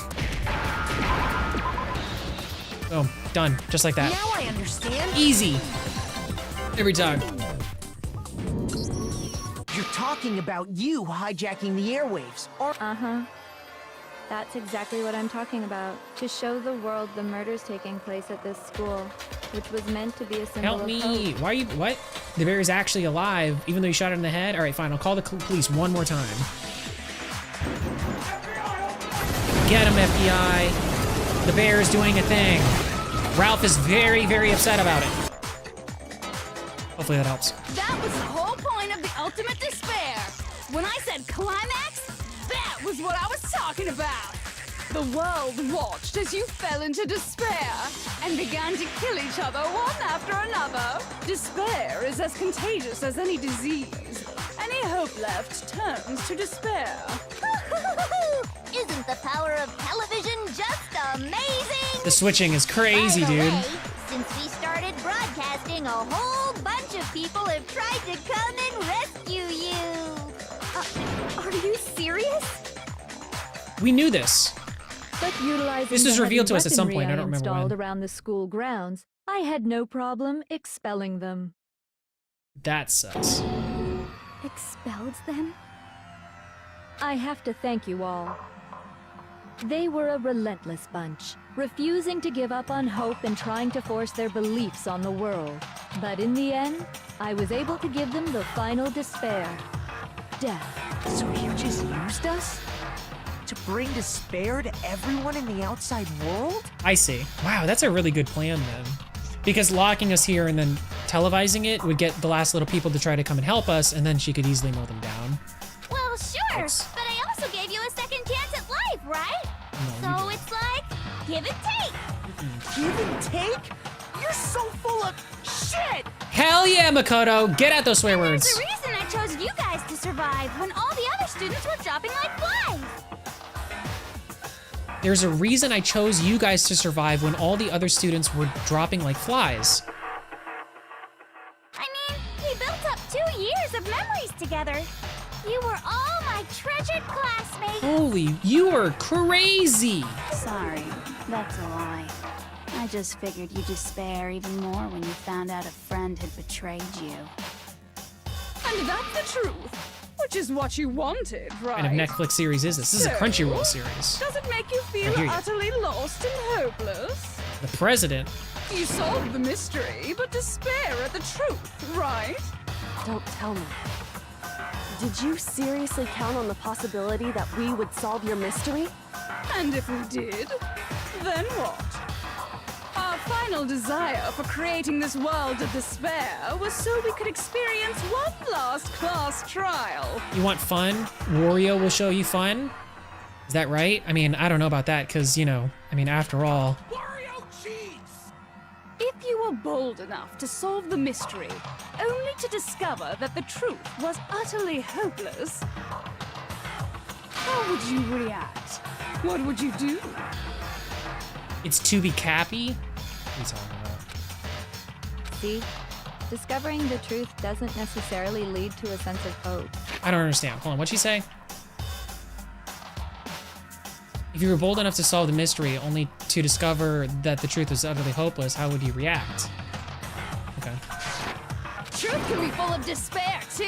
Boom. Done. Just like that. Now I understand. Easy. Every time. You're talking about you hijacking the airwaves, or... Uh-huh. That's exactly what I'm talking about. To show the world the murders taking place at this school, which was meant to be a symbol Help of me. hope. Why are you, what? The bear is actually alive, even though you shot it in the head? All right, fine, I'll call the police one more time. Get him, FBI. The bear is doing a thing. Ralph is very, very upset about it. Hopefully that helps. That was the whole point of the ultimate despair. When I said climax, that was what I was talking about. The world watched as you fell into despair and began to kill each other one after another. Despair is as contagious as any disease. Any hope left turns to despair. Isn't the power of television just amazing? The switching is crazy, By the dude. way, since we started broadcasting, a whole bunch of people have tried to come and rescue you. Are you serious? We knew this. But utilizing This was the revealed heavy to us at some weaponry point, I don't remember installed when. around the school grounds, I had no problem expelling them. That sucks. Expelled them? I have to thank you all. They were a relentless bunch, refusing to give up on hope and trying to force their beliefs on the world. But in the end, I was able to give them the final despair. Death. So you just used us? To bring despair to everyone in the outside world? I see. Wow, that's a really good plan then. Because locking us here and then televising it would get the last little people to try to come and help us, and then she could easily mow them down. Well, sure, but I also gave you a second chance at life, right? No, So it's like, give and take. Give and take? You're so full of shit! Hell yeah, Makoto! Get out those swear There's words. a reason I chose you guys to survive when all the other students were dropping like flies. There's a reason I chose you guys to survive when all the other students were dropping like flies. I mean, we built up 2 years of memories together. You were all my treasured classmates. Holy, you are crazy! Sorry, that's a lie. I just figured you'd despair even more when you found out a friend had betrayed you. And that's the truth. Which is what you wanted, right? What kind of Netflix series is this? This is a Crunchyroll series. Does it make you I feel hear you. utterly lost and hopeless? The president. You solved the mystery, but despair at the truth, right? Don't tell me. Did you seriously count on the possibility that we would solve your mystery? And if we did, then what? Our final desire for creating this world of despair was so we could experience one last class trial. You want fun? Wario will show you fun? Is that right? I mean, I don't know about that, because, you know, I mean, after all. If you were bold enough to solve the mystery, only to discover that the truth was utterly hopeless, how would you react? What would you do? It's to be Cappy? What are you talking about? See? Discovering the truth doesn't necessarily lead to a sense of hope. I don't understand. Hold on, what'd she say? If you were bold enough to solve the mystery only to discover that the truth was utterly hopeless, how would you react? Okay. Truth can be full of despair, too.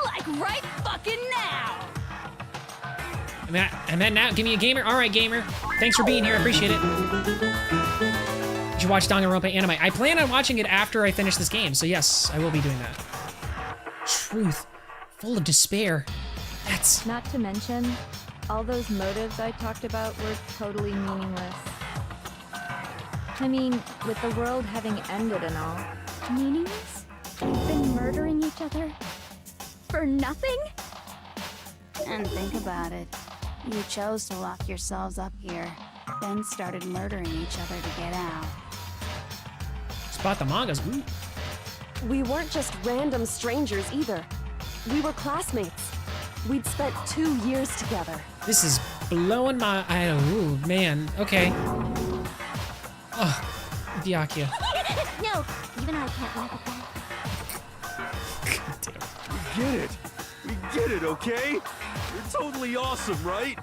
Like right fucking now. I meant now. Give me a gamer. All right, gamer. Thanks for being here. I appreciate it. You should watch Danganronpa anime. I plan on watching it after I finish this game, so yes, I will be doing that. Truth, full of despair. That's... Not to mention, all those motives I talked about were totally meaningless. I mean, with the world having ended and all. Meaningless? You've been murdering each other? For nothing? And think about it. You chose to lock yourselves up here, then started murdering each other to get out. Spot the mangas. Ooh. We weren't just random strangers either. We were classmates. We'd spent 2 years together. This is blowing my... Ooh, man. Okay. Ugh. Byakuya. No, even I can't laugh at that. We get it. We get it, okay? You're totally awesome, right?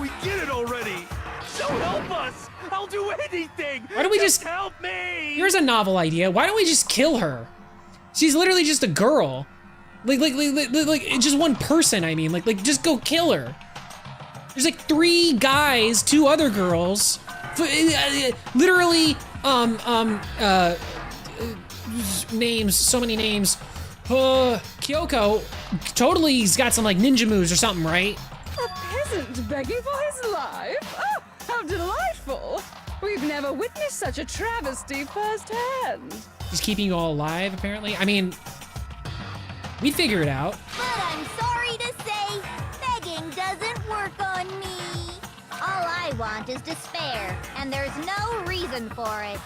We get it already. So help us. I'll do anything. Why don't we just help me? Here's a novel idea. Why don't we just kill her? She's literally just a girl. Like just one person, I mean. Like, just go kill her. There's like 3 guys, 2 other girls. Literally, names, so many names. Kyoko, totally he's got some like ninja moves or something, right? A peasant begging for his life? Oh, how delightful! We've never witnessed such a travesty firsthand. He's keeping you all alive, apparently. I mean, we'd figure it out. But I'm sorry to say, begging doesn't work on me. All I want is despair, and there's no reason for it.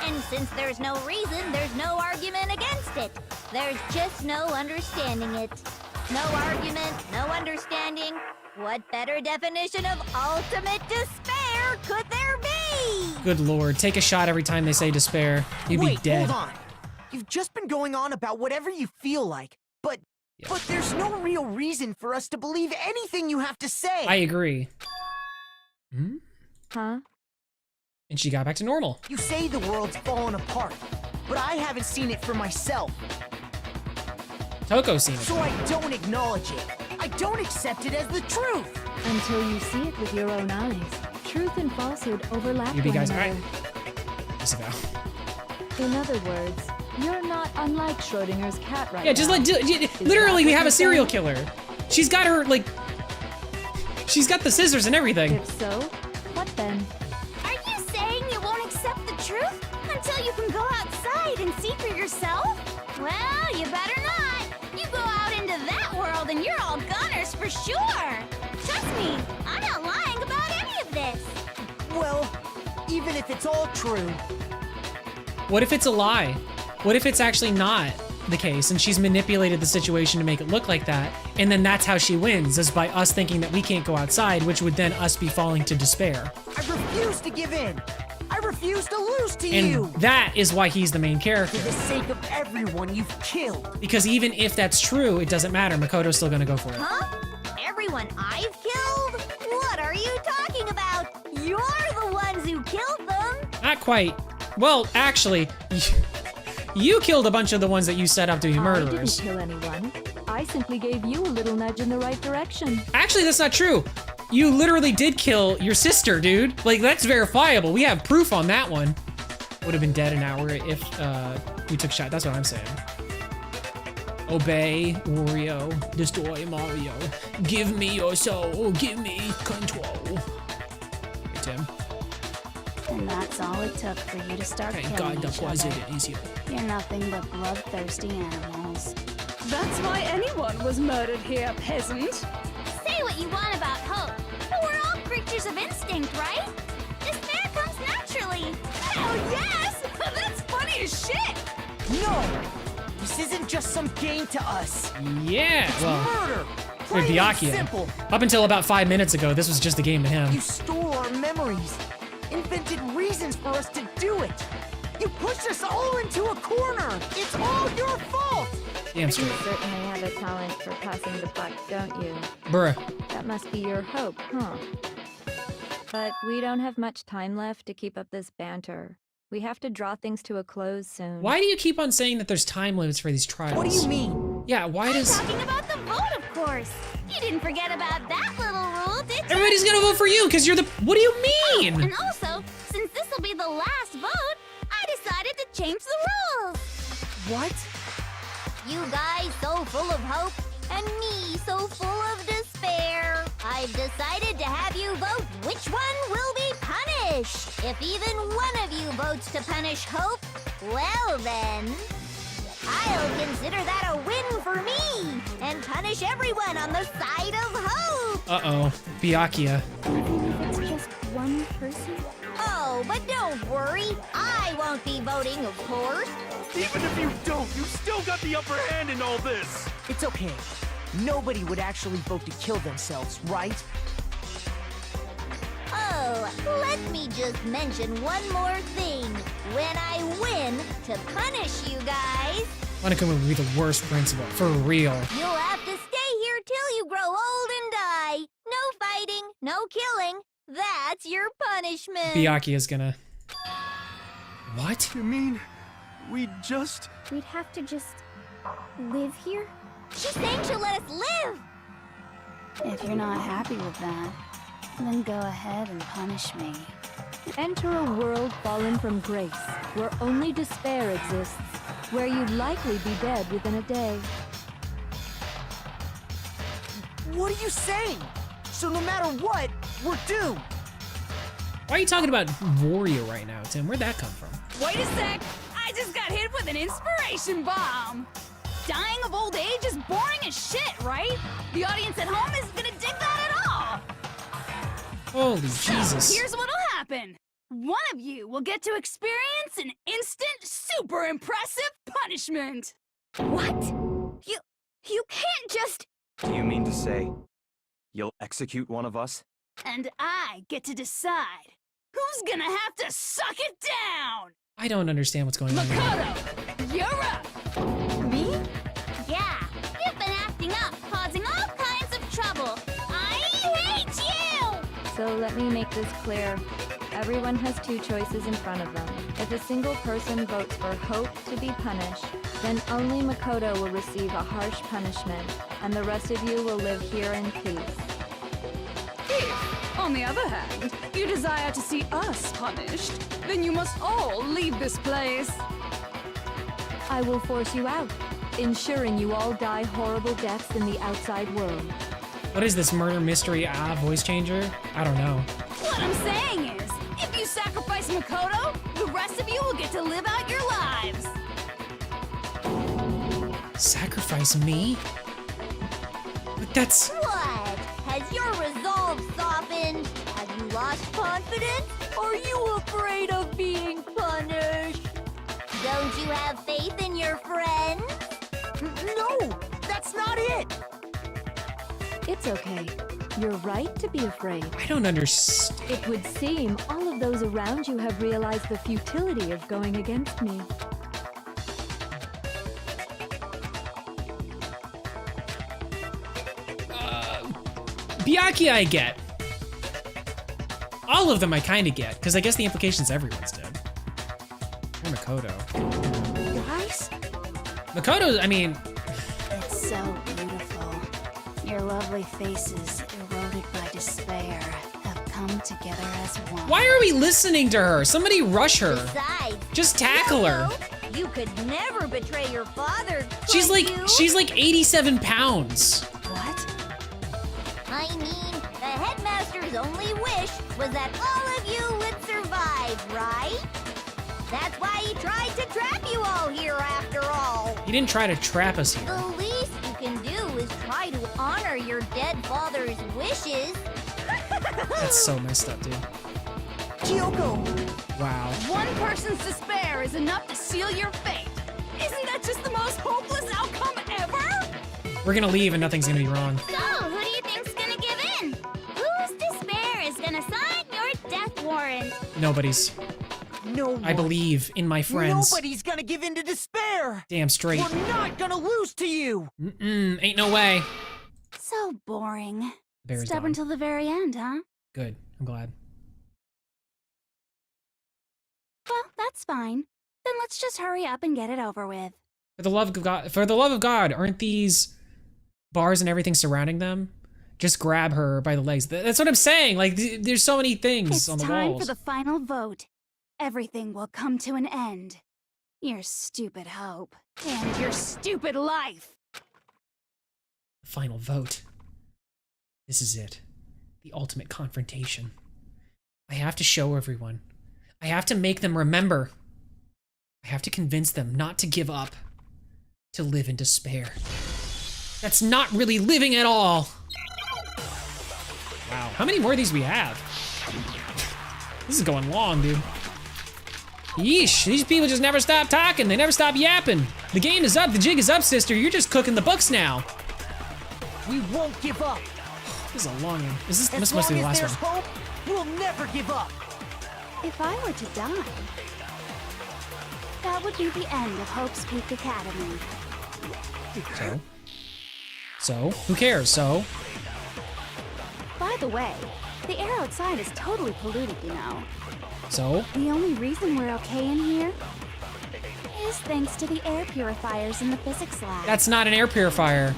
And since there's no reason, there's no argument against it. There's just no understanding it. No argument, no understanding. What better definition of ultimate despair could there be? Good lord, take a shot every time they say despair. You'd be dead. Hold on. You've just been going on about whatever you feel like, but there's no real reason for us to believe anything you have to say. I agree. Hmm? Huh? And she got back to normal. You say the world's fallen apart, but I haven't seen it for myself. Toko's seen it. So I don't acknowledge it. I don't accept it as the truth. Until you see it with your own eyes. Truth and falsehood overlap You guys, one all right. another. Disavow. In other words, you're not unlike Schrodinger's cat right now. Yeah, just like, literally, we have a serial killer. She's got her, like, she's got the scissors and everything. If so, what then? Are you saying you won't accept the truth until you can go outside and see for yourself? Well, you better not. You go out into that world and you're all goners for sure. Trust me, I'm not lying about any of this. Well, even if it's all true. What if it's a lie? What if it's actually not the case and she's manipulated the situation to make it look like that, and then that's how she wins, is by us thinking that we can't go outside, which would then us be falling to despair. I refuse to give in. I refuse to lose to And you. that is why he's the main character. For the sake of everyone you've killed. Because even if that's true, it doesn't matter. Makoto's still gonna go for it. Huh? Everyone I've killed? What are you talking about? You're the ones who killed them. Not quite. Well, actually, you killed a bunch of the ones that you set up to be murderers. I didn't kill anyone. I simply gave you a little nudge in the right direction. Actually, that's not true. You literally did kill your sister, dude. Like, that's verifiable. We have proof on that one. Would have been dead an hour if we took a shot. That's what I'm saying. Obey, Wario. Destroy Mario. Give me your soul. Give me control. Hey, Tim. And that's all it took for you to start Thank killing God the each other. president is here. You're nothing but bloodthirsty animals. That's why anyone was murdered here, peasant. Say what you want about hope, but we're all creatures of instinct, right? Despair comes naturally. Hell yes! That's funny as shit! No! This isn't just some game to us. Yeah, It's well, murder! with Plain and Byakuya. simple. Up until about 5 minutes ago, this was just a game to him. You stole our memories. Invented reasons for us to do it. You pushed us all into a corner. It's all your fault. Damn You straight. certainly have a talent for passing the buck, don't you? Bruh. That must be your hope, huh? But we don't have much time left to keep up this banter. We have to draw things to a close soon. Why do you keep on saying that there's time limits for these trials? What do you mean? Yeah, why does... I'm talking about the vote, of course. You didn't forget about that little rule, did you? Everybody's gonna vote for you because you're the... What do you mean? And also, since this will be the last vote, I decided to change the rules. What? You guys so full of hope, and me so full of despair. I've decided to have you vote which one will be punished. If even one of you votes to punish hope, well then, I'll consider that a win for me, and punish everyone on the side of hope. Uh-oh. Byakuya. It's just one person? Oh, but don't worry. I won't be voting, of course. Even if you don't, you still got the upper hand in all this. It's okay. Nobody would actually vote to kill themselves, right? Oh, let me just mention one more thing. When I win to punish you guys, Monokuma would be the worst principal. For real. you'll have to stay here till you grow old and die. No fighting, no killing. That's your punishment. Byakuya's gonna... What? You mean we just... We'd have to just live here? She's saying she'll let us live. If you're not happy with that, then go ahead and punish me. Enter a world fallen from grace, where only despair exists, where you'd likely be dead within a day. What are you saying? So no matter what, we're doomed. Why are you talking about Wario right now, Tim? Where'd that come from? Wait a sec! I just got hit with an inspiration bomb! Dying of old age is boring as shit, right? The audience at home isn't gonna dig that at all! Holy Jesus. Here's what'll happen. One of you will get to experience an instant, super impressive punishment! What? You can't just... Do you mean to say you'll execute one of us? And I get to decide who's gonna have to suck it down! I don't understand what's going on here. Makoto, you're up! Me? Yeah, you've been acting up, causing all kinds of trouble. I hate you! So let me make this clear. Everyone has two choices in front of them. If a single person votes for Hope to be punished, then only Makoto will receive a harsh punishment, and the rest of you will live here in peace. If, on the other hand, you desire to see us punished, then you must all leave this place. I will force you out, ensuring you all die horrible deaths in the outside world. What is this murder mystery voice changer? I don't know. What I'm saying is, if you sacrifice Makoto, the rest of you will get to live out your lives. Sacrifice me? But that's... What? Has your resolve softened? Have you lost confidence? Are you afraid of being punished? Don't you have faith in your friends? No, that's not it. It's okay. You're right to be afraid. I don't understand. It would seem all of those around you have realized the futility of going against me. Byakuya I get. All of them I kind of get, because I guess the implication's everyone's dead. Or Makoto. Guys? Makoto, I mean... It's so beautiful. Your lovely faces, eroded by despair, have come together as one. Why are we listening to her? Somebody rush her. Besides, Just tackle her. you could never betray your father. She's could like 87 pounds. What? I mean, the headmaster's only wish was that all of you would survive, right? That's why he tried to trap you all here after all. He didn't try to trap us here. The least you can do is try to honor your dead father's wishes. That's so messed up, dude. Kyoko! Wow. One person's despair is enough to seal your fate. Isn't that just the most hopeless outcome ever? We're gonna leave and nothing's gonna be wrong. So, who do you think's gonna give in? Whose despair is gonna sign your death warrant? Nobody's. No one. I believe in my friends. Nobody's gonna give in to despair. Damn straight. We're not gonna lose to you. Ain't no way. So boring. Bear's Stubborn gone. till the very end, huh? Good. I'm glad. Well, that's fine. Then let's just hurry up and get it over with. For the love of God, aren't these bars and everything surrounding them? Just grab her by the legs. That's what I'm saying. Like, there's so many things It's on the time walls. for the final vote. Everything will come to an end. Your stupid hope. And your stupid life. Final vote. This is it. The ultimate confrontation. I have to show everyone. I have to make them remember. I have to convince them not to give up. To live in despair. That's not really living at all. Wow, how many more of these we have? This is going long, dude. Yeesh, these people just never stop talking. They never stop yapping. The game is up, the jig is up, sister. You're just cooking the books now. We won't give up. This is a long one. This As must be the long as last there's one. hope, we'll never give up. If I were to die, that would be the end of Hope's Peak Academy. So? Who cares? So? By the way, the air outside is totally polluted, you know. So? The only reason we're okay in here is thanks to the air purifiers in the physics lab. That's not an air purifier.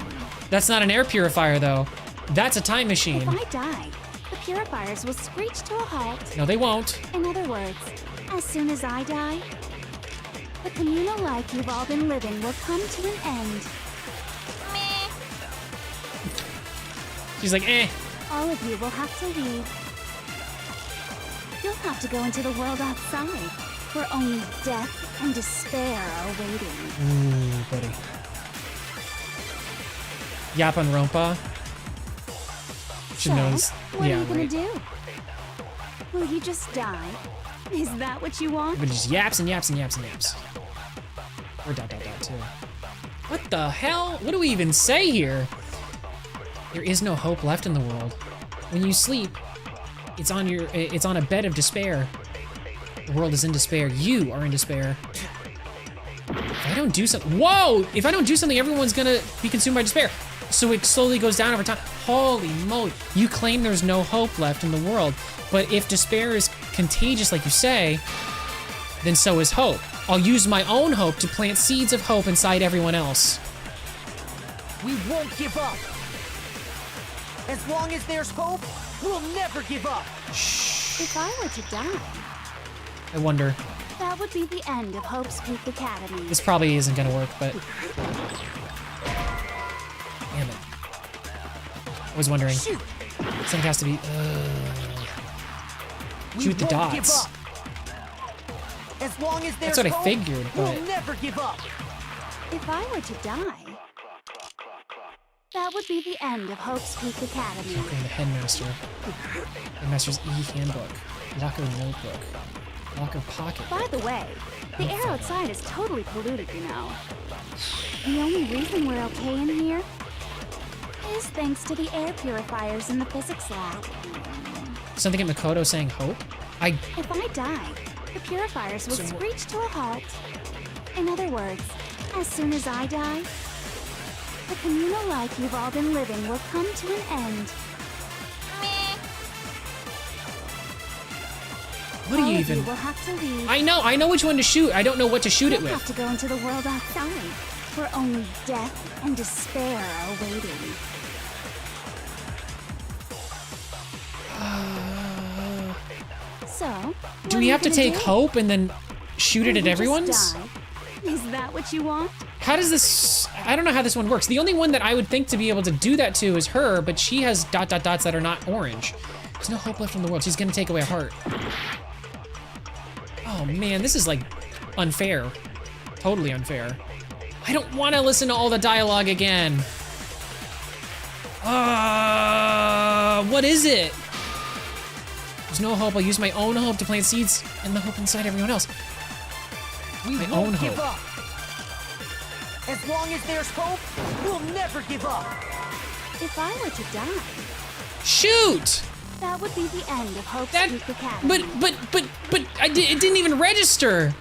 That's not an air purifier, though. That's a time machine. If I die, the purifiers will screech to a halt. No, they won't. In other words, as soon as I die, the communal life you've all been living will come to an end. Meh. She's like, eh. All of you will have to leave. You'll have to go into the world outside, where only death and despair are waiting. Ooh, buddy. Danganronpa. She So, knows. what Yeah, are you gonna right. do? Will you just die? Is that what you want? But just yaps and yaps and yaps and yaps. Or dot dot dot too. What the hell? What do we even say here? There is no hope left in the world. When you sleep, it's on a bed of despair. The world is in despair. You are in despair. If I don't do something, whoa! If I don't do something, everyone's gonna be consumed by despair. So it slowly goes down over time. Holy moly! You claim there's no hope left in the world, but if despair is contagious, like you say, then so is hope. I'll use my own hope to plant seeds of hope inside everyone else. We won't give up. As long as there's hope, we'll never give up. If I were to die, I wonder. that would be the end of Hope's Peak Academy. This probably isn't gonna work, but damn it. I was wondering. Shoot. Something has to be. Shoot the won't give dots. up. As long as there's That's what I hope, figured, we'll but never give up. If I were to die, that would be the end of Hope's Peak Academy. okay, the headmaster. Headmaster's e-handbook. Locker notebook. Locker pocket. By the way, the air outside is totally polluted, you know. The only reason we're okay in here is thanks to the air purifiers in the physics lab. Something at Makoto saying hope? If I die, the purifiers will screech to a halt. In other words, as soon as I die, the communal life you've all been living will come to an end. What do All you of even? will have to leave. I know which one to shoot. I don't know what to shoot it You'll with. have to go into the world outside, where only death and despair are waiting. So, Do we have to take hope and then shoot it at everyone's? Is that what you want? How does this? I don't know how this one works. The only one that I would think to be able to do that to is her, but she has dot dot dots that are not orange. There's no hope left in the world. She's gonna take away a heart. Oh man, this is like unfair. Totally unfair. I don't want to listen to all the dialogue again. What is it? There's no hope. I'll use my own hope to plant seeds and the hope inside everyone else. We My won't own give hope. up. As long as there's hope, we'll never give up. If I were to die, Shoot! that would be the end of Hope's Peak Academy. But it didn't even register.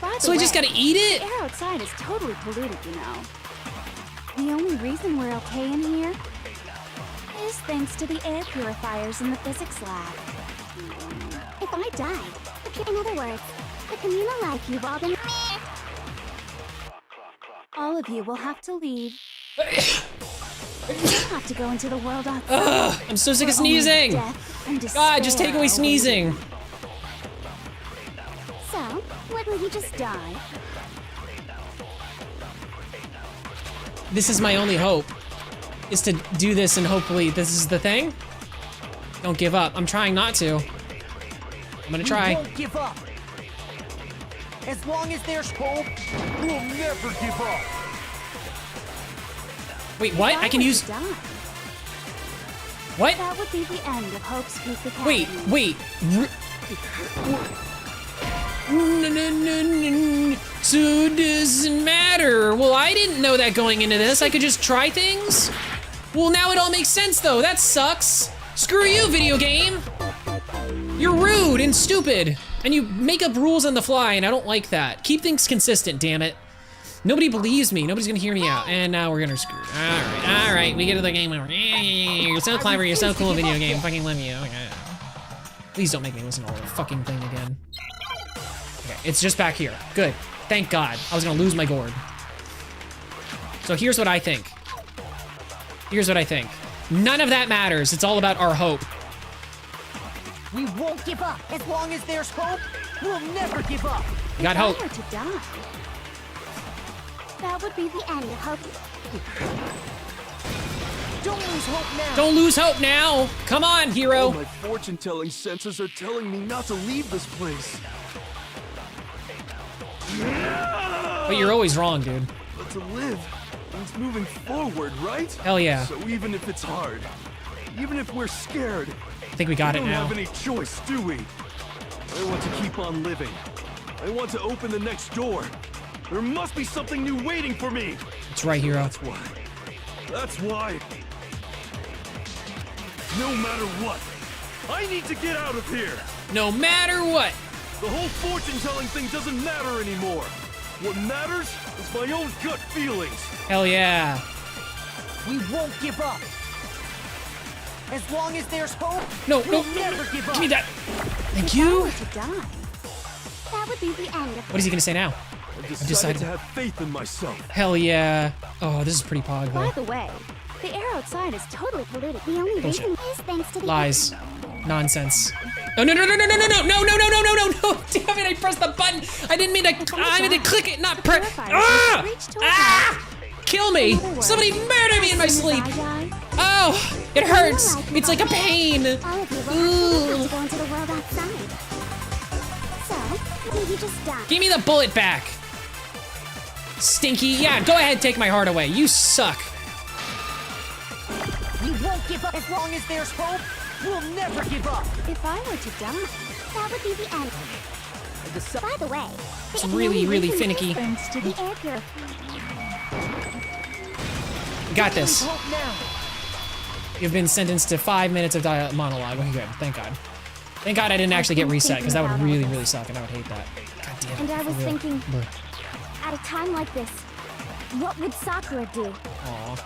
By the So I just way, gotta eat it? The air outside is totally polluted, you know. The only reason we're okay in here is thanks to the air purifiers in the physics lab. If I die, in other words, the communal life you've all been... All of you will have to leave. You'll have to go into the world outside. Ugh, I'm so sick of sneezing. God, just take away sneezing. So, when will you just die? This is my only hope, is to do this and hopefully this is the thing. Don't give up. I'm trying not to. I'm gonna try. We won't give up. As long as there's hope, we'll never give up. Wait, what? I can use... What? That would be the end of Hope's Peak Academy. Wait. So it doesn't matter. Well, I didn't know that going into this. I could just try things? Well, now it all makes sense, though. That sucks. Screw you, video game. You're rude and stupid. And you make up rules on the fly, and I don't like that. Keep things consistent, damn it. Nobody believes me. Nobody's gonna hear me out. And now we're gonna screw. All right. We get to the game over. You're so clever. You're so cool, video game. Fucking love you. Okay. Please don't make me listen to all the fucking thing again. Okay, it's just back here. Good. Thank God. I was gonna lose my gourd. So here's what I think. Here's what I think. None of that matters. It's all about our hope. We won't give up. As long as there's hope, we'll never give up. We got hope. If I were to die, that would be the end of hope. Don't lose hope now. Don't lose hope now. Come on, hero. All my fortune-telling senses are telling me not to leave this place. But you're always wrong, dude. But to live means moving forward, right? Hell yeah. So even if it's hard, even if we're scared, I think we got it don't now. have any choice, do we? I want to keep on living. I want to open the next door. There must be something new waiting for me. That's right, hero. That's why. That's why. No matter what, I need to get out of here. No matter what. The whole fortune-telling thing doesn't matter anymore. What matters is my own gut feelings. Hell yeah. We won't give up. As long as there's hope, No, we'll no, never give up. Give me that. Thank you. If I were to die, that would be the end of What is he gonna say now? I've decided to have faith in myself. Hell yeah. Oh, this is pretty pog By though. the way, the air outside is totally polluted. The only Bullshit. reason is thanks to the Lies. Nonsense. Oh, no, no, no, no, no, no, no, no, no, no, no, no, no, no. Damn it, I pressed the button. I didn't mean to, I meant to click it, not press. Ah! Ah! Kill me. Somebody murder me in my sleep. Oh, it hurts. It's like a pain. All of you will have to go into the world outside. So, you just die. Give me the bullet back. Stinky. Yeah, go ahead, take my heart away. You suck. We won't give up. As long as there's hope, we'll never give up. If I were to die, that would be the end. By the way, It's really, really finicky. thanks to the air purifier. Got this. Hope now. You've been sentenced to 5 minutes of monologue. Okay, good. Thank God. Thank God I didn't actually get reset, because that would really, really suck, and I would hate that. God damn it. And I was for real. thinking, Brr. at a time like this, what would Sakura do? Aw.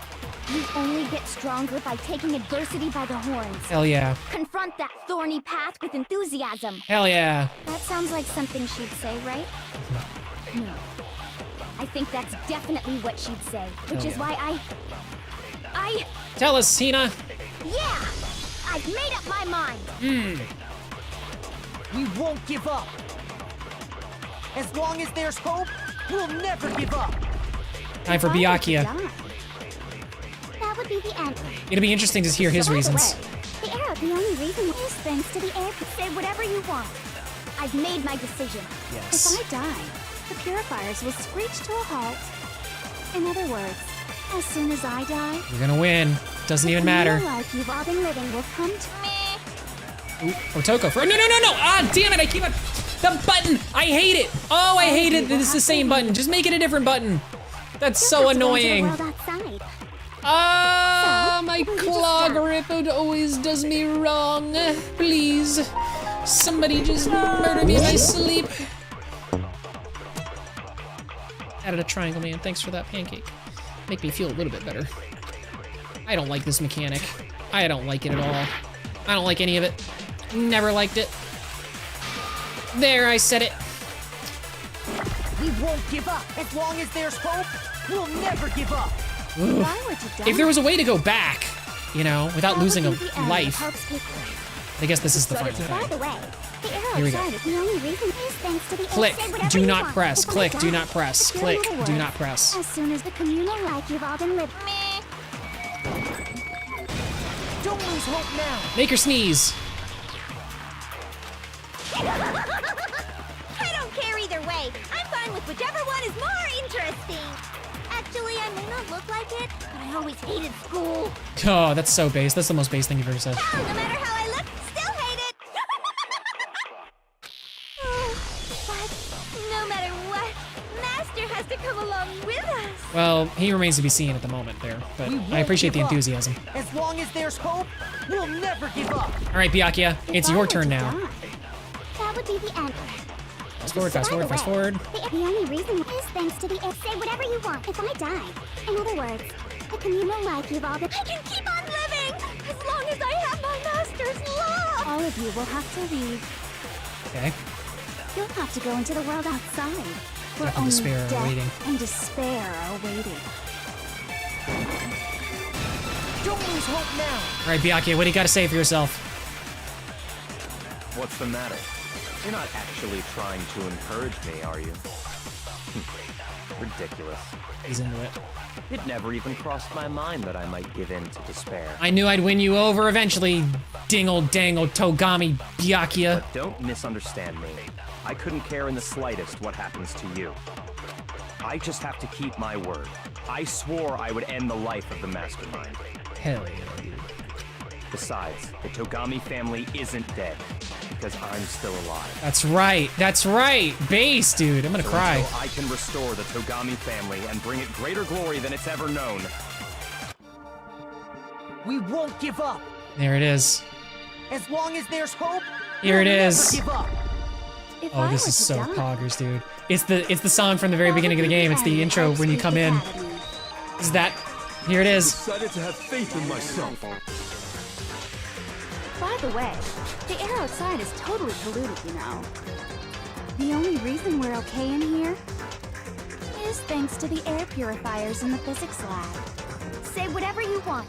You only get stronger by taking adversity by the horns. Hell yeah. Confront that thorny path with enthusiasm. Hell yeah. That sounds like something she'd say, right? No. I think that's definitely what she'd say, which Hell is yeah. why I... Tell us, Hina. Yeah! I've made up my mind! We won't give up. As long as there's hope, we'll never give up. Time for If I were to Byakuya. die, that would be the end. It'll be interesting to hear his By the reasons. way, the arrow, the only reason is thanks to the air. Say whatever you want. I've made my decision. Yes. If I die, the purifiers will screech to a halt. In other words, as soon as I die, We're gonna win. Doesn't even matter. the life you've all been living will come to me. Ooh, or Toko for no, no, no, no! Ah, damn it! I keep on the button. I hate it. Oh, I hate it. That it's the same button. Just make it a different button. That's so annoying. Ah, my claw grip always does me wrong. Please, somebody just murder me in my sleep. Added a triangle, man. Thanks for that pancake. Make me feel a little bit better. I don't like this mechanic. I don't like it at all. I don't like any of it. Never liked it. There, I said it. We won't give up. As long as there's hope, we'll never give up. Ugh. If there was a way to go back, you know, without losing a life, I guess this is the final By thing. the way, the arrow Here we go. outside is the only reason is thanks to the Click, say whatever do you not want. press, If I click, do die, not press, secure click, little do words. not press. As soon as the communal life you've all been living. Don't lose hope now. Make her sneeze. I don't care either way. I'm fine with whichever one is more interesting. Actually, I may not look like it, but I always hated school. Oh, that's so base. That's the most base thing you've ever said. No matter how I look, still hate it. But no matter what, Master has to come along with us. Well, he remains to be seen at the moment there, but We I won't appreciate the give up. enthusiasm. As long as there's hope, we'll never give up. All right, Byakuya, it's your turn now. That would be the end. Fast forward, fast By the forward, fast way, forward. The only reason is thanks to the say whatever you want. If I die, in other words, the communal life you've all been. I can keep on living as long as I have my master's love. All of you will have to leave. Okay. You'll have to go into the world outside, where Death and only despair are death waiting. and despair are waiting. Don't lose hope now. All right, Byakuya, what do you got to say for yourself? What's the matter? You're not actually trying to encourage me, are you? Ridiculous. He's into it. It never even crossed my mind that I might give in to despair. I knew I'd win you over eventually, dingle-dangle Togami Byakuya. But don't misunderstand me. I couldn't care in the slightest what happens to you. I just have to keep my word. I swore I would end the life of the mastermind. Hell yeah, dude. Besides, the Togami family isn't dead, because I'm still alive. That's right, base, dude, I'm gonna cry. Until I can restore the Togami family and bring it greater glory than it's ever known. We won't give up. There it is. As long as there's hope, Here it we'll is. never give up. Oh, this is so poggers, dude. It's the song from the very beginning of the game. It's the intro when you come in. Is that? Here it is. Decided to have faith in myself. By the way, the air outside is totally polluted, you know. The only reason we're okay in here is thanks to the air purifiers in the physics lab. Say whatever you want.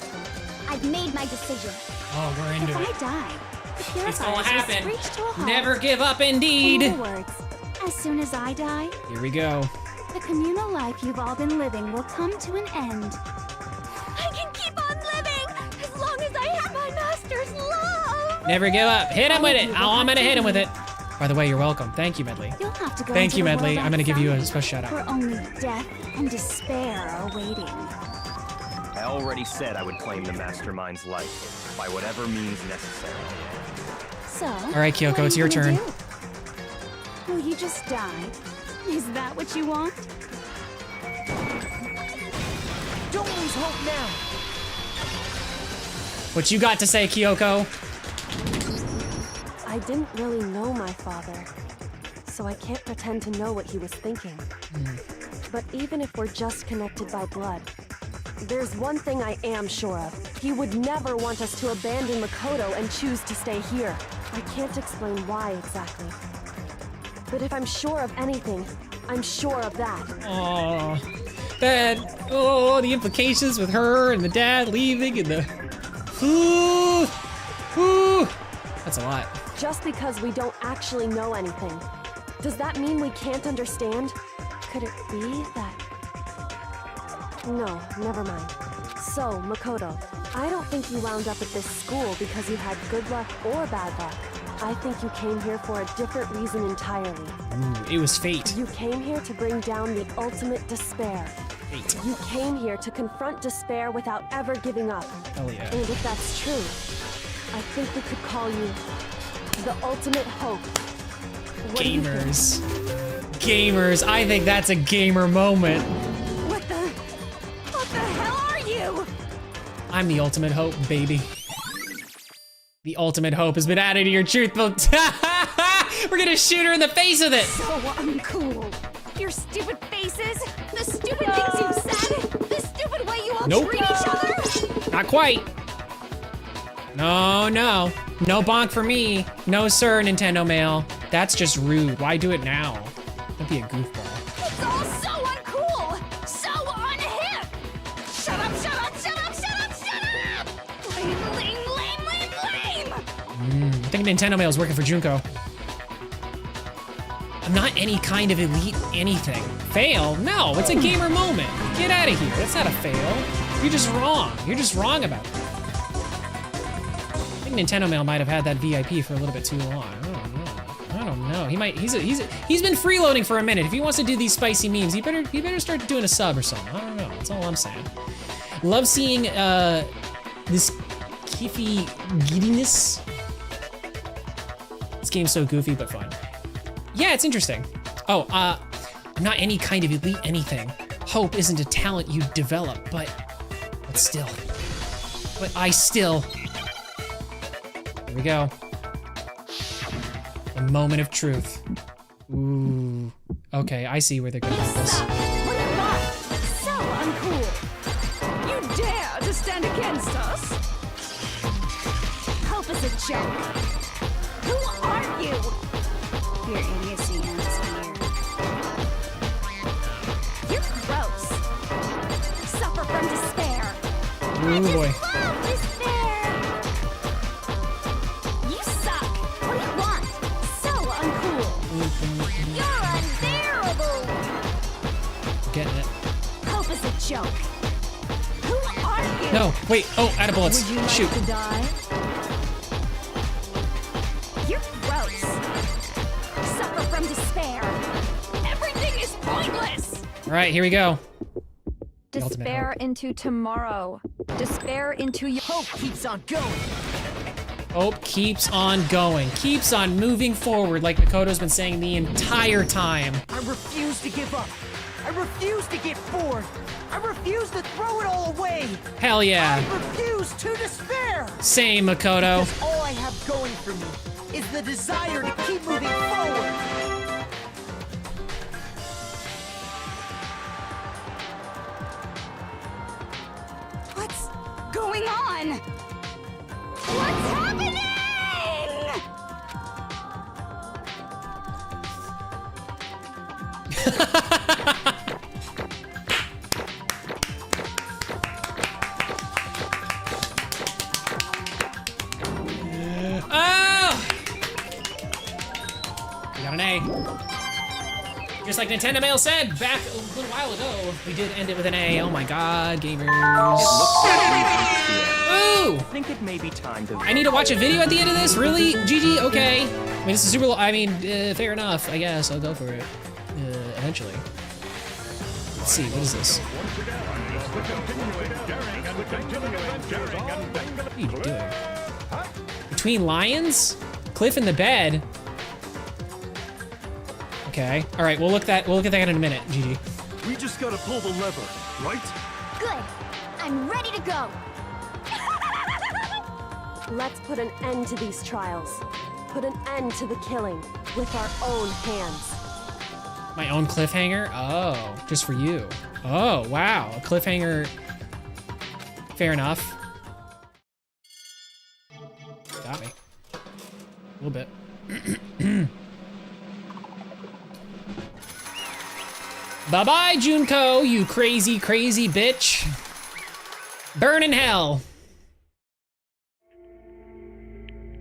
I've made my decision. Oh, we're into if it. I die, the purifiers It's gonna will happen. screech to a halt. Never give up, indeed. In other words, as soon as I die, Here we go. the communal life you've all been living will come to an end. I can keep on living as long as I have my master's love. Never give up. Hit him with it. Oh, I'm gonna hit him with it. By the way, you're welcome. Thank you, Medley. You'll have to go Thank into you, the Medley. world I'm gonna give you a outside, special shout out. where only death and despair are waiting. I already said I would claim the mastermind's life, by whatever means necessary. So, All right, Kyoko, what are it's you your gonna turn. do? Will you just die? Is that what you want? Don't lose hope now. What you got to say, Kyoko? I didn't really know my father, so I can't pretend to know what he was thinking. But even if we're just connected by blood, there's one thing I am sure of. He would never want us to abandon Makoto and choose to stay here. I can't explain why exactly. But if I'm sure of anything, I'm sure of that. Oh, the implications with her and the dad leaving and the. Ooh, that's a lot. Just because we don't actually know anything, does that mean we can't understand? Could it be that... No, never mind. So, Makoto, I don't think you wound up at this school because you had good luck or bad luck. I think you came here for a different reason entirely. Ooh, it was fate. You came here to bring down the ultimate despair. Fate. You came here to confront despair without ever giving up. Hell yeah. And if that's true, I think we could call you the ultimate hope. What do you think? Gamers. Gamers. I think that's a gamer moment. What the hell are you? I'm the ultimate hope, baby. The ultimate hope has been added to your truth book. We're gonna shoot her in the face with it. So uncool. Your stupid faces, the stupid things you said, the stupid way you all Nope. treat each other. Not quite. No, no. No bonk for me. No, sir, Nintendo Mail. That's just rude. Why do it now? Don't be a goofball. It's all so uncool, so unhip. Shut up, shut up, shut up, shut up, shut up. Lame, lame, lame, lame, lame. I think Nintendo Mail is working for Junko. I'm not any kind of elite anything. Fail? No, it's a gamer moment. Get out of here. That's not a fail. You're just wrong. You're just wrong about it. I think Nintendo Mail might have had that VIP for a little bit too long. I don't know. He might. He's been freeloading for a minute. If he wants to do these spicy memes, he better start doing a sub or something. I don't know. That's all I'm saying. Love seeing this kiffy giddiness. This game's so goofy but fun. Yeah, it's interesting. Oh, I'm not any kind of elite anything. Hope isn't a talent you develop, but still. But I still. Here we go. A moment of truth. Ooh. Okay, I see where they're going with this. Look at that! So uncool! You dare to stand against us? Hope is a joke. Who are you? Your idiocy ends here. You're gross. Suffer from despair. Oh boy. You suck. What do you want? So uncool. You're unbearable. Getting it. Hope is a joke. Who are you? No, wait. Oh, out of bullets. Would you like Shoot. to die? You're gross. Suffer from despair. Everything is pointless. All right, here we go. Despair into tomorrow. Despair into your hope keeps on going. Hope keeps on going. Keeps on moving forward, like Makoto's been saying the entire time. I refuse to give up. I refuse to get bored. I refuse to throw it all away. Hell yeah. I refuse to despair. Same, Makoto. Because all I have going for me is the desire to keep moving forward. What's going on? What's happening? Oh! We got an A. Just like Nintendo Mail said back a little while ago, we did end it with an A. Oh my god, gamers. Ooh! I think it may be time to... I need to watch a video at the end of this? Really? GG? Okay. I mean, this is super... I mean, fair enough. I guess I'll go for it. Eventually. Let's see, what is this? What are you doing? Between lions? Cliff in the bed? Okay. All right, we'll look at that in a minute, GG. We just gotta pull the lever, right? Good. I'm ready to go. Let's put an end to these trials. Put an end to the killing with our own hands. My own cliffhanger? Oh, just for you. Oh, wow. A cliffhanger. Fair enough. Got me. A little bit. Bye-bye, Junko, you crazy, crazy bitch. Burn in hell.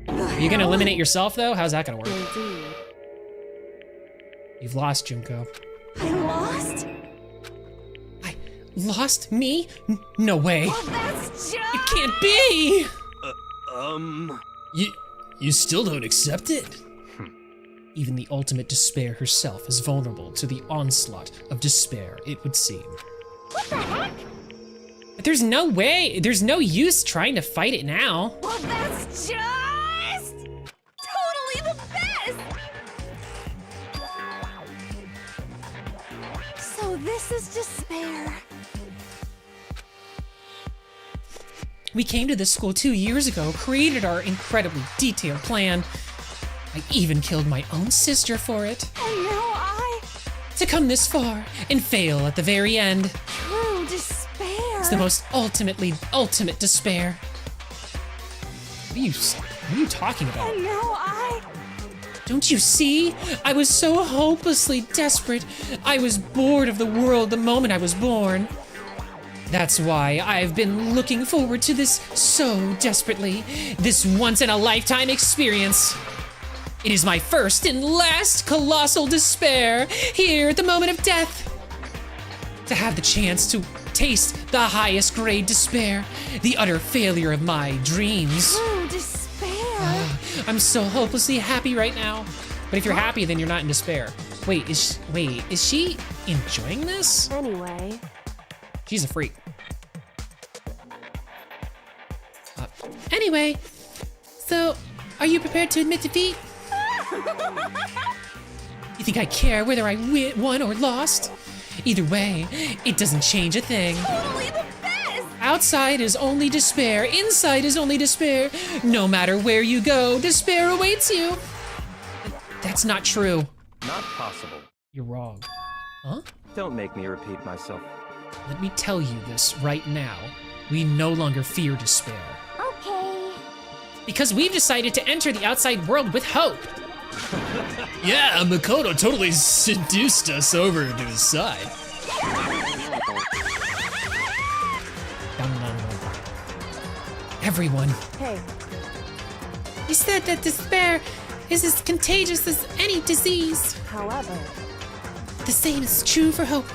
Are you gonna eliminate yourself, though? How's that gonna work? Indeed. You've lost, Junko. I lost? Lost? Me? No way. Well, that's just... It can't be! You still don't accept it? Even the ultimate despair herself is vulnerable to the onslaught of despair, it would seem. What the heck? But there's no way, there's no use trying to fight it now. Well, that's just... totally the best! So this is despair. We came to this school 2 years ago, created our incredibly detailed plan. I even killed my own sister for it. And now To come this far and fail at the very end. True despair. It's the most ultimate despair. What are you talking about? And now Don't you see? I was so hopelessly desperate. I was bored of the world the moment I was born. That's why I've been looking forward to this so desperately. This once-in-a-lifetime experience. It is my first and last colossal despair here at the moment of death. To have the chance to taste the highest grade despair, the utter failure of my dreams. True despair. I'm so hopelessly happy right now. But if you're happy, then you're not in despair. Wait, is she enjoying this? Anyway. She's a freak. Anyway, so are you prepared to admit defeat? You think I care whether I won or lost? Either way, it doesn't change a thing. Totally the best! Outside is only despair, inside is only despair. No matter where you go, despair awaits you. That's not true. Not possible. You're wrong. Huh? Don't make me repeat myself. Let me tell you this right now. We no longer fear despair. Okay. Because we've decided to enter the outside world with hope. Yeah, Makoto totally seduced us over to his side. Everyone. Hey, You said that despair is as contagious as any disease. however, The same is true for hope.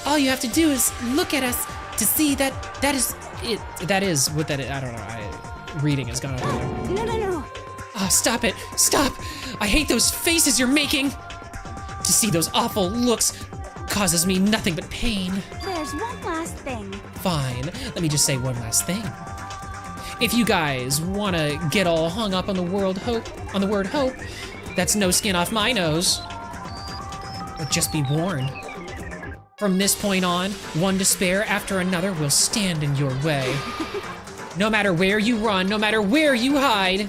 All you have to do is look at us to see that that is it. That is what that is. I don't know. Reading has gone over there. No. Oh, stop it. Stop. I hate those faces you're making. To see those awful looks causes me nothing but pain. There's one last thing. Fine. Let me just say one last thing. If you guys want to get all hung up on the word hope, that's no skin off my nose. But just be warned. From this point on, one despair after another will stand in your way. No matter where you run, no matter where you hide,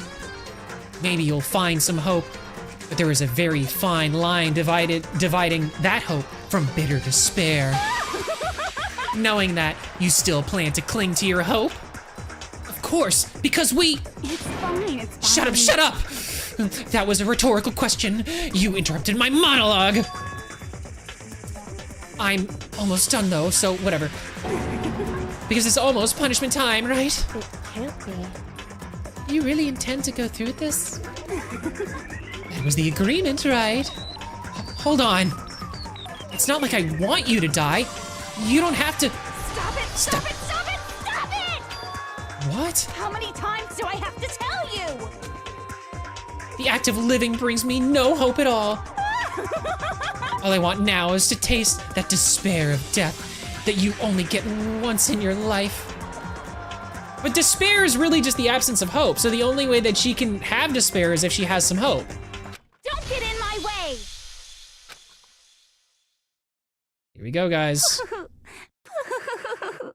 maybe you'll find some hope, but there is a very fine line dividing that hope from bitter despair. Knowing that, you still plan to cling to your hope? Of course, because we... It's fine. Shut up! That was a rhetorical question. You interrupted my monologue. I'm almost done though, so whatever. Because it's almost punishment time, right? it can't be. You really intend to go through with this? That was the agreement, right? Hold on. It's not like I want you to die. You don't have to... Stop it! Stop it! Stop it! Stop it! What? How many times do I have to tell you? The act of living brings me no hope at all. All I want now is to taste that despair of death that you only get once in your life. But despair is really just the absence of hope, so the only way that she can have despair is if she has some hope. Don't get in my way! Here we go, guys.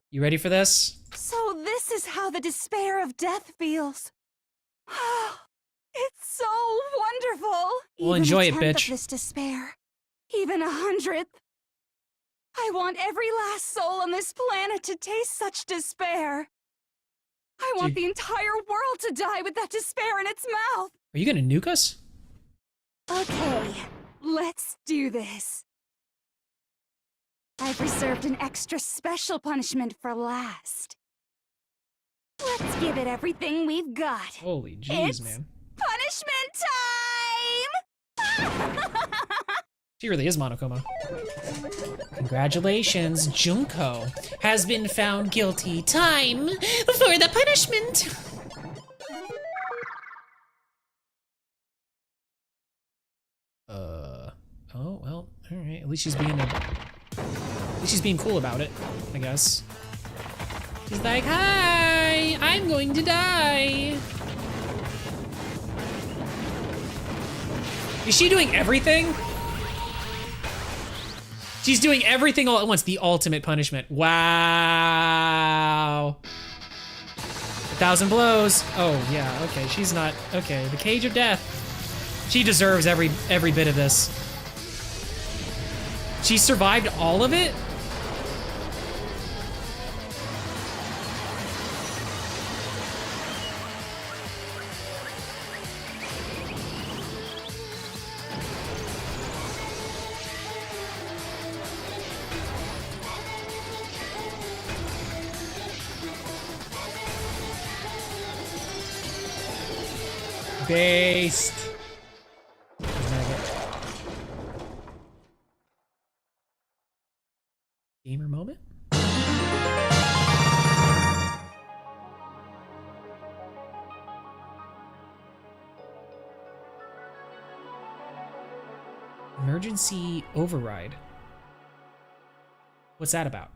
You ready for this? So this is how the despair of death feels. It's so wonderful. Well, enjoy it, Even a tenth bitch. of this despair, even 100th. I want every last soul on this planet to taste such despair. I want the entire world to die with that despair in its mouth. Are you gonna nuke us? Okay, let's do this. I've reserved an extra special punishment for last. Let's give it everything we've got. Holy jeez, It's man. Punishment time! She really is Monokuma. Congratulations, Junko has been found guilty. Time for the punishment. Oh well. All right. At least she's being cool about it, I guess. She's like, "Hi, I'm going to die." Is she doing everything? She's doing everything all at once. The ultimate punishment. Wow. 1,000 blows. Oh, yeah, okay. She's not, okay. The cage of death. She deserves every bit of this. She survived all of it? Based. Gamer moment? Emergency override. What's that about?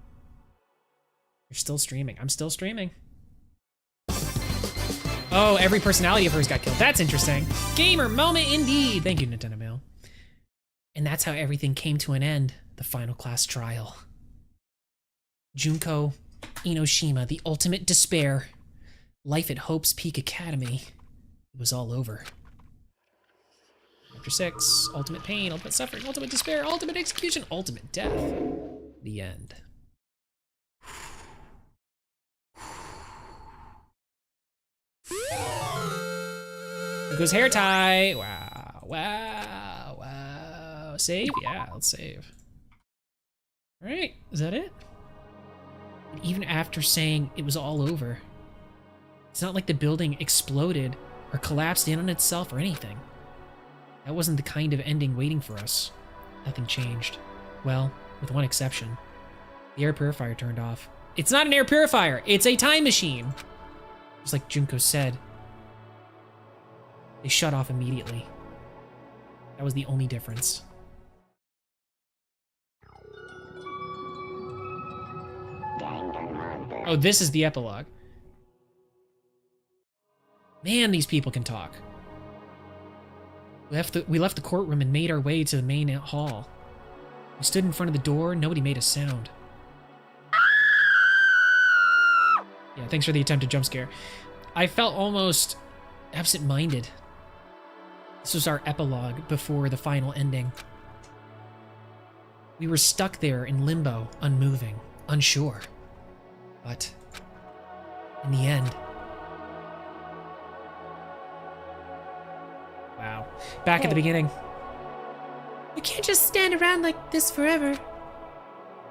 You're still streaming. I'm still streaming. Oh, every personality of hers got killed. That's interesting. Gamer moment indeed. Thank you, Nintendo Mail. And that's how everything came to an end. The final class trial. Junko Inoshima, the ultimate despair. Life at Hope's Peak Academy. It was all over. Chapter 6, ultimate pain, ultimate suffering, ultimate despair, ultimate execution, ultimate death. The end. It goes hair tie. Wow, wow, wow. Save? Yeah, let's save. All right, is that it? But even after saying it was all over, it's not like the building exploded or collapsed in on itself or anything. That wasn't the kind of ending waiting for us. Nothing changed. Well, with one exception. The air purifier turned off. It's not an air purifier, it's a time machine! Just like Junko said. They shut off immediately. That was the only difference. Oh, this is the epilogue. Man, these people can talk. We left the courtroom and made our way to the main hall. We stood in front of the door, nobody made a sound. Yeah, thanks for the attempted jump scare. I felt almost absent-minded. This was our epilogue before the final ending. We were stuck there in limbo, unmoving, unsure. But in the end... Wow. Back at the beginning. We can't just stand around like this forever.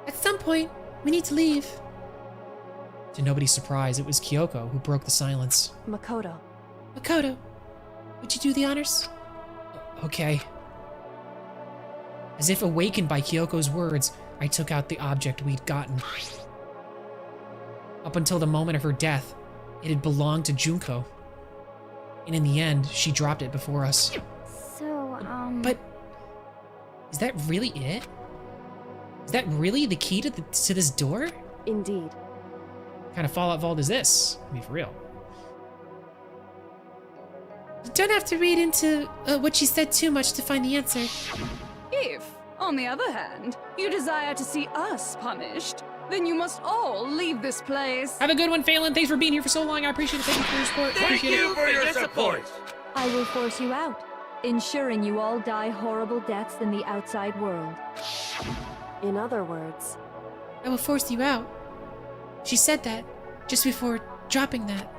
At some point, we need to leave. To nobody's surprise, it was Kyoko who broke the silence. Makoto. Makoto, would you do the honors? Okay. As if awakened by Kyoko's words, I took out the object we'd gotten. Up until the moment of her death, it had belonged to Junko. And in the end, she dropped it before us. So, But is that really it? Is that really the key to this door? Indeed. What kind of Fallout Vault is this? I mean, for real. You don't have to read into what she said too much to find the answer. If, on the other hand, you desire to see us punished, then you must all leave this place. Have a good one, Phelan. Thanks for being here for so long. I appreciate it. Thank you for your support. Thank you for your support. I will force you out, ensuring you all die horrible deaths in the outside world. In other words, I will force you out. She said that just before dropping that.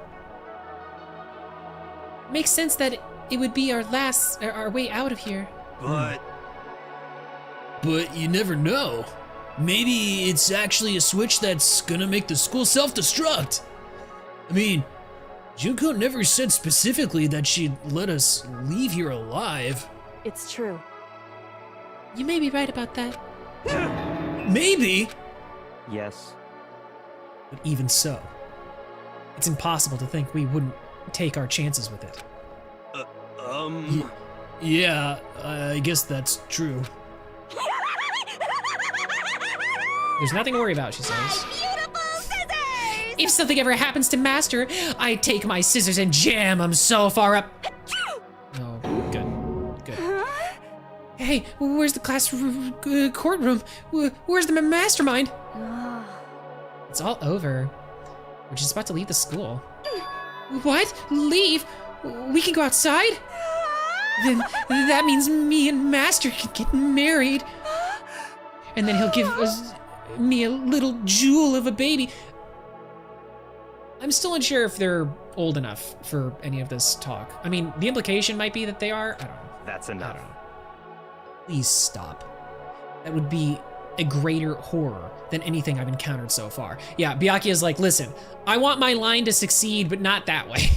Makes sense that it would be our way out of here. But you never know. Maybe it's actually a switch that's gonna make the school self-destruct. I mean, Junko never said specifically that she'd let us leave here alive. it's true. You may be right about that. Maybe. Yes. But even so, it's impossible to think we wouldn't take our chances with it. Yeah, I guess that's true. There's nothing to worry about, she says. If something ever happens to Master, I take my scissors and jam them so far up. Oh, good. Good. Hey, where's the courtroom? Where's the mastermind? It's all over. We're just about to leave the school. What? Leave? We can go outside? Then that means me and Master can get married. And then he'll give me a little jewel of a baby. I'm still unsure if they're old enough for any of this talk. I mean, the implication might be that they are. I don't know. That's enough. I don't know. Please stop. That would be a greater horror than anything I've encountered so far. Yeah, Byakuya's like, listen, I want my line to succeed, but not that way.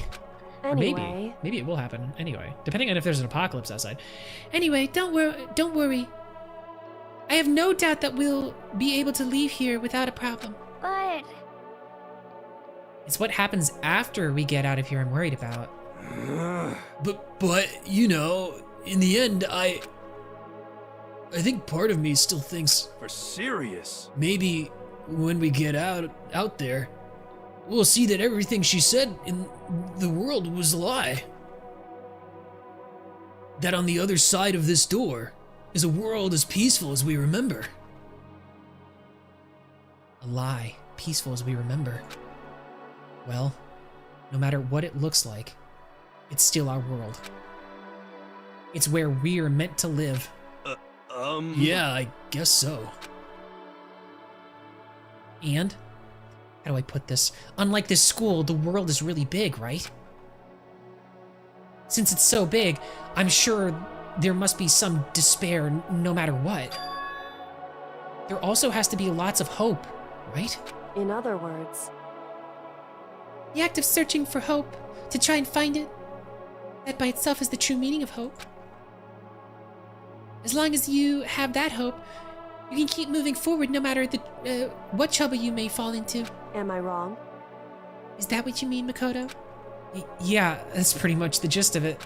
Anyway. Maybe it will happen anyway, depending on if there's an apocalypse outside. Anyway, don't worry. I have no doubt that we'll be able to leave here without a problem. But It's what happens after we get out of here I'm worried about. But you know, in the end, I think part of me still thinks, For serious. maybe when we get out there, we'll see that everything she said in the world was a lie. That on the other side of this door is a world as peaceful as we remember. A lie, peaceful as we remember. Well, no matter what it looks like, it's still our world. It's where we're meant to live. Yeah, I guess so. And, how do I put this? Unlike this school, the world is really big, right? Since it's so big, I'm sure there must be some despair no matter what. There also has to be lots of hope, right? In other words, the act of searching for hope, to try and find it, that by itself is the true meaning of hope. As long as you have that hope, you can keep moving forward no matter what trouble you may fall into. Am I wrong? Is that what you mean, Makoto? Yeah, that's pretty much the gist of it.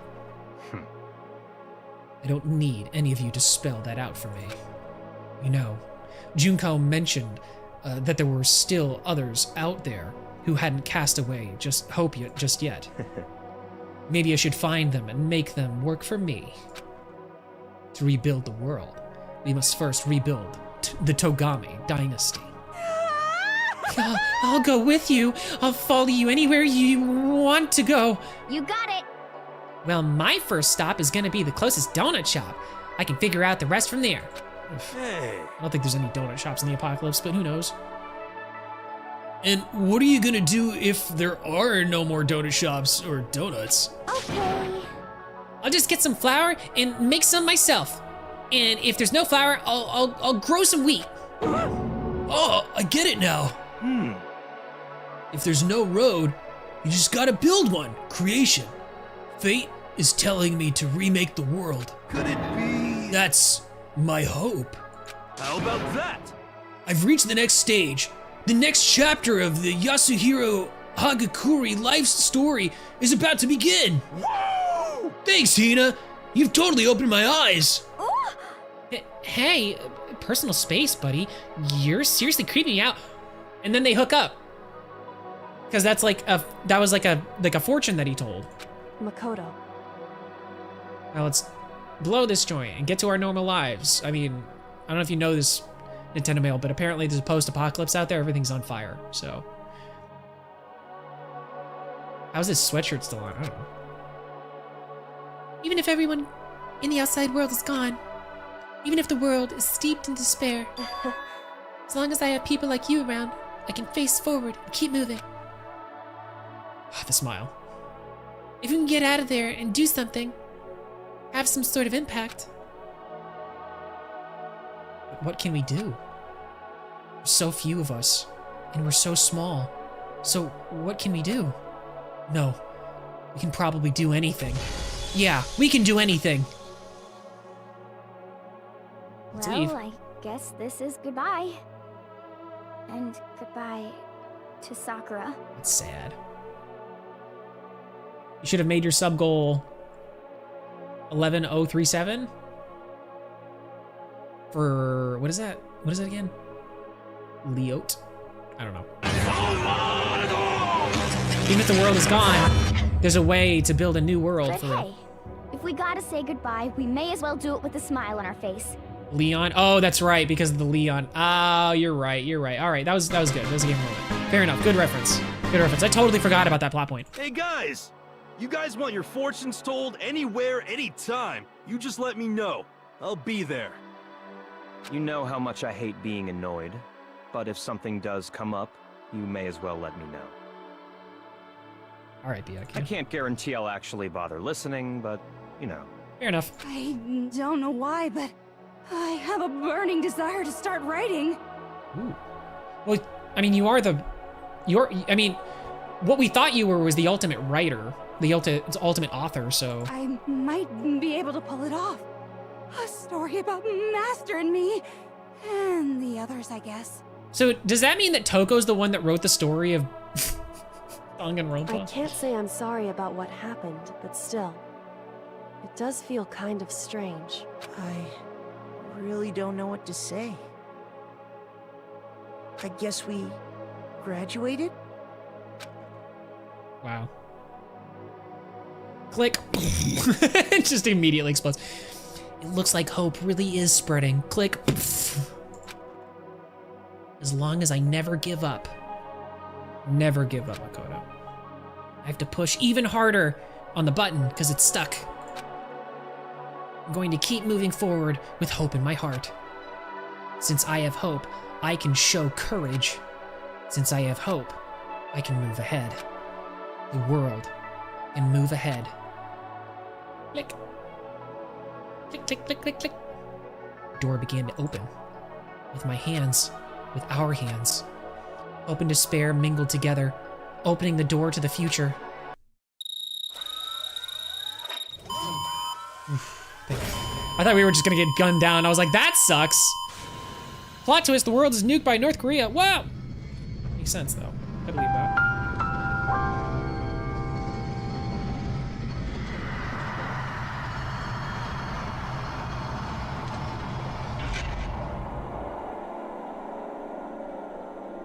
I don't need any of you to spell that out for me. You know, Junko mentioned that there were still others out there who hadn't cast away hope just yet. Maybe I should find them and make them work for me. To rebuild the world, we must first rebuild the Togami dynasty. I'll go with you. I'll follow you anywhere you want to go. You got it. Well, my first stop is gonna be the closest donut shop. I can figure out the rest from there. Hey. I don't think there's any donut shops in the apocalypse, but who knows? And what are you gonna do if there are no more donut shops or donuts? Okay. I'll just get some flour and make some myself. And if there's no flour, I'll grow some wheat. Oh, I get it now. If there's no road, you just gotta build one. Creation. Fate is telling me to remake the world. Could it be? That's my hope. How about that? I've reached the next stage. The next chapter of the Yasuhiro Hagakure life story is about to begin. Whoa! Thanks, Hina. You've totally opened my eyes. Hey, personal space, buddy. You're seriously creeping me out. And then they hook up. Because that was like a fortune that he told. Makoto. Now let's blow this joint and get to our normal lives. I mean, I don't know if you know this, Nintendo Mail, but apparently there's a post-apocalypse out there. Everything's on fire, so. How's this sweatshirt still on? I don't know. Even if everyone in the outside world is gone, even if the world is steeped in despair, as long as I have people like you around, I can face forward and keep moving. The smile. If we can get out of there and do something, have some sort of impact. But what can we do? There's so few of us, and we're so small. So what can we do? No, we can probably do anything. Yeah, we can do anything. Let's leave. Well, I guess this is goodbye. And goodbye to Sakura. That's sad. You should have made your sub goal 11037 for what is that? What is that again? Leote? I don't know. Even if the world is gone, there's a way to build a new world But for hey, if we gotta say goodbye, we may as well do it with a smile on our face. Leon. Oh, that's right, because of the Leon. Oh, you're right. You're right. All right, that was good. That was a game moment. Fair enough. Good reference. Good reference. I totally forgot about that plot point. Hey guys, you guys want your fortunes told anywhere, anytime. You just let me know. I'll be there. You know how much I hate being annoyed, but if something does come up, you may as well let me know. All right, Byakuya. I can't guarantee I'll actually bother listening, but, you know. Fair enough. I don't know why, but I have a burning desire to start writing. Ooh. Well, I mean, I mean, what we thought you were was the ultimate writer, the ultimate author, so. I might be able to pull it off. A story about Master and me, and the others, I guess. So does that mean that Toko's the one that wrote the story of Danganronpa? I can't say I'm sorry about what happened, but still, it does feel kind of strange. I really don't know what to say. I guess we graduated? Wow. Click. It just immediately explodes. It looks like hope really is spreading. Click. As long as I never give up. Never give up, Makoto. I have to push even harder on the button because it's stuck. I'm going to keep moving forward with hope in my heart. Since I have hope, I can show courage. Since I have hope, I can move ahead. The world can move ahead. Click. Click, click, click, click, click. The door began to open. With my hands, with our hands, Hope and despair mingled together, opening the door to the future. I thought we were just gonna get gunned down. I was like, that sucks. Plot twist, the world is nuked by North Korea. Wow! Makes sense, though. I believe that.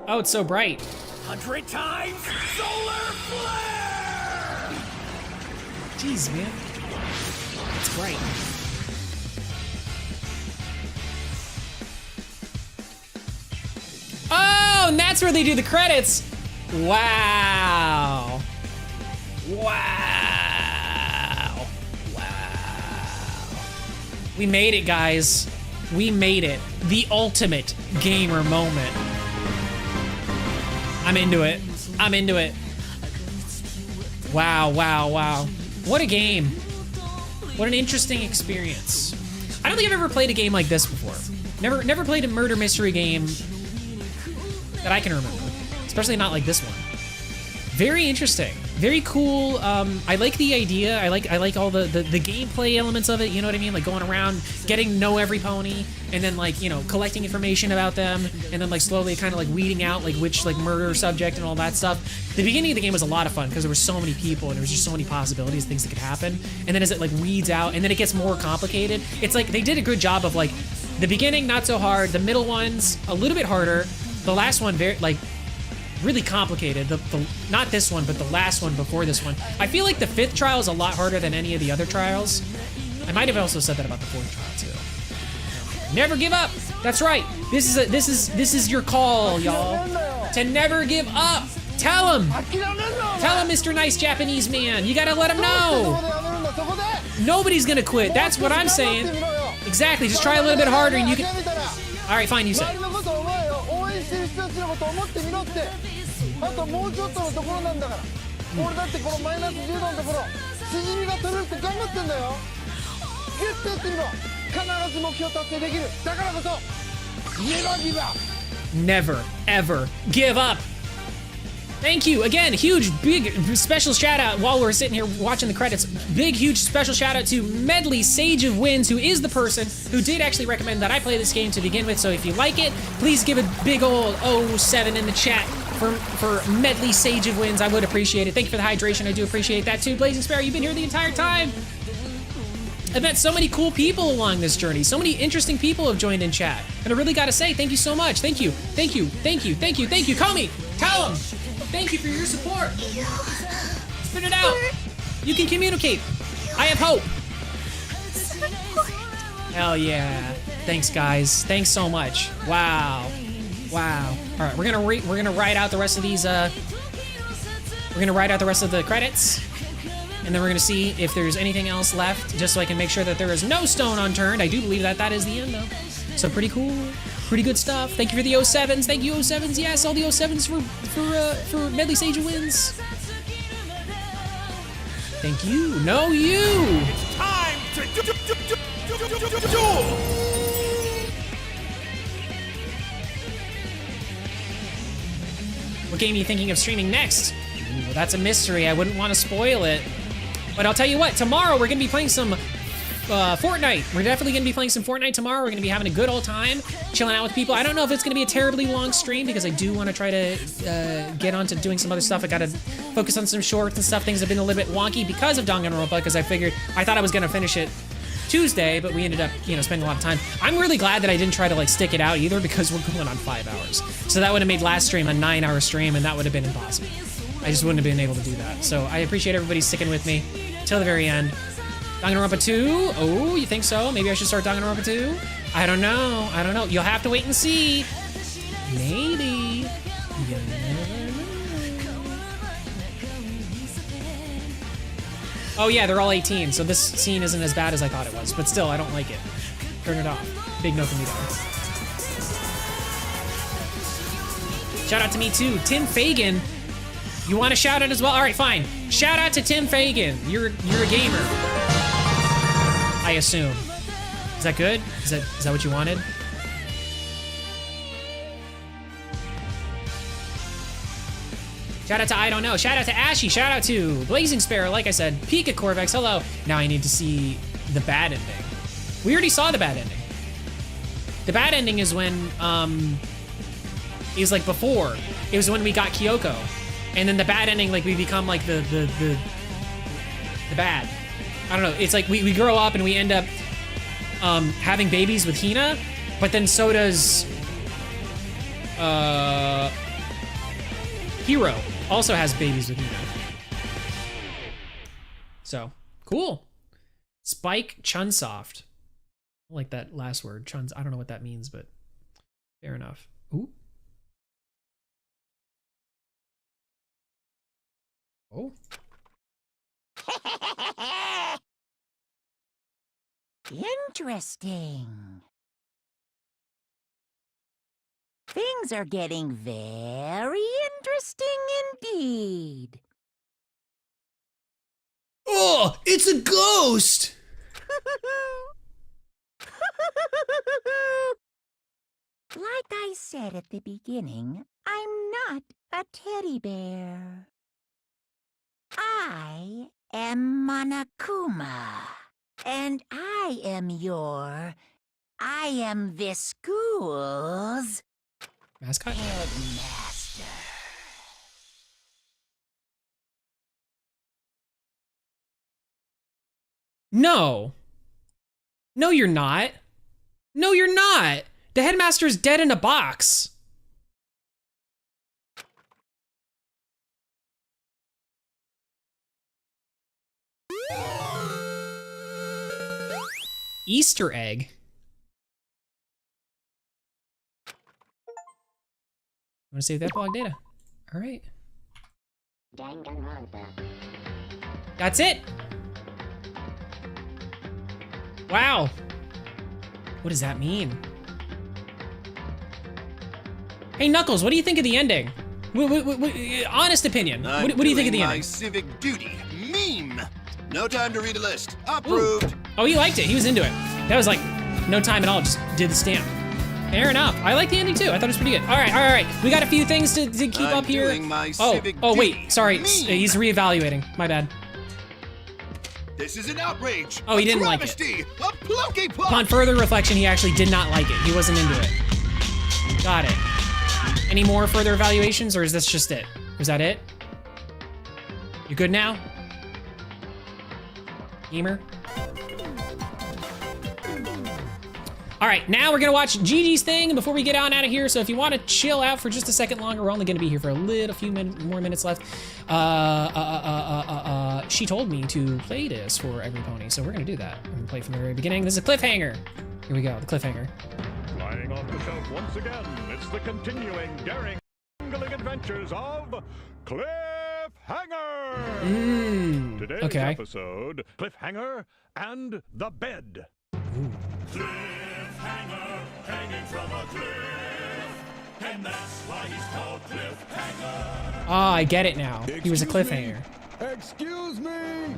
Oh, it's so bright. 100 times solar flare! Jeez, man. It's bright. Oh, and that's where they do the credits. Wow. Wow. Wow. We made it, guys. We made it. The ultimate gamer moment. I'm into it. I'm into it. Wow, wow, wow. What a game. What an interesting experience. I don't think I've ever played a game like this before. Never played a murder mystery game that I can remember, especially not like this one. Very interesting, very cool. I like the idea. I like all the gameplay elements of it. You know what I mean? Like going around, getting to know every pony, and then like, you know, collecting information about them, and then like slowly kind of like weeding out like which like murder subject and all that stuff. The beginning of the game was a lot of fun because there were so many people and there was just so many possibilities, things that could happen. And then as it like weeds out, and then it gets more complicated. It's like they did a good job of like the beginning not so hard, the middle ones a little bit harder. The last one, very like really complicated. The not this one, but the last one before this one. I feel like the 5th trial is a lot harder than any of the other trials. I might have also said that about the 4th trial too. Never give up. That's right. This is your call, y'all. To never give up. Tell him. Tell him, Mr. Nice Japanese Man. You gotta let him know. Nobody's gonna quit. That's what I'm saying. Exactly. Just try a little bit harder, and you can. All right, fine. You say. あともうちょっとのところなんだから。俺だってこのマイナス10度のところ、しじみが取れるって頑張ってんだよ。ギュッとやってみろ。必ず目標達成できる。だからこそ、Never give up. Never, ever give up. Thank you again. Huge, big, special shout out while we're sitting here watching the credits. Big, huge, special shout out to Medley Sage of Winds, who is the person who did actually recommend that I play this game to begin with. So if you like it, please give a big old 07 in the chat for Medley Sage of Winds. I would appreciate it. Thank you for the hydration. I do appreciate that too. Blazing Sparrow, you've been here the entire time. I've met so many cool people along this journey. So many interesting people have joined in chat. And I really gotta say, thank you so much. Thank you, thank you, thank you, thank you, thank you. Call me, tell them. Thank you for your support. Spit it out. You can communicate. I have hope. Hell yeah. Thanks, guys. Thanks so much. Wow. Wow. All right, we're gonna write out the rest of these. We're gonna write out the rest of the credits, and then we're gonna see if there's anything else left, just so I can make sure that there is no stone unturned. I do believe that is the end, though. So pretty cool. Pretty good stuff. Thank you for the 07s. Thank you, 07s. Yes, all the 07s for Medley Sage of Winds. Thank you. No, you. It's time to duel. What game are you thinking of streaming next? Ooh, that's a mystery. I wouldn't want to spoil it. But I'll tell you what, tomorrow we're going to be playing some Fortnite. We're definitely going to be playing some Fortnite tomorrow. We're going to be having a good old time, chilling out with people. I don't know if it's going to be a terribly long stream because I do want to try to get on to doing some other stuff. I got to focus on some shorts and stuff. Things have been a little bit wonky because of Danganronpa, because I thought I was going to finish it Tuesday, but we ended up, spending a lot of time. I'm really glad that I didn't try to like stick it out either, because we're going on 5 hours. So that would have made last stream a 9-hour stream, and that would have been impossible. I just wouldn't have been able to do that. So I appreciate everybody sticking with me till the very end. Danganronpa 2? Oh, you think so? Maybe I should start Danganronpa 2? I don't know. You'll have to wait and see. Maybe. You never know. Oh yeah, they're all 18, so this scene isn't as bad as I thought it was. But still, I don't like it. Turn it off. Big no from me there. Shout out to me too. Tim Fagan. You want a shout out as well? All right, fine. Shout out to Tim Fagan. You're a gamer, I assume. Is that good? Is that what you wanted? Shout out to I Don't Know. Shout out to Ashy. Shout out to Blazing Sparrow. Like I said, Pika Corvex. Hello. Now I need to see the bad ending. We already saw the bad ending. The bad ending is when, is like before. It was when we got Kyoko. And then the bad ending, like we become like the bad. I don't know. It's like we grow up and we end up having babies with Hina, but then so does Hero also has babies with Hina. So cool. Spike Chunsoft. I like that last word. Chuns. I don't know what that means, but fair enough. Ooh. Oh. Interesting. Things are getting very interesting indeed. Oh, it's a ghost! Like I said at the beginning, I'm not a teddy bear. I am Monokuma, and I am this school's mascot? headmaster. No. No, you're not. No, you're not. The headmaster's dead in a box. Easter egg. I'm gonna save that blog data. All right. Danganronpa. That's it. Wow. What does that mean? Hey Knuckles, what do you think of the ending? Honest opinion. What do you think of the my ending? civic duty. Meme. No time to read a list. Approved. Ooh. Oh, he liked it. He was into it. That was like no time at all. Just did the stamp. Fair enough. I like the ending too. I thought it was pretty good. All right. We got a few things to keep up here. Oh, wait. Sorry. He's reevaluating. My bad. This is an outrage. Oh, he didn't like it. A plucky plot. Upon further reflection, he actually did not like it. He wasn't into it. Got it. Any more further evaluations, or is this just it? Was that it? You good now? Gamer? All right, now we're gonna watch Gigi's thing before we get on out of here. So if you want to chill out for just a second longer, we're only gonna be here for a few more minutes left. She told me to play this for every pony, so we're gonna do that. I'm gonna play from the very beginning. This is a cliffhanger. Here we go, the cliffhanger. Flying off the shelf once again, it's the continuing, daring, angling adventures of Cliffhanger! Today's episode, Cliffhanger and the Bed. Cliffhanger, hanging from a cliff, and that's why he's called Cliffhanger. Ah, I get it now. He was a cliffhanger. Excuse me!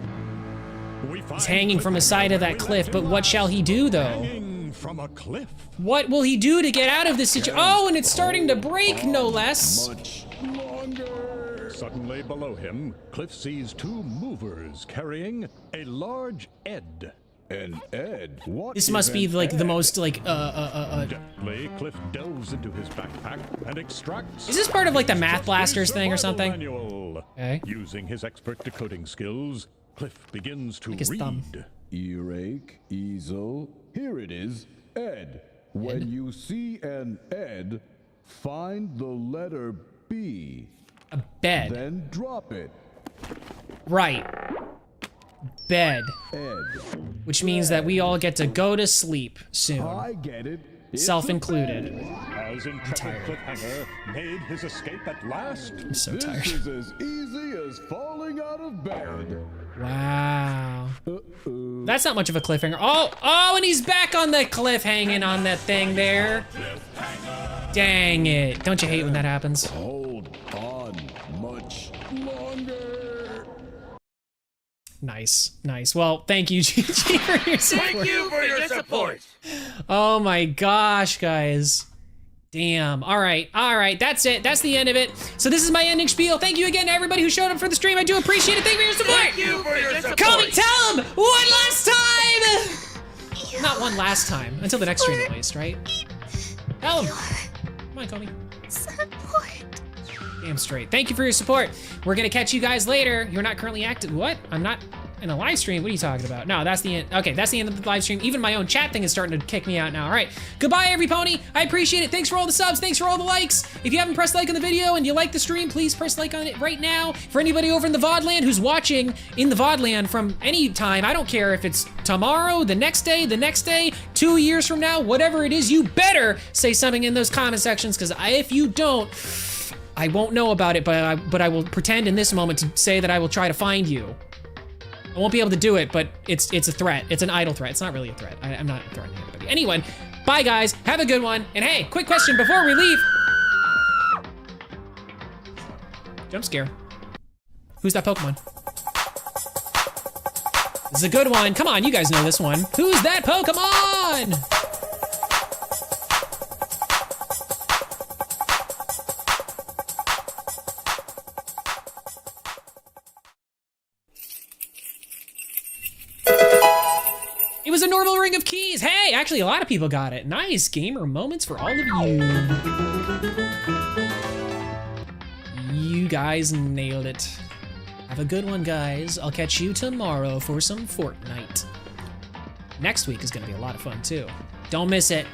He's hanging from the side of that cliff, but what shall he do, though? Hanging from a cliff. What will he do to get out of this situation? Oh, and it's starting to break, no less. Much longer. Suddenly below him, Cliff sees two movers carrying a large Ed. An Ed? What? This must be like the most like Deftly, Cliff delves into his backpack and extracts. Is this part of like the Math Blasters thing or something? Manual. Okay. Using his expert decoding skills, Cliff begins to his read. thumb. Earache, easel. Here it is. Ed. When you see an Ed, find the letter B. A bed. Then drop it. Right. Bed. Ed. Which means that we all get to go to sleep soon. I get it. Self-included. As intrepid Cliffhanger made his escape at last. I'm so tired. This is as easy as falling out of bed. Wow. That's not much of a cliffhanger. Oh, and he's back on the cliff hanging on that thing there. Dang it. Don't you hate when that happens? Hold on much longer. Nice. Well, thank you, GG, for your support. Thank you for your support. Oh my gosh, guys. Damn. All right. That's it. That's the end of it. So this is my ending spiel. Thank you again to everybody who showed up for the stream. I do appreciate it. Thank you for your support. Thank you for your support. Call me, tell him one last time. Not one last time. Until the next stream at least, right? Tell him. Come on, Kobe. Support. Damn straight. Thank you for your support. We're gonna catch you guys later. You're not currently active. What? I'm not in a live stream. What are you talking about? No, that's the end. Okay, that's the end of the live stream. Even my own chat thing is starting to kick me out now. All right. Goodbye, every pony. I appreciate it. Thanks for all the subs. Thanks for all the likes. If you haven't pressed like on the video and you like the stream, please press like on it right now. For anybody over in the VOD land who's watching in the VOD land from any time, I don't care if it's tomorrow, the next day, 2 years from now, whatever it is, you better say something in those comment sections, because if you don't, I won't know about it, but I will pretend in this moment to say that I will try to find you. I won't be able to do it, but it's a threat. It's an idle threat. It's not really a threat. I'm not threatening anybody. Anyway, bye guys. Have a good one. And hey, quick question before we leave. Jump scare. Who's that Pokemon? This is a good one. Come on, you guys know this one. Who's that Pokemon? It was a normal ring of keys. Hey, actually a lot of people got it. Nice gamer moments for all of you. You guys nailed it. Have a good one, guys. I'll catch you tomorrow for some Fortnite. Next week is gonna be a lot of fun too. Don't miss it.